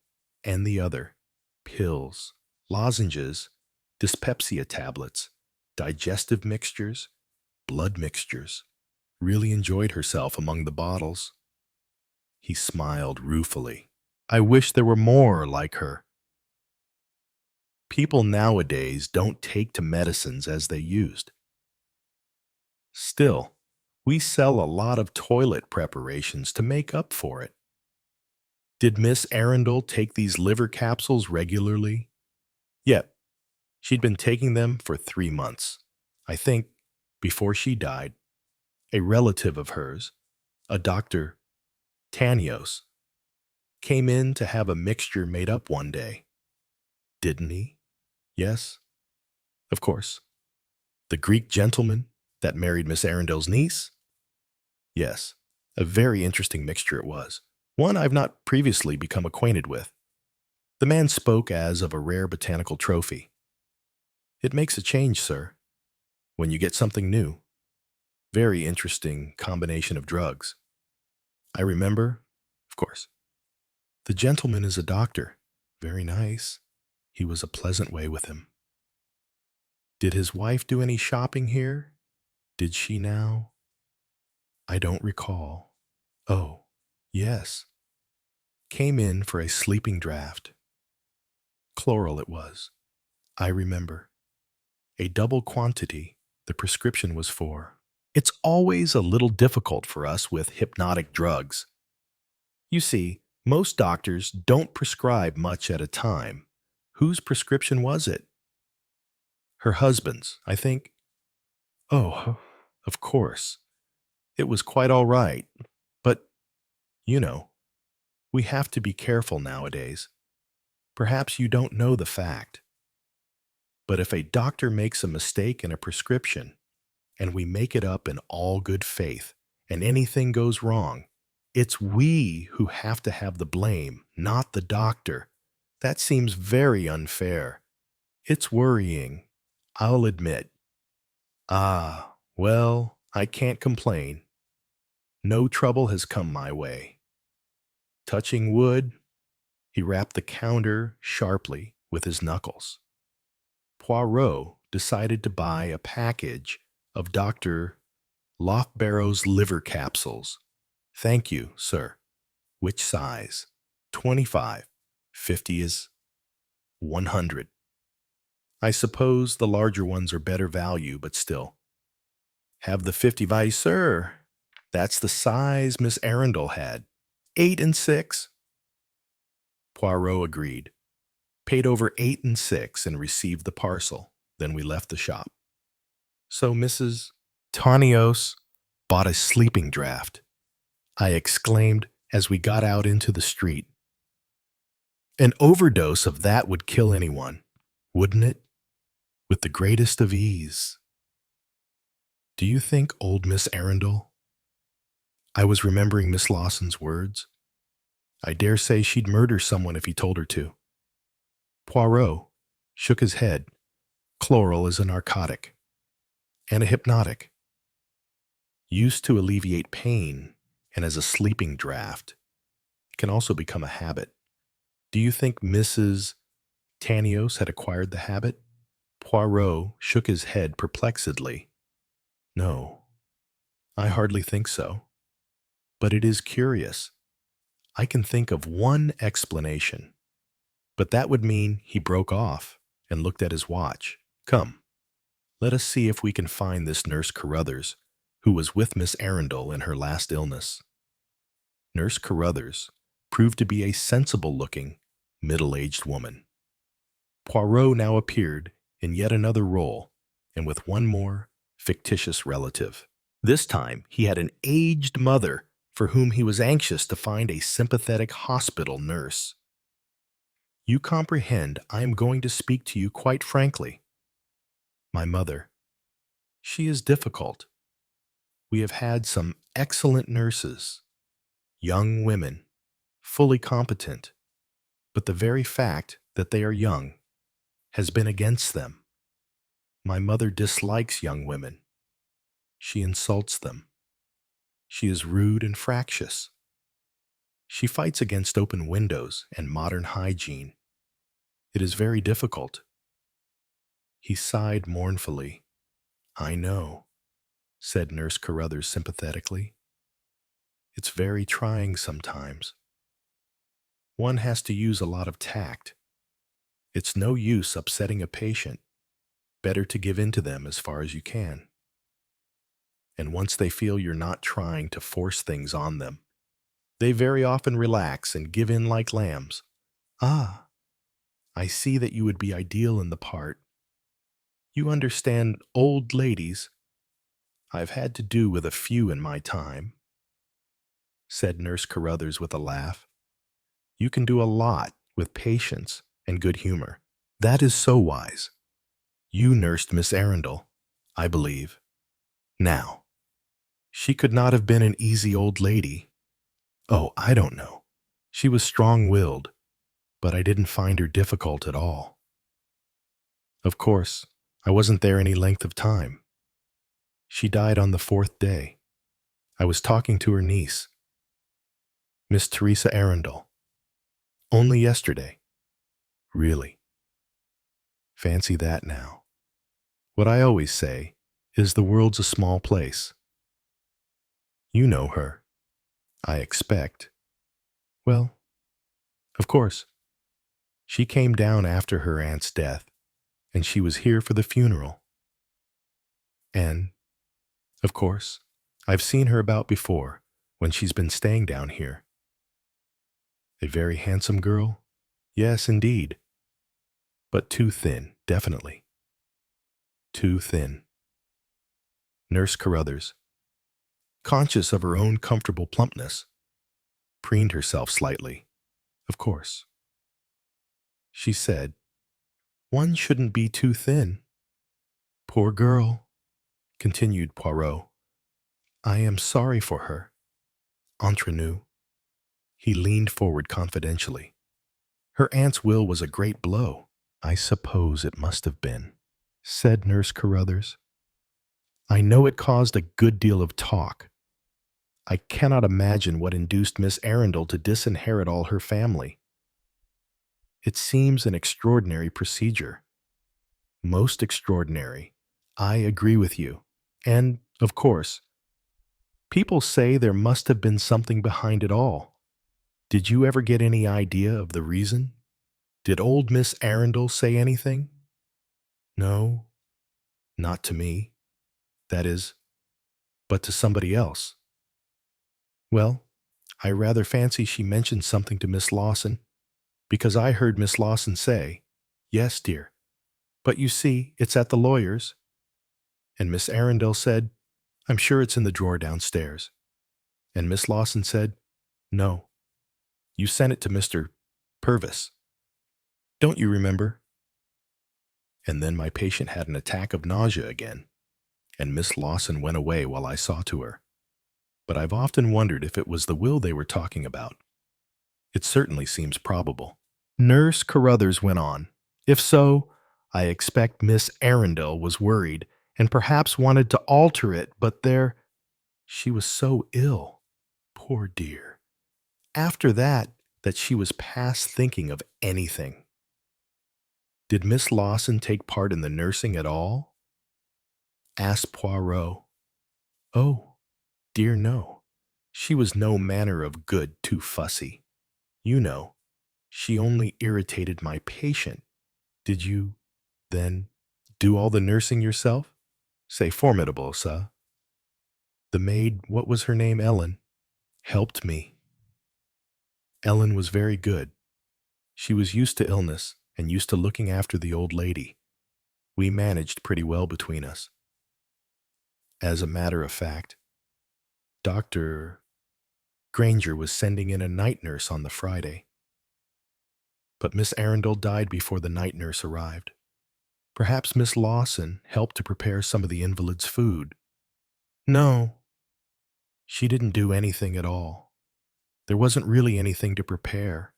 and the other. Pills, lozenges, dyspepsia tablets, digestive mixtures, blood mixtures. Really enjoyed herself among the bottles. He smiled ruefully. I wish there were more like her. People nowadays don't take to medicines as they used. Still, we sell a lot of toilet preparations to make up for it. Did Miss Arundel take these liver capsules regularly? Yep, she'd been taking them for 3 months. I think, before she died, a relative of hers, a Dr. Tanios, came in to have a mixture made up one day. Didn't he? Yes, of course. The Greek gentleman that married Miss Arundel's niece? Yes, a very interesting mixture it was, one I've not previously become acquainted with. The man spoke as of a rare botanical trophy. It makes a change, sir, when you get something new. Very interesting combination of drugs. I remember, of course. The gentleman is a doctor. Very nice. He was a pleasant way with him. Did his wife do any shopping here? Did she now? I don't recall. Oh, yes. Came in for a sleeping draught. Chloral it was. I remember. A double quantity the prescription was for. It's always a little difficult for us with hypnotic drugs. You see, most doctors don't prescribe much at a time. Whose prescription was it? Her husband's, I think. Oh, of course. It was quite all right. But, you know, we have to be careful nowadays. Perhaps you don't know the fact. But if a doctor makes a mistake in a prescription, and we make it up in all good faith, and anything goes wrong, it's we who have to have the blame, not the doctor. That seems very unfair. It's worrying, I'll admit. Ah, well, I can't complain. No trouble has come my way. Touching wood, he rapped the counter sharply with his knuckles. Poirot decided to buy a package of Dr. Lothbarrow's liver capsules. Thank you, sir. Which size? 25. 50 is 100. I suppose the larger ones are better value, but still. Have the 50 vice, sir. That's the size Miss Arundel had. 8 and 6. Poirot agreed. Paid over 8 and 6 and received the parcel. Then we left the shop. So Mrs. Tanios bought a sleeping draught, I exclaimed as we got out into the street. An overdose of that would kill anyone, wouldn't it? With the greatest of ease. Do you think old Miss Arundel? I was remembering Miss Lawson's words. I dare say she'd murder someone if he told her to. Poirot shook his head. Chloral is a narcotic and a hypnotic, used to alleviate pain and as a sleeping draught. It can also become a habit. Do you think Mrs. Tanios had acquired the habit? Poirot shook his head perplexedly. No, I hardly think so. But it is curious. I can think of one explanation. But that would mean he broke off and looked at his watch. Come, let us see if we can find this Nurse Carruthers, who was with Miss Arundel in her last illness. Nurse Carruthers proved to be a sensible-looking, middle-aged woman. Poirot now appeared in yet another role, and with one more fictitious relative. This time he had an aged mother for whom he was anxious to find a sympathetic hospital nurse. You comprehend I am going to speak to you quite frankly. My mother. She is difficult. We have had some excellent nurses, young women, fully competent, but the very fact that they are young has been against them. My mother dislikes young women. She insults them. She is rude and fractious. She fights against open windows and modern hygiene. It is very difficult. He sighed mournfully. I know, said Nurse Carruthers sympathetically. It's very trying sometimes. One has to use a lot of tact. It's no use upsetting a patient. Better to give in to them as far as you can. And once they feel you're not trying to force things on them, they very often relax and give in like lambs. Ah, I see that you would be ideal in the part. You understand old ladies. I've had to do with a few in my time, said Nurse Carruthers with a laugh. You can do a lot with patience and good humor. That is so wise. You nursed Miss Arundel, I believe. Now, she could not have been an easy old lady. Oh, I don't know. She was strong-willed, but I didn't find her difficult at all. Of course, I wasn't there any length of time. She died on the 4th day. I was talking to her niece, Miss Teresa Arundel. Only yesterday. Really. Fancy that now. What I always say is the world's a small place. You know her, I expect. Well, of course. She came down after her aunt's death, and she was here for the funeral. And, of course, I've seen her about before when she's been staying down here. A very handsome girl? Yes, indeed. But too thin, definitely. Too thin. Nurse Carruthers, conscious of her own comfortable plumpness, preened herself slightly. Of course. She said, one shouldn't be too thin. Poor girl, continued Poirot. I am sorry for her. Entre nous. He leaned forward confidentially. Her aunt's will was a great blow. I suppose it must have been, said Nurse Carruthers. I know it caused a good deal of talk. I cannot imagine what induced Miss Arundel to disinherit all her family. It seems an extraordinary procedure. Most extraordinary. I agree with you. And, of course, people say there must have been something behind it all. Did you ever get any idea of the reason? Did old Miss Arundel say anything? No, not to me. That is, but to somebody else. Well, I rather fancy she mentioned something to Miss Lawson, because I heard Miss Lawson say, yes, dear, but you see, it's at the lawyer's. And Miss Arundel said, I'm sure it's in the drawer downstairs. And Miss Lawson said, no, you sent it to Mr. Purvis. Don't you remember? And then my patient had an attack of nausea again, and Miss Lawson went away while I saw to her. But I've often wondered if it was the will they were talking about. It certainly seems probable. Nurse Carruthers went on. If so, I expect Miss Arundel was worried and perhaps wanted to alter it, but there, she was so ill. Poor dear. After that she was past thinking of anything. Did Miss Lawson take part in the nursing at all? Asked Poirot. Oh, dear no. She was no manner of good too fussy. You know, she only irritated my patient. Did you, then, do all the nursing yourself? C'est formidable, ça. The maid, what was her name, Ellen, helped me. Ellen was very good. She was used to illness and used to looking after the old lady. We managed pretty well between us. As a matter of fact, Dr. Granger was sending in a night nurse on the Friday. But Miss Arundel died before the night nurse arrived. Perhaps Miss Lawson helped to prepare some of the invalid's food. No, she didn't do anything at all. There wasn't really anything to prepare.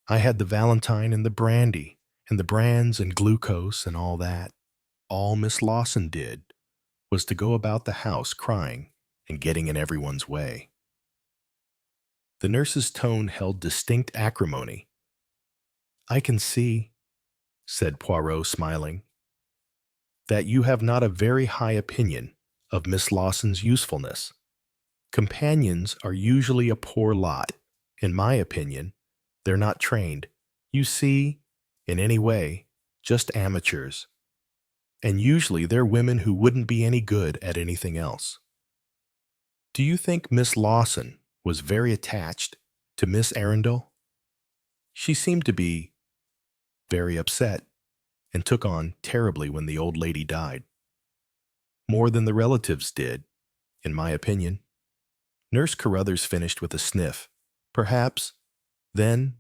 I had the Valentine and the brandy, and the brands and glucose and all that. All Miss Lawson did was to go about the house crying and getting in everyone's way. The nurse's tone held distinct acrimony. I can see, said Poirot, smiling, that you have not a very high opinion of Miss Lawson's usefulness. Companions are usually a poor lot. In my opinion, they're not trained. You see, in any way, just amateurs. And usually they're women who wouldn't be any good at anything else. Do you think Miss Lawson was very attached to Miss Arundel? She seemed to be very upset and took on terribly when the old lady died. More than the relatives did, in my opinion. Nurse Carruthers finished with a sniff. Perhaps, then,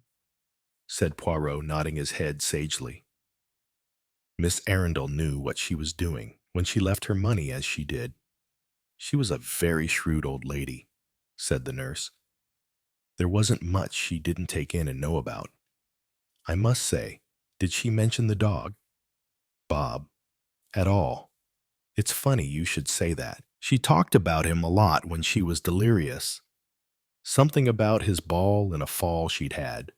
said Poirot, nodding his head sagely. Miss Arundel knew what she was doing when she left her money as she did. She was a very shrewd old lady, said the nurse. There wasn't much she didn't take in and know about. I must say, did she mention the dog, Bob, at all? It's funny you should say that. She talked about him a lot when she was delirious. Something about his ball and a fall she'd had.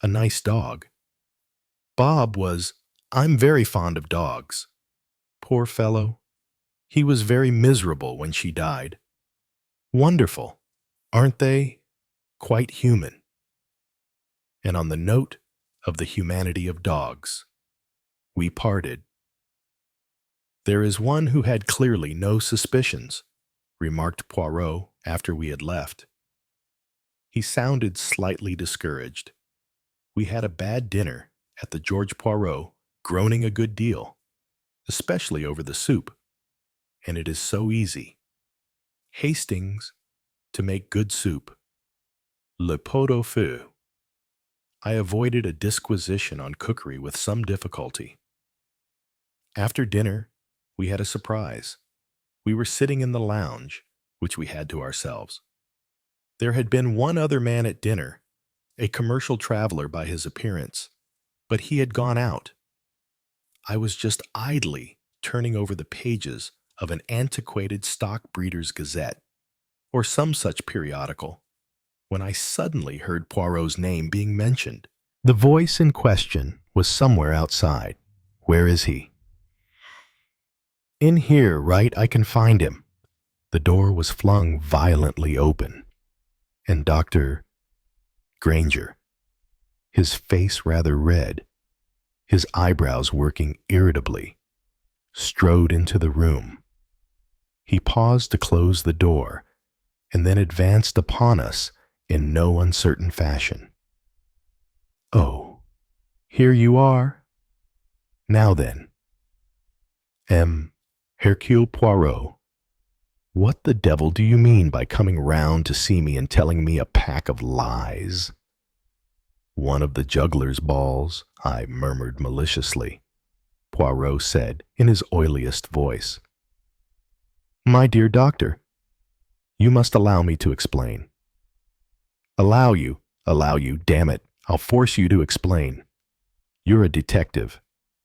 A nice dog. Bob was, I'm very fond of dogs. Poor fellow. He was very miserable when she died. Wonderful, aren't they? Quite human. And on the note of the humanity of dogs, we parted. There is one who had clearly no suspicions, remarked Poirot after we had left. He sounded slightly discouraged. We had a bad dinner at the George Poirot, groaning a good deal, especially over the soup. And it is so easy. Hastings to make good soup. Le pot au feu. I avoided a disquisition on cookery with some difficulty. After dinner, we had a surprise. We were sitting in the lounge, which we had to ourselves. There had been one other man at dinner, a commercial traveler by his appearance, but he had gone out. I was just idly turning over the pages of an antiquated stock breeder's gazette, or some such periodical, when I suddenly heard Poirot's name being mentioned. The voice in question was somewhere outside. Where is he? In here, right, I can find him. The door was flung violently open, and Dr. Granger, his face rather red, his eyebrows working irritably, strode into the room. He paused to close the door, and then advanced upon us in no uncertain fashion. Oh, here you are. Now then, Hercule Poirot, what the devil do you mean by coming round to see me and telling me a pack of lies? One of the juggler's balls, I murmured maliciously. Poirot said in his oiliest voice. My dear doctor, you must allow me to explain. Allow you, damn it, I'll force you to explain. You're a detective.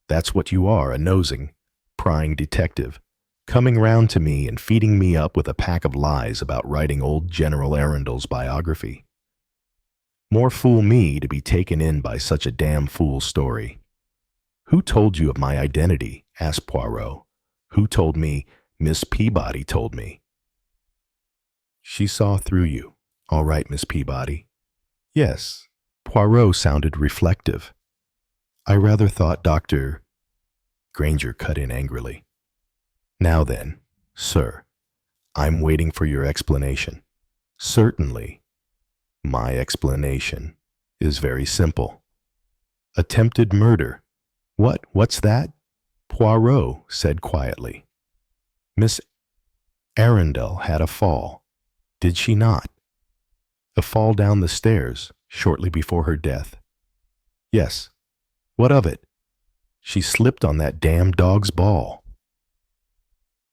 That's what you are, a nosing, prying detective, coming round to me and feeding me up with a pack of lies about writing old General Arundel's biography. More fool me to be taken in by such a damn fool story. Who told you of my identity? Asked Poirot. Who told me? Miss Peabody told me. She saw through you. All right, Miss Peabody. Yes. Poirot sounded reflective. I rather thought Dr. Granger cut in angrily. Now then, sir, I'm waiting for your explanation. Certainly. My explanation is very simple. Attempted murder. What's that? Poirot said quietly. Miss Arundel had a fall, did she not? A fall down the stairs shortly before her death. Yes. What of it? She slipped on that damn dog's ball.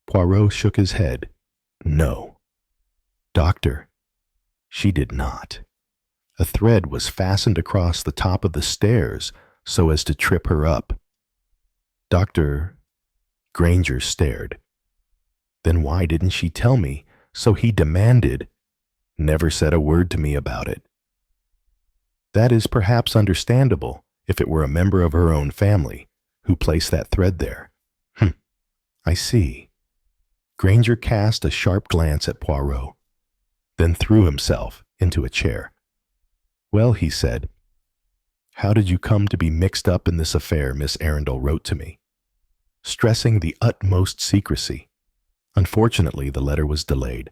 Poirot shook his head. No. Doctor, she did not. A thread was fastened across the top of the stairs so as to trip her up. Dr. Granger stared. Then why didn't she tell me? So he demanded. Never said a word to me about it. That is perhaps understandable if it were a member of her own family who placed that thread there. I see. Granger cast a sharp glance at Poirot, then threw himself into a chair. Well, he said, how did you come to be mixed up in this affair Miss Arundel wrote to me, stressing the utmost secrecy? Unfortunately, the letter was delayed.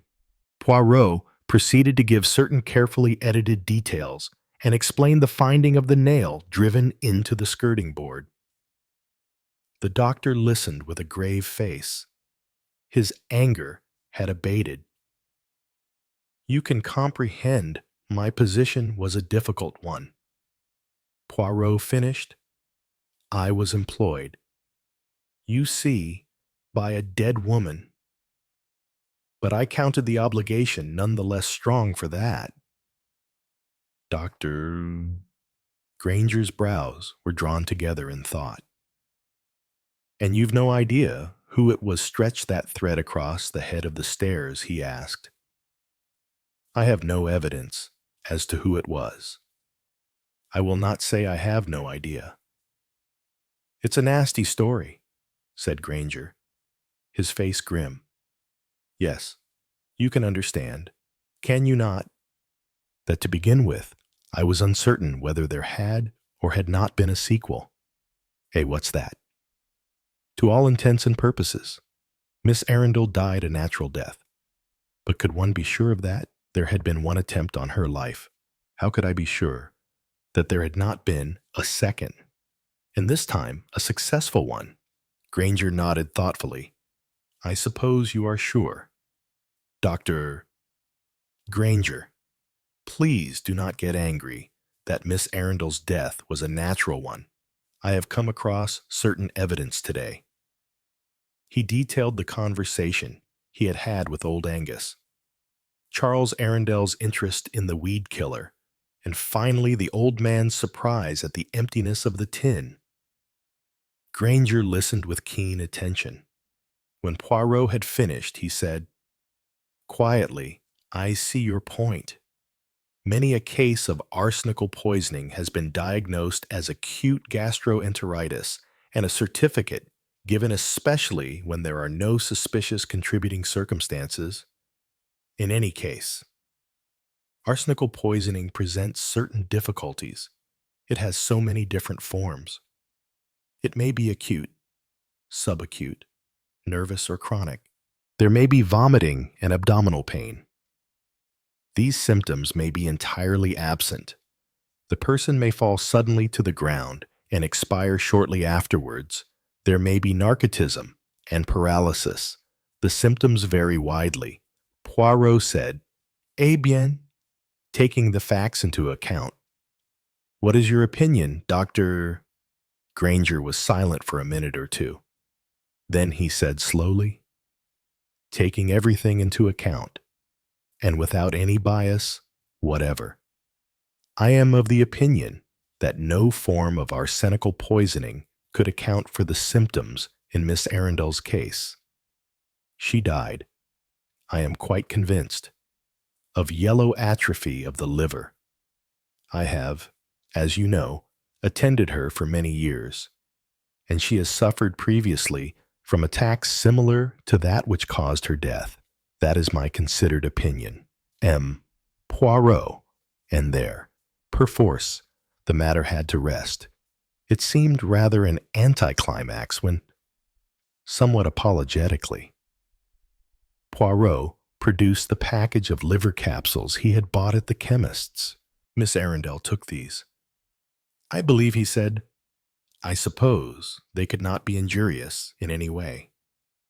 Poirot proceeded to give certain carefully edited details and explain the finding of the nail driven into the skirting board. The doctor listened with a grave face. His anger had abated. You can comprehend my position was a difficult one. Poirot finished. I was employed. You see, by a dead woman. But I counted the obligation none the less strong for that. Dr. Granger's brows were drawn together in thought. And you've no idea who it was stretched that thread across the head of the stairs, he asked. I have no evidence as to who it was. I will not say I have no idea. It's a nasty story, said Granger, his face grim. Yes, you can understand, can you not, that to begin with, I was uncertain whether there had or had not been a sequel. Hey, what's that? To all intents and purposes, Miss Arundel died a natural death. But could one be sure of that? There had been one attempt on her life. How could I be sure that there had not been a second? And this time, a successful one. Granger nodded thoughtfully. I suppose you are sure. Dr. Granger, please do not get angry that Miss Arundel's death was a natural one. I have come across certain evidence today. He detailed the conversation he had had with old Angus, Charles Arundel's interest in the weed killer, and finally the old man's surprise at the emptiness of the tin. Granger listened with keen attention. When Poirot had finished, he said, quietly, I see your point. Many a case of arsenical poisoning has been diagnosed as acute gastroenteritis, and a certificate given especially when there are no suspicious contributing circumstances. In any case, arsenical poisoning presents certain difficulties. It has so many different forms. It may be acute, subacute, nervous, or chronic. There may be vomiting and abdominal pain. These symptoms may be entirely absent. The person may fall suddenly to the ground and expire shortly afterwards. There may be narcotism and paralysis. The symptoms vary widely. Poirot said, Eh bien, taking the facts into account. What is your opinion, Dr. Granger was silent for a minute or two. Then he said slowly, taking everything into account, and without any bias whatever, I am of the opinion that no form of arsenical poisoning could account for the symptoms in Miss Arundel's case. She died, I am quite convinced, of yellow atrophy of the liver. I have, as you know, attended her for many years, and she has suffered previously from attacks similar to that which caused her death. That is my considered opinion. M. Poirot. And there, perforce, the matter had to rest. It seemed rather an anticlimax when, somewhat apologetically, Poirot produced the package of liver capsules he had bought at the chemist's. Miss Arundel took these. I believe, he said, I suppose they could not be injurious in any way.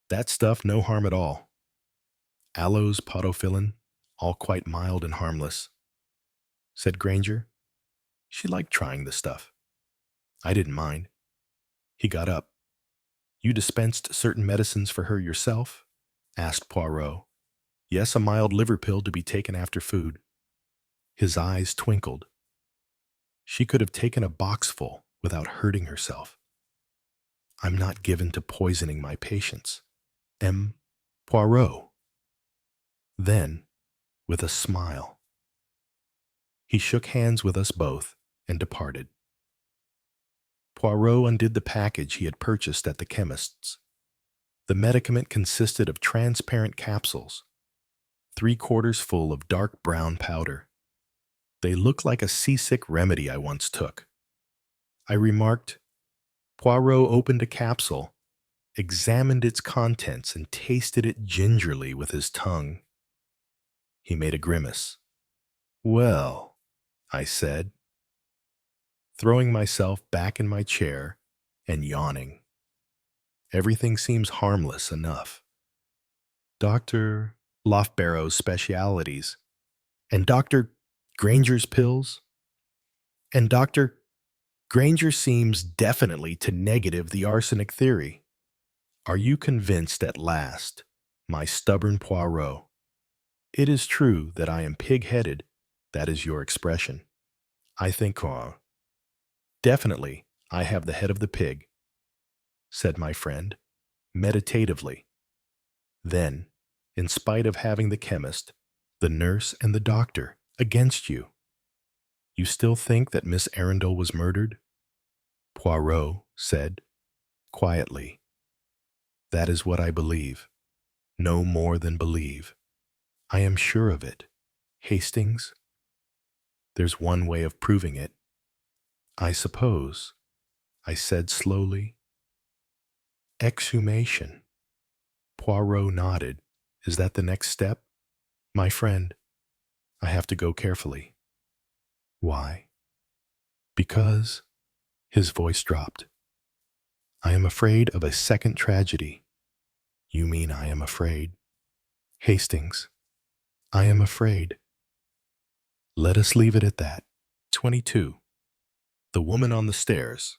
That stuff no harm at all. Aloes, podophyllin, all quite mild and harmless, said Granger. She liked trying the stuff. I didn't mind. He got up. "You dispensed certain medicines for her yourself?" asked Poirot. "Yes, a mild liver pill to be taken after food." His eyes twinkled. "She could have taken a boxful without hurting herself. I'm not given to poisoning my patients. M. Poirot." Then, with a smile, he shook hands with us both and departed. Poirot undid the package he had purchased at the chemist's. The medicament consisted of transparent capsules, 3/4 full of dark brown powder. They looked like a seasick remedy I once took. I remarked. Poirot opened a capsule, examined its contents, and tasted it gingerly with his tongue. He made a grimace. "Well," I said, throwing myself back in my chair and yawning. "Everything seems harmless enough. Dr. Loftbarrow's specialities, and Dr. Granger's pills, and Dr. Granger seems definitely to negative the arsenic theory. Are you convinced at last, my stubborn Poirot? It is true that I am pig-headed, that is your expression. I think, definitely I have the head of the pig," said my friend, meditatively. "Then, in spite of having the chemist, the nurse, and the doctor against you, you still think that Miss Arundel was murdered?" Poirot said, quietly, "That is what I believe, no more than believe. I am sure of it. Hastings, there's one way of proving it. I suppose," I said slowly. "Exhumation." Poirot nodded. "Is that the next step?" "My friend, I have to go carefully." "Why?" "Because," his voice dropped, "I am afraid of a second tragedy." "You mean I am afraid?" "Hastings, I am afraid." Let us leave it at that. 22. The Woman on the Stairs.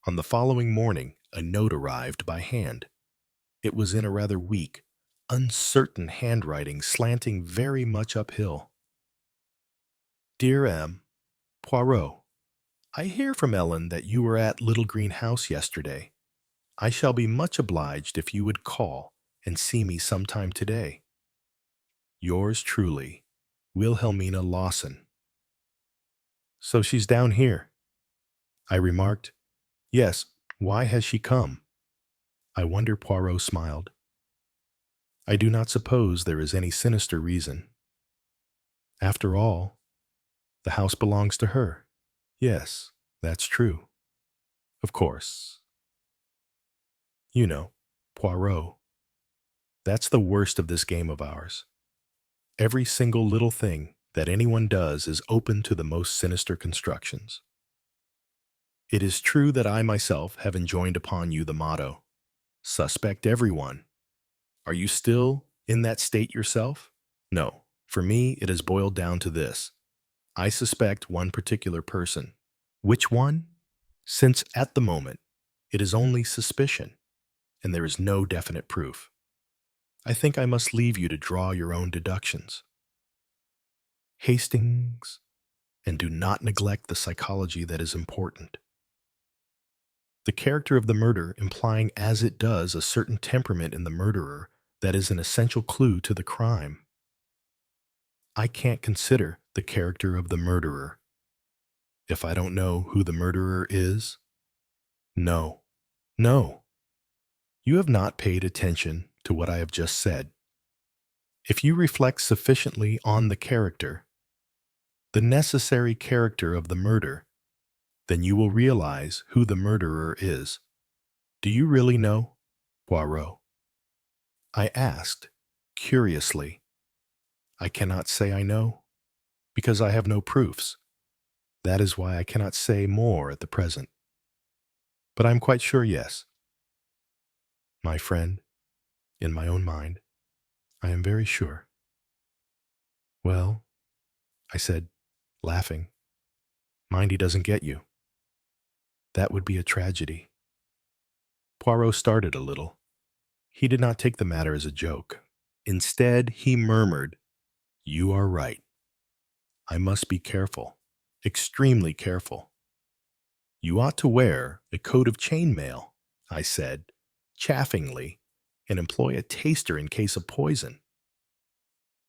On the following morning, a note arrived by hand. It was in a rather weak, uncertain handwriting slanting very much uphill. "Dear M. Poirot, I hear from Ellen that you were at Little Green House yesterday. I shall be much obliged if you would call and see me sometime today. Yours truly, Wilhelmina Lawson." "So she's down here," I remarked. "Yes, why has she come?" I wonder Poirot smiled. "I do not suppose there is any sinister reason. After all, the house belongs to her." "Yes, that's true. Of course. You know, Poirot, that's the worst of this game of ours. Every single little thing that anyone does is open to the most sinister constructions. It is true that I myself have enjoined upon you the motto, 'Suspect everyone.' Are you still in that state yourself? No. For me, it has boiled down to this. I suspect one particular person. Which one? Since, at the moment, it is only suspicion, and there is no definite proof. I think I must leave you to draw your own deductions. Hastings, and do not neglect the psychology that is important. The character of the murder implying as it does a certain temperament in the murderer that is an essential clue to the crime. I can't consider the character of the murderer if I don't know who the murderer is. No, no. You have not paid attention to what I have just said. If you reflect sufficiently on the character, the necessary character of the murder, then you will realize who the murderer is. Do you really know, Poirot? I asked, curiously. I cannot say I know, because I have no proofs. That is why I cannot say more at the present. But I am quite sure, yes. My friend, in my own mind, I am very sure. Well, I said, laughing, mind he doesn't get you. That would be a tragedy. Poirot started a little. He did not take the matter as a joke. Instead, he murmured, "You are right. I must be careful, extremely careful." "You ought to wear a coat of chainmail," I said, chaffingly, "and employ a taster in case of poison.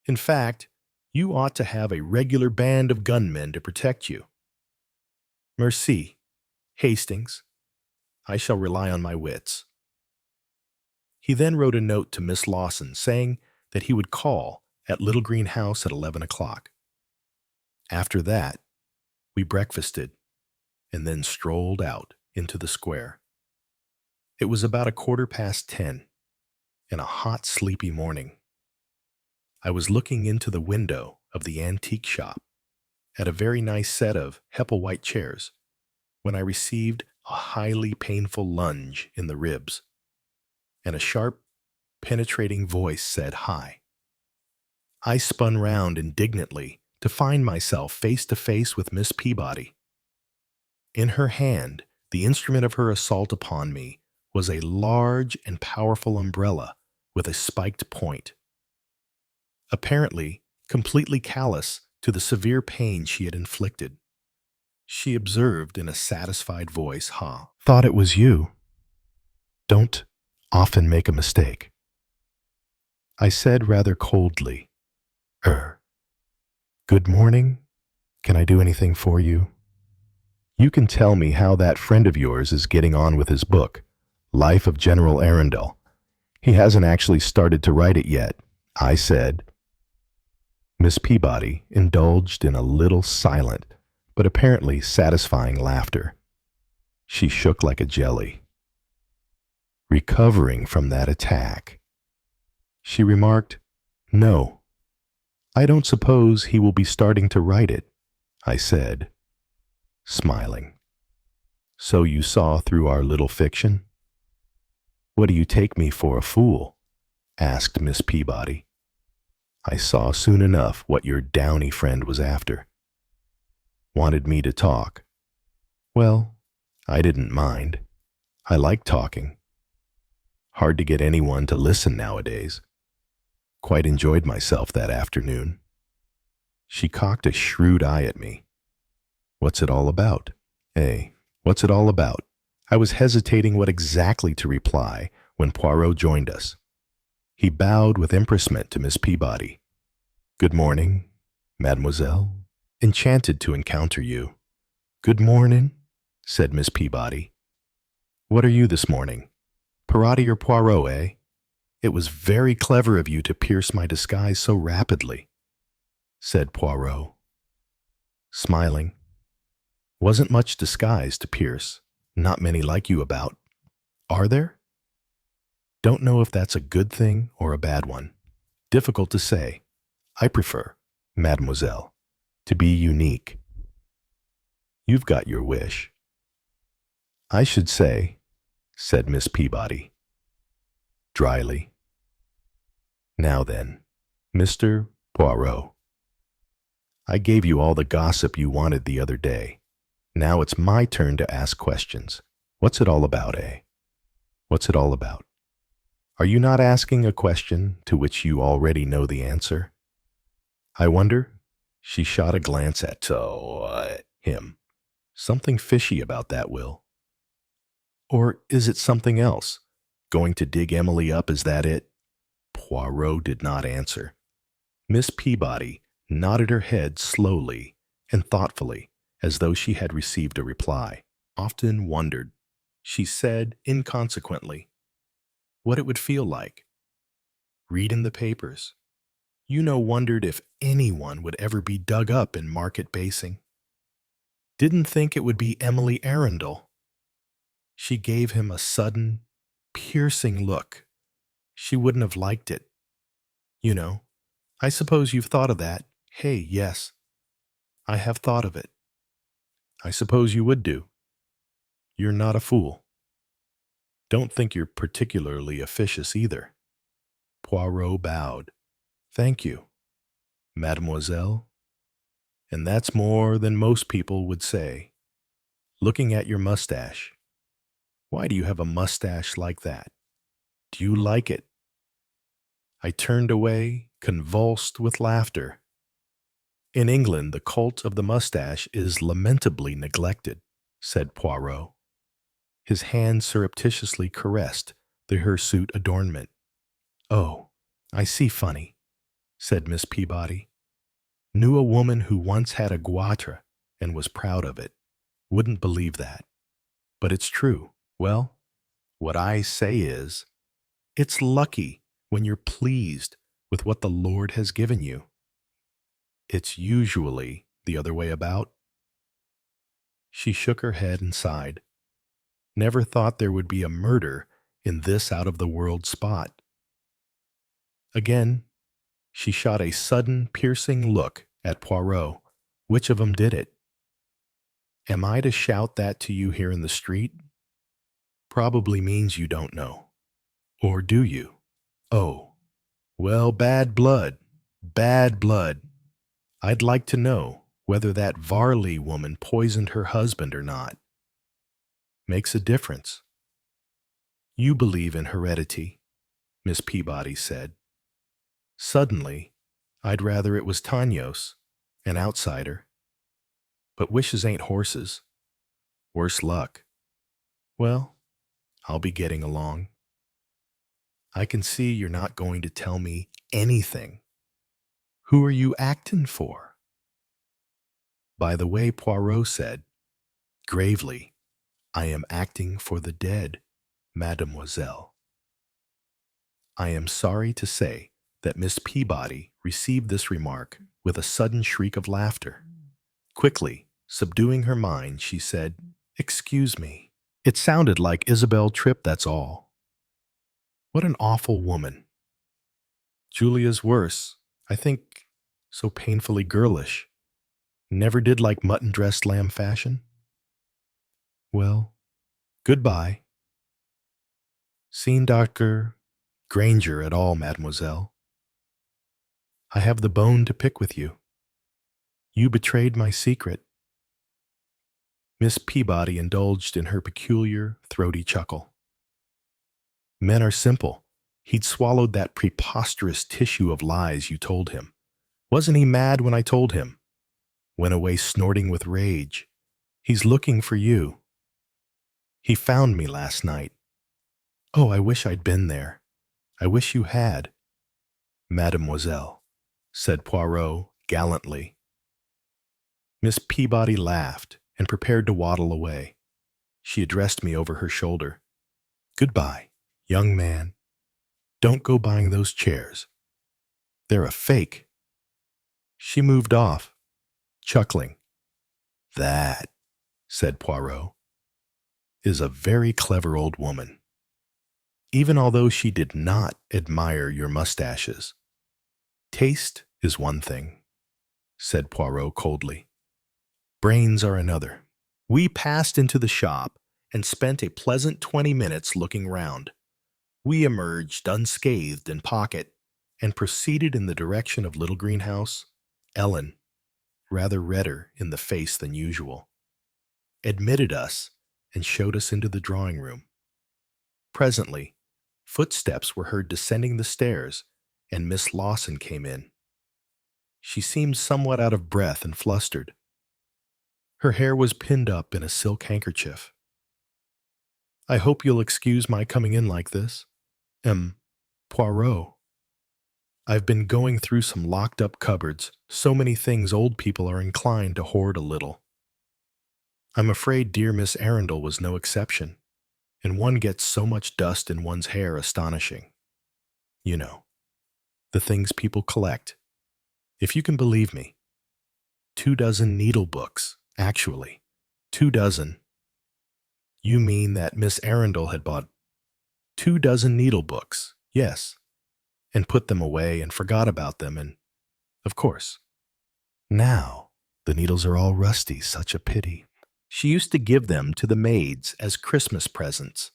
In fact, you ought to have a regular band of gunmen to protect you." "Merci, Hastings. I shall rely on my wits." He then wrote a note to Miss Lawson saying that he would call at Little Green House at 11 o'clock. After that, we breakfasted and then strolled out into the square. It was about 10:15 in a hot, sleepy morning. I was looking into the window of the antique shop at a very nice set of Hepplewhite chairs when I received a highly painful lunge in the ribs, and a sharp, penetrating voice said hi. I spun round indignantly to find myself face to face with Miss Peabody. In her hand, the instrument of her assault upon me was a large and powerful umbrella with a spiked point. Apparently, completely callous to the severe pain she had inflicted, she observed in a satisfied voice, "Thought it was you. Don't often make a mistake." I said rather coldly, "Good morning. Can I do anything for you?" "You can tell me how that friend of yours is getting on with his book, Life of General Arundel. He hasn't actually started to write it yet," I said. Miss Peabody indulged in a little silent, but apparently satisfying laughter. She shook like a jelly. Recovering from that attack, she remarked, "No, I don't suppose he will be starting to write it," I said, smiling. "So you saw through our little fiction?" "What do you take me for, a fool?" asked Miss Peabody. "I saw soon enough what your downy friend was after. Wanted me to talk. Well, I didn't mind. I like talking. Hard to get anyone to listen nowadays. Quite enjoyed myself that afternoon." She cocked a shrewd eye at me. "What's it all about? What's it all about?" I was hesitating what exactly to reply when Poirot joined us. He bowed with empressement to Miss Peabody. "Good morning, mademoiselle. Enchanted to encounter you." "Good morning," said Miss Peabody. "What are you this morning? Perotti or Poirot, eh? It was very clever of you to pierce my disguise so rapidly," said Poirot, smiling. "Wasn't much disguise to pierce. Not many like you about. Are there? Don't know if that's a good thing or a bad one. Difficult to say. I prefer, mademoiselle, to be unique." "You've got your wish." "I should say," said Miss Peabody, dryly. "Now then, Mr. Poirot, I gave you all the gossip you wanted the other day. Now it's my turn to ask questions. What's it all about, eh? What's it all about? Are you not asking a question to which you already know the answer? I wonder." She shot a glance at him. "Something fishy about that, Will. Or is it something else? Going to dig Emily up, is that it?" Poirot did not answer. Miss Peabody nodded her head slowly and thoughtfully, as though she had received a reply. "Often wondered," she said inconsequently, "what it would feel like. Read in the papers. Wondered if anyone would ever be dug up in market basing. Didn't think it would be Emily Arundel." She gave him a sudden, piercing look. She wouldn't have liked it. I suppose you've thought of that. Hey, yes, I have thought of it. I suppose you would do. You're not a fool. Don't think you're particularly officious either." Poirot bowed. "Thank you, mademoiselle. And that's more than most people would say. Looking at your mustache, Why do you have a mustache like that? Do you like it?" I turned away, convulsed with laughter. "In England, the cult of the mustache is lamentably neglected," said Poirot. His hand surreptitiously caressed the hirsute adornment. "Oh, I see funny," said Miss Peabody. "Knew a woman who once had a goitre and was proud of it. Wouldn't believe that. But it's true. Well, what I say is, it's lucky when you're pleased with what the Lord has given you. It's usually the other way about." She shook her head and sighed. Never thought there would be a murder in this out-of-the-world spot. Again, she shot a sudden, piercing look at Poirot. "Which of 'em did it?" "Am I to shout that to you here in the street?" "Probably means you don't know. Or do you?" "Oh, well, bad blood, bad blood. I'd like to know whether that Varley woman poisoned her husband or not." "Makes a difference." "You believe in heredity," Miss Peabody said. "Suddenly, I'd rather it was Tanyos, an outsider. But wishes ain't horses. Worse luck. Well, I'll be getting along. I can see you're not going to tell me anything. Who are you actin' for?" "By the way," Poirot said, gravely, "I am acting for the dead, mademoiselle." I am sorry to say that Miss Peabody received this remark with a sudden shriek of laughter. Quickly, subduing her mind, she said, "Excuse me. It sounded like Isabel Tripp, that's all." "What an awful woman." "Julia's worse, I think, so painfully girlish. Never did like mutton-dressed lamb fashion." "Well, goodbye." "Seen Dr. Granger at all, mademoiselle?" "I have the bone to pick with you. You betrayed my secret." Miss Peabody indulged in her peculiar, throaty chuckle. "Men are simple. He'd swallowed that preposterous tissue of lies you told him. Wasn't he mad when I told him? Went away snorting with rage. He's looking for you. He found me last night. Oh, I wish I'd been there. I wish you had." "Mademoiselle," said Poirot gallantly. Miss Peabody laughed and prepared to waddle away. She addressed me over her shoulder. "Goodbye, young man. Don't go buying those chairs. They're a fake." She moved off, chuckling. "That," said Poirot, "is a very clever old woman, even although she did not admire your mustaches." "Taste is one thing," said Poirot coldly. "Brains are another." We passed into the shop and spent a pleasant 20 minutes looking round. We emerged unscathed in pocket and proceeded in the direction of Little Greenhouse. Ellen, rather redder in the face than usual, admitted us and showed us into the drawing room. Presently, footsteps were heard descending the stairs, and Miss Lawson came in. She seemed somewhat out of breath and flustered. Her hair was pinned up in a silk handkerchief. "I hope you'll excuse my coming in like this. Poirot. I've been going through some locked-up cupboards, so many things old people are inclined to hoard a little. I'm afraid dear Miss Arundel was no exception, and one gets so much dust in one's hair astonishing. You know, the things people collect. If you can believe me. 24 needle books, actually. 24. You mean that Miss Arundel had bought 24 needle books, yes, and put them away and forgot about them, and, of course, now the needles are all rusty, such a pity. She used to give them to the maids as Christmas presents.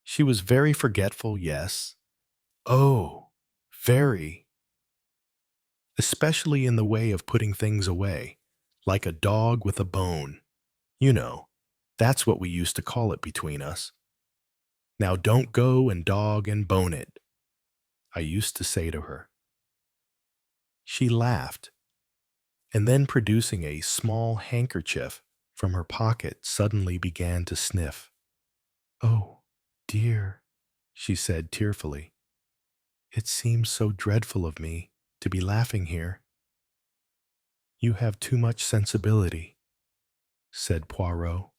She was very forgetful, yes. Oh, very. Especially in the way of putting things away, like a dog with a bone. You know, That's what we used to call it between us. Now don't go and dog and bone it, I used to say to her. She laughed, and then producing a small handkerchief from her pocket suddenly began to sniff. Oh, dear, she said tearfully. It seems so dreadful of me to be laughing here. You have too much sensibility, said Poirot.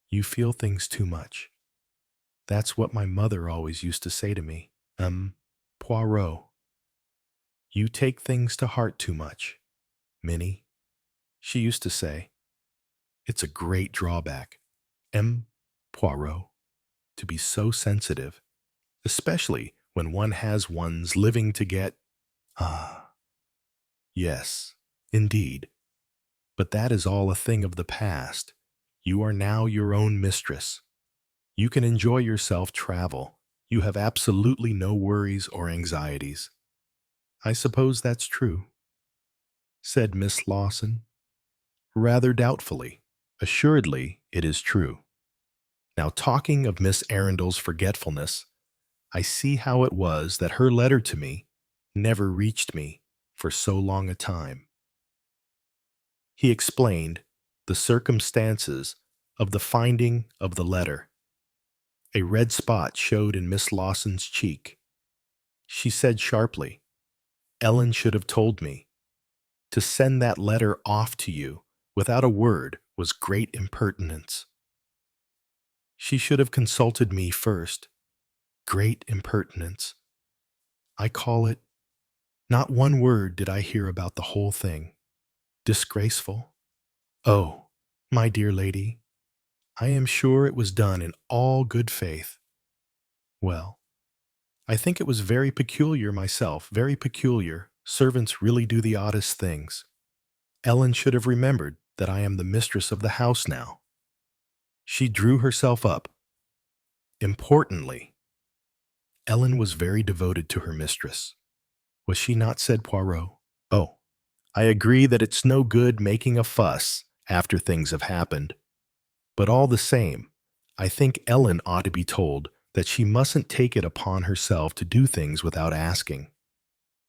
You feel things too much. That's what my mother always used to say to me. Poirot, you take things to heart too much, Minnie, she used to say. It's a great drawback, Poirot, to be so sensitive, especially when one has one's living to get. Ah, yes, indeed. But that is all a thing of the past. You are now your own mistress. You can enjoy yourself, travel. You have absolutely no worries or anxieties. I suppose that's true, said Miss Lawson, rather doubtfully. Assuredly, it is true. Now, talking of Miss Arundel's forgetfulness, I see how it was that her letter to me never reached me for so long a time. He explained the circumstances of the finding of the letter. A red spot showed in Miss Lawson's cheek. She said sharply, Ellen should have told me. To send that letter off to you without a word was great impertinence. She should have consulted me first. Great impertinence. I call it. Not one word did I hear about the whole thing. Disgraceful. Oh, my dear lady, I am sure it was done in all good faith. Well, I think it was very peculiar myself, very peculiar. Servants really do the oddest things. Ellen should have remembered that I am the mistress of the house now. She drew herself up. Importantly, Ellen was very devoted to her mistress. Was she not, said Poirot? Oh, I agree that it's no good making a fuss after things have happened. But all the same, I think Ellen ought to be told that she mustn't take it upon herself to do things without asking.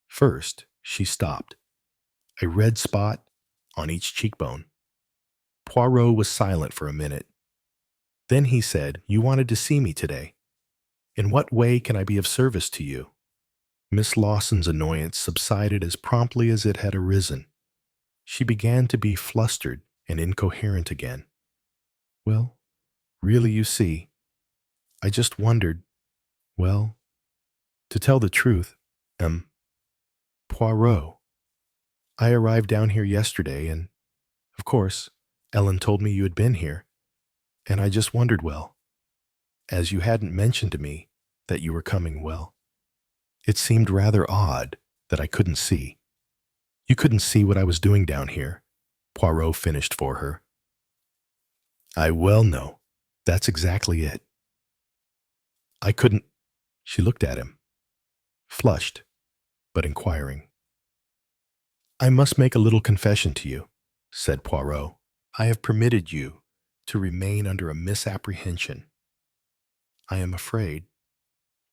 First, she stopped. A red spot on each cheekbone. Poirot was silent for a minute. Then he said, You wanted to see me today. In what way can I be of service to you? Miss Lawson's annoyance subsided as promptly as it had arisen. She began to be flustered and incoherent again. Well, really, you see, I just wondered, well, to tell the truth, Poirot. I arrived down here yesterday, and, of course, Ellen told me you had been here, and I just wondered, well, as you hadn't mentioned to me that you were coming, well, it seemed rather odd that I couldn't see. You couldn't see what I was doing down here, Poirot finished for her. I well know. That's exactly it. I couldn't. She looked at him, flushed, but inquiring. I must make a little confession to you, said Poirot. I have permitted you to remain under a misapprehension. I am afraid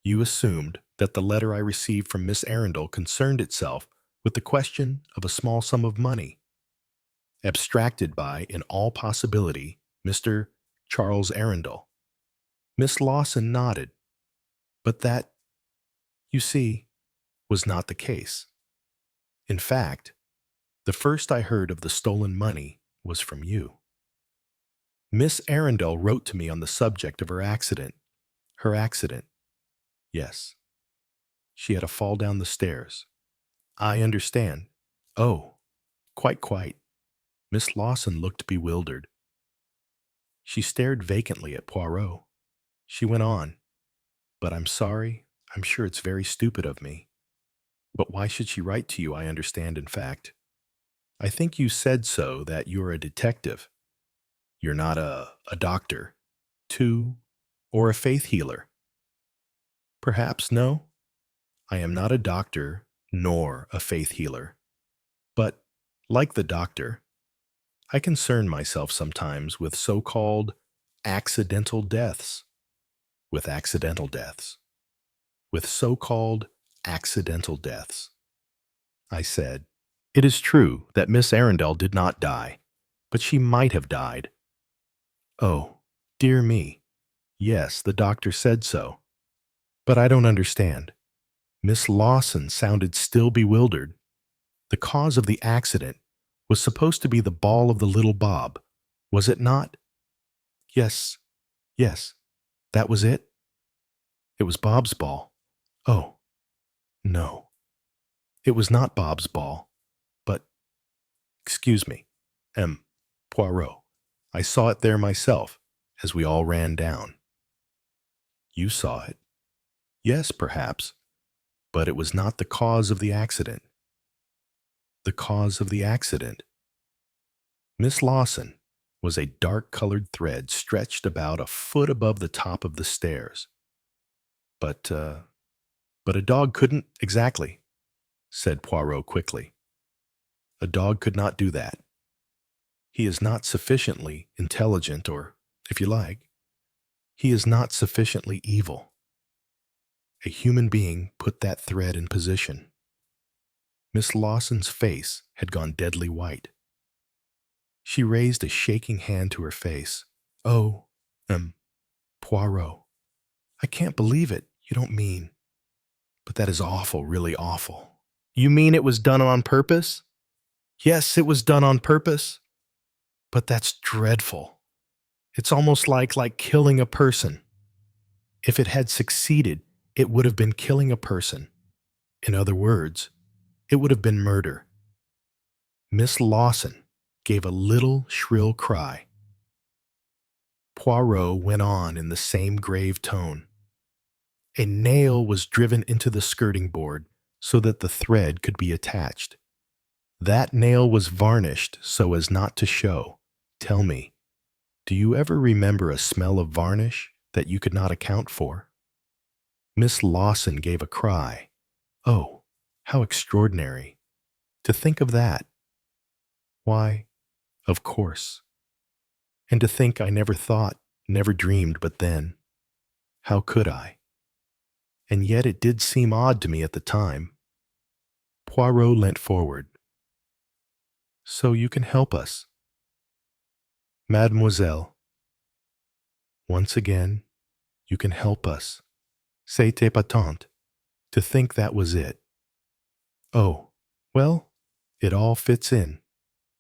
you assumed that the letter I received from Miss Arundel concerned itself with the question of a small sum of money, abstracted by, in all possibility, Mr. Charles Arundel. Miss Lawson nodded, but that, you see, was not the case. In fact, the first I heard of the stolen money was from you. Miss Arundel wrote to me on the subject of her accident. Her accident. Yes. She had a fall down the stairs. I understand. Oh, quite. Miss Lawson looked bewildered. She stared vacantly at Poirot. She went on. But I'm sorry. I'm sure it's very stupid of me. But why should she write to you, I understand, in fact? I think you said so, that you're a detective. You're not a doctor, too, or a faith healer. Perhaps no. I am not a doctor, nor a faith healer. But, like the doctor, I concern myself sometimes with so-called accidental deaths. With accidental deaths. With so-called accidental deaths. I said, "It is true that Miss Arundel did not die, but she might have died." "Oh, dear me. Yes, the doctor said so. But I don't understand." Miss Lawson sounded still bewildered. The cause of the accident was supposed to be the ball of the little Bob, was it not? Yes, yes, that was it. It was Bob's ball. Oh, no. It was not Bob's ball, but, excuse me, Poirot. I saw it there myself, as we all ran down. You saw it? Yes, perhaps, but it was not the cause of the accident. The cause of the accident. Miss Lawson was a dark-colored thread stretched about a foot above the top of the stairs. But a dog couldn't exactly, said Poirot quickly. A dog could not do that. He is not sufficiently intelligent, or, if you like, he is not sufficiently evil. A human being put that thread in position. Miss Lawson's face had gone deadly white. She raised a shaking hand to her face. "Oh, Poirot, I can't believe it. You don't mean... But that is awful, really awful." "You mean it was done on purpose?" "Yes, it was done on purpose. But that's dreadful. It's almost like killing a person. If it had succeeded, it would have been killing a person. In other words, it would have been murder." Miss Lawson gave a little shrill cry. Poirot went on in the same grave tone. A nail was driven into the skirting board so that the thread could be attached. That nail was varnished so as not to show. Tell me, do you ever remember a smell of varnish that you could not account for? Miss Lawson gave a cry. "Oh, how extraordinary! To think of that! Why, of course. And to think I never thought, never dreamed, but then, how could I? And yet it did seem odd to me at the time." Poirot leant forward. "So you can help us?" "Mademoiselle, once again, you can help us. C'est épatant. To think that was it. Oh, well, it all fits in.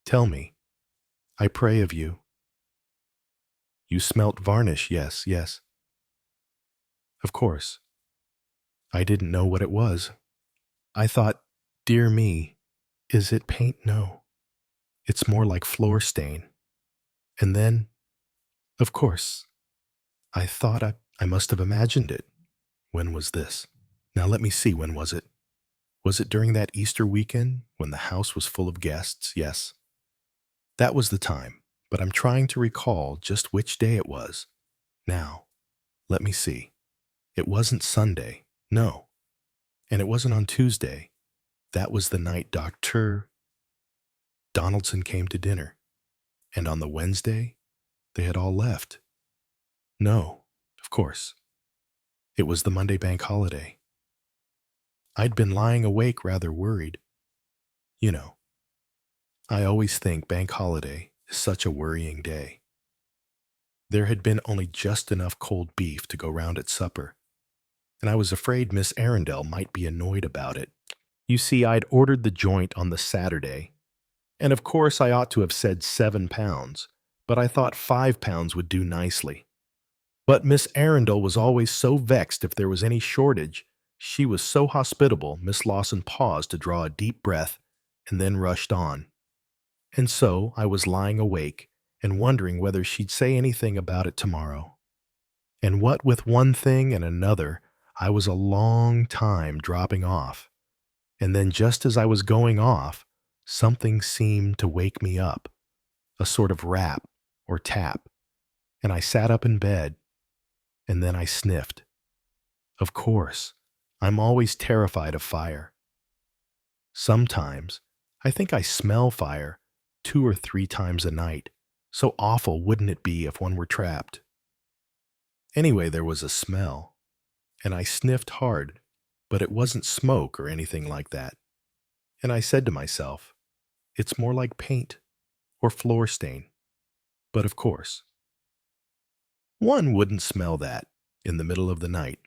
Tell me, I pray of you." "You smelt varnish, yes, yes." "Of course. I didn't know what it was. I thought, dear me, is it paint? No. It's more like floor stain. And then, of course, I thought I must have imagined it. When was this? Now let me see, when was it? Was it during that Easter weekend when the house was full of guests? Yes. That was the time, but I'm trying to recall just which day it was. Now, let me see. It wasn't Sunday. No. And it wasn't on Tuesday. That was the night Dr. Donaldson came to dinner. And on the Wednesday, they had all left. No, of course. It was the Monday bank holiday. I'd been lying awake rather worried. You know, I always think bank holiday is such a worrying day. There had been only just enough cold beef to go round at supper, and I was afraid Miss Arundel might be annoyed about it. You see, I'd ordered the joint on the Saturday, and of course I ought to have said £7, but I thought £5 would do nicely. But Miss Arundel was always so vexed if there was any shortage. She was so hospitable, Miss Lawson paused to draw a deep breath and then rushed on. And so I was lying awake and wondering whether she'd say anything about it tomorrow. And what with one thing and another, I was a long time dropping off. And then just as I was going off, something seemed to wake me up, a sort of rap or tap, and I sat up in bed, and then I sniffed. Of course, I'm always terrified of fire. Sometimes I think I smell fire, 2 or 3 times a night. So awful wouldn't it be if one were trapped? Anyway, there was a smell, and I sniffed hard, but it wasn't smoke or anything like that. And I said to myself, it's more like paint or floor stain. But of course, one wouldn't smell that in the middle of the night.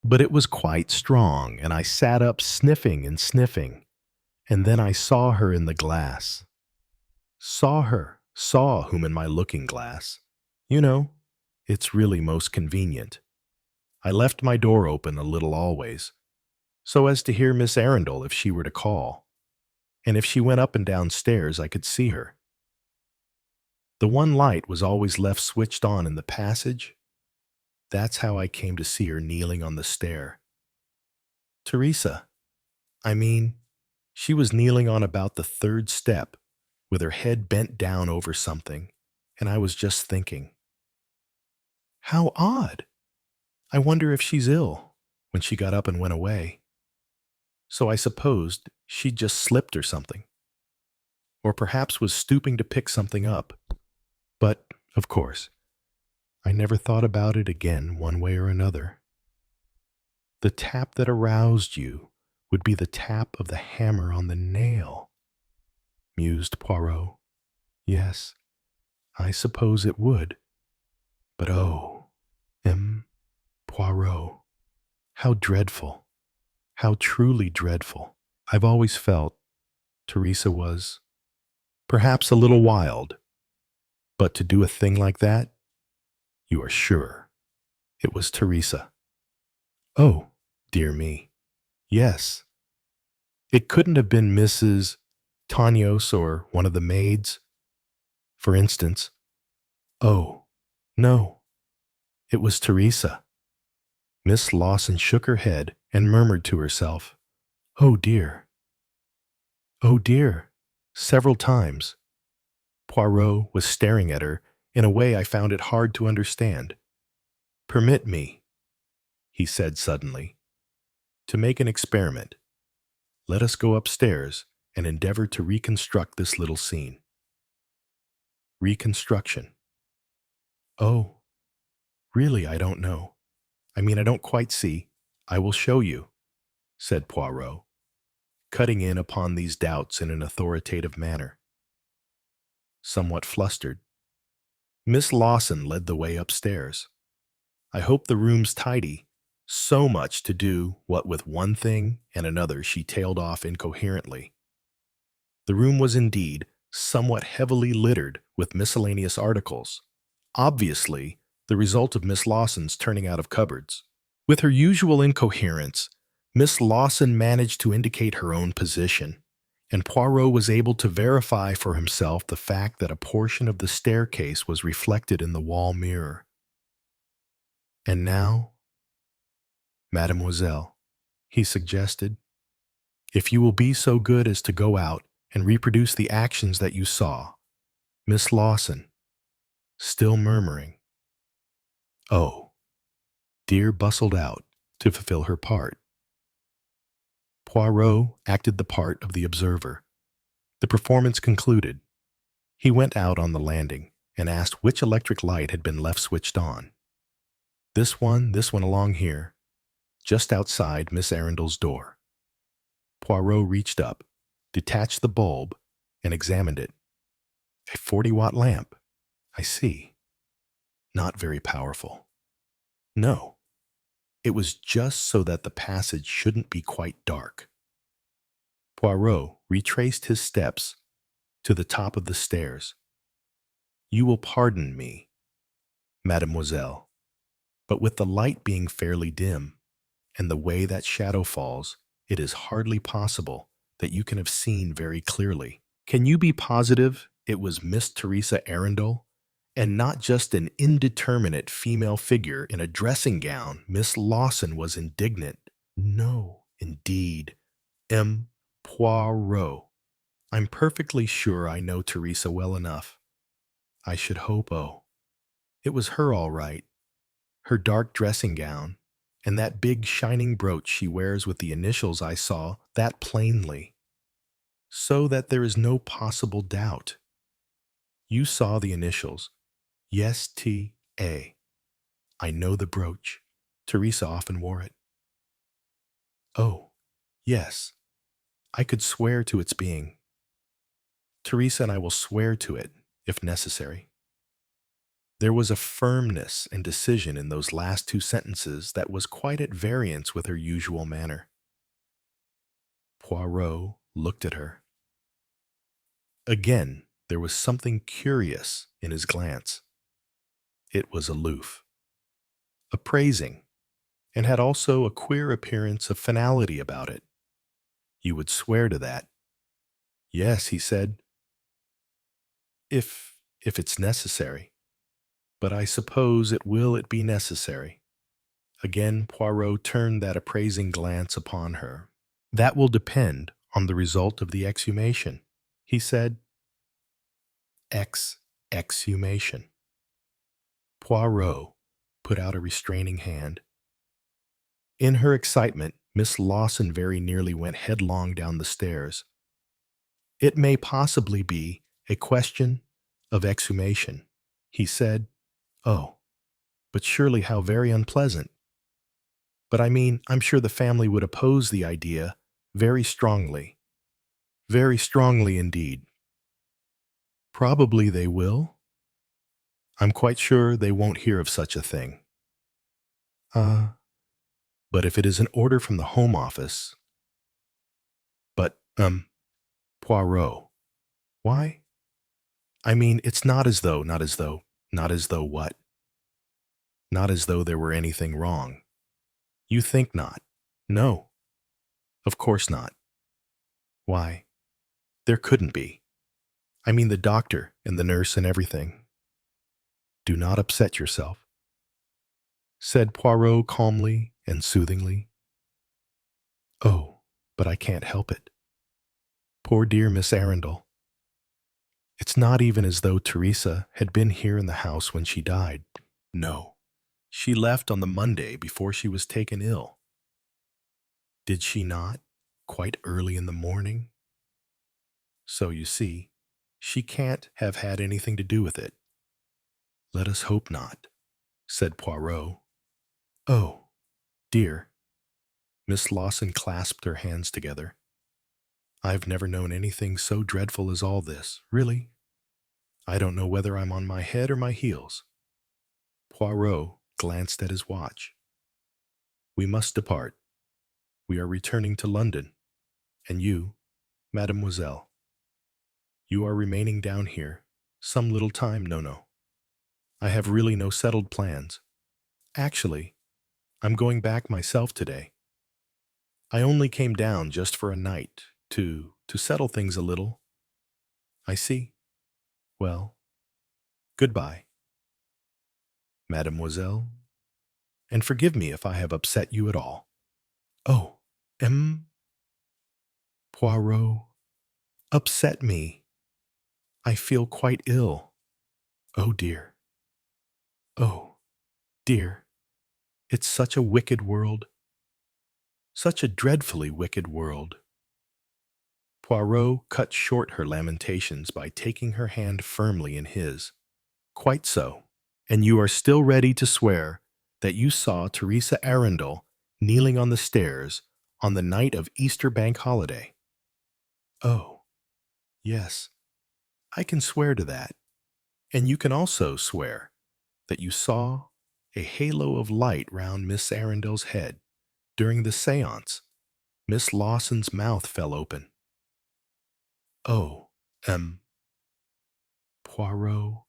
But it was quite strong, and I sat up sniffing and sniffing, and then I saw her in the glass. Saw whom in my looking glass. You know, it's really most convenient. I left my door open a little always, so as to hear Miss Arundel if she were to call, and if she went up and down stairs I could see her. The one light was always left switched on in the passage. That's how I came to see her kneeling on the stair. Teresa, I mean, she was kneeling on about the 3rd step, with her head bent down over something, and I was just thinking, how odd! I wonder if she's ill, when she got up and went away. So I supposed she'd just slipped or something, or perhaps was stooping to pick something up. But, of course, I never thought about it again one way or another. The tap that aroused you would be the tap of the hammer on the nail, mused Poirot. Yes, I suppose it would. But oh, Poirot, how dreadful, how truly dreadful. I've always felt Teresa was perhaps a little wild, but to do a thing like that, you are sure it was Teresa. Oh, dear me, yes. It couldn't have been Mrs. Tanyos or one of the maids, for instance. Oh, no, it was Teresa. Miss Lawson shook her head and murmured to herself, oh dear, several times. Poirot was staring at her in a way I found it hard to understand. Permit me, he said suddenly, to make an experiment. Let us go upstairs and endeavor to reconstruct this little scene. Reconstruction. Oh, really, I don't know. I mean, I don't quite see. I will show you, said Poirot, cutting in upon these doubts in an authoritative manner. Somewhat flustered, Miss Lawson led the way upstairs. I hope the room's tidy. So much to do, what with one thing and another she tailed off incoherently. The room was indeed somewhat heavily littered with miscellaneous articles, obviously the result of Miss Lawson's turning out of cupboards. With her usual incoherence, Miss Lawson managed to indicate her own position, and Poirot was able to verify for himself the fact that a portion of the staircase was reflected in the wall mirror. And now, Mademoiselle, he suggested, if you will be so good as to go out and reproduce the actions that you saw. Miss Lawson, still murmuring, oh, dear, bustled out to fulfill her part. Poirot acted the part of the observer. The performance concluded. He went out on the landing and asked which electric light had been left switched on. This one along here, just outside Miss Arundel's door. Poirot reached up, detached the bulb, and examined it. A 40-watt lamp, I see. Not very powerful. No, it was just so that the passage shouldn't be quite dark. Poirot retraced his steps to the top of the stairs. You will pardon me, mademoiselle, but with the light being fairly dim, and the way that shadow falls, it is hardly possible that you can have seen very clearly. Can you be positive it was Miss Teresa Arundel, and not just an indeterminate female figure in a dressing gown? Miss Lawson was indignant. No, indeed. Poirot. I'm perfectly sure I know Teresa well enough. I should hope, oh, it was her all right. Her dark dressing gown, and that big shining brooch she wears with the initials, I saw that plainly. So that there is no possible doubt. You saw the initials. Yes, T.A. I know the brooch. Teresa often wore it. Oh, yes. I could swear to its being. Teresa and I will swear to it, if necessary. There was a firmness and decision in those last two sentences that was quite at variance with her usual manner. Poirot looked at her. Again, there was something curious in his glance. It was aloof, appraising, and had also a queer appearance of finality about it. You would swear to that. Yes, he said, if it's necessary. But I suppose it be necessary. Again, Poirot turned that appraising glance upon her. That will depend on the result of the exhumation, he said. Exhumation. Poirot put out a restraining hand. In her excitement, Miss Lawson very nearly went headlong down the stairs. It may possibly be a question of exhumation, he said. Oh, but surely how very unpleasant. But I mean, I'm sure the family would oppose the idea very strongly. Very strongly indeed. Probably they will. I'm quite sure they won't hear of such a thing. But if it is an order from the Home Office... But, Poirot. Why? I mean, it's not as though what? Not as though there were anything wrong. You think not? No. Of course not. Why? There couldn't be. I mean the doctor and the nurse and everything. Do not upset yourself, said Poirot calmly and soothingly. Oh, but I can't help it. Poor dear Miss Arundel. It's not even as though Teresa had been here in the house when she died. No. She left on the Monday before she was taken ill. Did she not? Quite early in the morning? So you see, she can't have had anything to do with it. Let us hope not, said Poirot. Oh, dear. Miss Lawson clasped her hands together. I've never known anything so dreadful as all this, really. I don't know whether I'm on my head or my heels. Poirot glanced at his watch. We must depart. We are returning to London. And you, mademoiselle, you are remaining down here some little time. No. I have really no settled plans. Actually, I'm going back myself today. I only came down just for a night to settle things a little. I see. Well, goodbye, mademoiselle, and forgive me if I have upset you at all. Oh, Poirot, upset me. I feel quite ill. Oh, dear. Oh, dear. It's such a wicked world. Such a dreadfully wicked world. Poirot cut short her lamentations by taking her hand firmly in his. Quite so. And you are still ready to swear that you saw Teresa Arundel kneeling on the stairs on the night of Easter Bank holiday? Oh, yes, I can swear to that. And you can also swear that you saw a halo of light round Miss Arundel's head during the séance. Miss Lawson's mouth fell open. Oh, Poirot,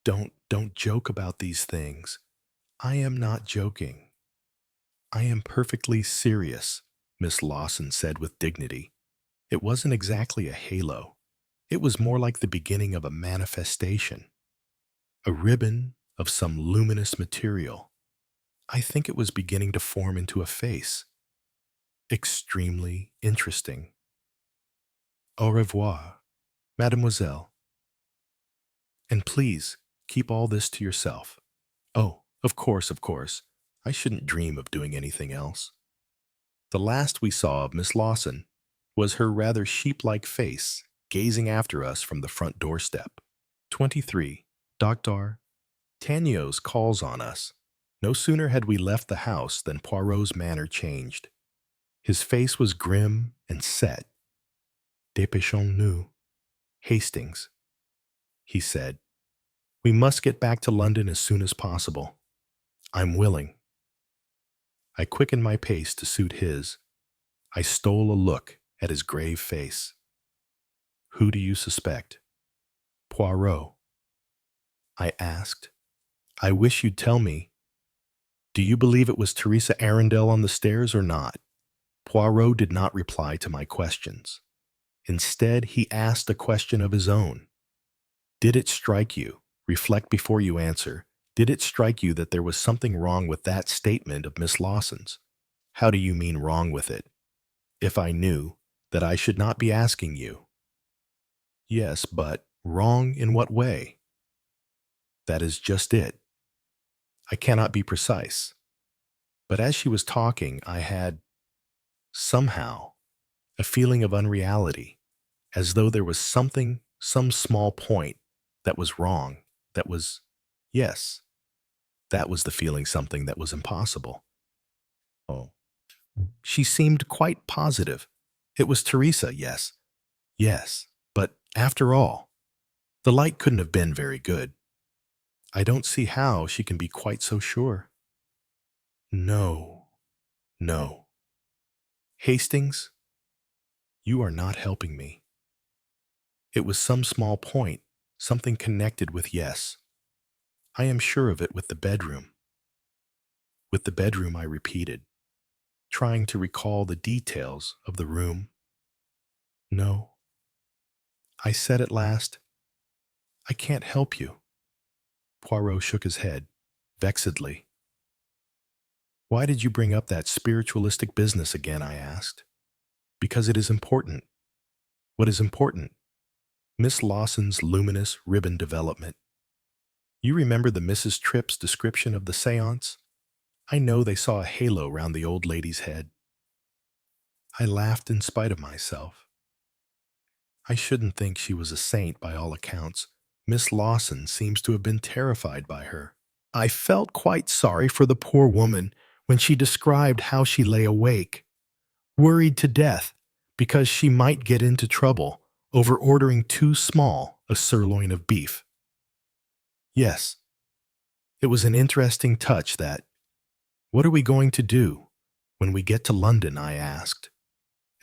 don't joke about these things. I am not joking. I am perfectly serious, Miss Lawson said with dignity. It wasn't exactly a halo. It was more like the beginning of a manifestation. A ribbon of some luminous material. I think it was beginning to form into a face. Extremely interesting. Au revoir, mademoiselle. And please, keep all this to yourself. Oh, of course. I shouldn't dream of doing anything else. The last we saw of Miss Lawson was her rather sheep-like face gazing after us from the front doorstep. 23. Dr. Tanios calls on us. No sooner had we left the house than Poirot's manner changed. His face was grim and set. Dépêchons-nous. Hastings, he said. We must get back to London as soon as possible. I'm willing. I quickened my pace to suit his. I stole a look at his grave face. Who do you suspect? Poirot. I asked. I wish you'd tell me. Do you believe it was Teresa Arundel on the stairs or not? Poirot did not reply to my questions. Instead, he asked a question of his own. Did it strike you? Reflect before you answer. Did it strike you that there was something wrong with that statement of Miss Lawson's? How do you mean wrong with it? If I knew, that I should not be asking you. Yes, but wrong in what way? That is just it. I cannot be precise. But as she was talking, I had, somehow, a feeling of unreality, as though there was something, some small point, that was wrong, yes, that was the feeling, something that was impossible. Oh. She seemed quite positive. It was Teresa, yes. Yes, but after all, the light couldn't have been very good. I don't see how she can be quite so sure. No. Hastings, you are not helping me. It was some small point, something connected with yes. I am sure of it with the bedroom. With the bedroom, I repeated, trying to recall the details of the room. No. I said at last, I can't help you. Poirot shook his head, vexedly. Why did you bring up that spiritualistic business again? I asked. Because it is important. What is important? Miss Lawson's luminous ribbon development. You remember the Mrs. Tripp's description of the seance? I know they saw a halo round the old lady's head. I laughed in spite of myself. I shouldn't think she was a saint by all accounts. Miss Lawson seems to have been terrified by her. I felt quite sorry for the poor woman when she described how she lay awake, worried to death because she might get into trouble over ordering too small a sirloin of beef. Yes, it was an interesting touch that. What are we going to do when we get to London? I asked,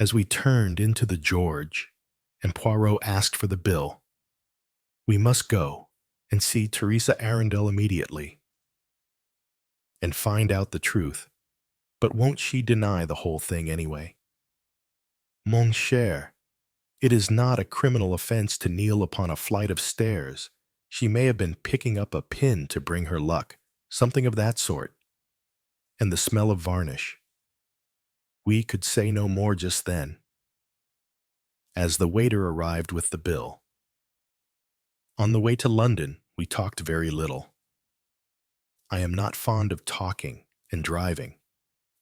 as we turned into the George, and Poirot asked for the bill. We must go and see Teresa Arundel immediately and find out the truth. But won't she deny the whole thing anyway? Mon cher, it is not a criminal offense to kneel upon a flight of stairs. She may have been picking up a pin to bring her luck, something of that sort. And the smell of varnish. We could say no more just then, as the waiter arrived with the bill. On the way to London, we talked very little. I am not fond of talking and driving,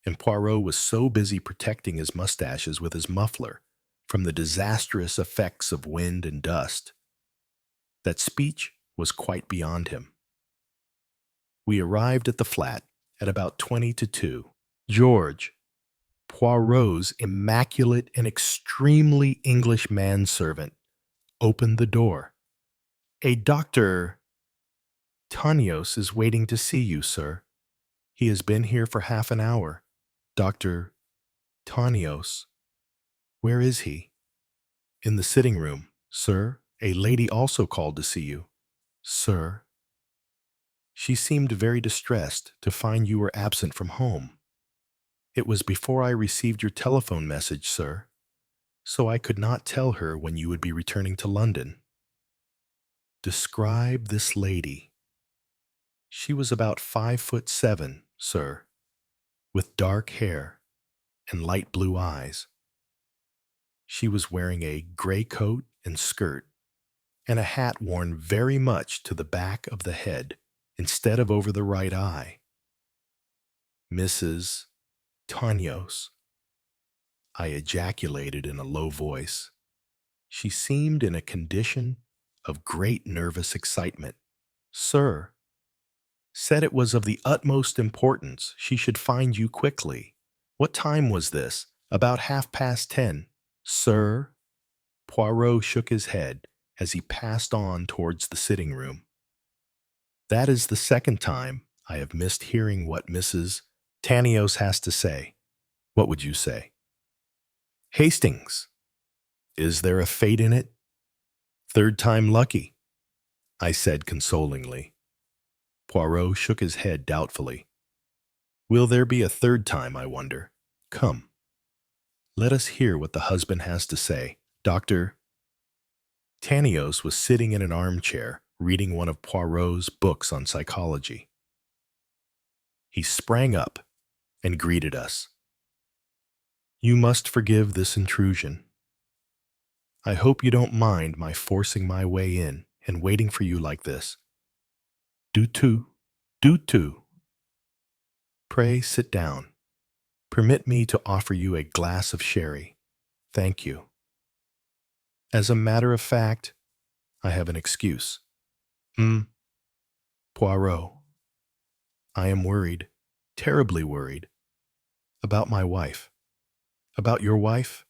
and Poirot was so busy protecting his mustaches with his muffler from the disastrous effects of wind and dust that speech was quite beyond him. We arrived at the flat at about 20 to 2. George, Poirot's immaculate and extremely English manservant, opened the door. A Dr. Tanios is waiting to see you, sir. He has been here for half an hour. Dr. Tanios. Where is he? In the sitting room, sir. A lady also called to see you. Sir. She seemed very distressed to find you were absent from home. It was before I received your telephone message, sir, so I could not tell her when you would be returning to London. Describe this lady. She was about 5'7", sir, with dark hair and light blue eyes. She was wearing a gray coat and skirt, and a hat worn very much to the back of the head instead of over the right eye. Mrs. Tanios, I ejaculated in a low voice. She seemed in a condition of great nervous excitement. Sir, said it was of the utmost importance she should find you quickly. What time was this? About 10:30. Sir? Poirot shook his head as he passed on towards the sitting room. That is the second time I have missed hearing what Mrs. Tanios has to say. What would you say? Hastings, is there a fate in it? Third time lucky, I said consolingly. Poirot shook his head doubtfully. Will there be a third time, I wonder? Come, let us hear what the husband has to say. Dr. Tanios was sitting in an armchair reading one of Poirot's books on psychology. He sprang up and greeted us. You must forgive this intrusion. I hope you don't mind my forcing my way in and waiting for you like this. Du tout, du tout. Pray sit down. Permit me to offer you a glass of sherry. Thank you. As a matter of fact, I have an excuse. Poirot, I am worried, terribly worried, about my wife. About your wife?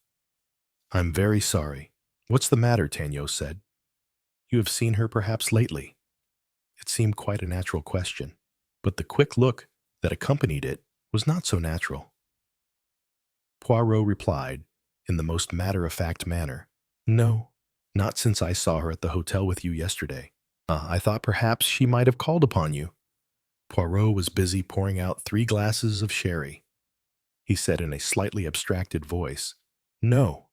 I'm very sorry. What's the matter? Tanios said. You have seen her perhaps lately. It seemed quite a natural question, but the quick look that accompanied it was not so natural. Poirot replied, in the most matter-of-fact manner, No, not since I saw her at the hotel with you yesterday. I thought perhaps she might have called upon you. Poirot was busy pouring out 3 glasses of sherry. He said in a slightly abstracted voice, No.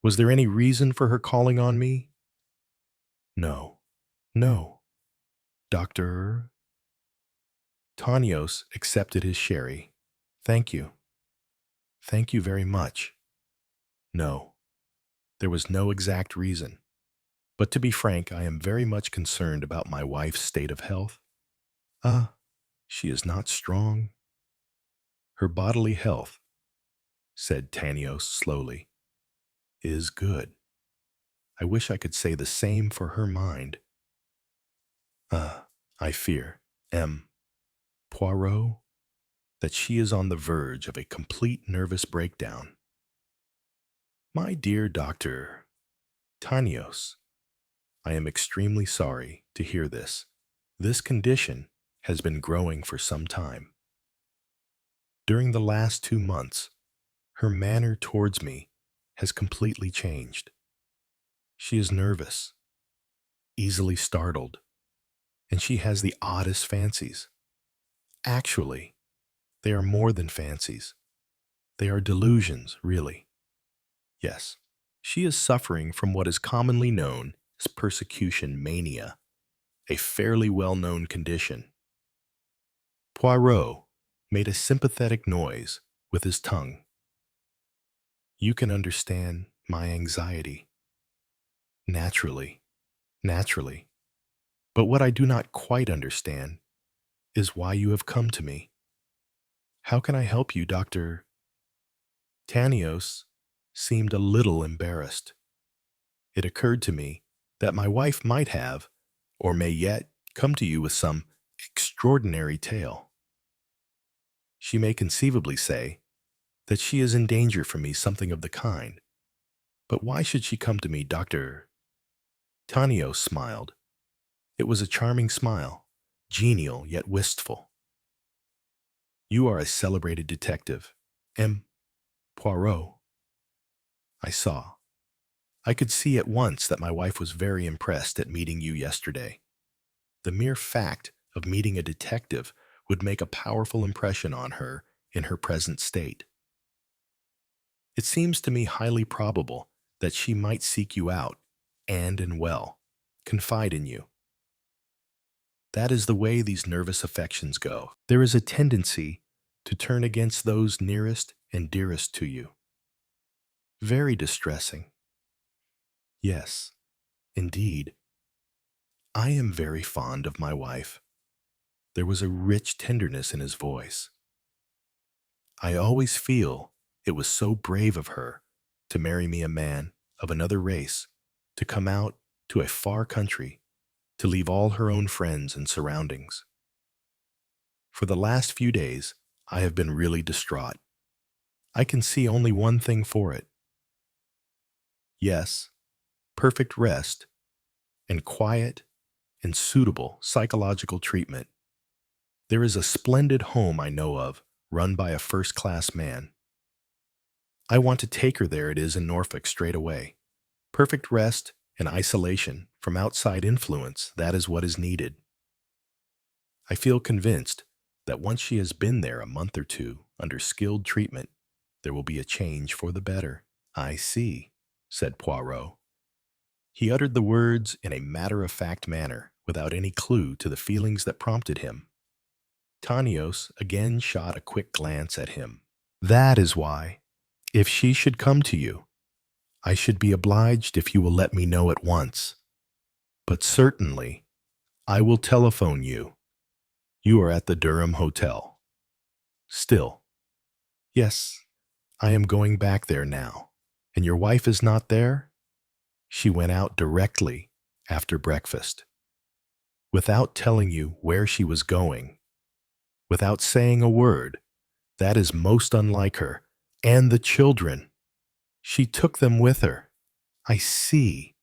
Was there any reason for her calling on me? No. No. Dr. Tanios accepted his sherry. Thank you. Thank you very much. No. There was no exact reason. But to be frank, I am very much concerned about my wife's state of health. She is not strong. Her bodily health, said Tanios slowly, is good. I wish I could say the same for her mind. I fear, M. Poirot, that she is on the verge of a complete nervous breakdown. My dear Dr. Tanios, I am extremely sorry to hear this. This condition has been growing for some time. During the last 2 months, her manner towards me has completely changed. She is nervous, easily startled, and she has the oddest fancies. Actually, they are more than fancies. They are delusions, really. Yes, she is suffering from what is commonly known as persecution mania, a fairly well-known condition. Poirot made a sympathetic noise with his tongue. You can understand my anxiety. Naturally. But what I do not quite understand is why you have come to me. How can I help you, Dr. Tanios seemed a little embarrassed. It occurred to me that my wife might have, or may yet, come to you with some extraordinary tale. She may conceivably say that she is in danger from me, something of the kind. But why should she come to me, Dr. Tanios smiled. It was a charming smile, genial yet wistful. You are a celebrated detective, M. Poirot. I saw. I could see at once that my wife was very impressed at meeting you yesterday. The mere fact of meeting a detective would make a powerful impression on her in her present state. It seems to me highly probable that she might seek you out and well, confide in you. That is the way these nervous affections go. There is a tendency to turn against those nearest and dearest to you. Very distressing. Yes, indeed. I am very fond of my wife. There was a rich tenderness in his voice. I always feel it was so brave of her to marry me, a man of another race, to come out to a far country to leave all her own friends and surroundings. For the last few days, I have been really distraught. I can see only one thing for it. Yes, perfect rest and quiet and suitable psychological treatment. There is a splendid home I know of, run by a first-class man. I want to take her there. It is in Norfolk straight away. Perfect rest and isolation from outside influence, that is what is needed. I feel convinced that once she has been there a month or two under skilled treatment, there will be a change for the better. I see, said Poirot. He uttered the words in a matter-of-fact manner, without any clue to the feelings that prompted him. Tanios again shot a quick glance at him. That is why, if she should come to you, I should be obliged if you will let me know at once. But certainly, I will telephone you. You are at the Durmb Hotel. Still. Yes, I am going back there now. And your wife is not there? She went out directly after breakfast. Without telling you where she was going. Without saying a word. That is most unlike her. And the children. She took them with her. I see.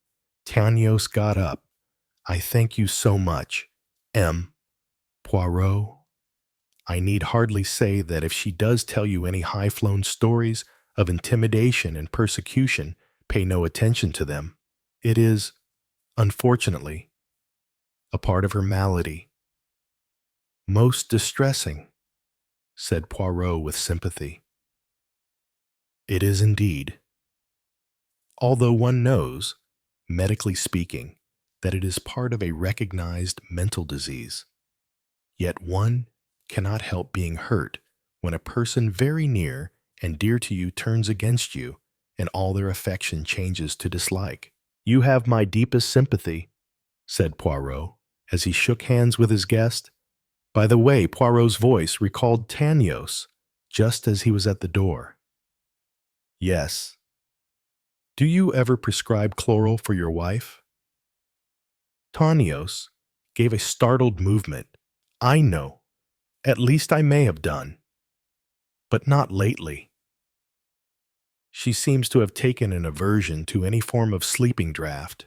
Tanios got up. I thank you so much. M. Poirot. I need hardly say that if she does tell you any high-flown stories of intimidation and persecution, pay no attention to them. It is, unfortunately, a part of her malady. Most distressing, said Poirot with sympathy. It is indeed. Although one knows, medically speaking, that it is part of a recognized mental disease, yet one cannot help being hurt when a person very near and dear to you turns against you and all their affection changes to dislike. You have my deepest sympathy, said Poirot, as he shook hands with his guest. By the way, Poirot's voice recalled Tanios just as he was at the door. Yes. Do you ever prescribe chloral for your wife? Tanios gave a startled movement. I know. At least I may have done. But not lately. She seems to have taken an aversion to any form of sleeping draught.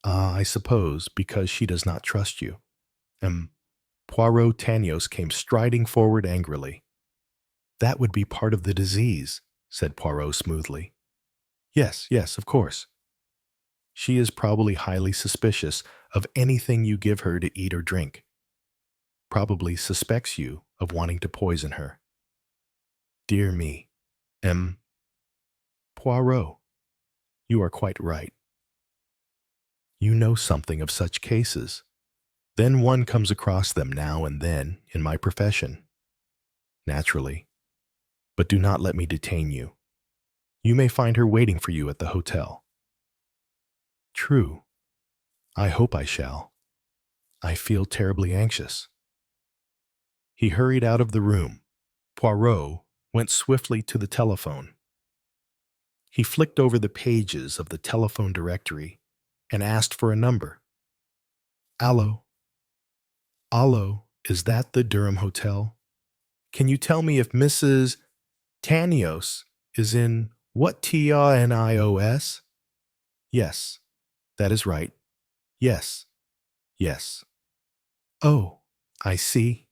I suppose because she does not trust you. Poirot Tanios came striding forward angrily. That would be part of the disease, said Poirot smoothly. Yes, of course. She is probably highly suspicious of anything you give her to eat or drink. Probably suspects you of wanting to poison her. Dear me, Poirot, you are quite right. You know something of such cases. Then one comes across them now and then in my profession. Naturally. But do not let me detain you. You may find her waiting for you at the hotel. True. I hope I shall. I feel terribly anxious. He hurried out of the room. Poirot went swiftly to the telephone. He flicked over the pages of the telephone directory and asked for a number. Allo? Allo, is that the Durmb Hotel? Can you tell me if Mrs. Tanios is in what Tanios? Yes, that is right. Yes. Oh, I see.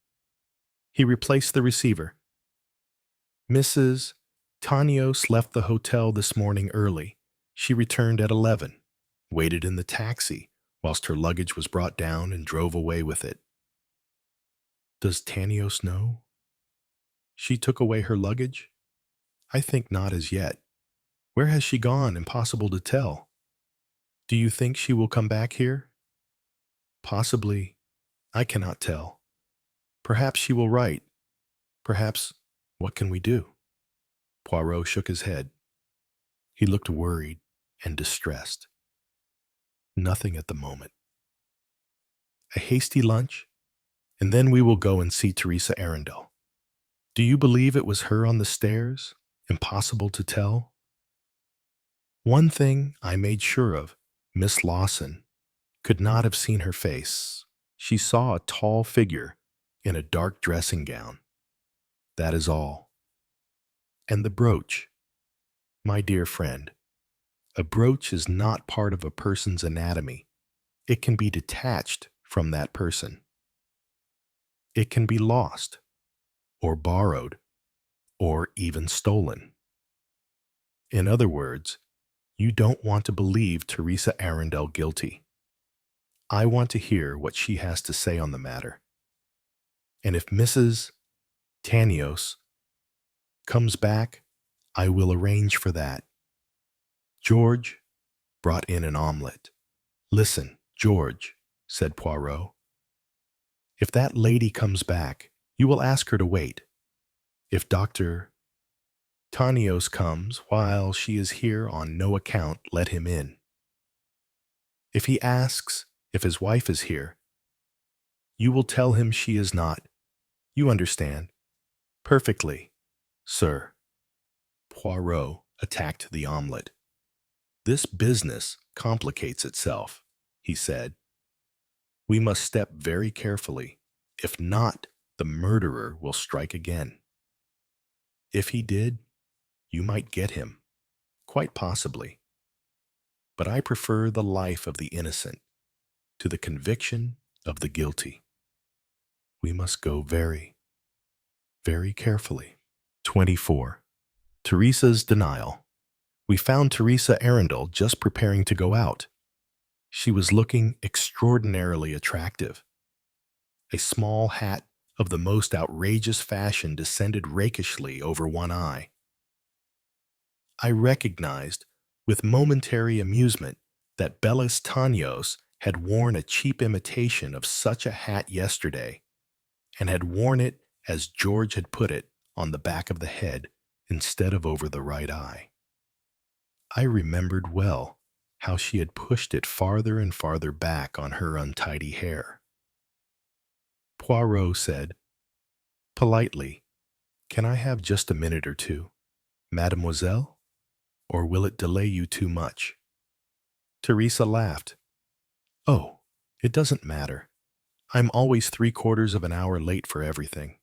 He replaced the receiver. Mrs. Tanios left the hotel this morning early. She returned at 11, waited in the taxi whilst her luggage was brought down and drove away with it. Does Tanios know? She took away her luggage? I think not as yet. Where has she gone? Impossible to tell. Do you think she will come back here? Possibly. I cannot tell. Perhaps she will write. Perhaps, what can we do? Poirot shook his head. He looked worried and distressed. Nothing at the moment. A hasty lunch, and then we will go and see Teresa Arundel. Do you believe it was her on the stairs? Impossible to tell. One thing I made sure of, Miss Lawson could not have seen her face. She saw a tall figure in a dark dressing gown. That is all. And the brooch. My dear friend, a brooch is not part of a person's anatomy. It can be detached from that person. It can be lost, or borrowed, or even stolen. In other words, you don't want to believe Teresa Arundel guilty. I want to hear what she has to say on the matter. And if Mrs. Tanios comes back, I will arrange for that. George brought in an omelet. Listen, George, said Poirot. If that lady comes back, you will ask her to wait. If Dr. Tanios comes while she is here, on no account let him in. If he asks if his wife is here, you will tell him she is not. You understand? Perfectly, sir. Poirot attacked the omelet. This business complicates itself, he said. We must step very carefully. If not, the murderer will strike again. If he did, you might get him, quite possibly. But I prefer the life of the innocent to the conviction of the guilty. We must go very, very carefully. 24. Teresa's denial. We found Teresa Arundel just preparing to go out. She was looking extraordinarily attractive. A small hat of the most outrageous fashion descended rakishly over one eye. I recognized, with momentary amusement, that Bellis Tanios had worn a cheap imitation of such a hat yesterday, and had worn it, as George had put it, on the back of the head instead of over the right eye. I remembered well how she had pushed it farther and farther back on her untidy hair. Poirot said, politely, "Can I have just a minute or two, mademoiselle, or will it delay you too much?" Teresa laughed. "Oh, it doesn't matter. I'm always 3/4 of an hour late for everything.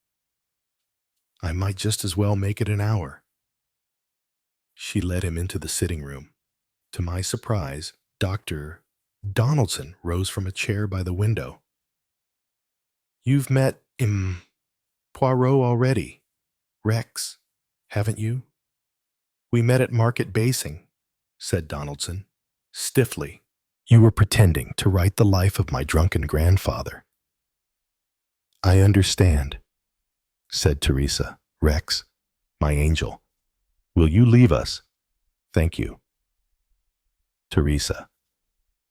I might just as well make it an hour." She led him into the sitting room. To my surprise, Dr. Donaldson rose from a chair by the window. "You've met Poirot already, Rex, haven't you?" "We met at Market Basing," said Donaldson, stiffly. "You were pretending to write the life of my drunken grandfather." "I understand," said Teresa. "Rex, my angel, will you leave us?" "Thank you." Teresa,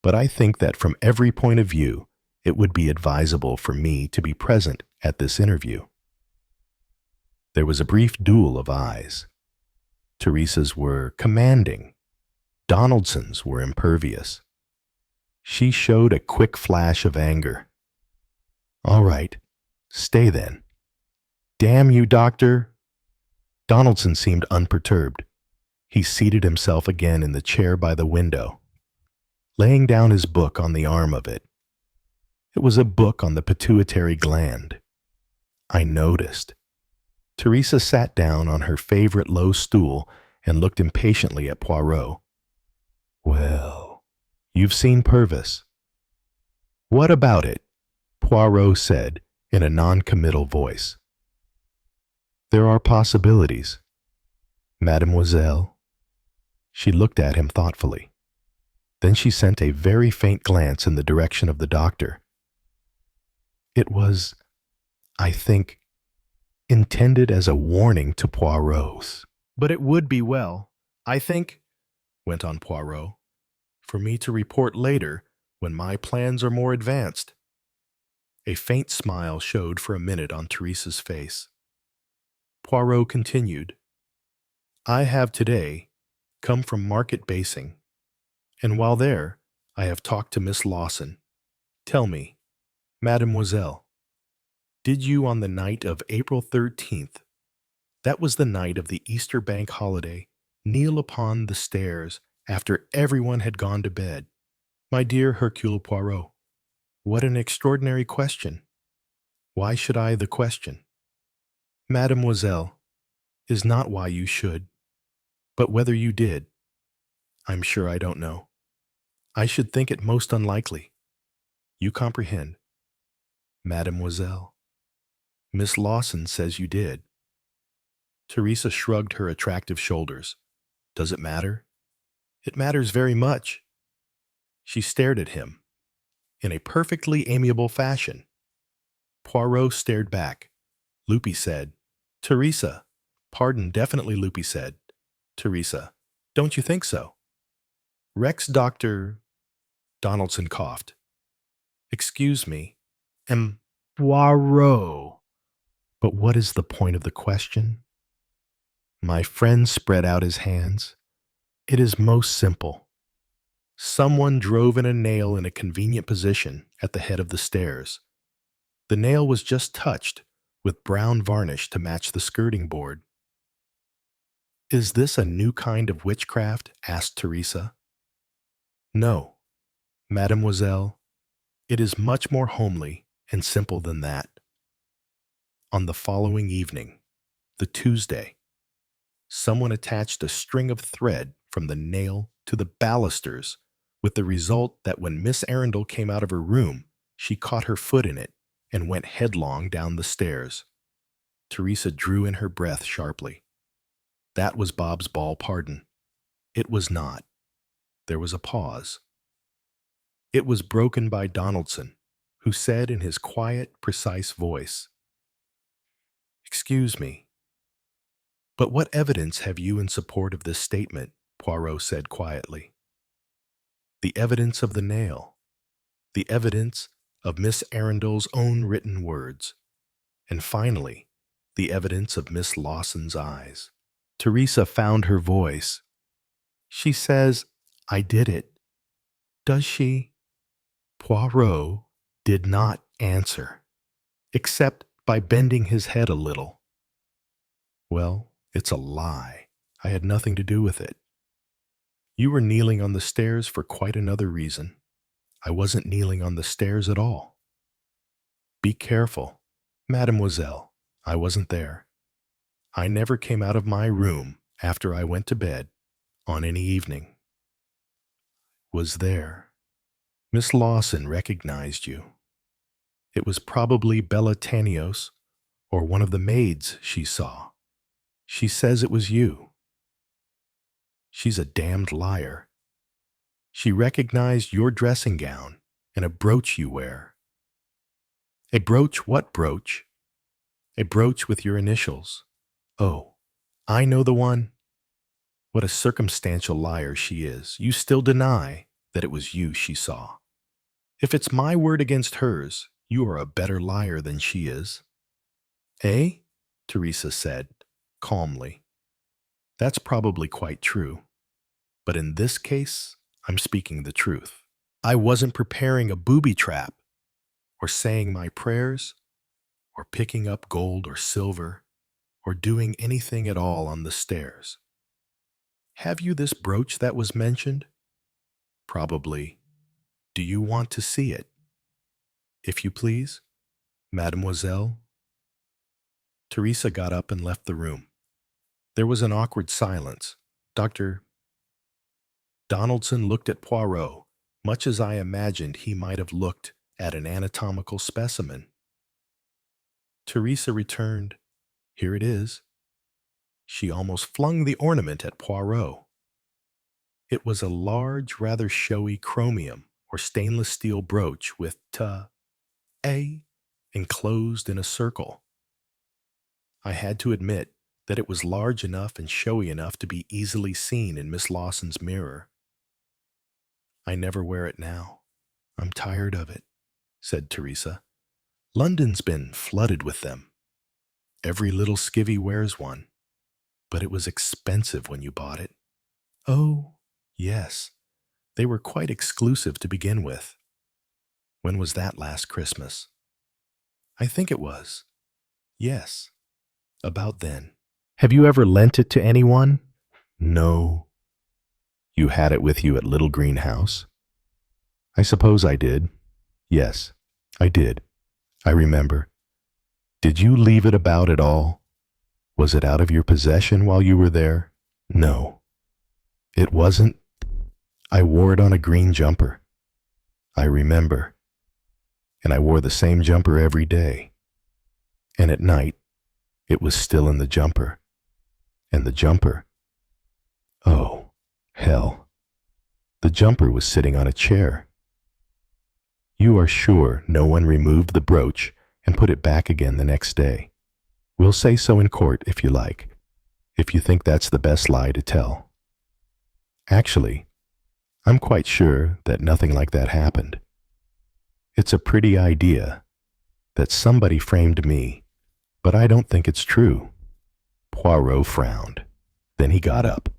but I think that from every point of view, it would be advisable for me to be present at this interview. There was a brief duel of eyes. Teresa's were commanding. Donaldson's were impervious. She showed a quick flash of anger. "All right, stay then." "Damn you, Doctor." Donaldson seemed unperturbed. He seated himself again in the chair by the window, laying down his book on the arm of it. It was a book on the pituitary gland. I noticed. Teresa sat down on her favorite low stool and looked impatiently at Poirot. "Well, you've seen Purvis." "What about it?" Poirot said in a non-committal voice. "There are possibilities. Mademoiselle." She looked at him thoughtfully. Then she sent a very faint glance in the direction of the doctor. It was, I think, intended as a warning to Poirot. "But it would be well, I think," went on Poirot, "for me to report later when my plans are more advanced." A faint smile showed for a minute on Teresa's face. Poirot continued, "I have today come from Market Basing, and while there I have talked to Miss Lawson. Tell me, mademoiselle, did you on the night of April 13th, that was the night of the Easter bank holiday, kneel upon the stairs after everyone had gone to bed, My dear Hercule Poirot, what an extraordinary question. Why should I the question? Mademoiselle, is not why you should, but whether you did. I'm sure I don't know. I should think it most unlikely. You comprehend. Mademoiselle, Miss Lawson says you did. Teresa shrugged her attractive shoulders. Does it matter? It matters very much. She stared at him in a perfectly amiable fashion. Poirot stared back. Lupin said, Teresa. Pardon, definitely, Lupin said. Teresa, don't you think so? Rex Dr. Donaldson coughed. Excuse me. Poirot. But what is the point of the question? My friend spread out his hands. It is most simple. Someone drove in a nail in a convenient position at the head of the stairs. The nail was just touched with brown varnish to match the skirting board. Is this a new kind of witchcraft? Asked Teresa. No, mademoiselle, it is much more homely and simple than that. On the following evening, the Tuesday, someone attached a string of thread from the nail to the balusters, with the result that when Miss Arundel came out of her room, she caught her foot in it and went headlong down the stairs. Teresa drew in her breath sharply. That was Bob's ball pardon. It was not. There was a pause. It was broken by Donaldson, who said in his quiet, precise voice, Excuse me, but what evidence have you in support of this statement? Poirot said quietly. The evidence of the nail. The evidence of Miss Arundel's own written words. And finally, the evidence of Miss Lawson's eyes. Teresa found her voice. She says, I did it. Does she? Poirot did not answer, except by bending his head a little. Well, it's a lie. I had nothing to do with it. You were kneeling on the stairs for quite another reason. I wasn't kneeling on the stairs at all. Be careful. Mademoiselle, I wasn't there. I never came out of my room after I went to bed on any evening. Was there. Miss Lawson recognized you. It was probably Bella Tanios or one of the maids she saw. She says it was you. She's a damned liar. She recognized your dressing gown and a brooch you wear. A brooch? What brooch? A brooch with your initials. Oh, I know the one. What a circumstantial liar she is. You still deny that it was you she saw. If it's my word against hers, you are a better liar than she is. Eh? Teresa said, calmly. That's probably quite true. But in this case, I'm speaking the truth. I wasn't preparing a booby trap, or saying my prayers, or picking up gold or silver, or doing anything at all on the stairs. Have you this brooch that was mentioned? Probably. Do you want to see it? If you please, mademoiselle. Teresa got up and left the room. There was an awkward silence. Dr. Donaldson looked at Poirot, much as I imagined he might have looked at an anatomical specimen. Teresa returned, Here it is. She almost flung the ornament at Poirot. It was a large, rather showy chromium or stainless steel brooch with A enclosed in a circle. I had to admit that it was large enough and showy enough to be easily seen in Miss Lawson's mirror. I never wear it now. I'm tired of it, said Teresa. London's been flooded with them. Every little skivvy wears one. But it was expensive when you bought it. Oh, yes. They were quite exclusive to begin with. When was that last Christmas? I think it was. Yes, about then. Have you ever lent it to anyone? No. You had it with you at Little Green House? I suppose I did. Yes, I did. I remember. Did you leave it about at all? Was it out of your possession while you were there? No, it wasn't. I wore it on a green jumper. I remember. And I wore the same jumper every day. And at night, it was still in the jumper. And the jumper, oh, hell. The jumper was sitting on a chair. You are sure no one removed the brooch and put it back again the next day? We'll say so in court if you like, if you think that's the best lie to tell. Actually, I'm quite sure that nothing like that happened. It's a pretty idea that somebody framed me, but I don't think it's true. Poirot frowned. Then he got up,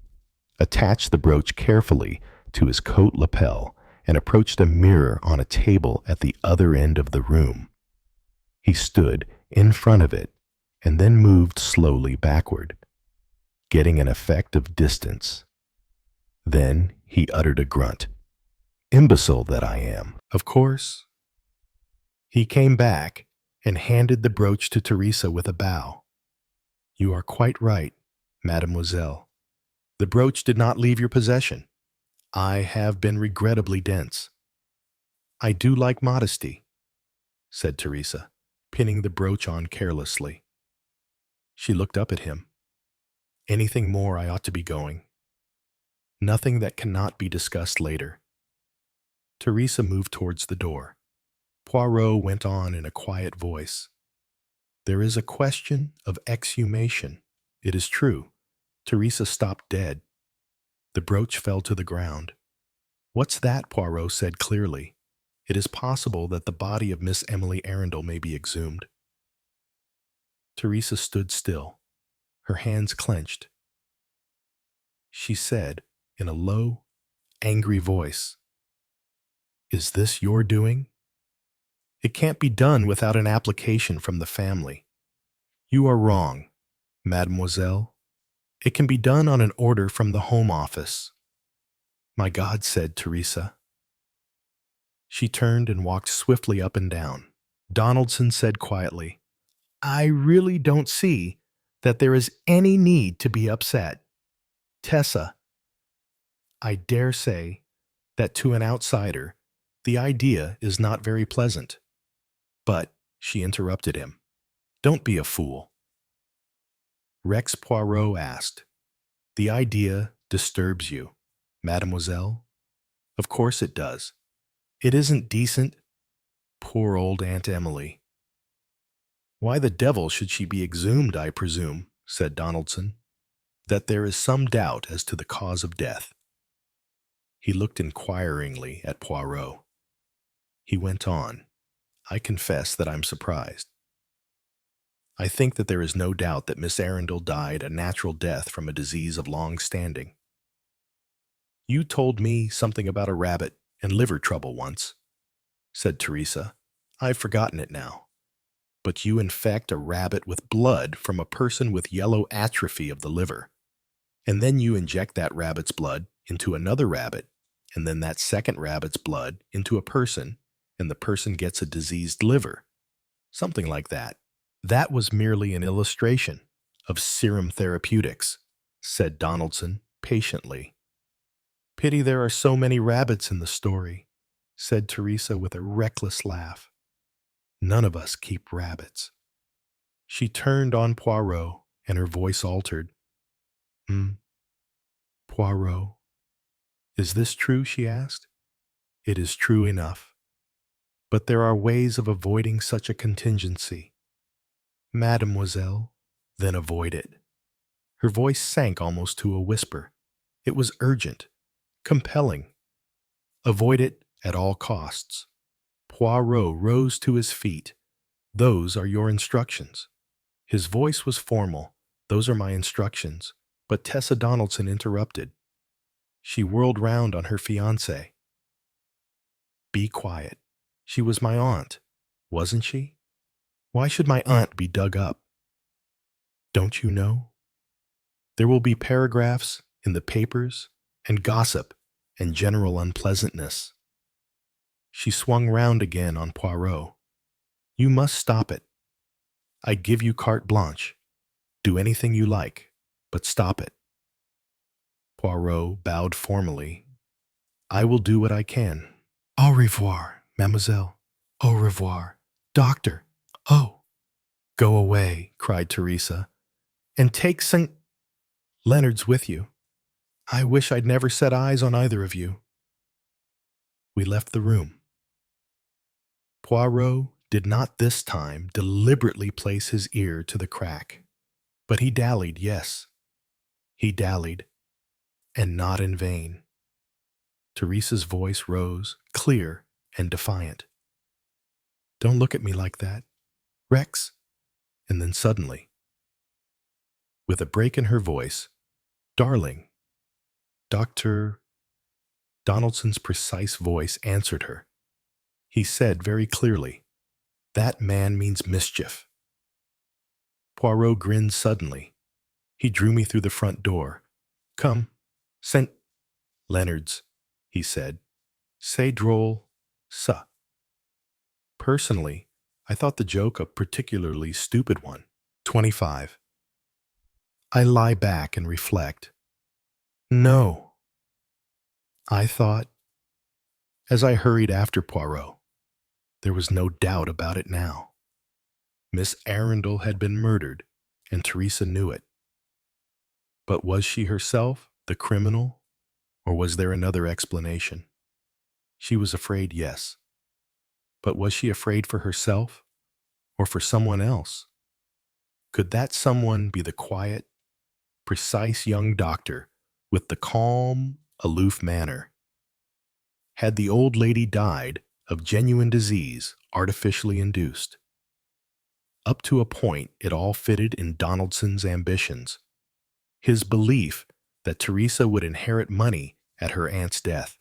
attached the brooch carefully to his coat lapel, and approached a mirror on a table at the other end of the room. He stood in front of it and then moved slowly backward, getting an effect of distance. Then he uttered a grunt. Imbecile that I am, of course. He came back and handed the brooch to Teresa with a bow. You are quite right, mademoiselle. The brooch did not leave your possession. I have been regrettably dense. I do like modesty, said Teresa, pinning the brooch on carelessly. She looked up at him. Anything more, I ought to be going. Nothing that cannot be discussed later. Teresa moved towards the door. Poirot went on in a quiet voice. There is a question of exhumation. It is true. Teresa stopped dead. The brooch fell to the ground. What's that? Poirot said clearly. It is possible that the body of Miss Emily Arundel may be exhumed. Teresa stood still, her hands clenched. She said in a low, angry voice, Is this your doing? It can't be done without an application from the family. You are wrong, mademoiselle. It can be done on an order from the Home Office. My God, said Teresa. She turned and walked swiftly up and down. Donaldson said quietly, I really don't see that there is any need to be upset. Tessa, I dare say that to an outsider, the idea is not very pleasant. But, she interrupted him, don't be a fool. Rex Poirot asked, The idea disturbs you, mademoiselle? Of course it does. It isn't decent. Poor old Aunt Emily. Why the devil should she be exhumed, I presume, said Donaldson, that there is some doubt as to the cause of death. He looked inquiringly at Poirot. He went on, I confess that I'm surprised. I think that there is no doubt that Miss Arundel died a natural death from a disease of long standing. You told me something about a rabbit and liver trouble once, said Teresa. I've forgotten it now. But you infect a rabbit with blood from a person with yellow atrophy of the liver, and then you inject that rabbit's blood into another rabbit, and then that second rabbit's blood into a person, and the person gets a diseased liver. Something like that. That was merely an illustration of serum therapeutics, said Donaldson patiently. Pity there are so many rabbits in the story, said Teresa with a reckless laugh. None of us keep rabbits. She turned on Poirot, and her voice altered. Poirot, is this true? She asked. It is true enough. But there are ways of avoiding such a contingency. Mademoiselle, then avoid it. Her voice sank almost to a whisper. It was urgent, compelling. Avoid it at all costs. Poirot rose to his feet. Those are your instructions. His voice was formal. Those are my instructions. But Tessa Donaldson interrupted. She whirled round on her fiancé. Be quiet. She was my aunt, wasn't she? Why should my aunt be dug up? Don't you know? There will be paragraphs in the papers and gossip and general unpleasantness. She swung round again on Poirot. "You must stop it. I give you carte blanche. Do anything you like, but stop it." Poirot bowed formally. "I will do what I can." "Au revoir, mademoiselle. Au revoir, doctor. Oh!" "Go away," cried Teresa, "and take St. Leonard's with you. I wish I'd never set eyes on either of you." We left the room. Poirot did not this time deliberately place his ear to the crack, but he dallied, yes, he dallied, and not in vain. Teresa's voice rose, clear and defiant. "Don't look at me like that, Rex." And then suddenly, with a break in her voice, "Darling." Dr. Donaldson's precise voice answered her. He said very clearly, "That man means mischief." Poirot grinned suddenly. He drew me through the front door. "Come, St. Leonard's," he said. "C'est drôle, ça." Personally, I thought the joke a particularly stupid one. 25. I lie back and reflect. No, I thought, as I hurried after Poirot. There was no doubt about it now. Miss Arundel had been murdered, and Teresa knew it. But was she herself the criminal, or was there another explanation? She was afraid, yes. But was she afraid for herself, or for someone else? Could that someone be the quiet, precise young doctor with the calm, aloof manner? Had the old lady died of genuine disease artificially induced? Up to a point, it all fitted in Donaldson's ambitions. His belief that Teresa would inherit money at her aunt's death.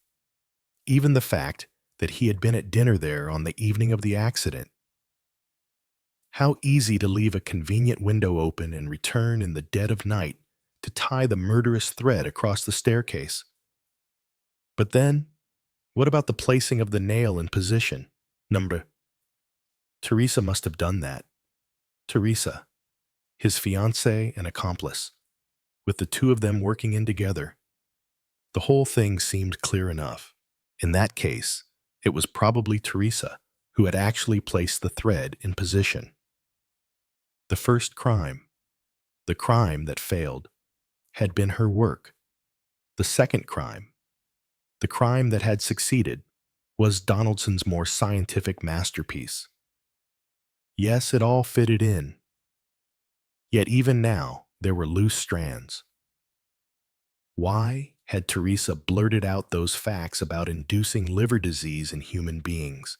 Even the fact that he had been at dinner there on the evening of the accident. How easy to leave a convenient window open and return in the dead of night to tie the murderous thread across the staircase. But then, what about the placing of the nail in position? Teresa must have done that. Teresa, his fiancée and accomplice, with the two of them working in together. The whole thing seemed clear enough. In that case, it was probably Teresa who had actually placed the thread in position. The first crime, the crime that failed, had been her work. The second crime, the crime that had succeeded, was Donaldson's more scientific masterpiece. Yes, it all fitted in. Yet even now, there were loose strands. Why had Teresa blurted out those facts about inducing liver disease in human beings?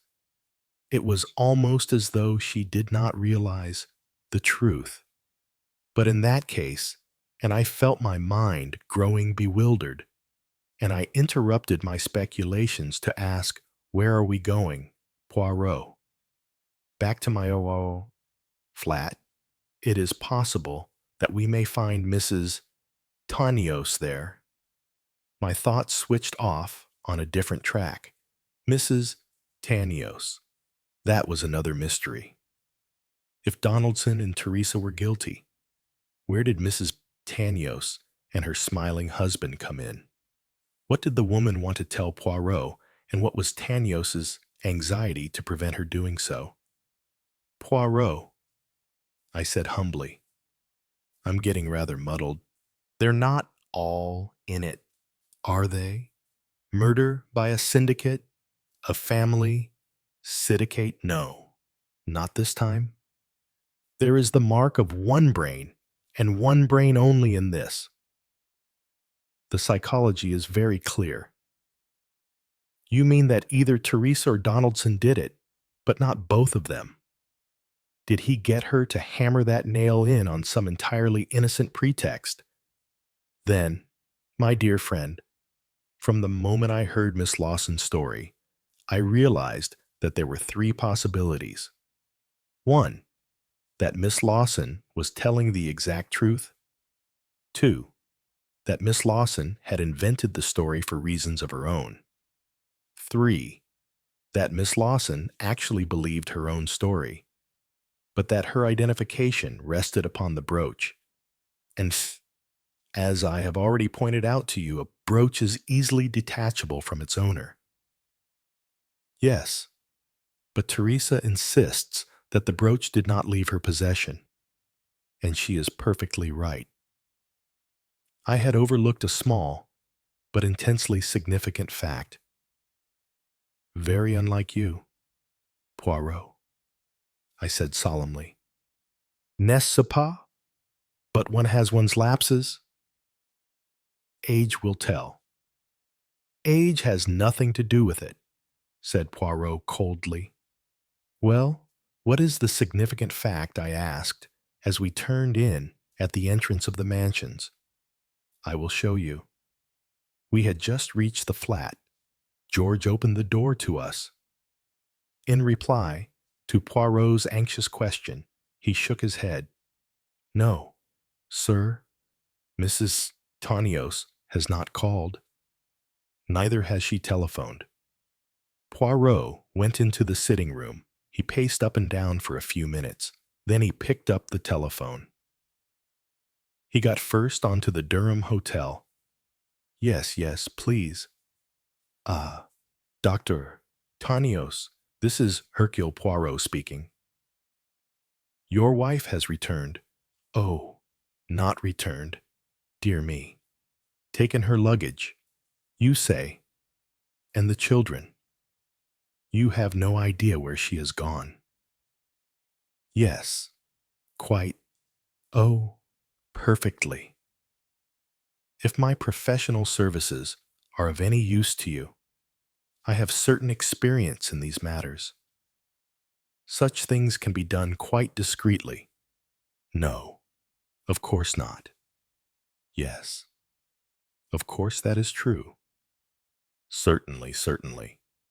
It was almost as though she did not realize the truth. But in that case, and I felt my mind growing bewildered, and I interrupted my speculations to ask, "Where are we going, Poirot?" "Back to my flat. It is possible that we may find Mrs. Tanios there." My thoughts switched off on a different track. Mrs. Tanios. That was another mystery. If Donaldson and Teresa were guilty, where did Mrs. Tanios and her smiling husband come in? What did the woman want to tell Poirot, and what was Tanios's anxiety to prevent her doing so? "Poirot," I said humbly. "I'm getting rather muddled. They're not all in it, are they? Murder by a syndicate, a family, syndicate? No, not this time. There is the mark of one brain, and one brain only in this. The psychology is very clear." "You mean that either Teresa or Donaldson did it, but not both of them? Did he get her to hammer that nail in on some entirely innocent pretext?" Then, my dear friend, from the moment I heard Miss Lawson's story, I realized that there were three possibilities. One, that Miss Lawson was telling the exact truth. Two, that Miss Lawson had invented the story for reasons of her own. Three, that Miss Lawson actually believed her own story, but that her identification rested upon the brooch. And as I have already pointed out to you, a brooch is easily detachable from its owner. Yes, but Teresa insists that the brooch did not leave her possession, and she is perfectly right. I had overlooked a small, but intensely significant fact. Very unlike you, Poirot, I said solemnly. N'est-ce pas? But one has one's lapses. Age will tell. Age has nothing to do with it, said Poirot coldly. Well, what is the significant fact? I asked, as we turned in at the entrance of the mansions. I will show you. We had just reached the flat. George opened the door to us. In reply to Poirot's anxious question, he shook his head. No, sir, Mrs. Tanios has not called. Neither has she telephoned. Poirot went into the sitting room. He paced up and down for a few minutes. Then he picked up the telephone. He got first onto the Durmb Hotel. Yes, please. Dr. Tanios, this is Hercule Poirot speaking. Your wife has returned. Oh, not returned. Dear me. Taken her luggage, you say. And the children. You have no idea where she has gone. Yes, quite. Oh, perfectly. If my professional services are of any use to you, I have certain experience in these matters. Such things can be done quite discreetly. No, of course not. Yes, of course that is true. Certainly.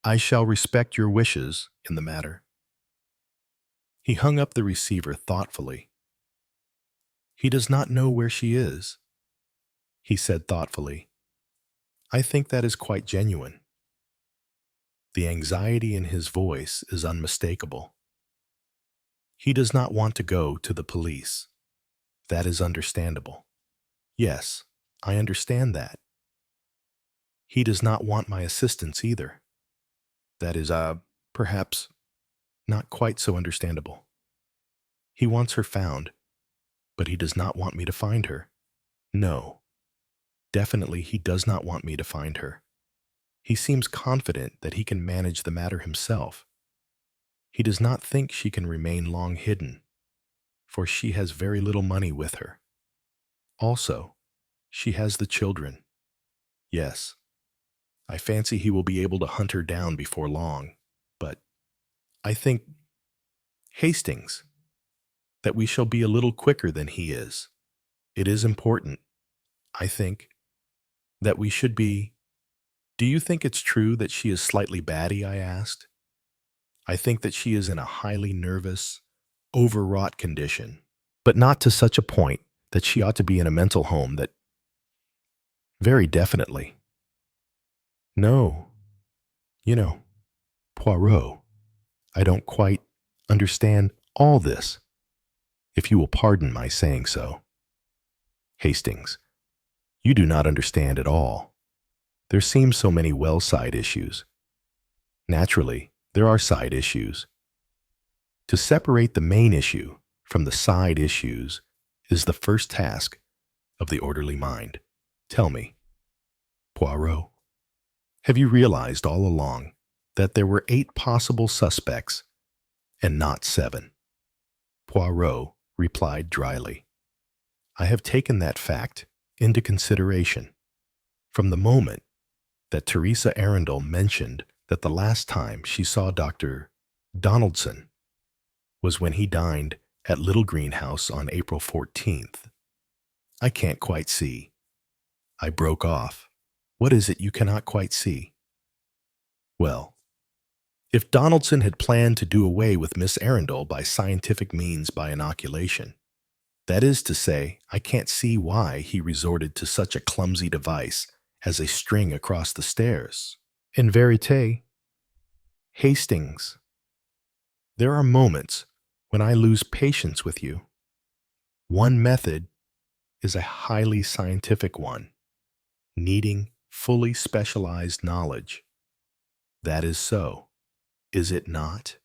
I shall respect your wishes in the matter. He hung up the receiver thoughtfully. He does not know where she is, he said thoughtfully. I think that is quite genuine. The anxiety in his voice is unmistakable. He does not want to go to the police. That is understandable. Yes, I understand that. He does not want my assistance either. That is, perhaps not quite so understandable. He wants her found, but he does not want me to find her. No, definitely he does not want me to find her. He seems confident that he can manage the matter himself. He does not think she can remain long hidden, for she has very little money with her. Also, she has the children. Yes, I fancy he will be able to hunt her down before long, but I think, Hastings, that we shall be a little quicker than he is. It is important, I think, that we should be. Do you think it's true that she is slightly batty? I asked. I think that she is in a highly nervous, overwrought condition, but not to such a point that she ought to be in a mental home. That very definitely. No, Poirot, I don't quite understand all this, if you will pardon my saying so. Hastings, you do not understand at all. There seem so many side issues. Naturally, there are side issues. To separate the main issue from the side issues is the first task of the orderly mind. Tell me, Poirot, have you realized all along that there were 8 possible suspects and not 7? Poirot replied dryly. I have taken that fact into consideration from the moment that Teresa Arundel mentioned that the last time she saw Dr. Donaldson was when he dined at Little Greenhouse on April 14th. I can't quite see. I broke off. What is it you cannot quite see? Well, if Donaldson had planned to do away with Miss Arundel by scientific means by inoculation, that is to say, I can't see why he resorted to such a clumsy device as a string across the stairs. In verite, Hastings, there are moments when I lose patience with you. One method is a highly scientific one, needing fully specialized knowledge. That is so, is it not?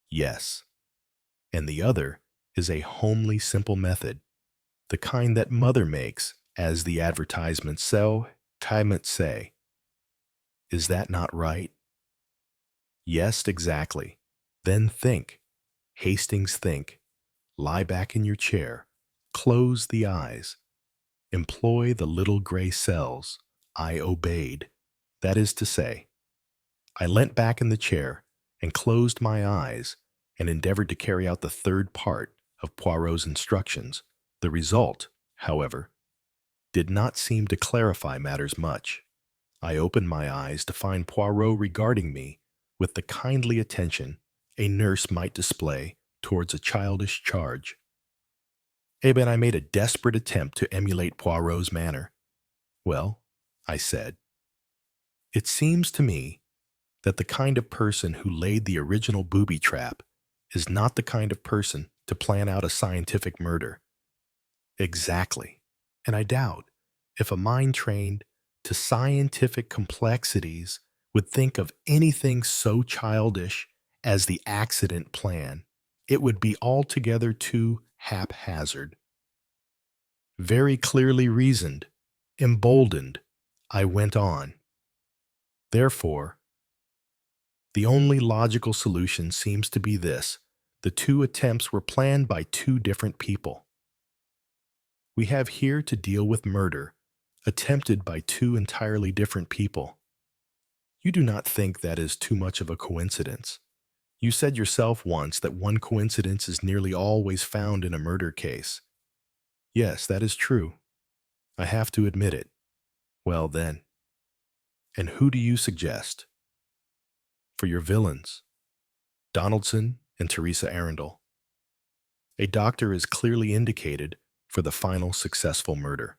Yes. And the other is a homely, simple method, the kind that mother makes, as the advertisements say. Is that not right? Yes, exactly. Then think. Hastings, think. Lie back in your chair. Close the eyes. Employ the little gray cells. I obeyed. That is to say, I leant back in the chair and closed my eyes and endeavored to carry out the third part of Poirot's instructions. The result, however, did not seem to clarify matters much. I opened my eyes to find Poirot regarding me with the kindly attention a nurse might display towards a childish charge. Then I made a desperate attempt to emulate Poirot's manner. Well, I said, it seems to me that the kind of person who laid the original booby trap is not the kind of person to plan out a scientific murder. Exactly. And I doubt if a mind trained to scientific complexities would think of anything so childish as the accident plan. It would be altogether too haphazard. Very clearly reasoned, emboldened, I went on. Therefore, the only logical solution seems to be this: the two attempts were planned by two different people. We have here to deal with murder, attempted by two entirely different people. You do not think that is too much of a coincidence. You said yourself once that one coincidence is nearly always found in a murder case. Yes, that is true. I have to admit it. Well then, and who do you suggest for your villains? Donaldson and Teresa Arundel. A doctor is clearly indicated for the final successful murder.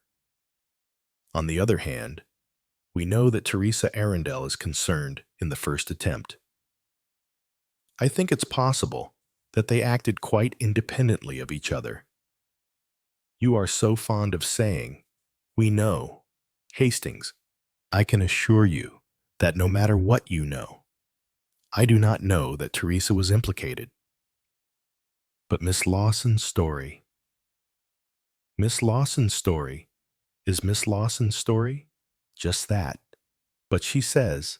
On the other hand, we know that Teresa Arundel is concerned in the first attempt. I think it's possible that they acted quite independently of each other. You are so fond of saying, "We know." Hastings, I can assure you that no matter what you know, I do not know that Teresa was implicated. But Miss Lawson's story. Miss Lawson's story. Is Miss Lawson's story? Just that. But she says,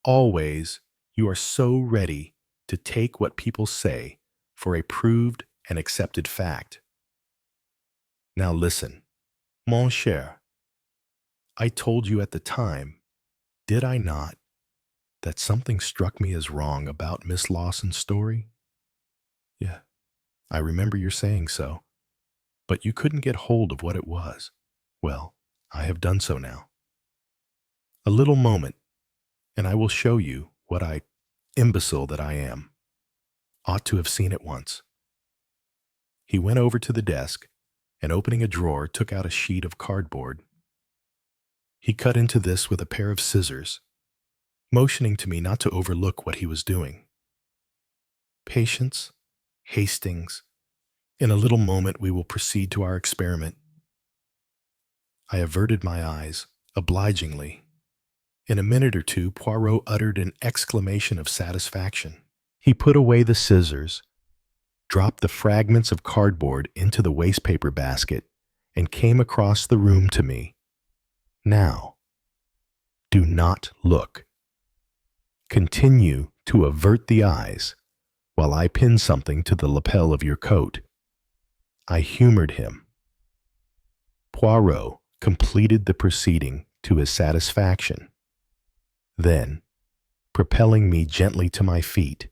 always you are so ready to take what people say for a proved and accepted fact. Now listen, mon cher. I told you at the time, did I not, that something struck me as wrong about Miss Lawson's story? Yeah, I remember your saying so, but you couldn't get hold of what it was. Well, I have done so now. A little moment, and I will show you what imbecile that I am, ought to have seen at once. He went over to the desk and, opening a drawer, took out a sheet of cardboard. He cut into this with a pair of scissors, motioning to me not to overlook what he was doing. Patience, Hastings. In a little moment we will proceed to our experiment. I averted my eyes, obligingly. In a minute or two, Poirot uttered an exclamation of satisfaction. He put away the scissors, dropped the fragments of cardboard into the wastepaper basket, and came across the room to me. Now, do not look. Continue to avert the eyes while I pin something to the lapel of your coat. I humored him. Poirot completed the proceeding to his satisfaction. Then, propelling me gently to my feet,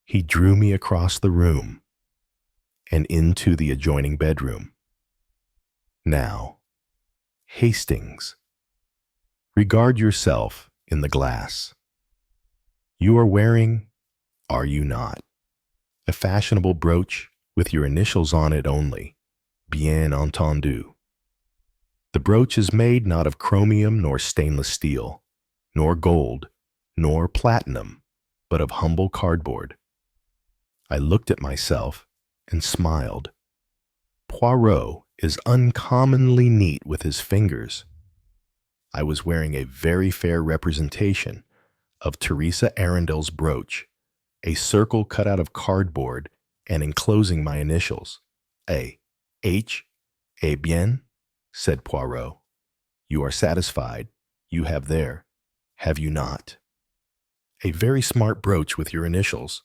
he drew me across the room and into the adjoining bedroom. Now, Hastings, regard yourself in the glass. You are wearing, are you not, a fashionable brooch with your initials on it only, bien entendu. The brooch is made not of chromium nor stainless steel, nor gold, nor platinum, but of humble cardboard. I looked at myself and smiled. Poirot is uncommonly neat with his fingers. I was wearing a very fair representation of Teresa Arundel's brooch, a circle cut out of cardboard and enclosing my initials. A. H. Eh bien, said Poirot. You are satisfied. You have there, have you not? A very smart brooch with your initials.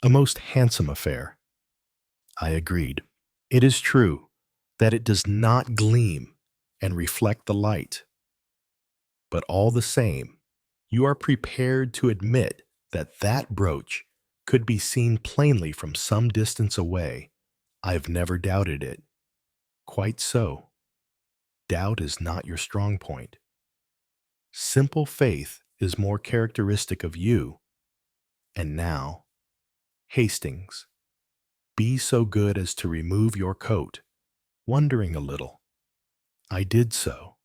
A most handsome affair. I agreed. It is true that it does not gleam and reflect the light. But all the same, you are prepared to admit that that brooch could be seen plainly from some distance away. I've never doubted it. Quite so. Doubt is not your strong point. Simple faith is more characteristic of you. And now, Hastings, be so good as to remove your coat, wondering a little. I did so.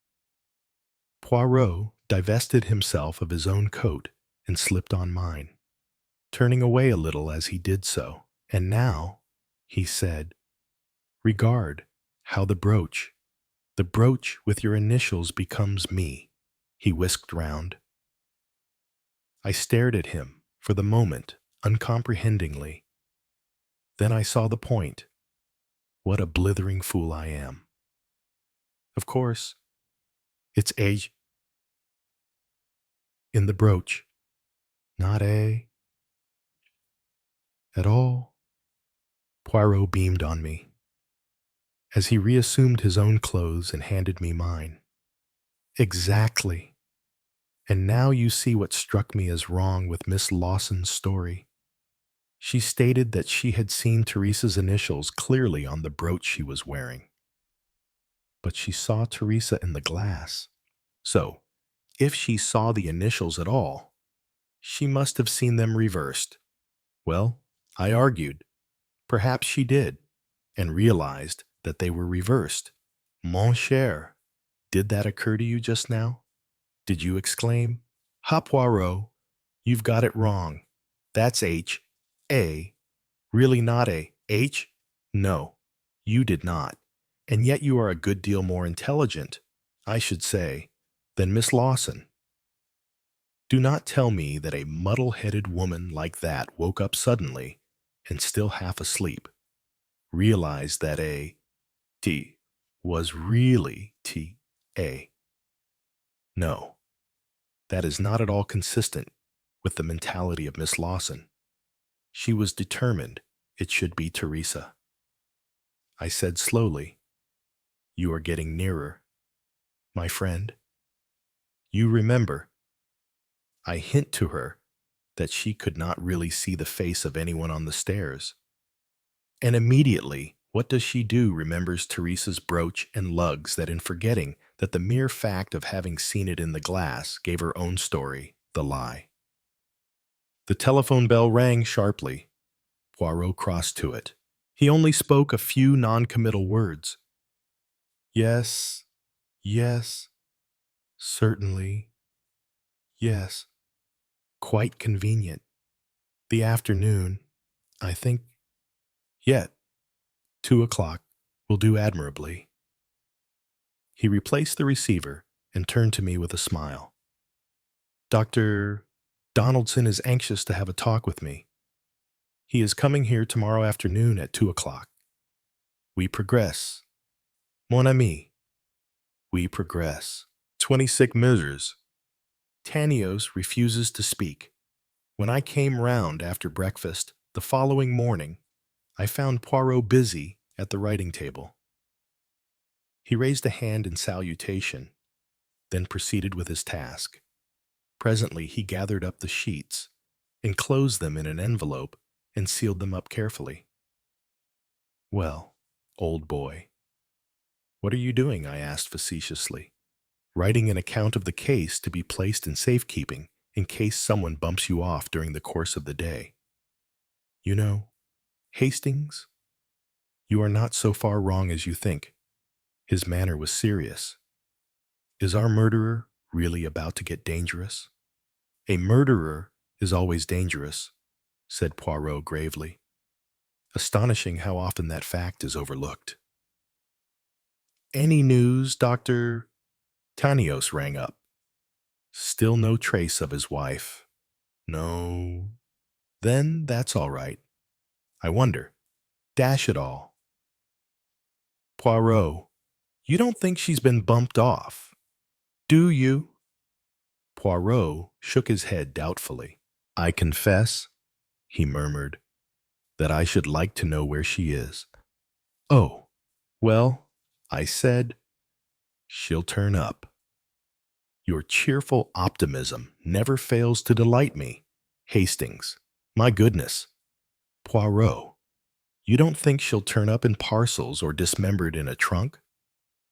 Poirot divested himself of his own coat and slipped on mine, turning away a little as he did so. And now, he said, regard how the brooch with your initials becomes me. He whisked round. I stared at him for the moment, uncomprehendingly. Then I saw the point. What a blithering fool I am. Of course, it's age in the brooch, not a at all. Poirot beamed on me as he reassumed his own clothes and handed me mine. Exactly. And now you see what struck me as wrong with Miss Lawson's story. She stated that she had seen Teresa's initials clearly on the brooch she was wearing. But she saw Teresa in the glass. So, if she saw the initials at all, she must have seen them reversed. Well, I argued. Perhaps she did, and realized that they were reversed. Mon cher, did that occur to you just now? Did you exclaim, "Ha, Poirot, you've got it wrong. That's H, A, really not a H?" No, you did not. And yet you are a good deal more intelligent, I should say, than Miss Lawson. Do not tell me that a muddle-headed woman like that woke up suddenly, and still half asleep, realized that a T was really T A. No, that is not at all consistent with the mentality of Miss Lawson. She was determined it should be Teresa. I said slowly, "You are getting nearer, my friend. You remember, I hint to her that she could not really see the face of anyone on the stairs. And immediately, what does she do? Remembers Teresa's brooch and lugs that in forgetting that the mere fact of having seen it in the glass gave her own story the lie. The telephone bell rang sharply. Poirot crossed to it. He only spoke a few non-committal words. Yes, yes, certainly, yes, quite convenient. The afternoon, I think, yet, 2 o'clock will do admirably. He replaced the receiver and turned to me with a smile. Dr. Donaldson is anxious to have a talk with me. He is coming here tomorrow afternoon at 2 o'clock. We progress. Mon ami, we progress. 26 measures. Tanios refuses to speak. When I came round after breakfast the following morning, I found Poirot busy at the writing table. He raised a hand in salutation, then proceeded with his task. Presently he gathered up the sheets, enclosed them in an envelope, and sealed them up carefully. Well, old boy, what are you doing? I asked facetiously. Writing an account of the case to be placed in safekeeping in case someone bumps you off during the course of the day. You know, Hastings, you are not so far wrong as you think. His manner was serious. Is our murderer really about to get dangerous? A murderer is always dangerous, said Poirot gravely. Astonishing how often that fact is overlooked. Any news, Dr. Tanios rang up. Still no trace of his wife. No. Then that's all right. I wonder. Dash it all. Poirot, you don't think she's been bumped off, do you? Poirot shook his head doubtfully. I confess, he murmured, that I should like to know where she is. Oh, well, I said, she'll turn up. Your cheerful optimism never fails to delight me, Hastings. My goodness. Poirot, you don't think she'll turn up in parcels or dismembered in a trunk?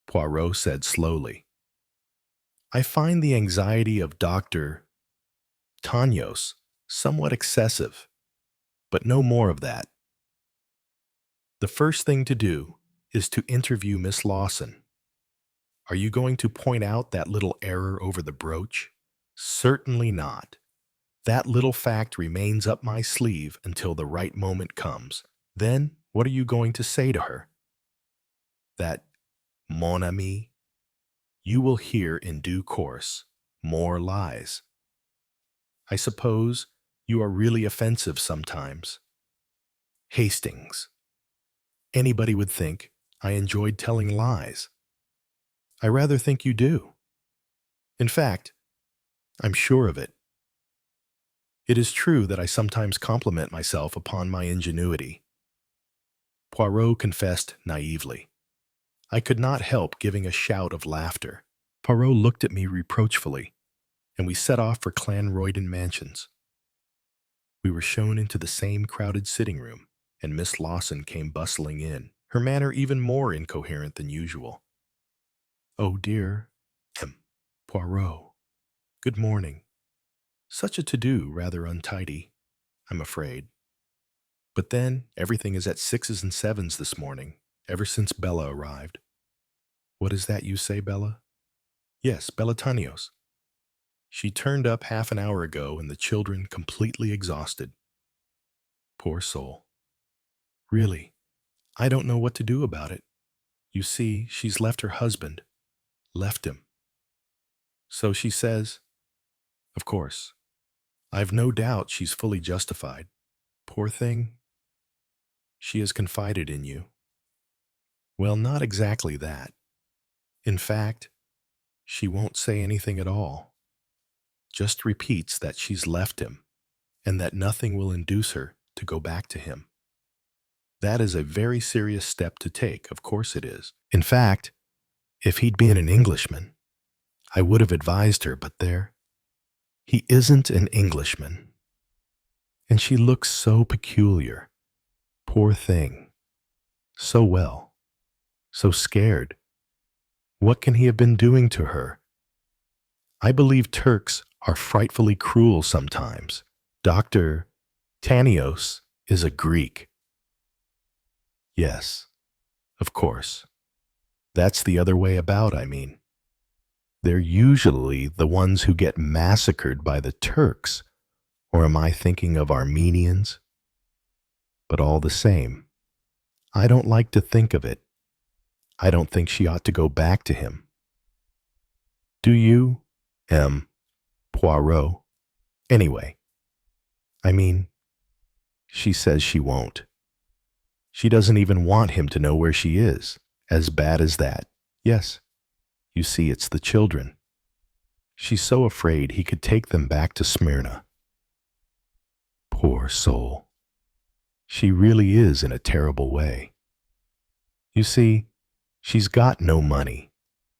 Poirot said slowly. I find the anxiety of Dr. Tanios somewhat excessive, but no more of that. The first thing to do is to interview Miss Lawson. Are you going to point out that little error over the brooch? Certainly not. That little fact remains up my sleeve until the right moment comes. Then, what are you going to say to her? That, mon ami, you will hear in due course more lies. I suppose you are really offensive sometimes. Hastings. Anybody would think I enjoyed telling lies. I rather think you do. In fact, I'm sure of it. It is true that I sometimes compliment myself upon my ingenuity. Poirot confessed naively. I could not help giving a shout of laughter. Poirot looked at me reproachfully, and we set off for Clanroyden Mansions. We were shown into the same crowded sitting room, and Miss Lawson came bustling in, her manner even more incoherent than usual. Oh dear, Poirot. Good morning. Such a to-do, rather untidy, I'm afraid. But then, everything is at 6s and 7s this morning, ever since Bella arrived. What is that you say, Bella? Yes, Bella Tanios. She turned up half an hour ago and the children completely exhausted. Poor soul. Really, I don't know what to do about it. You see, she's left her husband. Left him. So she says, of course, I've no doubt she's fully justified. Poor thing. She has confided in you. Well, not exactly that. In fact, she won't say anything at all. Just repeats that she's left him and that nothing will induce her to go back to him. That is a very serious step to take, of course it is. In fact, if he'd been an Englishman, I would have advised her, but there, he isn't an Englishman. And she looks so peculiar. Poor thing. So well. So scared. What can he have been doing to her? I believe Turks are frightfully cruel sometimes. Dr. Tanios is a Greek. Yes, of course. That's the other way about, I mean. They're usually the ones who get massacred by the Turks. Or am I thinking of Armenians? But all the same, I don't like to think of it. I don't think she ought to go back to him. Do you, Poirot? Anyway, I mean, she says she won't. She doesn't even want him to know where she is. As bad as that. Yes, you see, it's the children. She's so afraid he could take them back to Smyrna. Poor soul. She really is in a terrible way. You see, she's got no money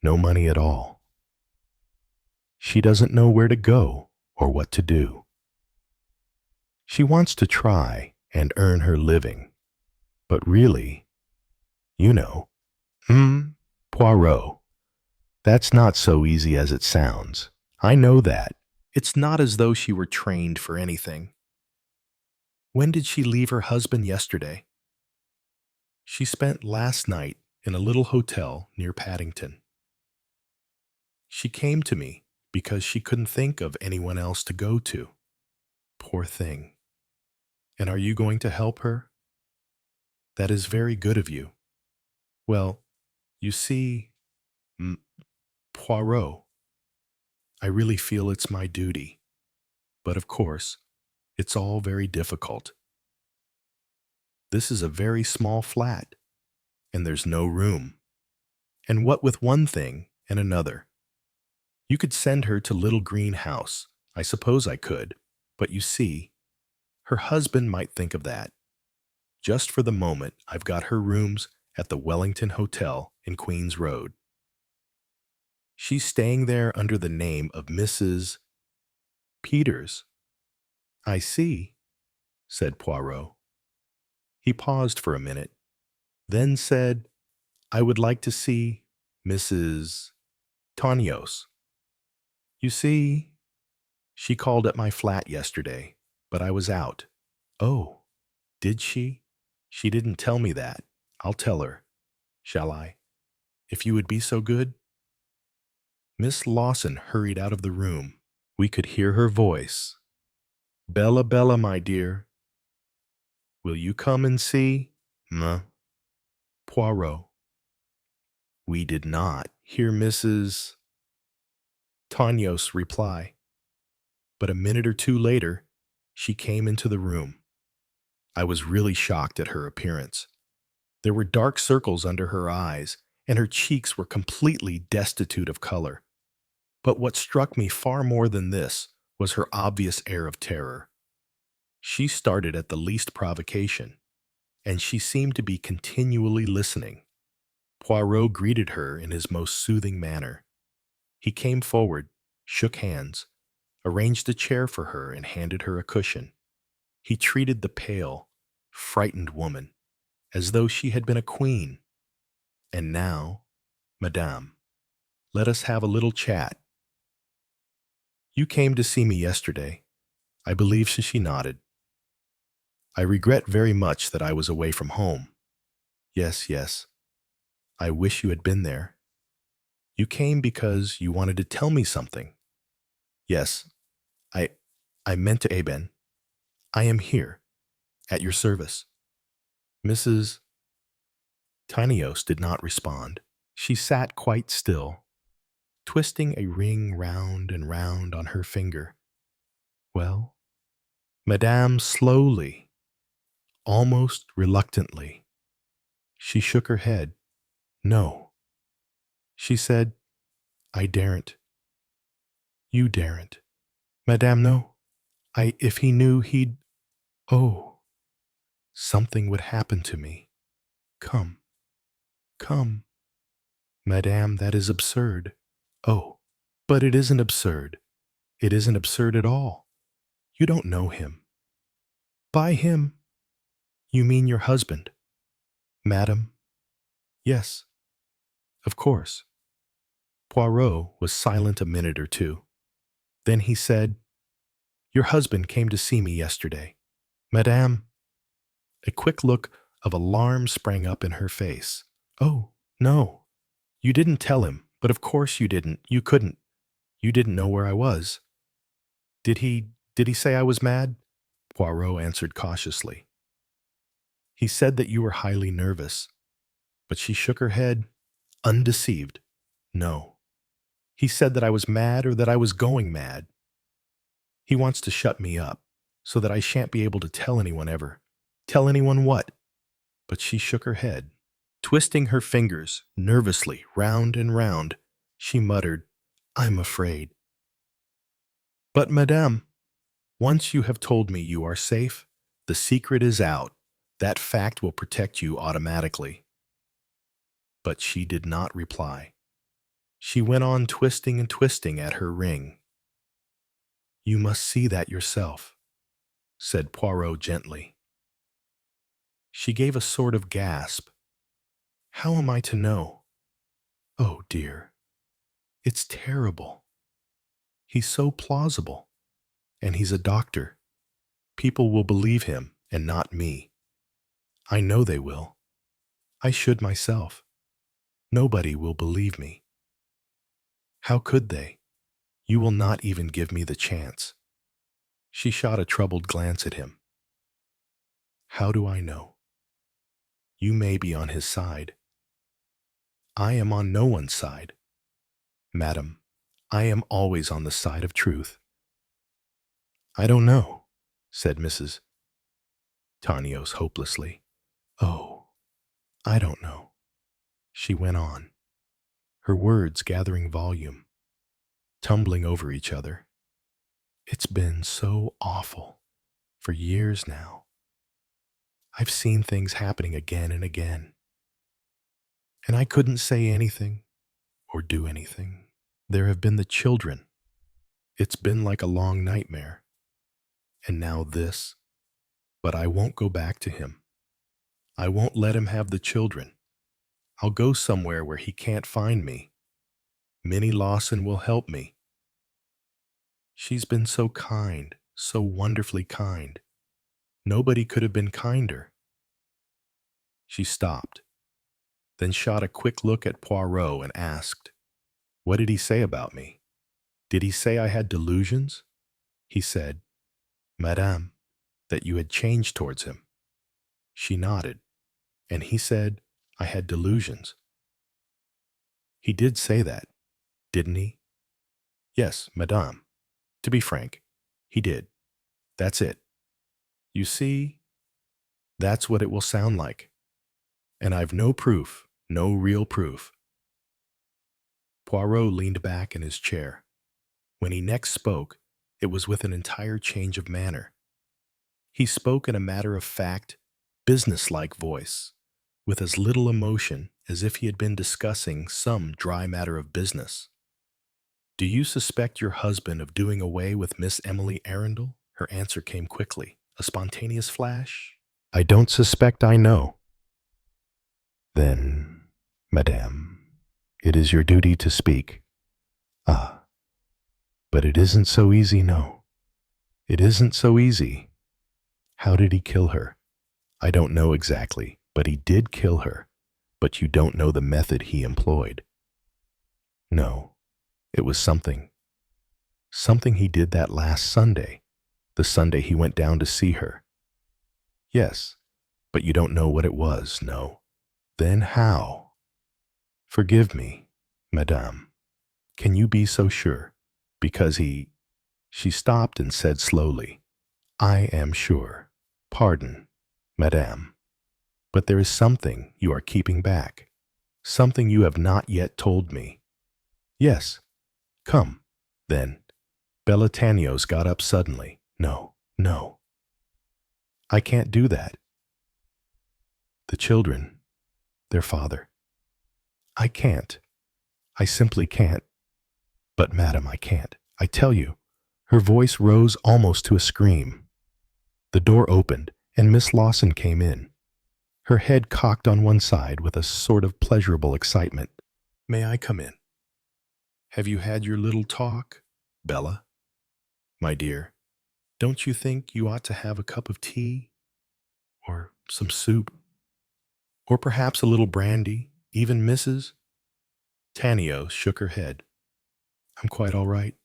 at all. She doesn't know where to go or what to do. She wants to try and earn her living, but really, you know, Poirot, that's not so easy as it sounds. I know that. It's not as though she were trained for anything. When did she leave her husband yesterday? She spent last night in a little hotel near Paddington. She came to me because she couldn't think of anyone else to go to. Poor thing. And are you going to help her? That is very good of you. Well, you see, M- Poirot, I really feel it's my duty. But of course, it's all very difficult. This is a very small flat, and there's no room. And what with one thing and another? You could send her to Little Green House. I suppose I could. But you see, her husband might think of that. Just for the moment, I've got her rooms at the Wellington Hotel in Queen's Road. She's staying there under the name of Mrs. Peters. I see, said Poirot. He paused for a minute, then said, I would like to see Mrs. Tanios. You see, she called at my flat yesterday, but I was out. Oh, did she? She didn't tell me that. I'll tell her. Shall I? If you would be so good? Miss Lawson hurried out of the room. We could hear her voice. Bella, Bella, my dear. Will you come and see? Poirot. We did not hear Mrs. Tanios reply, but a minute or two later, she came into the room. I was really shocked at her appearance. There were dark circles under her eyes, and her cheeks were completely destitute of color. But what struck me far more than this was her obvious air of terror. She started at the least provocation, and she seemed to be continually listening. Poirot greeted her in his most soothing manner. He came forward, shook hands, arranged a chair for her, and handed her a cushion. He treated the pale, frightened woman as though she had been a queen. And now, Madame, let us have a little chat. You came to see me yesterday. I believe she nodded. I regret very much that I was away from home. Yes, yes. I wish you had been there. You came because you wanted to tell me something. Yes, I meant to Aben. I am here, at your service. Mrs. Tinios did not respond. She sat quite still, twisting a ring round and round on her finger. Well, Madame slowly, almost reluctantly. She shook her head. No. She said, I daren't. You daren't. Madame, no. If he knew, he'd... Oh, something would happen to me. Come, come. Madame, that is absurd. Oh, but it isn't absurd. It isn't absurd at all. You don't know him. By him, you mean your husband. Madam? Yes, of course. Poirot was silent a minute or two. Then he said, Your husband came to see me yesterday. Madame. A quick look of alarm sprang up in her face. Oh, no. You didn't tell him, but of course you didn't. You couldn't. You didn't know where I was. Did he say I was mad? Poirot answered cautiously. He said that you were highly nervous. But she shook her head, undeceived. No. He said that I was mad or that I was going mad. He wants to shut me up, so that I shan't be able to tell anyone ever. Tell anyone what? But she shook her head. Twisting her fingers nervously round and round, she muttered, I'm afraid. But, Madame, once you have told me you are safe, the secret is out. That fact will protect you automatically. But she did not reply. She went on twisting and twisting at her ring. You must see that yourself, said Poirot gently. She gave a sort of gasp. How am I to know? Oh, dear. It's terrible. He's so plausible. And he's a doctor. People will believe him and not me. I know they will. I should myself. Nobody will believe me. How could they? You will not even give me the chance." She shot a troubled glance at him. "How do I know? You may be on his side. I am on no one's side. Madam, I am always on the side of truth." "I don't know," said Mrs. Tanios hopelessly. "Oh, I don't know," she went on, her words gathering volume, tumbling over each other. "It's been so awful for years now. I've seen things happening again and again, and I couldn't say anything or do anything. There have been the children. It's been like a long nightmare. And now this. But I won't go back to him. I won't let him have the children. I'll go somewhere where he can't find me. Minnie Lawson will help me. She's been so kind, so wonderfully kind. Nobody could have been kinder." She stopped, then shot a quick look at Poirot and asked, "What did he say about me? Did he say I had delusions?" He said, "Madame, that you had changed towards him." She nodded, and he said I had delusions. "He did say that, didn't he?" "Yes, madame. To be frank, he did. That's it. You see, that's what it will sound like. And I've no proof, no real proof." Poirot leaned back in his chair. When he next spoke, it was with an entire change of manner. He spoke in a matter-of-fact, business-like voice, with as little emotion as if he had been discussing some dry matter of business. "Do you suspect your husband of doing away with Miss Emily Arundel?" Her answer came quickly, a spontaneous flash. "I don't suspect, I know." "Then, madame, it is your duty to speak." "Ah, but it isn't so easy, no. It isn't so easy. How did he kill her?" "I don't know exactly, but he did kill her. But you don't know the method he employed." "No, it was something he did that last Sunday, the Sunday he went down to see her." "Yes, but you don't know what it was, no. Then how?" "Forgive me, madame. Can you be so sure? Because he—" She stopped and said slowly, "I am sure. Pardon, madame. But there is something you are keeping back, something you have not yet told me." "Yes. Come, then." Bella Tanios got up suddenly. "No, no. I can't do that. The children, their father. I can't. I simply can't. But, madam, I can't. I tell you." Her voice rose almost to a scream. The door opened, and Miss Lawson came in, her head cocked on one side with a sort of pleasurable excitement. "May I come in? Have you had your little talk, Bella? My dear, don't you think you ought to have a cup of tea? Or some soup? Or perhaps a little brandy, even Mrs.?" Tanios shook her head. "I'm quite all right."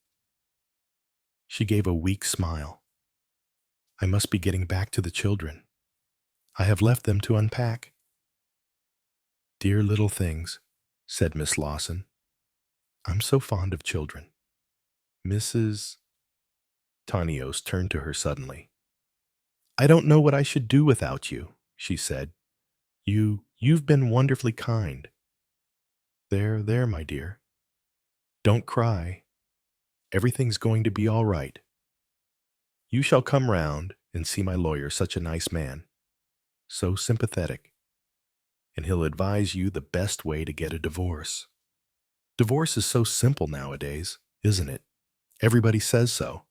She gave a weak smile. "I must be getting back to the children. I have left them to unpack." "Dear little things," said Miss Lawson. "I'm so fond of children." Mrs. Tanios turned to her suddenly. "I don't know what I should do without you," she said. You've been wonderfully kind." "There, there, my dear. Don't cry. Everything's going to be all right. You shall come round and see my lawyer, such a nice man, so sympathetic, and he'll advise you the best way to get a divorce. Divorce is so simple nowadays, isn't it? Everybody says so.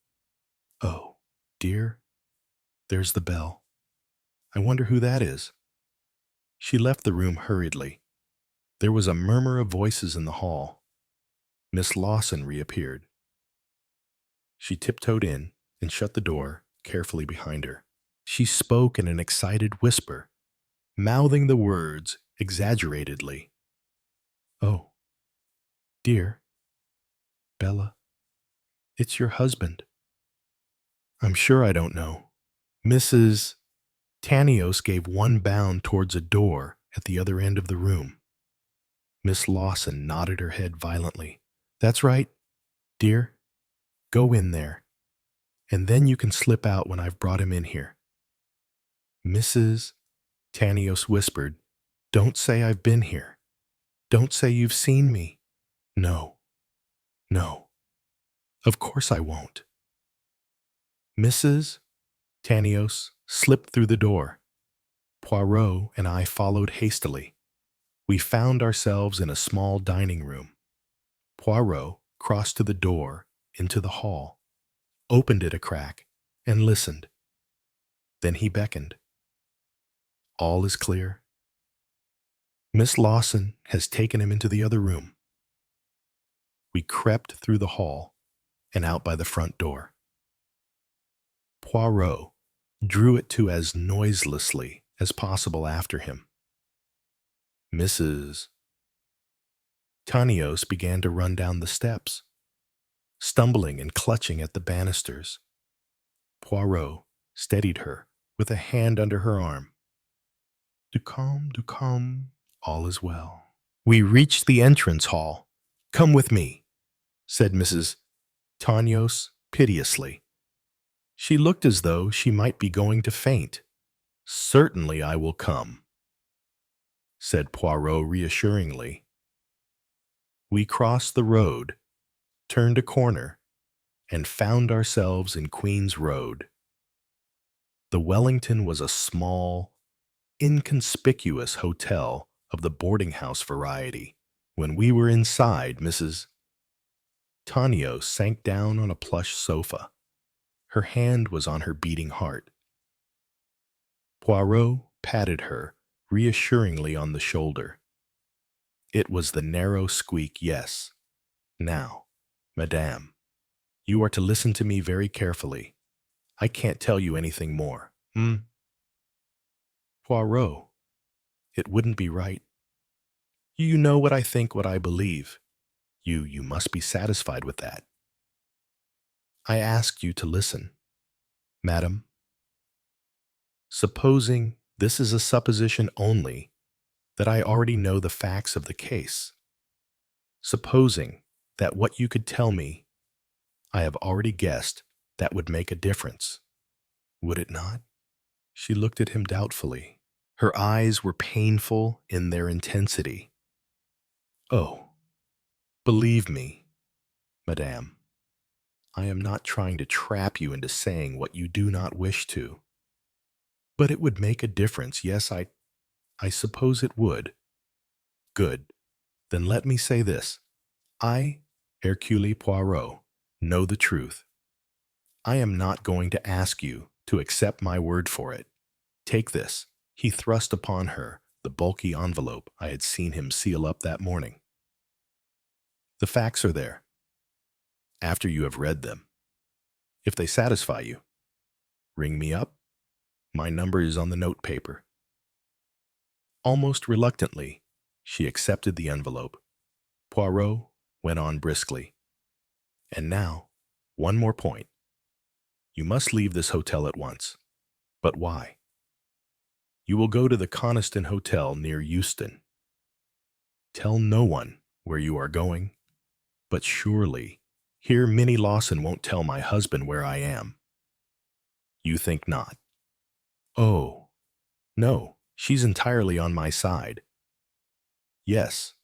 Oh, dear, there's the bell. I wonder who that is." She left the room hurriedly. There was a murmur of voices in the hall. Miss Lawson reappeared. She tiptoed in and shut the door carefully behind her. She spoke in an excited whisper, mouthing the words exaggeratedly. "Oh, dear, Bella, It's your husband. I'm sure I don't know. Mrs. Tanios gave one bound towards a door at the other end of the room. Miss Lawson nodded her head violently. That's right, dear. Go in there, and then you can slip out when I've brought him in here. Mrs. Tanios whispered, Don't say I've been here. Don't say you've seen me. No, no. Of course I won't. Mrs. Tanios slipped through the door. Poirot and I followed hastily. We found ourselves in a small dining room. Poirot crossed to the door into the hall, opened it a crack, and listened. Then he beckoned. All is clear. Miss Lawson has taken him into the other room. We crept through the hall and out by the front door. Poirot drew it to as noiselessly as possible after him. Mrs. Tanios began to run down the steps, stumbling and clutching at the banisters. Poirot steadied her with a hand under her arm. Du calme, all is well. We reached the entrance hall. Come with me, said Mrs. Tanios piteously. She looked as though she might be going to faint. Certainly I will come, said Poirot reassuringly. We crossed the road, turned a corner, and found ourselves in Queen's Road. The Wellington was a small, inconspicuous hotel of the boarding house variety. When we were inside, Mrs. Tanios sank down on a plush sofa. Her hand was on her beating heart. Poirot patted her reassuringly on the shoulder. It was the narrow squeak yes. Now, madame, you are to listen to me very carefully. I can't tell you anything more. Poirot, it wouldn't be right. You know what I think, what I believe. You must be satisfied with that. I ask you to listen, madam. Supposing this is a supposition only, that I already know the facts of the case. Supposing that what you could tell me, I have already guessed that would make a difference. Would it not? She looked at him doubtfully. Her eyes were painful in their intensity. Oh, believe me, madame, I am not trying to trap you into saying what you do not wish to. But it would make a difference. Yes, I suppose it would. Good. Then let me say this. I, Hercule Poirot, know the truth. I am not going to ask you to accept my word for it. Take this. He thrust upon her the bulky envelope I had seen him seal up that morning. The facts are there. After you have read them, if they satisfy you, ring me up. My number is on the note paper. Almost reluctantly, she accepted the envelope. Poirot went on briskly. And now, one more point. You must leave this hotel at once. But why? You will go to the Coniston Hotel near Euston. Tell no one where you are going, but surely here Minnie Lawson won't tell my husband where I am. You think not? Oh, no, she's entirely on my side. Yes,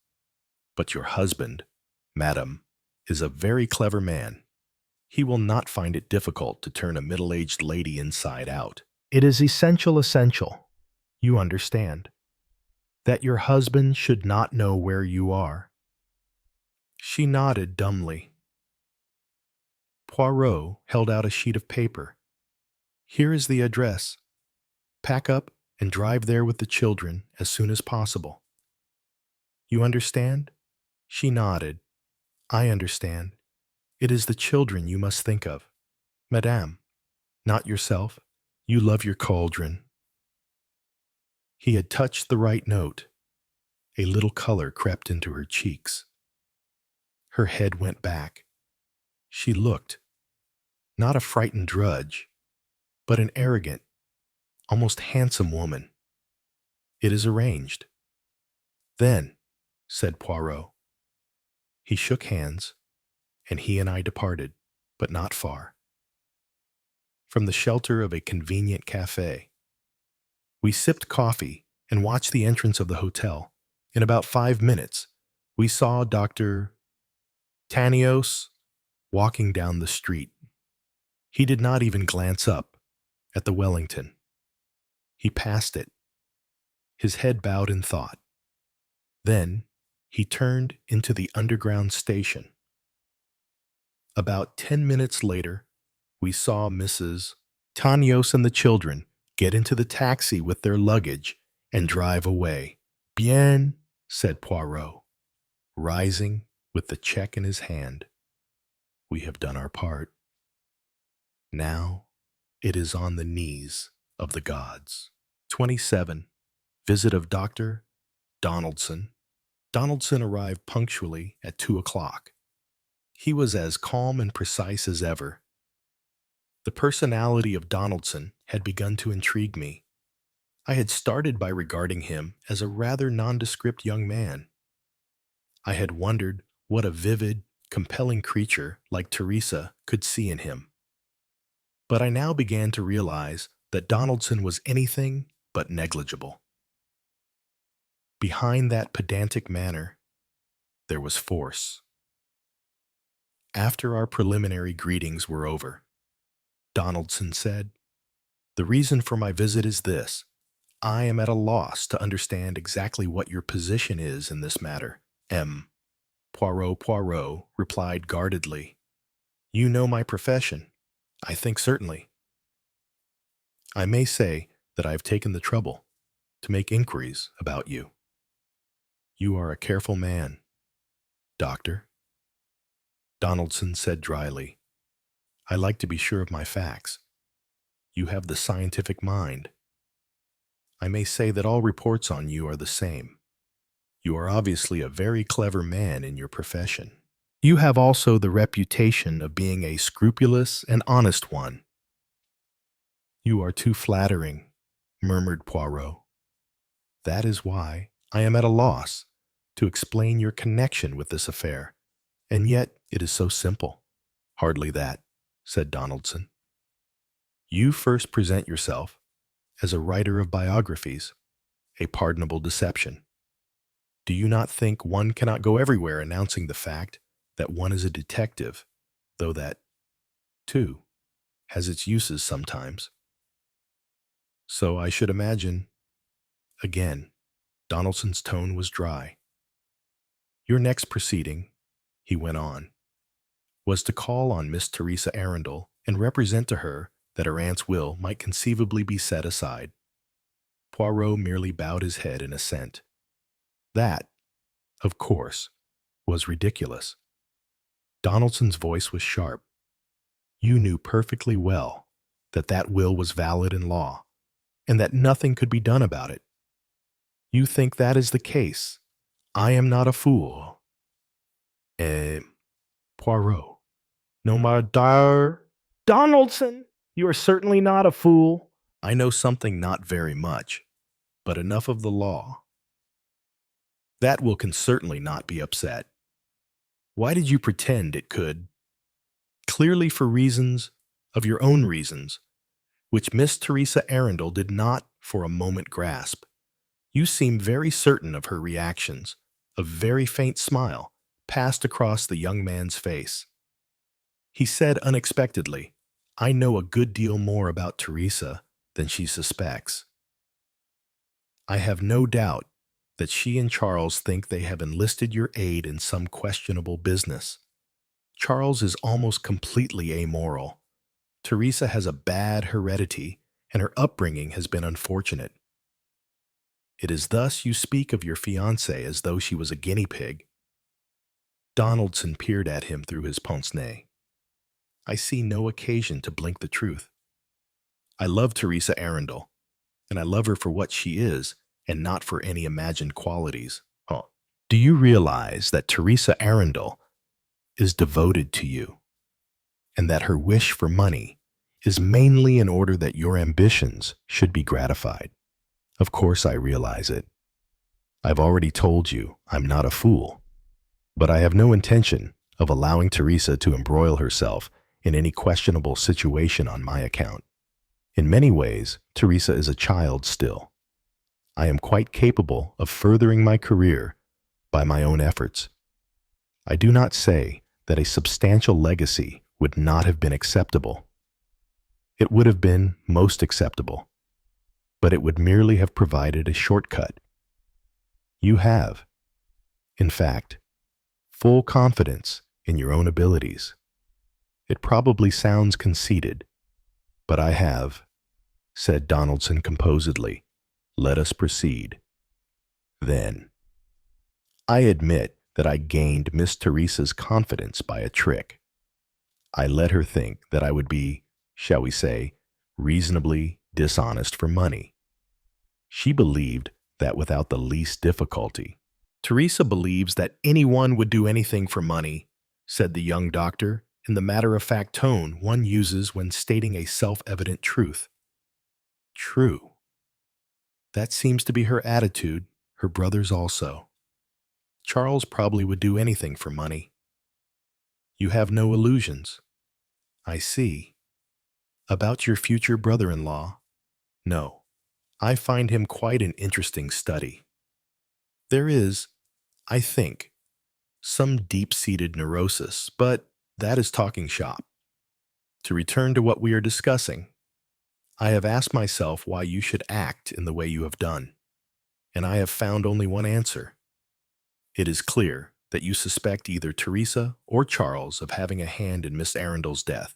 but your husband, madam, is a very clever man. He will not find it difficult to turn a middle-aged lady inside out. It is essential, you understand, that your husband should not know where you are. She nodded dumbly. Poirot held out a sheet of paper. Here is the address. Pack up and drive there with the children as soon as possible. You understand? She nodded. I understand. It is the children you must think of. Madame, not yourself. You love your cauldron. He had touched the right note. A little color crept into her cheeks. Her head went back. She looked Not a frightened drudge, but an arrogant, almost handsome woman. It is arranged." "Then," said Poirot. He shook hands, and he and I departed, but not far. From the shelter of a convenient cafe, we sipped coffee and watched the entrance of the hotel. In about 5 minutes, we saw Dr. Tanios walking down the street. He did not even glance up at the Wellington. He passed it, his head bowed in thought. Then he turned into the underground station. About 10 minutes later, we saw Mrs. Tanios and the children get into the taxi with their luggage and drive away. "Bien," said Poirot, rising with the check in his hand. "We have done our part. Now it is on the knees of the gods." 27. Visit of Dr. Donaldson. Donaldson arrived punctually at 2 o'clock. He was as calm and precise as ever. The personality of Donaldson had begun to intrigue me. I had started by regarding him as a rather nondescript young man. I had wondered what a vivid, compelling creature like Teresa could see in him. But I now began to realize that Donaldson was anything but negligible. Behind that pedantic manner, there was force. After our preliminary greetings were over, Donaldson said, "The reason for my visit is this. I am at a loss to understand exactly what your position is in this matter." Poirot replied guardedly, "You know my profession." "I think certainly." "I may say that I have taken the trouble to make inquiries about you. You are a careful man, Doctor." Donaldson said dryly, "I like to be sure of my facts. You have the scientific mind. I may say that all reports on you are the same. You are obviously a very clever man in your profession. You have also the reputation of being a scrupulous and honest one." "You are too flattering," murmured Poirot. "That is why I am at a loss to explain your connection with this affair. And yet it is so simple." "Hardly that," said Donaldson. "You first present yourself as a writer of biographies, a pardonable deception. Do you not think one cannot go everywhere announcing the fact that one is a detective, though that, too, has its uses sometimes?" "So I should imagine." Again, Donaldson's tone was dry. "Your next proceeding," he went on, "was to call on Miss Teresa Arundel and represent to her that her aunt's will might conceivably be set aside." Poirot merely bowed his head in assent. That, of course, was ridiculous. Donaldson's voice was sharp. "You knew perfectly well that that will was valid in law, and that nothing could be done about it. You think that is the case. I am not a fool." Poirot. "No, my dear Donaldson, you are certainly not a fool." "I know something, not very much, but enough of the law. That will can certainly not be upset. Why did you pretend it could?" "Clearly for reasons of your own reasons, which Miss Teresa Arundel did not for a moment grasp. You seem very certain of her reactions." A very faint smile passed across the young man's face. He said unexpectedly, "I know a good deal more about Teresa than she suspects. I have no doubt that she and Charles think they have enlisted your aid in some questionable business. Charles is almost completely amoral. Teresa has a bad heredity, and her upbringing has been unfortunate. It is thus you speak of your fiancée as though she was a guinea pig." Donaldson peered at him through his pince-nez. "I see no occasion to blink the truth. I love Teresa Arundel, and I love her for what she is, and not for any imagined qualities. Do you realize that Teresa Arundel is devoted to you, and that her wish for money is mainly in order that your ambitions should be gratified. Of course I realize it. I've already told you I'm not a fool, but I have no intention of allowing Teresa to embroil herself in any questionable situation on my account. In many ways, Teresa is a child still. I am quite capable of furthering my career by my own efforts. I do not say that a substantial legacy would not have been acceptable. It would have been most acceptable, but it would merely have provided a shortcut. You have, in fact, full confidence in your own abilities. It probably sounds conceited, but I have, said Donaldson composedly. Let us proceed. Then, I admit that I gained Miss Teresa's confidence by a trick. I let her think that I would be, shall we say, reasonably dishonest for money. She believed that without the least difficulty. Teresa believes that anyone would do anything for money, said the young doctor, in the matter-of-fact tone one uses when stating a self-evident truth. True. That seems to be her attitude, her brother's also. Charles probably would do anything for money. You have no illusions. I see. About your future brother-in-law? No. I find him quite an interesting study. There is, I think, some deep-seated neurosis, but that is talking shop. To return to what we are discussing, I have asked myself why you should act in the way you have done, and I have found only one answer. It is clear that you suspect either Teresa or Charles of having a hand in Miss Arundel's death.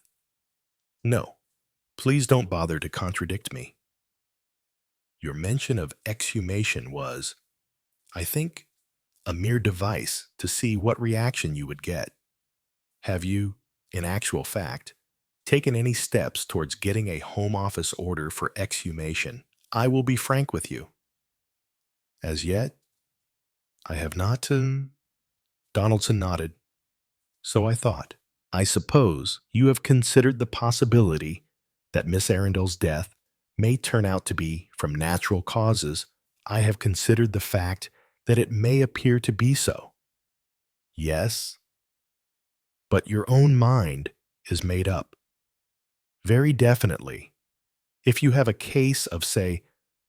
No, please don't bother to contradict me. Your mention of exhumation was, I think, a mere device to see what reaction you would get. Have you, in actual fact, taken any steps towards getting a Home Office order for exhumation? I will be frank with you. As yet, I have not. Donaldson nodded. So I thought. I suppose you have considered the possibility that Miss Arundel's death may turn out to be from natural causes. I have considered the fact that it may appear to be so. Yes, but your own mind is made up. Very definitely. If you have a case of, say,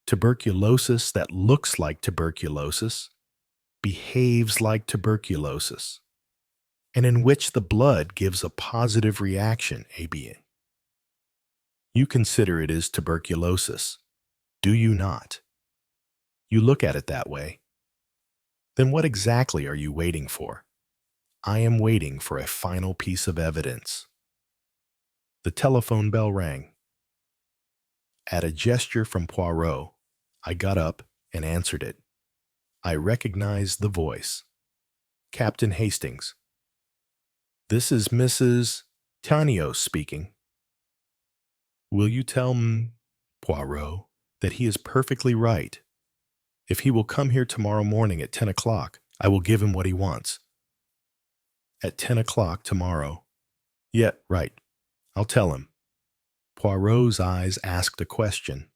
tuberculosis that looks like tuberculosis, behaves like tuberculosis, and in which the blood gives a positive reaction, ABN. You consider it is tuberculosis, do you not? You look at it that way. Then what exactly are you waiting for? I am waiting for a final piece of evidence. The telephone bell rang. At a gesture from Poirot, I got up and answered it. I recognized the voice. Captain Hastings. This is Mrs. Tanios speaking. Will you tell Poirot that he is perfectly right? If he will come here tomorrow morning at 10 o'clock, I will give him what he wants. At 10 o'clock tomorrow. Yeah, right. I'll tell him. Poirot's eyes asked a question.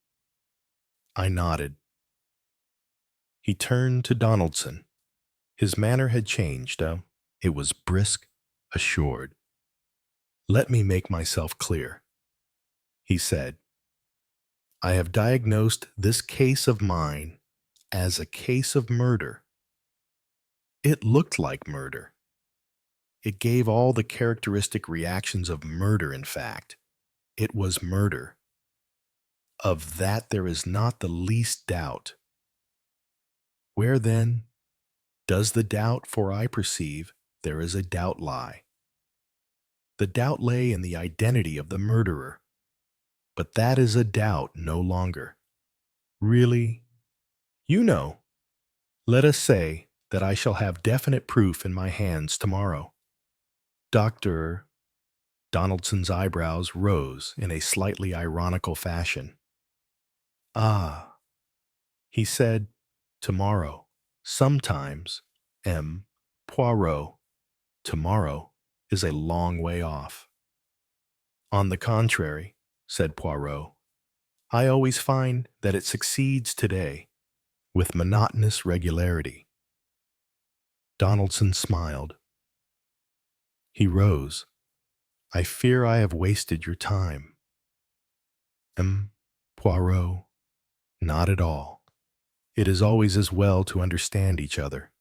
I nodded. He turned to Donaldson. His manner had changed. It was brisk, assured. Let me make myself clear, he said. I have diagnosed this case of mine as a case of murder. It looked like murder. It gave all the characteristic reactions of murder, in fact. It was murder. Of that there is not the least doubt. Where, then, does the doubt, for I perceive there is a doubt lie? The doubt lay in the identity of the murderer, but that is a doubt no longer. Really, you know, let us say that I shall have definite proof in my hands tomorrow. Dr. Donaldson's eyebrows rose in a slightly ironical fashion. Ah, he said, tomorrow. Sometimes, Poirot, tomorrow is a long way off. On the contrary, said Poirot, I always find that it succeeds today with monotonous regularity. Donaldson smiled. He rose. I fear I have wasted your time. Poirot, not at all. It is always as well to understand each other.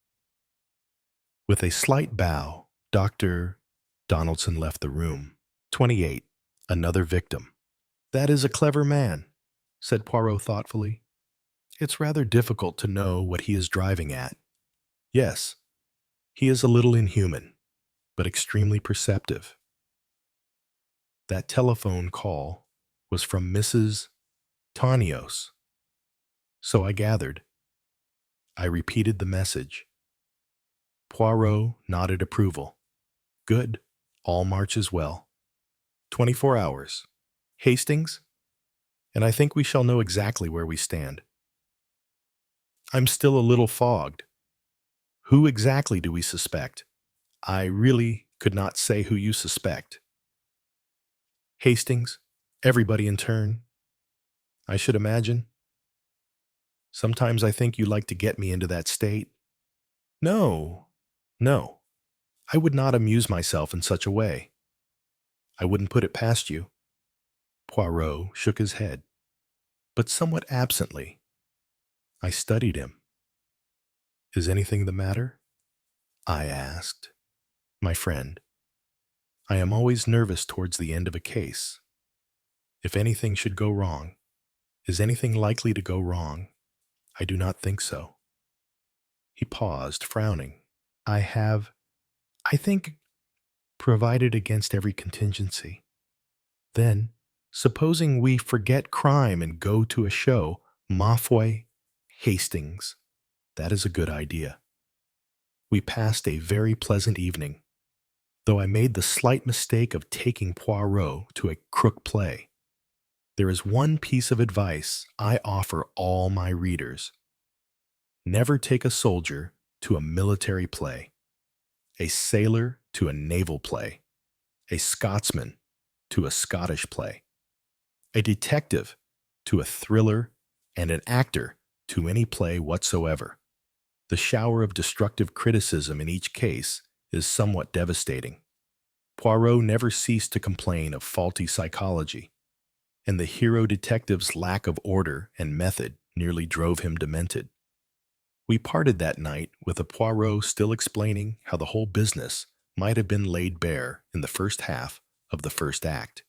With a slight bow, Dr. Donaldson left the room. 28. Another victim. That is a clever man, said Poirot thoughtfully. It's rather difficult to know what he is driving at. Yes, he is a little inhuman, but extremely perceptive. That telephone call was from Mrs. Tanios. So I gathered. I repeated the message. Poirot nodded approval. Good. All marches well. 24 hours. Hastings? And I think we shall know exactly where we stand. I'm still a little fogged. Who exactly do we suspect? I really could not say who you suspect. Hastings? Everybody in turn? I should imagine. Sometimes I think you like to get me into that state. No. I would not amuse myself in such a way. I wouldn't put it past you. Poirot shook his head, but somewhat absently. I studied him. Is anything the matter? I asked. My friend, I am always nervous towards the end of a case. If anything should go wrong, is anything likely to go wrong? I do not think so. He paused, frowning. I think, provided against every contingency. Then, supposing we forget crime and go to a show, ma foi, Hastings. That is a good idea. We passed a very pleasant evening, though I made the slight mistake of taking Poirot to a crook play. There is one piece of advice I offer all my readers. Never take a soldier to a military play, a sailor to a naval play, a Scotsman to a Scottish play, a detective to a thriller, and an actor to any play whatsoever. The shower of destructive criticism in each case is somewhat devastating. Poirot never ceased to complain of faulty psychology, and the hero detective's lack of order and method nearly drove him demented. We parted that night with a Poirot still explaining how the whole business might have been laid bare in the first half of the first act.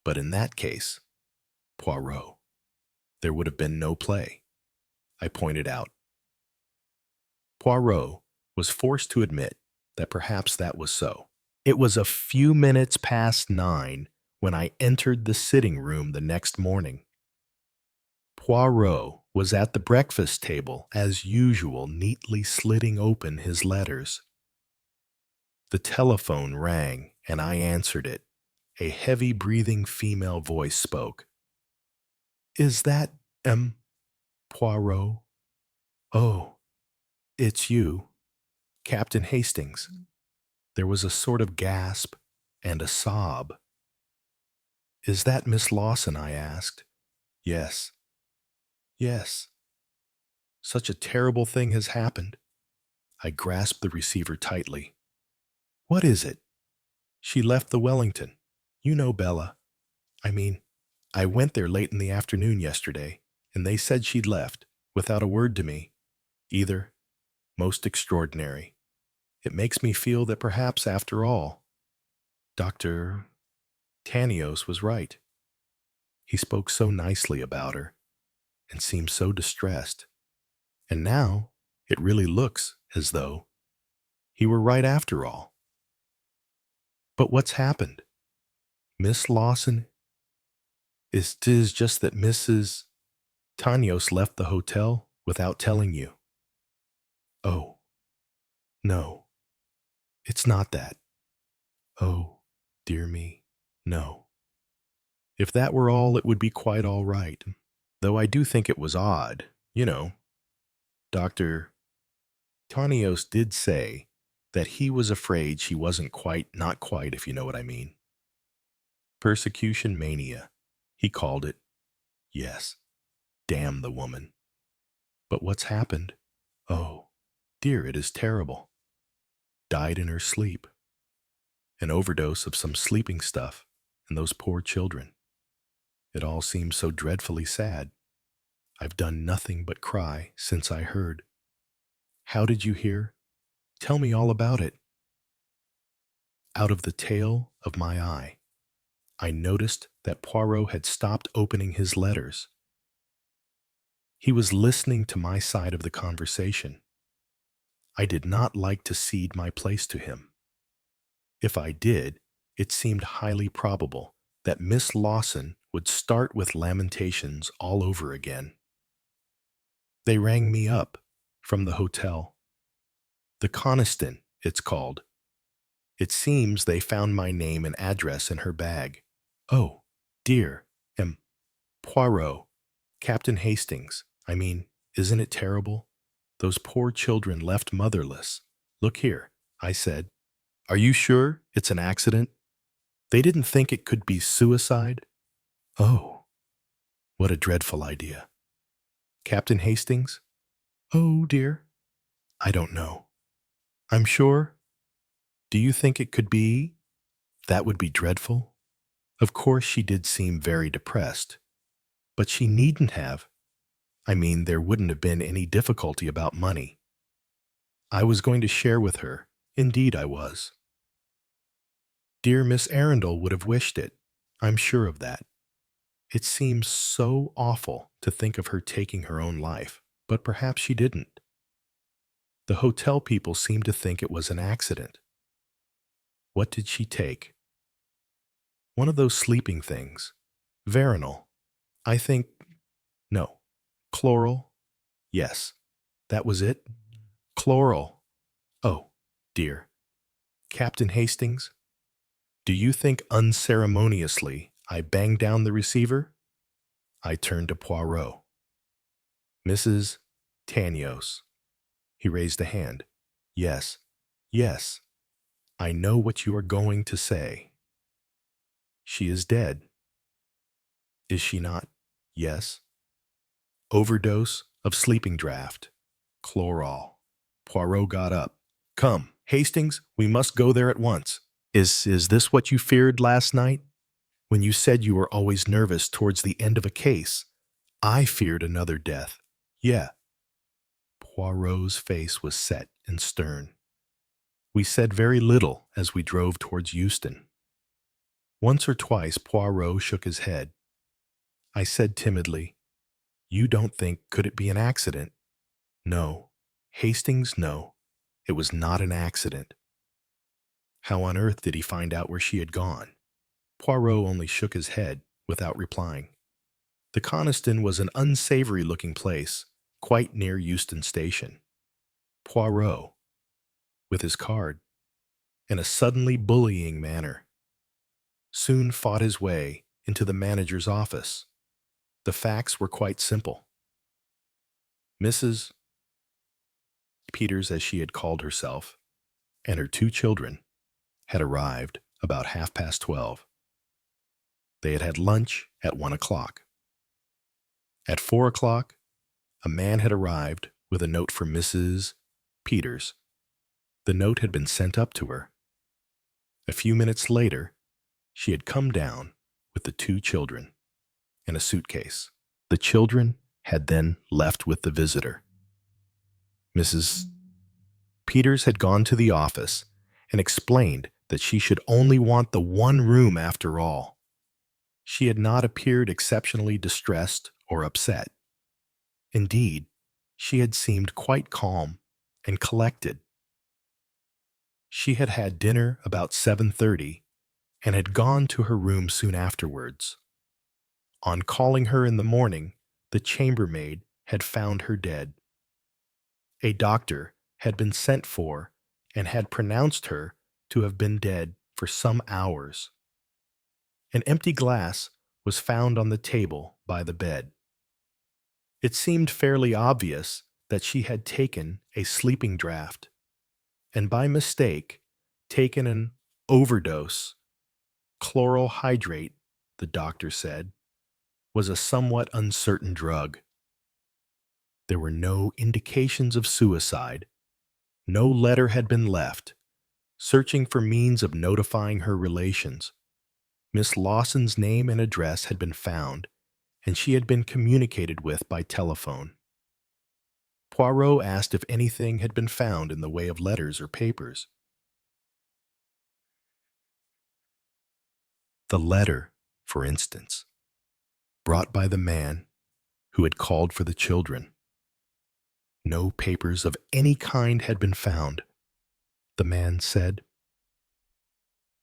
But in that case, Poirot, there would have been no play, I pointed out. Poirot was forced to admit that perhaps that was so. It was a few minutes past 9 when I entered the sitting room the next morning. Poirot was at the breakfast table as usual, neatly slitting open his letters. The telephone rang, and I answered it. A heavy-breathing female voice spoke. Is that, Poirot? Oh, it's you, Captain Hastings. There was a sort of gasp and a sob. Is that Miss Lawson? I asked. Yes. Such a terrible thing has happened. I grasped the receiver tightly. What is it? She left the Wellington. You know Bella. I went there late in the afternoon yesterday, and they said she'd left, without a word to me, either. Most extraordinary. It makes me feel that perhaps, after all, Dr. Tanios was right. He spoke so nicely about her, and seemed so distressed. And now it really looks as though he were right after all. But what's happened? Miss Lawson? Tis just that Mrs. Tanios left the hotel without telling you. Oh, no, it's not that. Oh, dear me, no. If that were all, it would be quite all right. Though I do think it was odd, Dr. Tanios did say that he was afraid she wasn't quite, not quite, if you know what I mean. Persecution mania, he called it. Yes, damn the woman. But what's happened? Oh, dear, it is terrible. Died in her sleep. An overdose of some sleeping stuff, and those poor children. It all seems so dreadfully sad. I've done nothing but cry since I heard. How did you hear? Tell me all about it. Out of the tail of my eye, I noticed that Poirot had stopped opening his letters. He was listening to my side of the conversation. I did not like to cede my place to him. If I did, it seemed highly probable that Miss Lawson would start with lamentations all over again. They rang me up from the hotel. The Coniston, it's called. It seems they found my name and address in her bag. Oh, dear, Poirot, Captain Hastings. I mean, isn't it terrible? Those poor children left motherless. Look here, I said. Are you sure it's an accident? They didn't think it could be suicide? Oh, what a dreadful idea. Captain Hastings? Oh, dear. I don't know. I'm sure. Do you think it could be? That would be dreadful. Of course, she did seem very depressed. But she needn't have. I mean, there wouldn't have been any difficulty about money. I was going to share with her. Indeed, I was. Dear Miss Arundel would have wished it. I'm sure of that. It seems so awful to think of her taking her own life, but perhaps she didn't. The hotel people seemed to think it was an accident. What did she take? One of those sleeping things. Veronal. I think... No. Chloral? Yes. That was it? Chloral. Oh, dear. Captain Hastings? Do you think unceremoniously I banged down the receiver? I turned to Poirot. Mrs. Tanyos. He raised a hand. Yes, yes. I know what you are going to say. She is dead. Is she not? Yes. Overdose of sleeping draught. Chloral. Poirot got up. Come, Hastings, we must go there at once. Is this what you feared last night? When you said you were always nervous towards the end of a case, I feared another death. Yeah. Poirot's face was set and stern. We said very little as we drove towards Euston. Once or twice Poirot shook his head. I said timidly, You don't think could it be an accident? No. Hastings, no. It was not an accident. How on earth did he find out where she had gone? Poirot only shook his head without replying. The Coniston was an unsavory-looking place, quite near Euston Station. Poirot, with his card, in a suddenly bullying manner, soon fought his way into the manager's office. The facts were quite simple. Mrs. Peters, as she had called herself, and her 2 children, had arrived about 12:30. They had had lunch at 1 o'clock. At 4 o'clock, a man had arrived with a note for Mrs. Peters. The note had been sent up to her. A few minutes later, she had come down with the 2 children and a suitcase. The children had then left with the visitor. Mrs. Peters had gone to the office and explained that she should only want the 1 room after all. She had not appeared exceptionally distressed or upset. Indeed, she had seemed quite calm and collected. She had had dinner about 7:30 and had gone to her room soon afterwards. On calling her in the morning, the chambermaid had found her dead. A doctor had been sent for and had pronounced her to have been dead for some hours. An empty glass was found on the table by the bed. It seemed fairly obvious that she had taken a sleeping draught, and by mistake taken an overdose Chloral hydrate, the doctor said, was a somewhat uncertain drug. There were no indications of suicide. No letter had been left. Searching for means of notifying her relations, Miss Lawson's name and address had been found, and she had been communicated with by telephone. Poirot asked if anything had been found in the way of letters or papers. The letter, for instance, brought by the man who had called for the children. No papers of any kind had been found, the man said.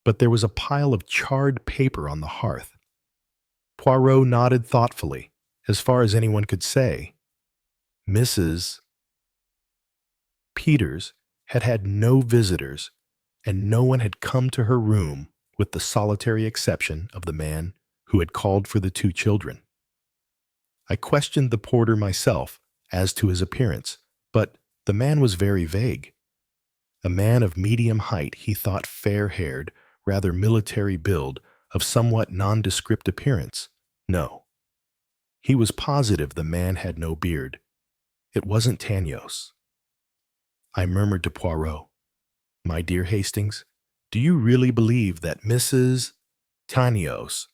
But there was a pile of charred paper on the hearth. Poirot nodded thoughtfully, as far as anyone could say. Mrs. Peters had had no visitors, and no one had come to her room with the solitary exception of the man who had called for the two children. I questioned the porter myself as to his appearance, but the man was very vague. A man of medium height, he thought, fair-haired, rather military build, of somewhat nondescript appearance. No. He was positive the man had no beard. It wasn't Tanyos. I murmured to Poirot, "My dear Hastings, do you really believe that Mrs. Tanyos,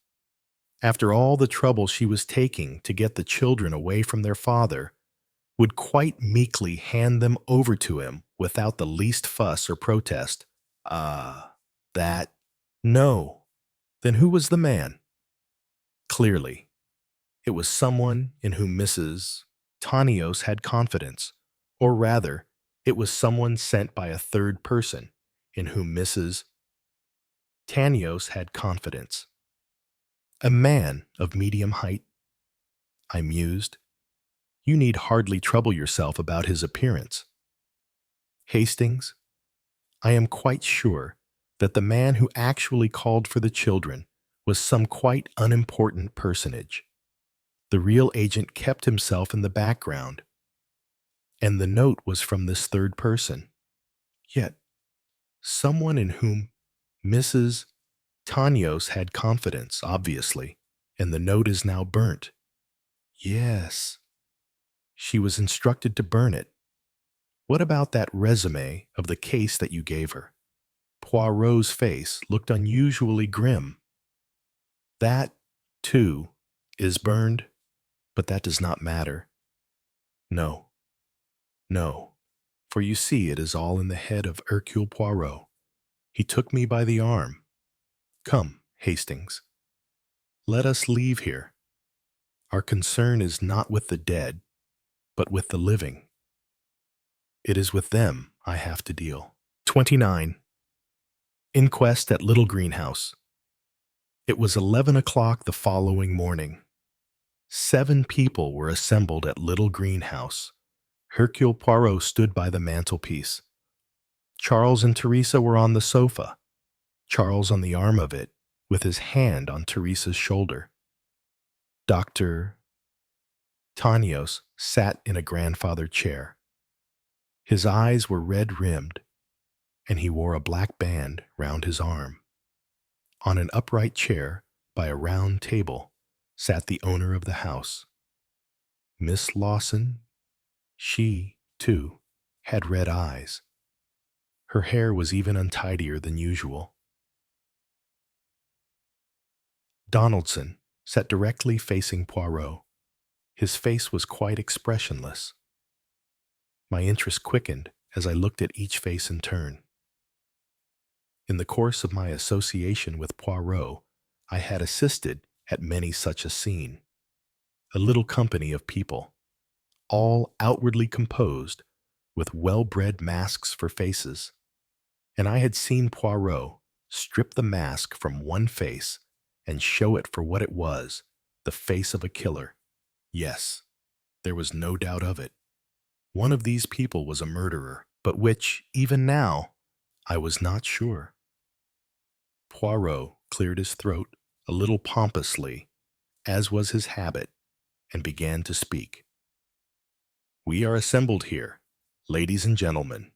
after all the trouble she was taking to get the children away from their father, would quite meekly hand them over to him without the least fuss or protest?" That... No. Then who was the man? Clearly, it was someone in whom Mrs. Tanyos had confidence, or rather, it was someone sent by a third person in whom Mrs. Tanyos had confidence. A man of medium height, I mused. You need hardly trouble yourself about his appearance. Hastings, I am quite sure that the man who actually called for the children was some quite unimportant personage. The real agent kept himself in the background, and the note was from this third person. Yet, someone in whom Mrs. Tanyos had confidence, obviously, and the note is now burnt. Yes, she was instructed to burn it. What about that resume of the case that you gave her? Poirot's face looked unusually grim. That, too, is burned, but that does not matter. No, for you see it is all in the head of Hercule Poirot. He took me by the arm. Come, Hastings, let us leave here. Our concern is not with the dead, but with the living. It is with them I have to deal. 29. Inquest at Little Greenhouse. It was 11 o'clock the following morning. 7 people were assembled at Little Greenhouse. Hercule Poirot stood by the mantelpiece. Charles and Teresa were on the sofa, Charles on the arm of it, with his hand on Teresa's shoulder. Dr. Tanyos sat in a grandfather chair. His eyes were red-rimmed, and he wore a black band round his arm. On an upright chair by a round table sat the owner of the house. Miss Lawson, she, too, had red eyes. Her hair was even untidier than usual. Donaldson sat directly facing Poirot. His face was quite expressionless. My interest quickened as I looked at each face in turn. In the course of my association with Poirot, I had assisted at many such a scene. A little company of people, all outwardly composed, with well-bred masks for faces, and I had seen Poirot strip the mask from one face and show it for what it was, the face of a killer. Yes, there was no doubt of it. One of these people was a murderer, but which, even now, I was not sure. Poirot cleared his throat a little pompously, as was his habit, and began to speak. We are assembled here, ladies and gentlemen,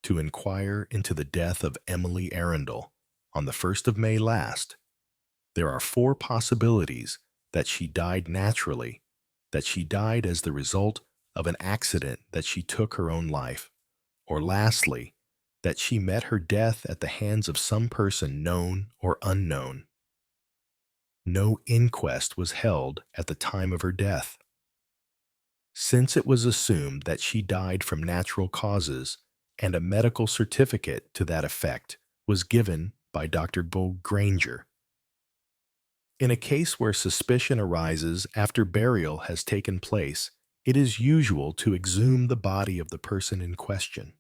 to inquire into the death of Emily Arundel, on the 1st of May last. There are 4 possibilities: that she died naturally, that she died as the result of an accident, that she took her own life, or lastly, that she met her death at the hands of some person known or unknown. No inquest was held at the time of her death. Since it was assumed that she died from natural causes, and a medical certificate to that effect was given by Dr. Granger. In a case where suspicion arises after burial has taken place, it is usual to exhume the body of the person in question.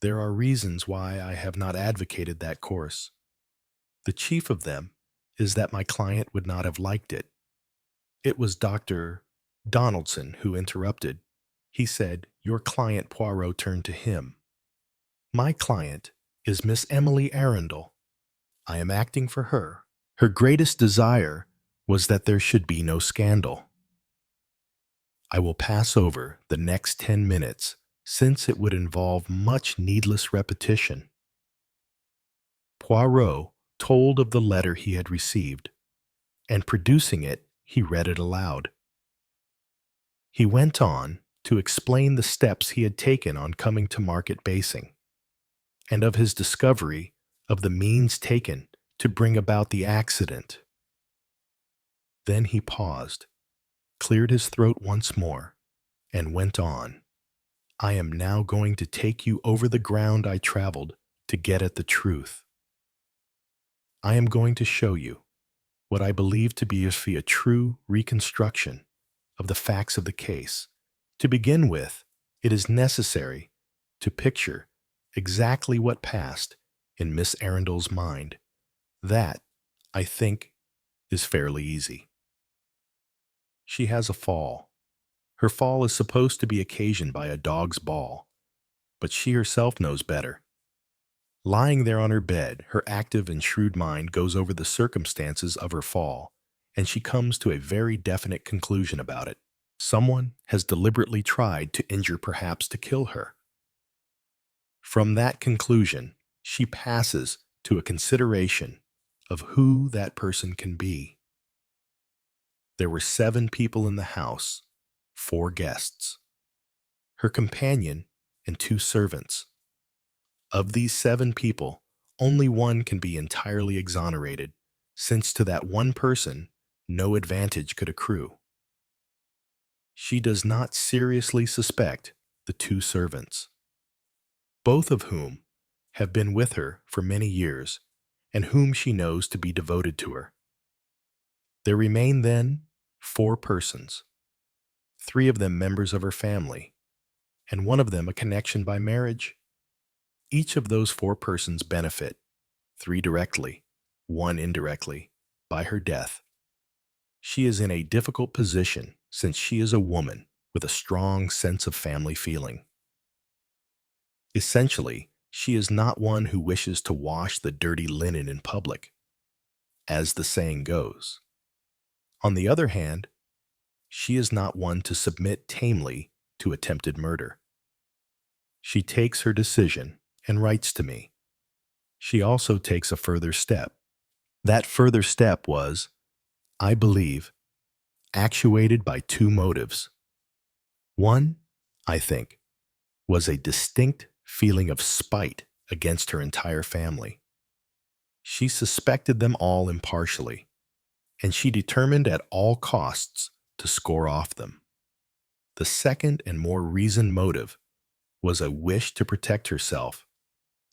There are reasons why I have not advocated that course. The chief of them is that my client would not have liked it. It was Dr. Donaldson who interrupted. He said, "Your client Poirot," turned to him. "My client is Miss Emily Arundel. I am acting for her. Her greatest desire was that there should be no scandal. I will pass over the next 10 minutes, since it would involve much needless repetition." Poirot told of the letter he had received, and producing it, he read it aloud. He went on to explain the steps he had taken on coming to Market Basing, and of his discovery of the means taken to bring about the accident. Then he paused, cleared his throat once more, and went on. "I am now going to take you over the ground I traveled to get at the truth. I am going to show you what I believe to be a true reconstruction of the facts of the case. To begin with, it is necessary to picture exactly what passed in Miss Arundel's mind. That, I think, is fairly easy. She has a fall. Her fall is supposed to be occasioned by a dog's ball, but she herself knows better. Lying there on her bed, her active and shrewd mind goes over the circumstances of her fall, and she comes to a very definite conclusion about it. Someone has deliberately tried to injure, perhaps to kill her. From that conclusion, she passes to a consideration of who that person can be. There were 7 people in the house, 4 guests, her companion, and 2 servants. Of these 7 people, only one can be entirely exonerated, since to that one person no advantage could accrue. She does not seriously suspect the 2 servants, both of whom have been with her for many years, and whom she knows to be devoted to her. There remain then 4 persons, 3 of them members of her family, and one of them a connection by marriage. Each of those 4 persons benefit, 3 directly, 1 indirectly, by her death. She is in a difficult position, since she is a woman with a strong sense of family feeling. Essentially, she is not one who wishes to wash the dirty linen in public, as the saying goes. On the other hand, she is not one to submit tamely to attempted murder. She takes her decision and writes to me. She also takes a further step. That further step was, I believe, actuated by 2 motives. One, I think, was a distinct feeling of spite against her entire family. She suspected them all impartially, and she determined at all costs to score off them. The second and more reasoned motive was a wish to protect herself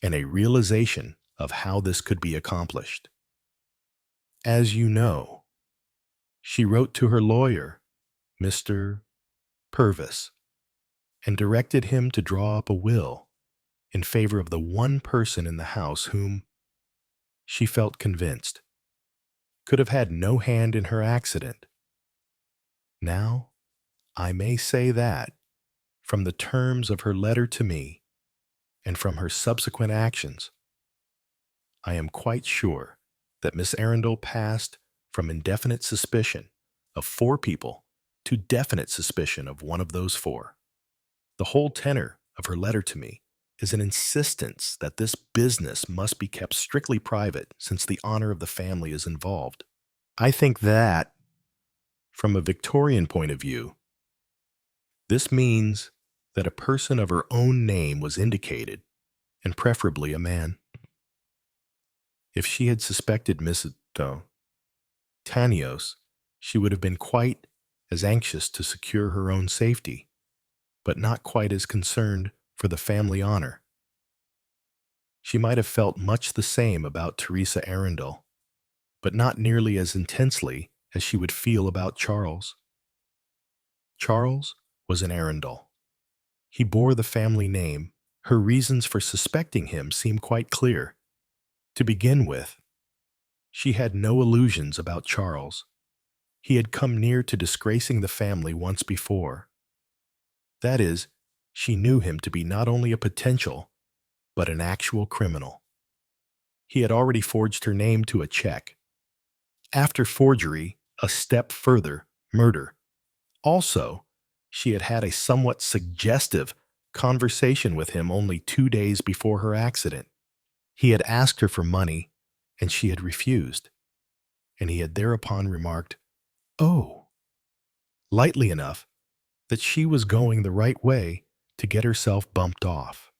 and a realization of how this could be accomplished. As you know, she wrote to her lawyer, Mr. Purvis, and directed him to draw up a will in favor of the one person in the house whom she felt convinced could have had no hand in her accident. Now, I may say that, from the terms of her letter to me and from her subsequent actions, I am quite sure that Miss Arundel passed from indefinite suspicion of 4 people to definite suspicion of one of those 4. The whole tenor of her letter to me is an insistence that this business must be kept strictly private since the honor of the family is involved. I think that, from a Victorian point of view, this means that a person of her own name was indicated, and preferably a man. If she had suspected Mrs. Tanios, she would have been quite as anxious to secure her own safety, but not quite as concerned for the family honor. She might have felt much the same about Teresa Arundel, but not nearly as intensely as she would feel about Charles. Charles was an Arundel. He bore the family name. Her reasons for suspecting him seem quite clear. To begin with, she had no illusions about Charles. He had come near to disgracing the family once before. That is, she knew him to be not only a potential, but an actual criminal. He had already forged her name to a check. After forgery, a step further, murder. Also, she had had a somewhat suggestive conversation with him only 2 days before her accident. He had asked her for money, and she had refused, and he had thereupon remarked, "Oh," lightly enough that she was going the right way to get herself bumped off.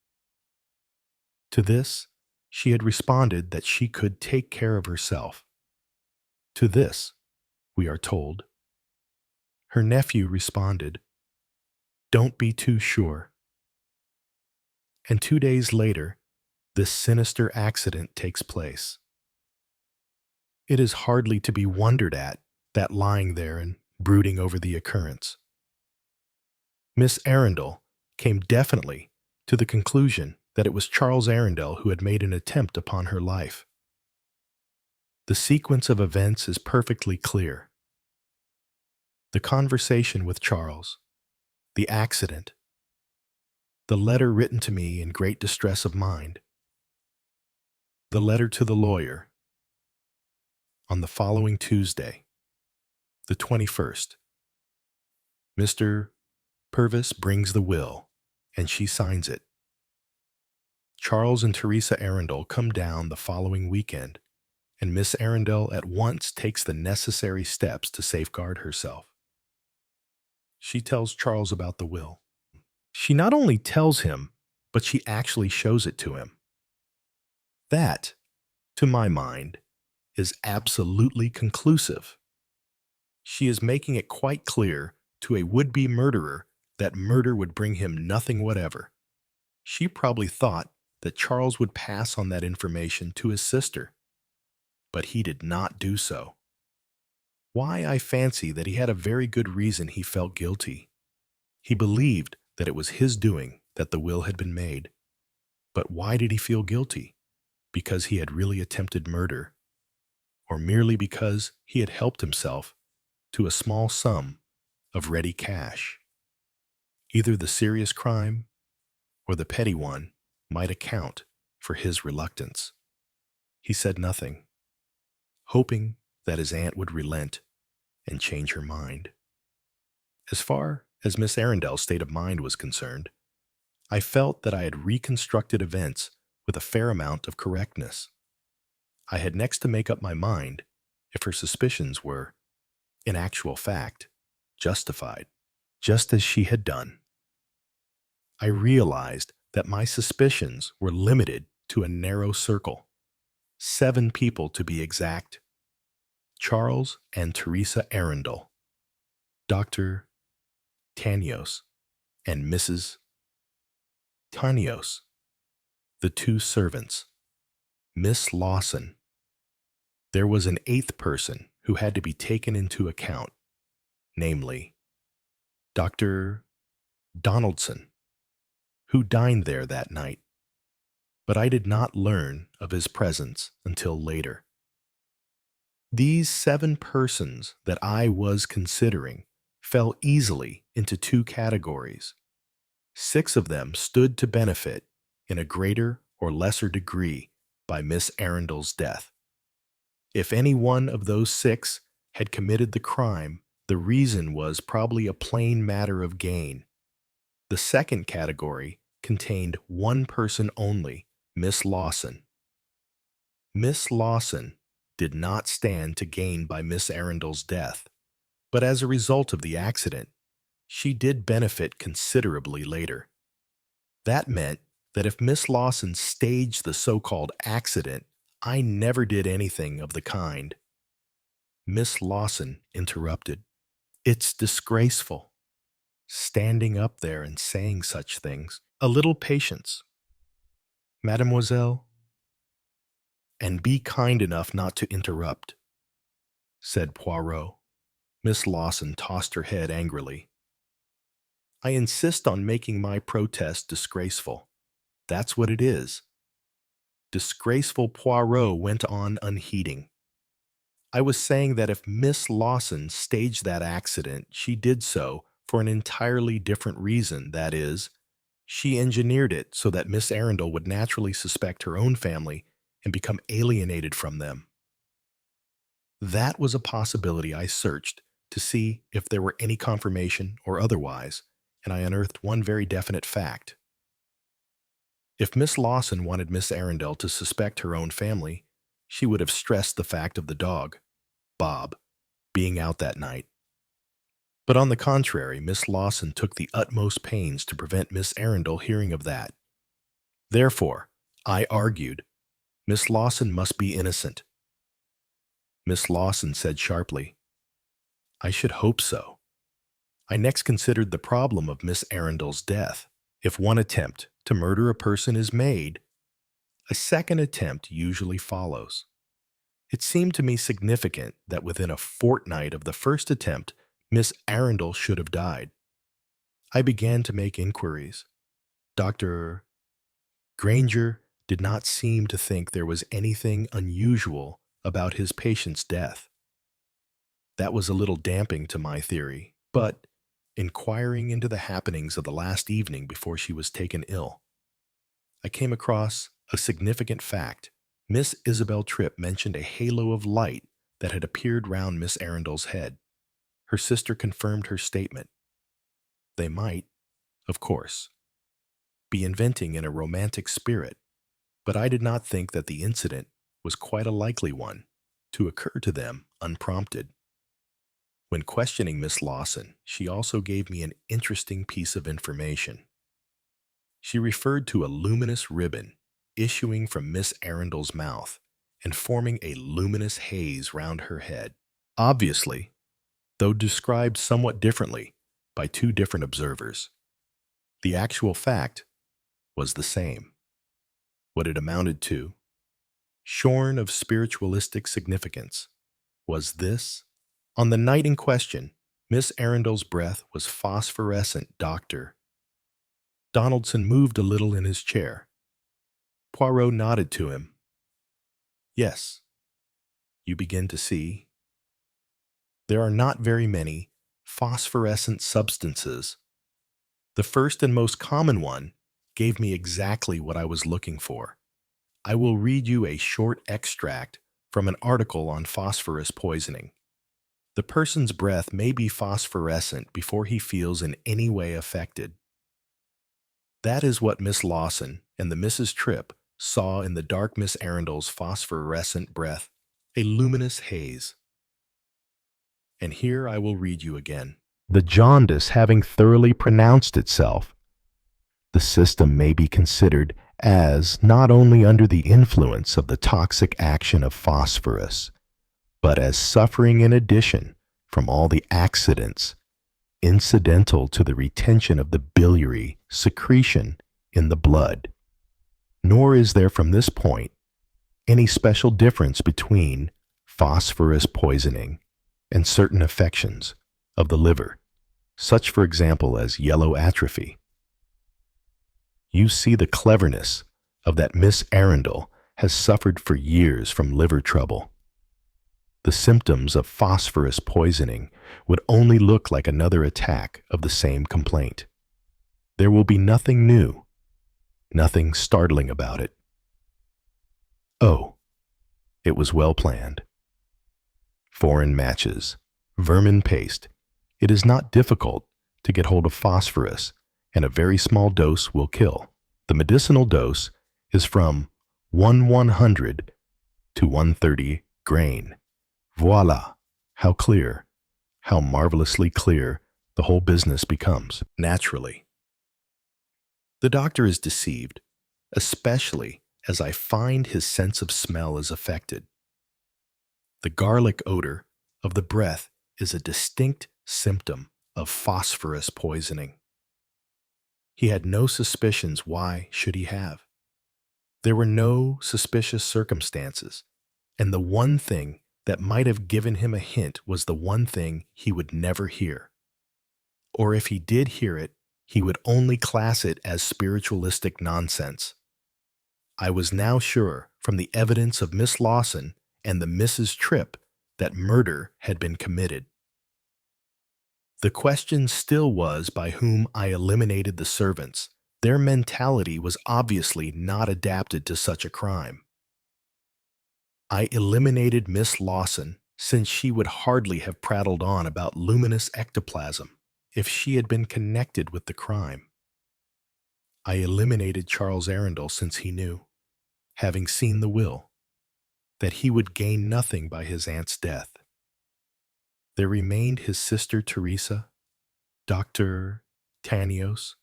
To this, she had responded that she could take care of herself. To this, we are told, her nephew responded, "Don't be too sure." And 2 days later, this sinister accident takes place. It is hardly to be wondered at that lying there and brooding over the occurrence. Miss Arundel came definitely to the conclusion that it was Charles Arundel who had made an attempt upon her life. The sequence of events is perfectly clear. The conversation with Charles, the accident, the letter written to me in great distress of mind, the letter to the lawyer. On the following Tuesday, the 21st, Mr. Purvis brings the will, and she signs it. Charles and Teresa Arundel come down the following weekend, and Miss Arundel at once takes the necessary steps to safeguard herself. She tells Charles about the will. She not only tells him, but she actually shows it to him. That, to my mind, is absolutely conclusive. She is making it quite clear to a would-be murderer that murder would bring him nothing whatever. She probably thought that Charles would pass on that information to his sister, but he did not do so. Why, I fancy that he had a very good reason he felt guilty. He believed that it was his doing that the will had been made. But why did he feel guilty? Because he had really attempted murder, or merely because he had helped himself to a small sum of ready cash? Either the serious crime or the petty one might account for his reluctance. He said nothing, hoping that his aunt would relent and change her mind. As far as Miss Arundel's state of mind was concerned, I felt that I had reconstructed events with a fair amount of correctness. I had next to make up my mind if her suspicions were, in actual fact, justified, just as she had done. I realized that my suspicions were limited to a narrow circle, 7 people to be exact: Charles and Teresa Arundel, Dr. Tanios, and Mrs. Tanios, the 2 servants, Miss Lawson. There was an 8th person who had to be taken into account, namely, Dr. Donaldson, who dined there that night, but I did not learn of his presence until later. These 7 persons that I was considering fell easily into 2 categories. 6 of them stood to benefit in a greater or lesser degree by Miss Arundel's death. If any one of those 6 had committed the crime, the reason was probably a plain matter of gain. The second category contained one person only, Miss Lawson. Miss Lawson did not stand to gain by Miss Arundel's death, but as a result of the accident, she did benefit considerably later. That meant that if Miss Lawson staged the so-called accident, I never did anything of the kind. Miss Lawson interrupted. It's disgraceful. Standing up there and saying such things. A little patience, mademoiselle, and be kind enough not to interrupt, said Poirot. Miss Lawson tossed her head angrily. I insist on making my protest disgraceful. That's what it is. Disgraceful. Poirot went on unheeding. I was saying that if Miss Lawson staged that accident, she did so for an entirely different reason. That is, she engineered it so that Miss Arundel would naturally suspect her own family and become alienated from them. That was a possibility I searched to see if there were any confirmation or otherwise, and I unearthed one very definite fact. If Miss Lawson wanted Miss Arundel to suspect her own family, she would have stressed the fact of the dog, Bob, being out that night. But on the contrary, Miss Lawson took the utmost pains to prevent Miss Arundel hearing of that. Therefore, I argued, Miss Lawson must be innocent. Miss Lawson said sharply, I should hope so. I next considered the problem of Miss Arundel's death. If one attempt to murder a person is made, a second attempt usually follows. It seemed to me significant that within a fortnight of the first attempt, Miss Arundel should have died. I began to make inquiries. Dr. Granger did not seem to think there was anything unusual about his patient's death. That was a little damping to my theory, but inquiring into the happenings of the last evening before she was taken ill, I came across a significant fact. Miss Isabel Tripp mentioned a halo of light that had appeared round Miss Arundel's head. Her sister confirmed her statement. They might, of course, be inventing in a romantic spirit, but I did not think that the incident was quite a likely one to occur to them unprompted. When questioning Miss Lawson, she also gave me an interesting piece of information. She referred to a luminous ribbon issuing from Miss Arundel's mouth and forming a luminous haze round her head. Obviously, though described somewhat differently by two different observers, the actual fact was the same. What it amounted to, shorn of spiritualistic significance, was this. On the night in question, Miss Arundel's breath was phosphorescent. Dr. Donaldson moved a little in his chair. Poirot nodded to him. Yes, you begin to see. There are not very many phosphorescent substances. The first and most common one gave me exactly what I was looking for. I will read you a short extract from an article on phosphorus poisoning. The person's breath may be phosphorescent before he feels in any way affected. That is what Miss Lawson and the Mrs. Tripp saw in the dark Miss Arundel's phosphorescent breath, a luminous haze. And here I will read you again. The jaundice having thoroughly pronounced itself, the system may be considered as not only under the influence of the toxic action of phosphorus, but as suffering in addition from all the accidents incidental to the retention of the biliary secretion in the blood. Nor is there from this point any special difference between phosphorus poisoning and certain affections of the liver, such for example as yellow atrophy. You see the cleverness of that Miss Arundel has suffered for years from liver trouble. The symptoms of phosphorus poisoning would only look like another attack of the same complaint. There will be nothing new, nothing startling about it. Oh, it was well planned. Foreign matches, vermin paste. It is not difficult to get hold of phosphorus, and a very small dose will kill. The medicinal dose is from 1/100 to 130 grain. Voila! How clear, how marvelously clear the whole business becomes, naturally. The doctor is deceived, especially as I find his sense of smell is affected. The garlic odor of the breath is a distinct symptom of phosphorus poisoning. He had no suspicions. Why should he have? There were no suspicious circumstances, and the one thing that might have given him a hint was the one thing he would never hear. Or if he did hear it, he would only class it as spiritualistic nonsense. I was now sure, from the evidence of Miss Lawson and the Mrs. Tripp, that murder had been committed. The question still was by whom I eliminated the servants. Their mentality was obviously not adapted to such a crime. I eliminated Miss Lawson since she would hardly have prattled on about luminous ectoplasm if she had been connected with the crime. I eliminated Charles Arundel since he knew, having seen the will, that he would gain nothing by his aunt's death. There remained his sister Teresa, Dr. Tanios,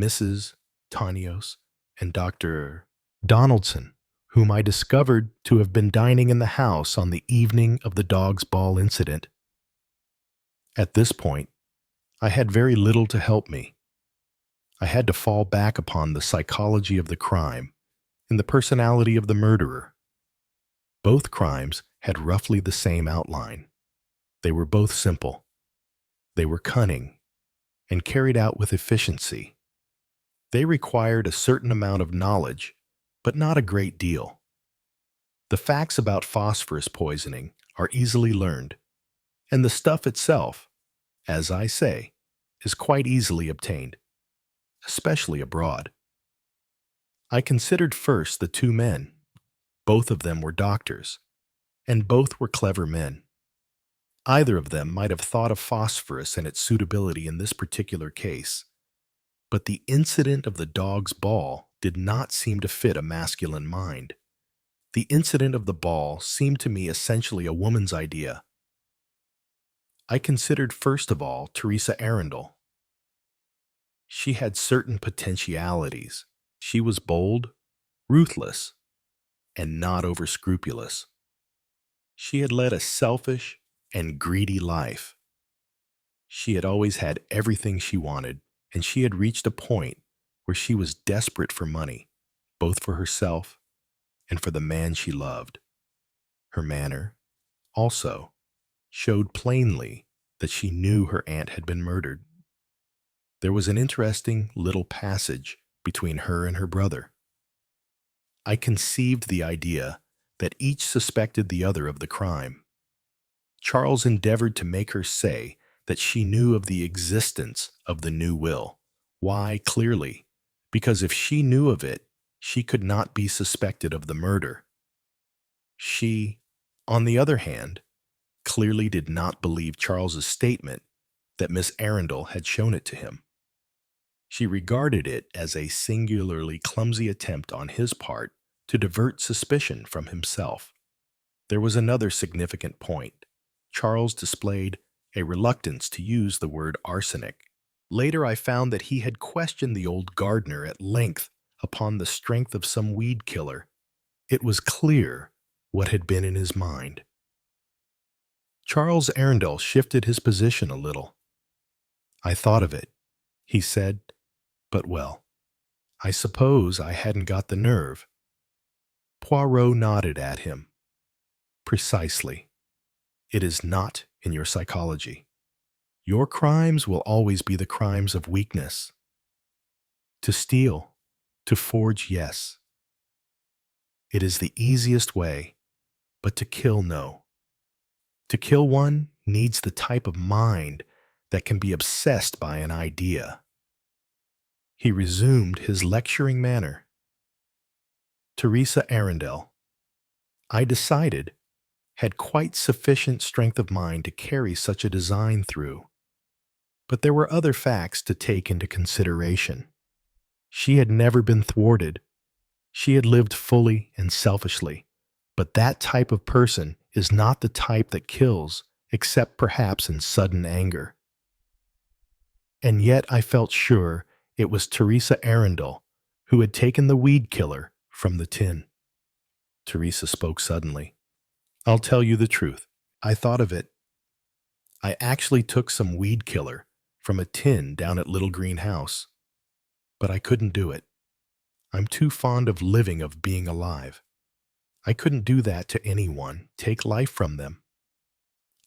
Mrs. Tanios, and Dr. Donaldson, whom I discovered to have been dining in the house on the evening of the dog's ball incident. At this point, I had very little to help me. I had to fall back upon the psychology of the crime and the personality of the murderer. Both crimes had roughly the same outline. They were both simple. They were cunning and carried out with efficiency. They required a certain amount of knowledge, but not a great deal. The facts about phosphorus poisoning are easily learned, and the stuff itself, as I say, is quite easily obtained, especially abroad. I considered first the two men. Both of them were doctors, and both were clever men. Either of them might have thought of phosphorus and its suitability in this particular case, but the incident of the dog's ball did not seem to fit a masculine mind. The incident of the ball seemed to me essentially a woman's idea. I considered first of all Teresa Arundel. She had certain potentialities. She was bold, ruthless, and not over-scrupulous. She had led a selfish and greedy life. She had always had everything she wanted, and she had reached a point where she was desperate for money, both for herself and for the man she loved. Her manner, also, showed plainly that she knew her aunt had been murdered. There was an interesting little passage between her and her brother. I conceived the idea that each suspected the other of the crime. Charles endeavored to make her say that she knew of the existence of the new will. Why, clearly, because if she knew of it, she could not be suspected of the murder. She, on the other hand, clearly did not believe Charles's statement that Miss Arundel had shown it to him. She regarded it as a singularly clumsy attempt on his part to divert suspicion from himself. There was another significant point. Charles displayed a reluctance to use the word arsenic. Later I found that he had questioned the old gardener at length upon the strength of some weed killer. It was clear what had been in his mind. Charles Arundel shifted his position a little. I thought of it, he said, but well, I suppose I hadn't got the nerve. Poirot nodded at him. Precisely. It is not in your psychology. Your crimes will always be the crimes of weakness. To steal, to forge, yes. It is the easiest way, but to kill, no. To kill one needs the type of mind that can be obsessed by an idea. He resumed his lecturing manner. Teresa Arundel, I decided, had quite sufficient strength of mind to carry such a design through. But there were other facts to take into consideration. She had never been thwarted. She had lived fully and selfishly. But that type of person is not the type that kills, except perhaps in sudden anger. And yet I felt sure it was Teresa Arundel who had taken the weed killer from the tin. Teresa spoke suddenly. I'll tell you the truth. I thought of it. I actually took some weed killer from a tin down at Little Green House. But I couldn't do it. I'm too fond of living, of being alive. I couldn't do that to anyone, take life from them.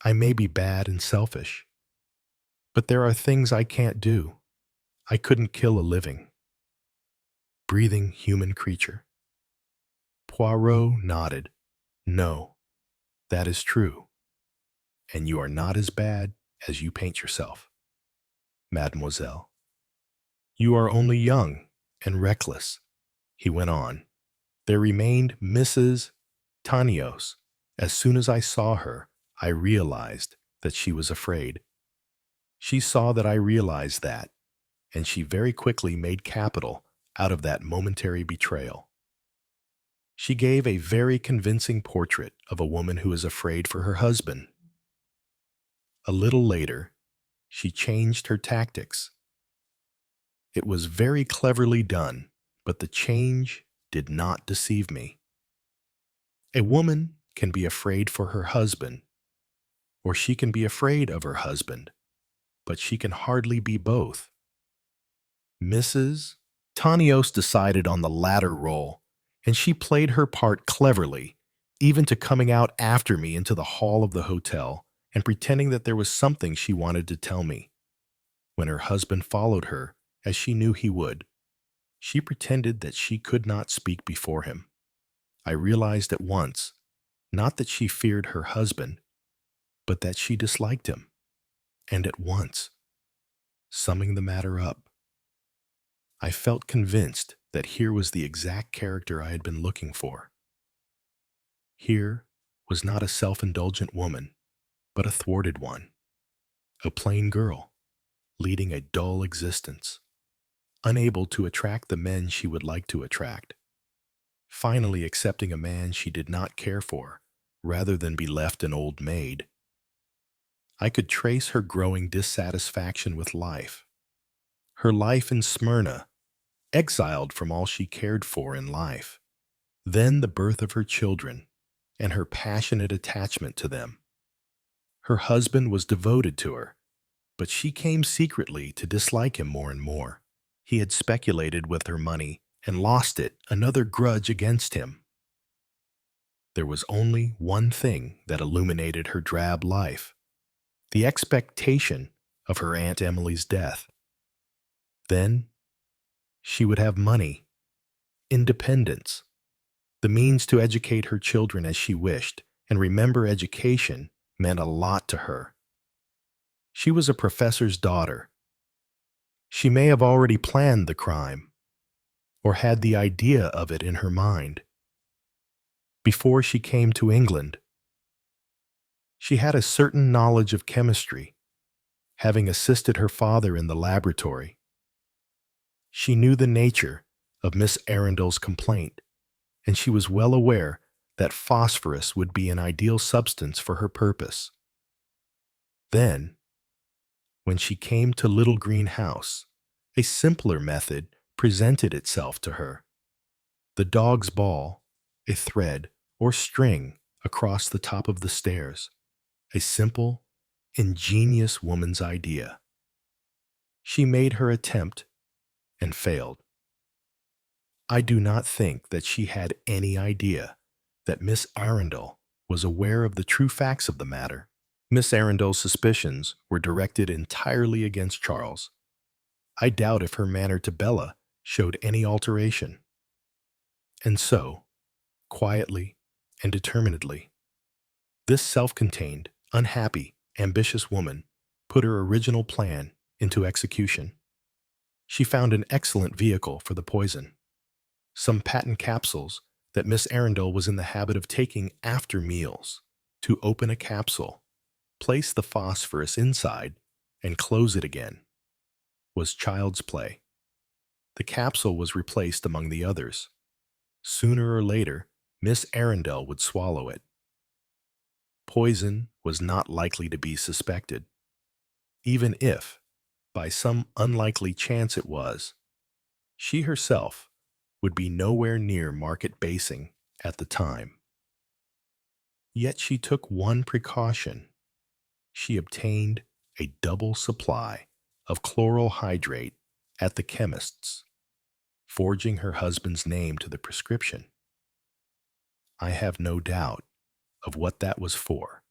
I may be bad and selfish, but there are things I can't do. I couldn't kill a living, breathing human creature. Poirot nodded. No, that is true, and you are not as bad as you paint yourself, mademoiselle. You are only young and reckless, he went on. There remained Mrs. Tanios. As soon as I saw her, I realized that she was afraid. She saw that I realized that, and she very quickly made capital out of that momentary betrayal. She gave a very convincing portrait of a woman who is afraid for her husband. A little later, she changed her tactics. It was very cleverly done, but the change did not deceive me. A woman can be afraid for her husband, or she can be afraid of her husband, but she can hardly be both. Mrs. Tanios decided on the latter role, and she played her part cleverly, even to coming out after me into the hall of the hotel and pretending that there was something she wanted to tell me. When her husband followed her, as she knew he would, she pretended that she could not speak before him. I realized at once, not that she feared her husband, but that she disliked him. And at once, summing the matter up, I felt convinced that here was the exact character I had been looking for. Here was not a self-indulgent woman, but a thwarted one, a plain girl, leading a dull existence, unable to attract the men she would like to attract, finally accepting a man she did not care for, rather than be left an old maid. I could trace her growing dissatisfaction with life, her life in Smyrna, exiled from all she cared for in life, then the birth of her children, and her passionate attachment to them. Her husband was devoted to her, but she came secretly to dislike him more and more. He had speculated with her money and lost it, another grudge against him. There was only one thing that illuminated her drab life: the expectation of her Aunt Emily's death. Then she would have money, independence, the means to educate her children as she wished, and remember, education meant a lot to her. She was a professor's daughter. She may have already planned the crime, or had the idea of it in her mind. Before she came to England, she had a certain knowledge of chemistry, having assisted her father in the laboratory. She knew the nature of Miss Arundel's complaint, and she was well aware that phosphorus would be an ideal substance for her purpose. Then, when she came to Little Green House, a simpler method presented itself to her. The dog's ball, a thread or string across the top of the stairs, a simple, ingenious woman's idea. She made her attempt and failed. I do not think that she had any idea that Miss Arundel was aware of the true facts of the matter. Miss Arundel's suspicions were directed entirely against Charles. I doubt if her manner to Bella showed any alteration. And so, quietly and determinedly, this self-contained, unhappy, ambitious woman put her original plan into execution. She found an excellent vehicle for the poison, some patent capsules that Miss Arundel was in the habit of taking after meals. To open a capsule, place the phosphorus inside, and close it again was child's play. The capsule was replaced among the others. Sooner or later, Miss Arundel would swallow it. Poison was not likely to be suspected. Even if, by some unlikely chance it was, she herself would be nowhere near market basing at the time. Yet she took one precaution. She obtained a double supply of chloral hydrate at the chemist's, forging her husband's name to the prescription. I have no doubt of what that was for,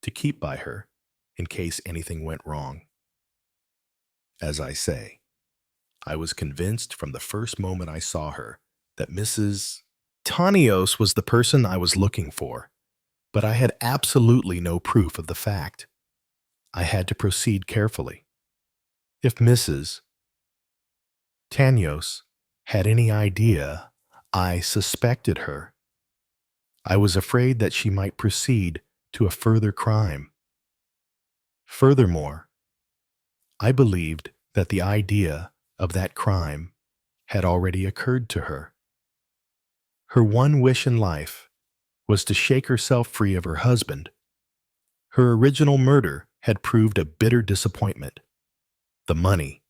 to keep by her in case anything went wrong. As I say, I was convinced from the first moment I saw her that Mrs. Tanios was the person I was looking for, but I had absolutely no proof of the fact. I had to proceed carefully. If Mrs. Tanios had any idea I suspected her, I was afraid that she might proceed to a further crime. Furthermore, I believed that the idea of that crime had already occurred to her. Her one wish in life was to shake herself free of her husband. Her original murder had proved a bitter disappointment. The money,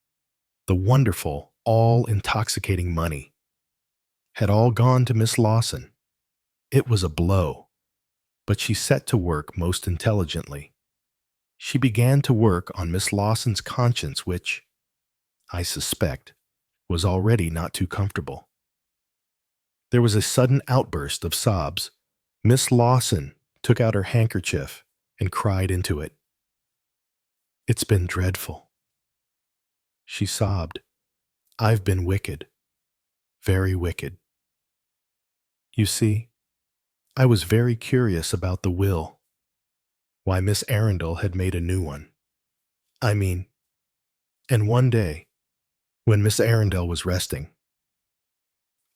the wonderful, all-intoxicating money, had all gone to Miss Lawson. It was a blow, but she set to work most intelligently. She began to work on Miss Lawson's conscience, which, I suspect, was already not too comfortable. There was a sudden outburst of sobs. Miss Lawson took out her handkerchief and cried into it. "It's been dreadful," she sobbed. "I've been wicked, very wicked. You see, I was very curious about the will, why Miss Arundel had made a new one. And one day, when Miss Arundel was resting,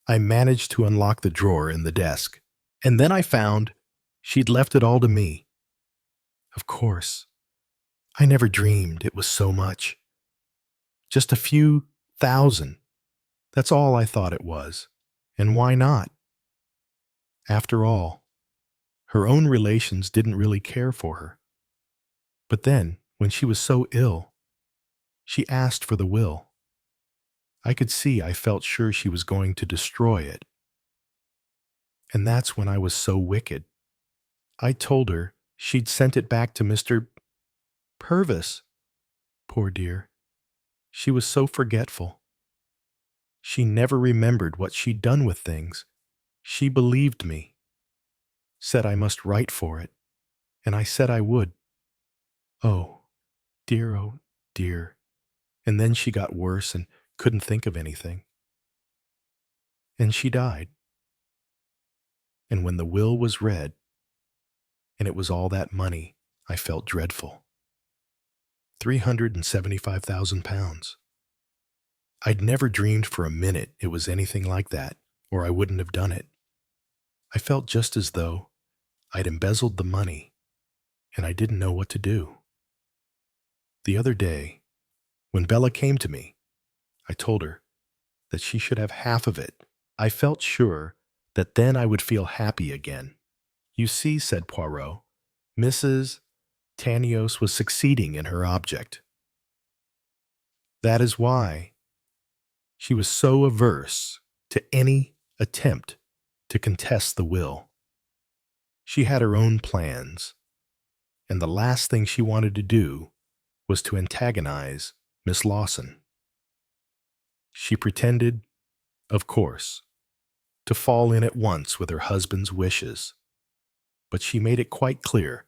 I managed to unlock the drawer in the desk, and then I found she'd left it all to me. Of course, I never dreamed it was so much. Just a few thousand. That's all I thought it was. And why not? After all, her own relations didn't really care for her. But then, when she was so ill, she asked for the will. I could see I felt sure she was going to destroy it. And that's when I was so wicked. I told her she'd sent it back to Mr. Purvis. Poor dear. She was so forgetful. She never remembered what she'd done with things. She believed me, said I must write for it, and I said I would. Oh, dear. And then she got worse and couldn't think of anything. And she died. And when the will was read, and it was all that money, I felt dreadful. £375,000. I'd never dreamed for a minute it was anything like that, or I wouldn't have done it. I felt just as though I'd embezzled the money, and I didn't know what to do. The other day, when Bella came to me, I told her that she should have half of it. I felt sure that then I would feel happy again. You see, said Poirot, Mrs. Tanios was succeeding in her object. That is why she was so averse to any attempt to contest the will. She had her own plans, and the last thing she wanted to do was to antagonize Miss Lawson. She pretended, of course, to fall in at once with her husband's wishes, but she made it quite clear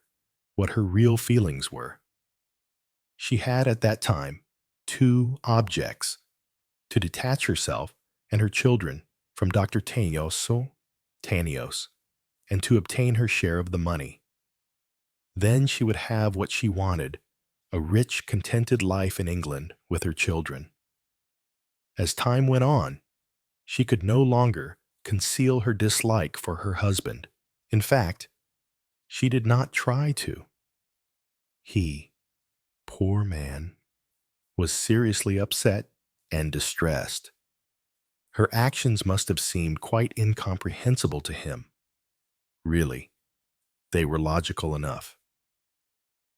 what her real feelings were. She had at that time two objects: to detach herself and her children from Dr. Tanios, and to obtain her share of the money. Then she would have what she wanted, a rich, contented life in England with her children. As time went on, she could no longer conceal her dislike for her husband. In fact, she did not try to. He, poor man, was seriously upset and distressed. Her actions must have seemed quite incomprehensible to him. Really, they were logical enough.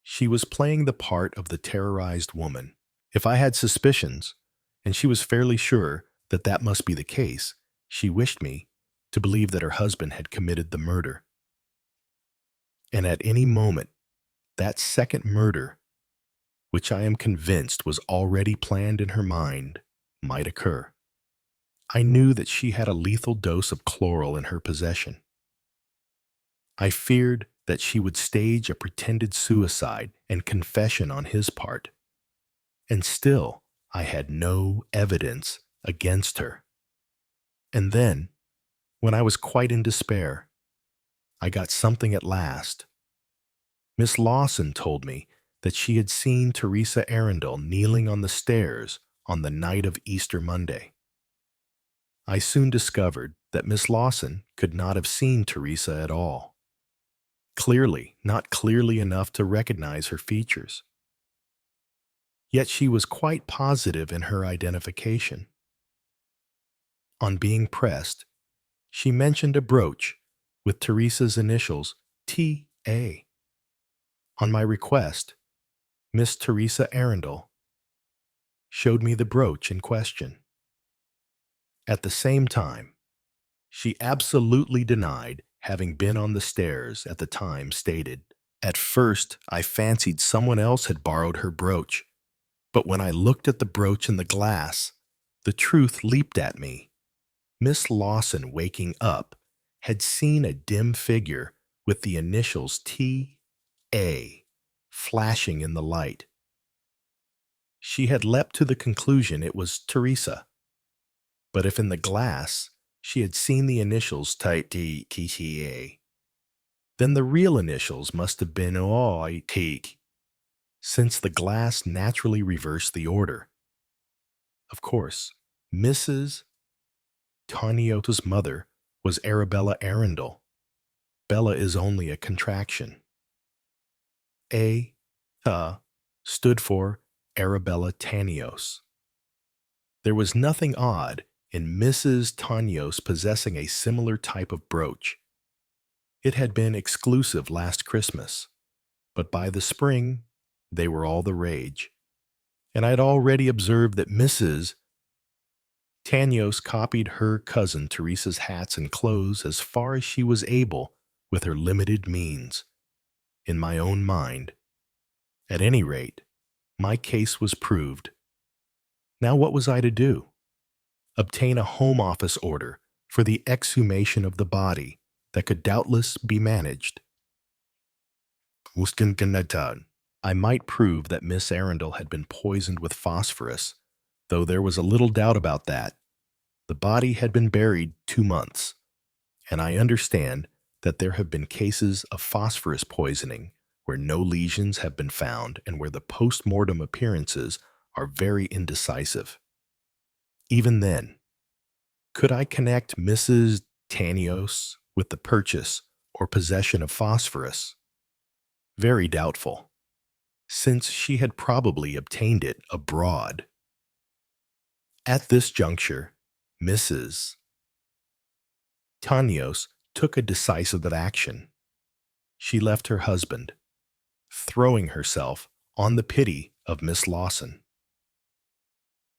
She was playing the part of the terrorized woman. If I had suspicions, and she was fairly sure that that must be the case, she wished me to believe that her husband had committed the murder. And at any moment, that second murder, which I am convinced was already planned in her mind, might occur. I knew that she had a lethal dose of chloral in her possession. I feared that she would stage a pretended suicide and confession on his part. And still, I had no evidence against her. And then, when I was quite in despair, I got something at last. Miss Lawson told me that she had seen Teresa Arundel kneeling on the stairs on the night of Easter Monday. I soon discovered that Miss Lawson could not have seen Teresa at all. Clearly, not clearly enough to recognize her features. Yet she was quite positive in her identification. On being pressed, she mentioned a brooch with Teresa's initials T.A. On my request, Miss Teresa Arundel showed me the brooch in question. At the same time, she absolutely denied having been on the stairs at the time stated. At first, I fancied someone else had borrowed her brooch, but when I looked at the brooch in the glass, the truth leaped at me. Miss Lawson, waking up, had seen a dim figure with the initials T.A. flashing in the light. She had leapt to the conclusion it was Teresa. But if in the glass she had seen the initials typed T.A., then the real initials must have been O.I.T., since the glass naturally reversed the order. Of course, Mrs. Taniota's mother was Arabella Arundel. Bella is only a contraction. A stood for Arabella Tanios. There was nothing odd in Mrs. Tanios possessing a similar type of brooch. It had been exclusive last Christmas, but by the spring they were all the rage, and I had already observed that Mrs. Tanios copied her cousin Teresa's hats and clothes as far as she was able with her limited means. In my own mind, at any rate, my case was proved. Now what was I to do? Obtain a Home Office order for the exhumation of the body that could doubtless be managed. I might prove that Miss Arundel had been poisoned with phosphorus, though there was a little doubt about that. The body had been buried 2 months, and I understand that there have been cases of phosphorus poisoning where no lesions have been found and where the post-mortem appearances are very indecisive. Even then, could I connect Mrs. Tanios with the purchase or possession of phosphorus? Very doubtful, since she had probably obtained it abroad. At this juncture, Mrs. Tanios took a decisive action. She left her husband, throwing herself on the pity of Miss Lawson.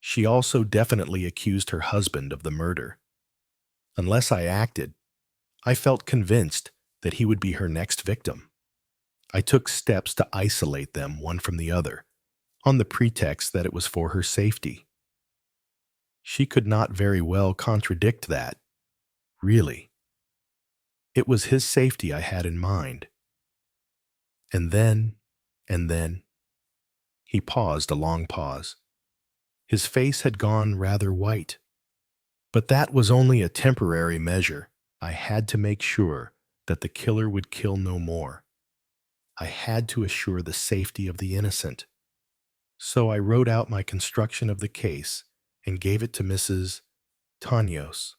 She also definitely accused her husband of the murder. Unless I acted, I felt convinced that he would be her next victim. I took steps to isolate them one from the other, on the pretext that it was for her safety. She could not very well contradict that. Really, it was his safety I had in mind. And then, he paused a long pause. His face had gone rather white. But that was only a temporary measure. I had to make sure that the killer would kill no more. I had to assure the safety of the innocent. So I wrote out my construction of the case and gave it to Mrs. Tanios.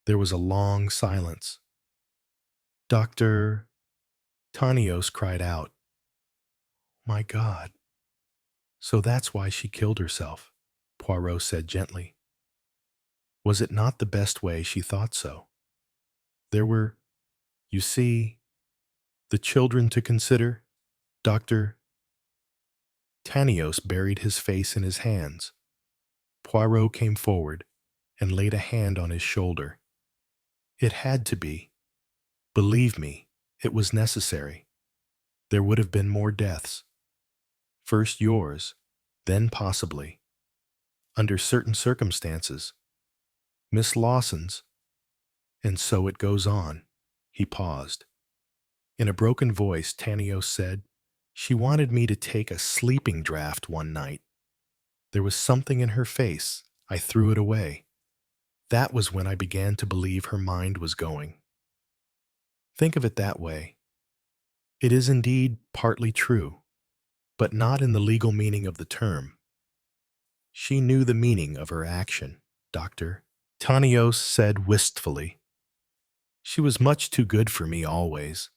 There was a long silence. Dr. Tanios cried out, "My God." "So that's why she killed herself," Poirot said gently. Was it not the best way she thought so? There were, you see, the children to consider. Dr. Tanios buried his face in his hands. Poirot came forward and laid a hand on his shoulder. It had to be. Believe me, it was necessary. There would have been more deaths. First yours, then possibly, under certain circumstances, Miss Lawson's, and so it goes on. He paused. In a broken voice, Tanios said, "She wanted me to take a sleeping draught one night. There was something in her face. I threw it away. That was when I began to believe her mind was going." Think of it that way. It is indeed partly true, but not in the legal meaning of the term. She knew the meaning of her action, Doctor. Tanios said wistfully. She was much too good for me always.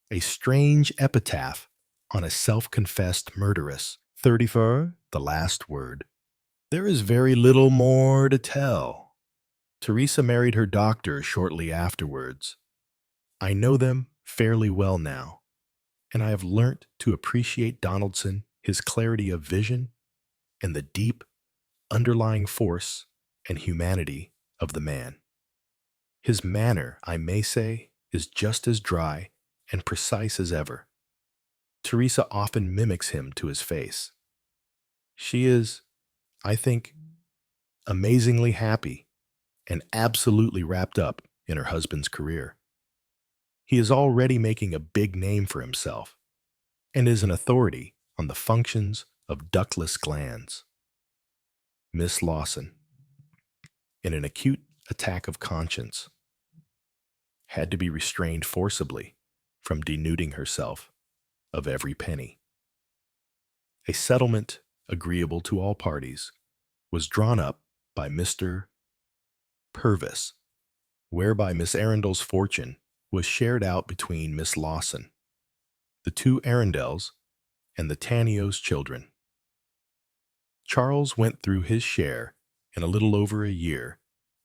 A strange epitaph on a self-confessed murderess. 34, the last word. There is very little more to tell. Teresa married her doctor shortly afterwards. I know them fairly well now, and I have learnt to appreciate Donaldson, his clarity of vision, and the deep, underlying force and humanity of the man. His manner, I may say, is just as dry and precise as ever. Teresa often mimics him to his face. She is, I think, amazingly happy and absolutely wrapped up in her husband's career. He is already making a big name for himself and is an authority on the functions of ductless glands. Miss Lawson, in an acute attack of conscience, had to be restrained forcibly from denuding herself of every penny. A settlement agreeable to all parties was drawn up by Mr. Purvis, whereby Miss Arundel's fortune was shared out between Miss Lawson, the two Arundels, and the Tanios children. Charles went through his share in a little over a year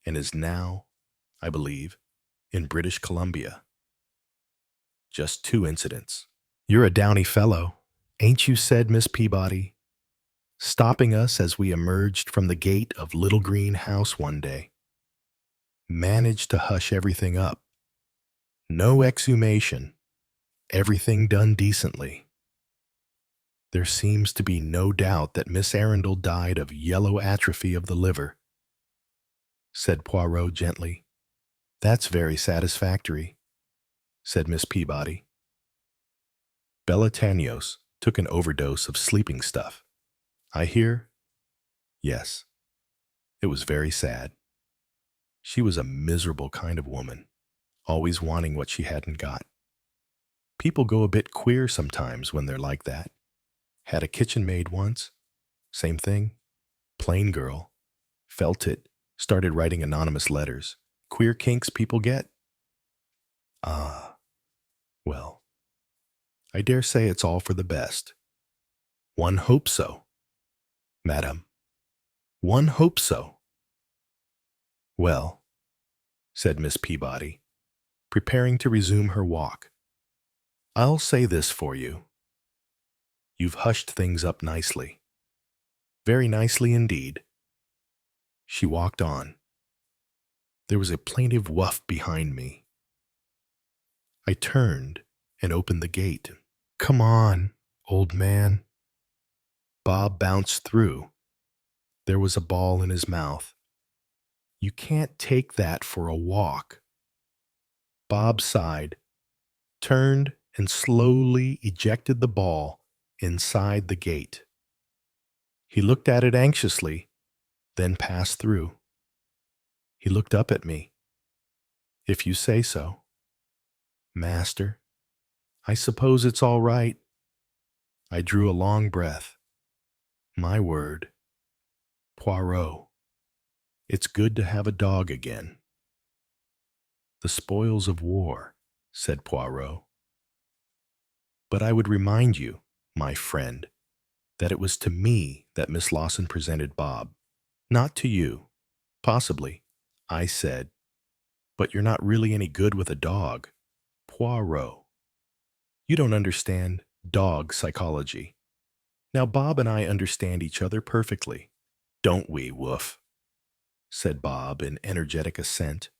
and is now, I believe, in British Columbia. Just 2 incidents. You're a downy fellow, ain't you, said Miss Peabody, stopping us as we emerged from the gate of Little Green House one day. Managed to hush everything up. No exhumation. Everything done decently. There seems to be no doubt that Miss Arundel died of yellow atrophy of the liver, said Poirot gently. That's very satisfactory, said Miss Peabody. Bella Tanios took an overdose of sleeping stuff. I hear? Yes. It was very sad. She was a miserable kind of woman, always wanting what she hadn't got. People go a bit queer sometimes when they're like that. Had a kitchen maid once. Same thing. Plain girl. Felt it. Started writing anonymous letters. Queer kinks people get. Ah. Well, I dare say it's all for the best. One hopes so, madam. One hopes so. Well, said Miss Peabody, preparing to resume her walk, I'll say this for you. You've hushed things up nicely. Very nicely indeed. She walked on. There was a plaintive woof behind me. I turned and opened the gate. Come on, old man. Bob bounced through. There was a ball in his mouth. You can't take that for a walk. Bob sighed, turned, and slowly ejected the ball inside the gate. He looked at it anxiously, then passed through. He looked up at me. If you say so. Master, I suppose it's all right. I drew a long breath. My word. Poirot. It's good to have a dog again. The spoils of war, said Poirot. But I would remind you, my friend, that it was to me that Miss Lawson presented Bob, not to you. Possibly, I said, but you're not really any good with a dog. Poirot. You don't understand dog psychology. Now Bob and I understand each other perfectly. Don't we, Woof? Said Bob in energetic assent.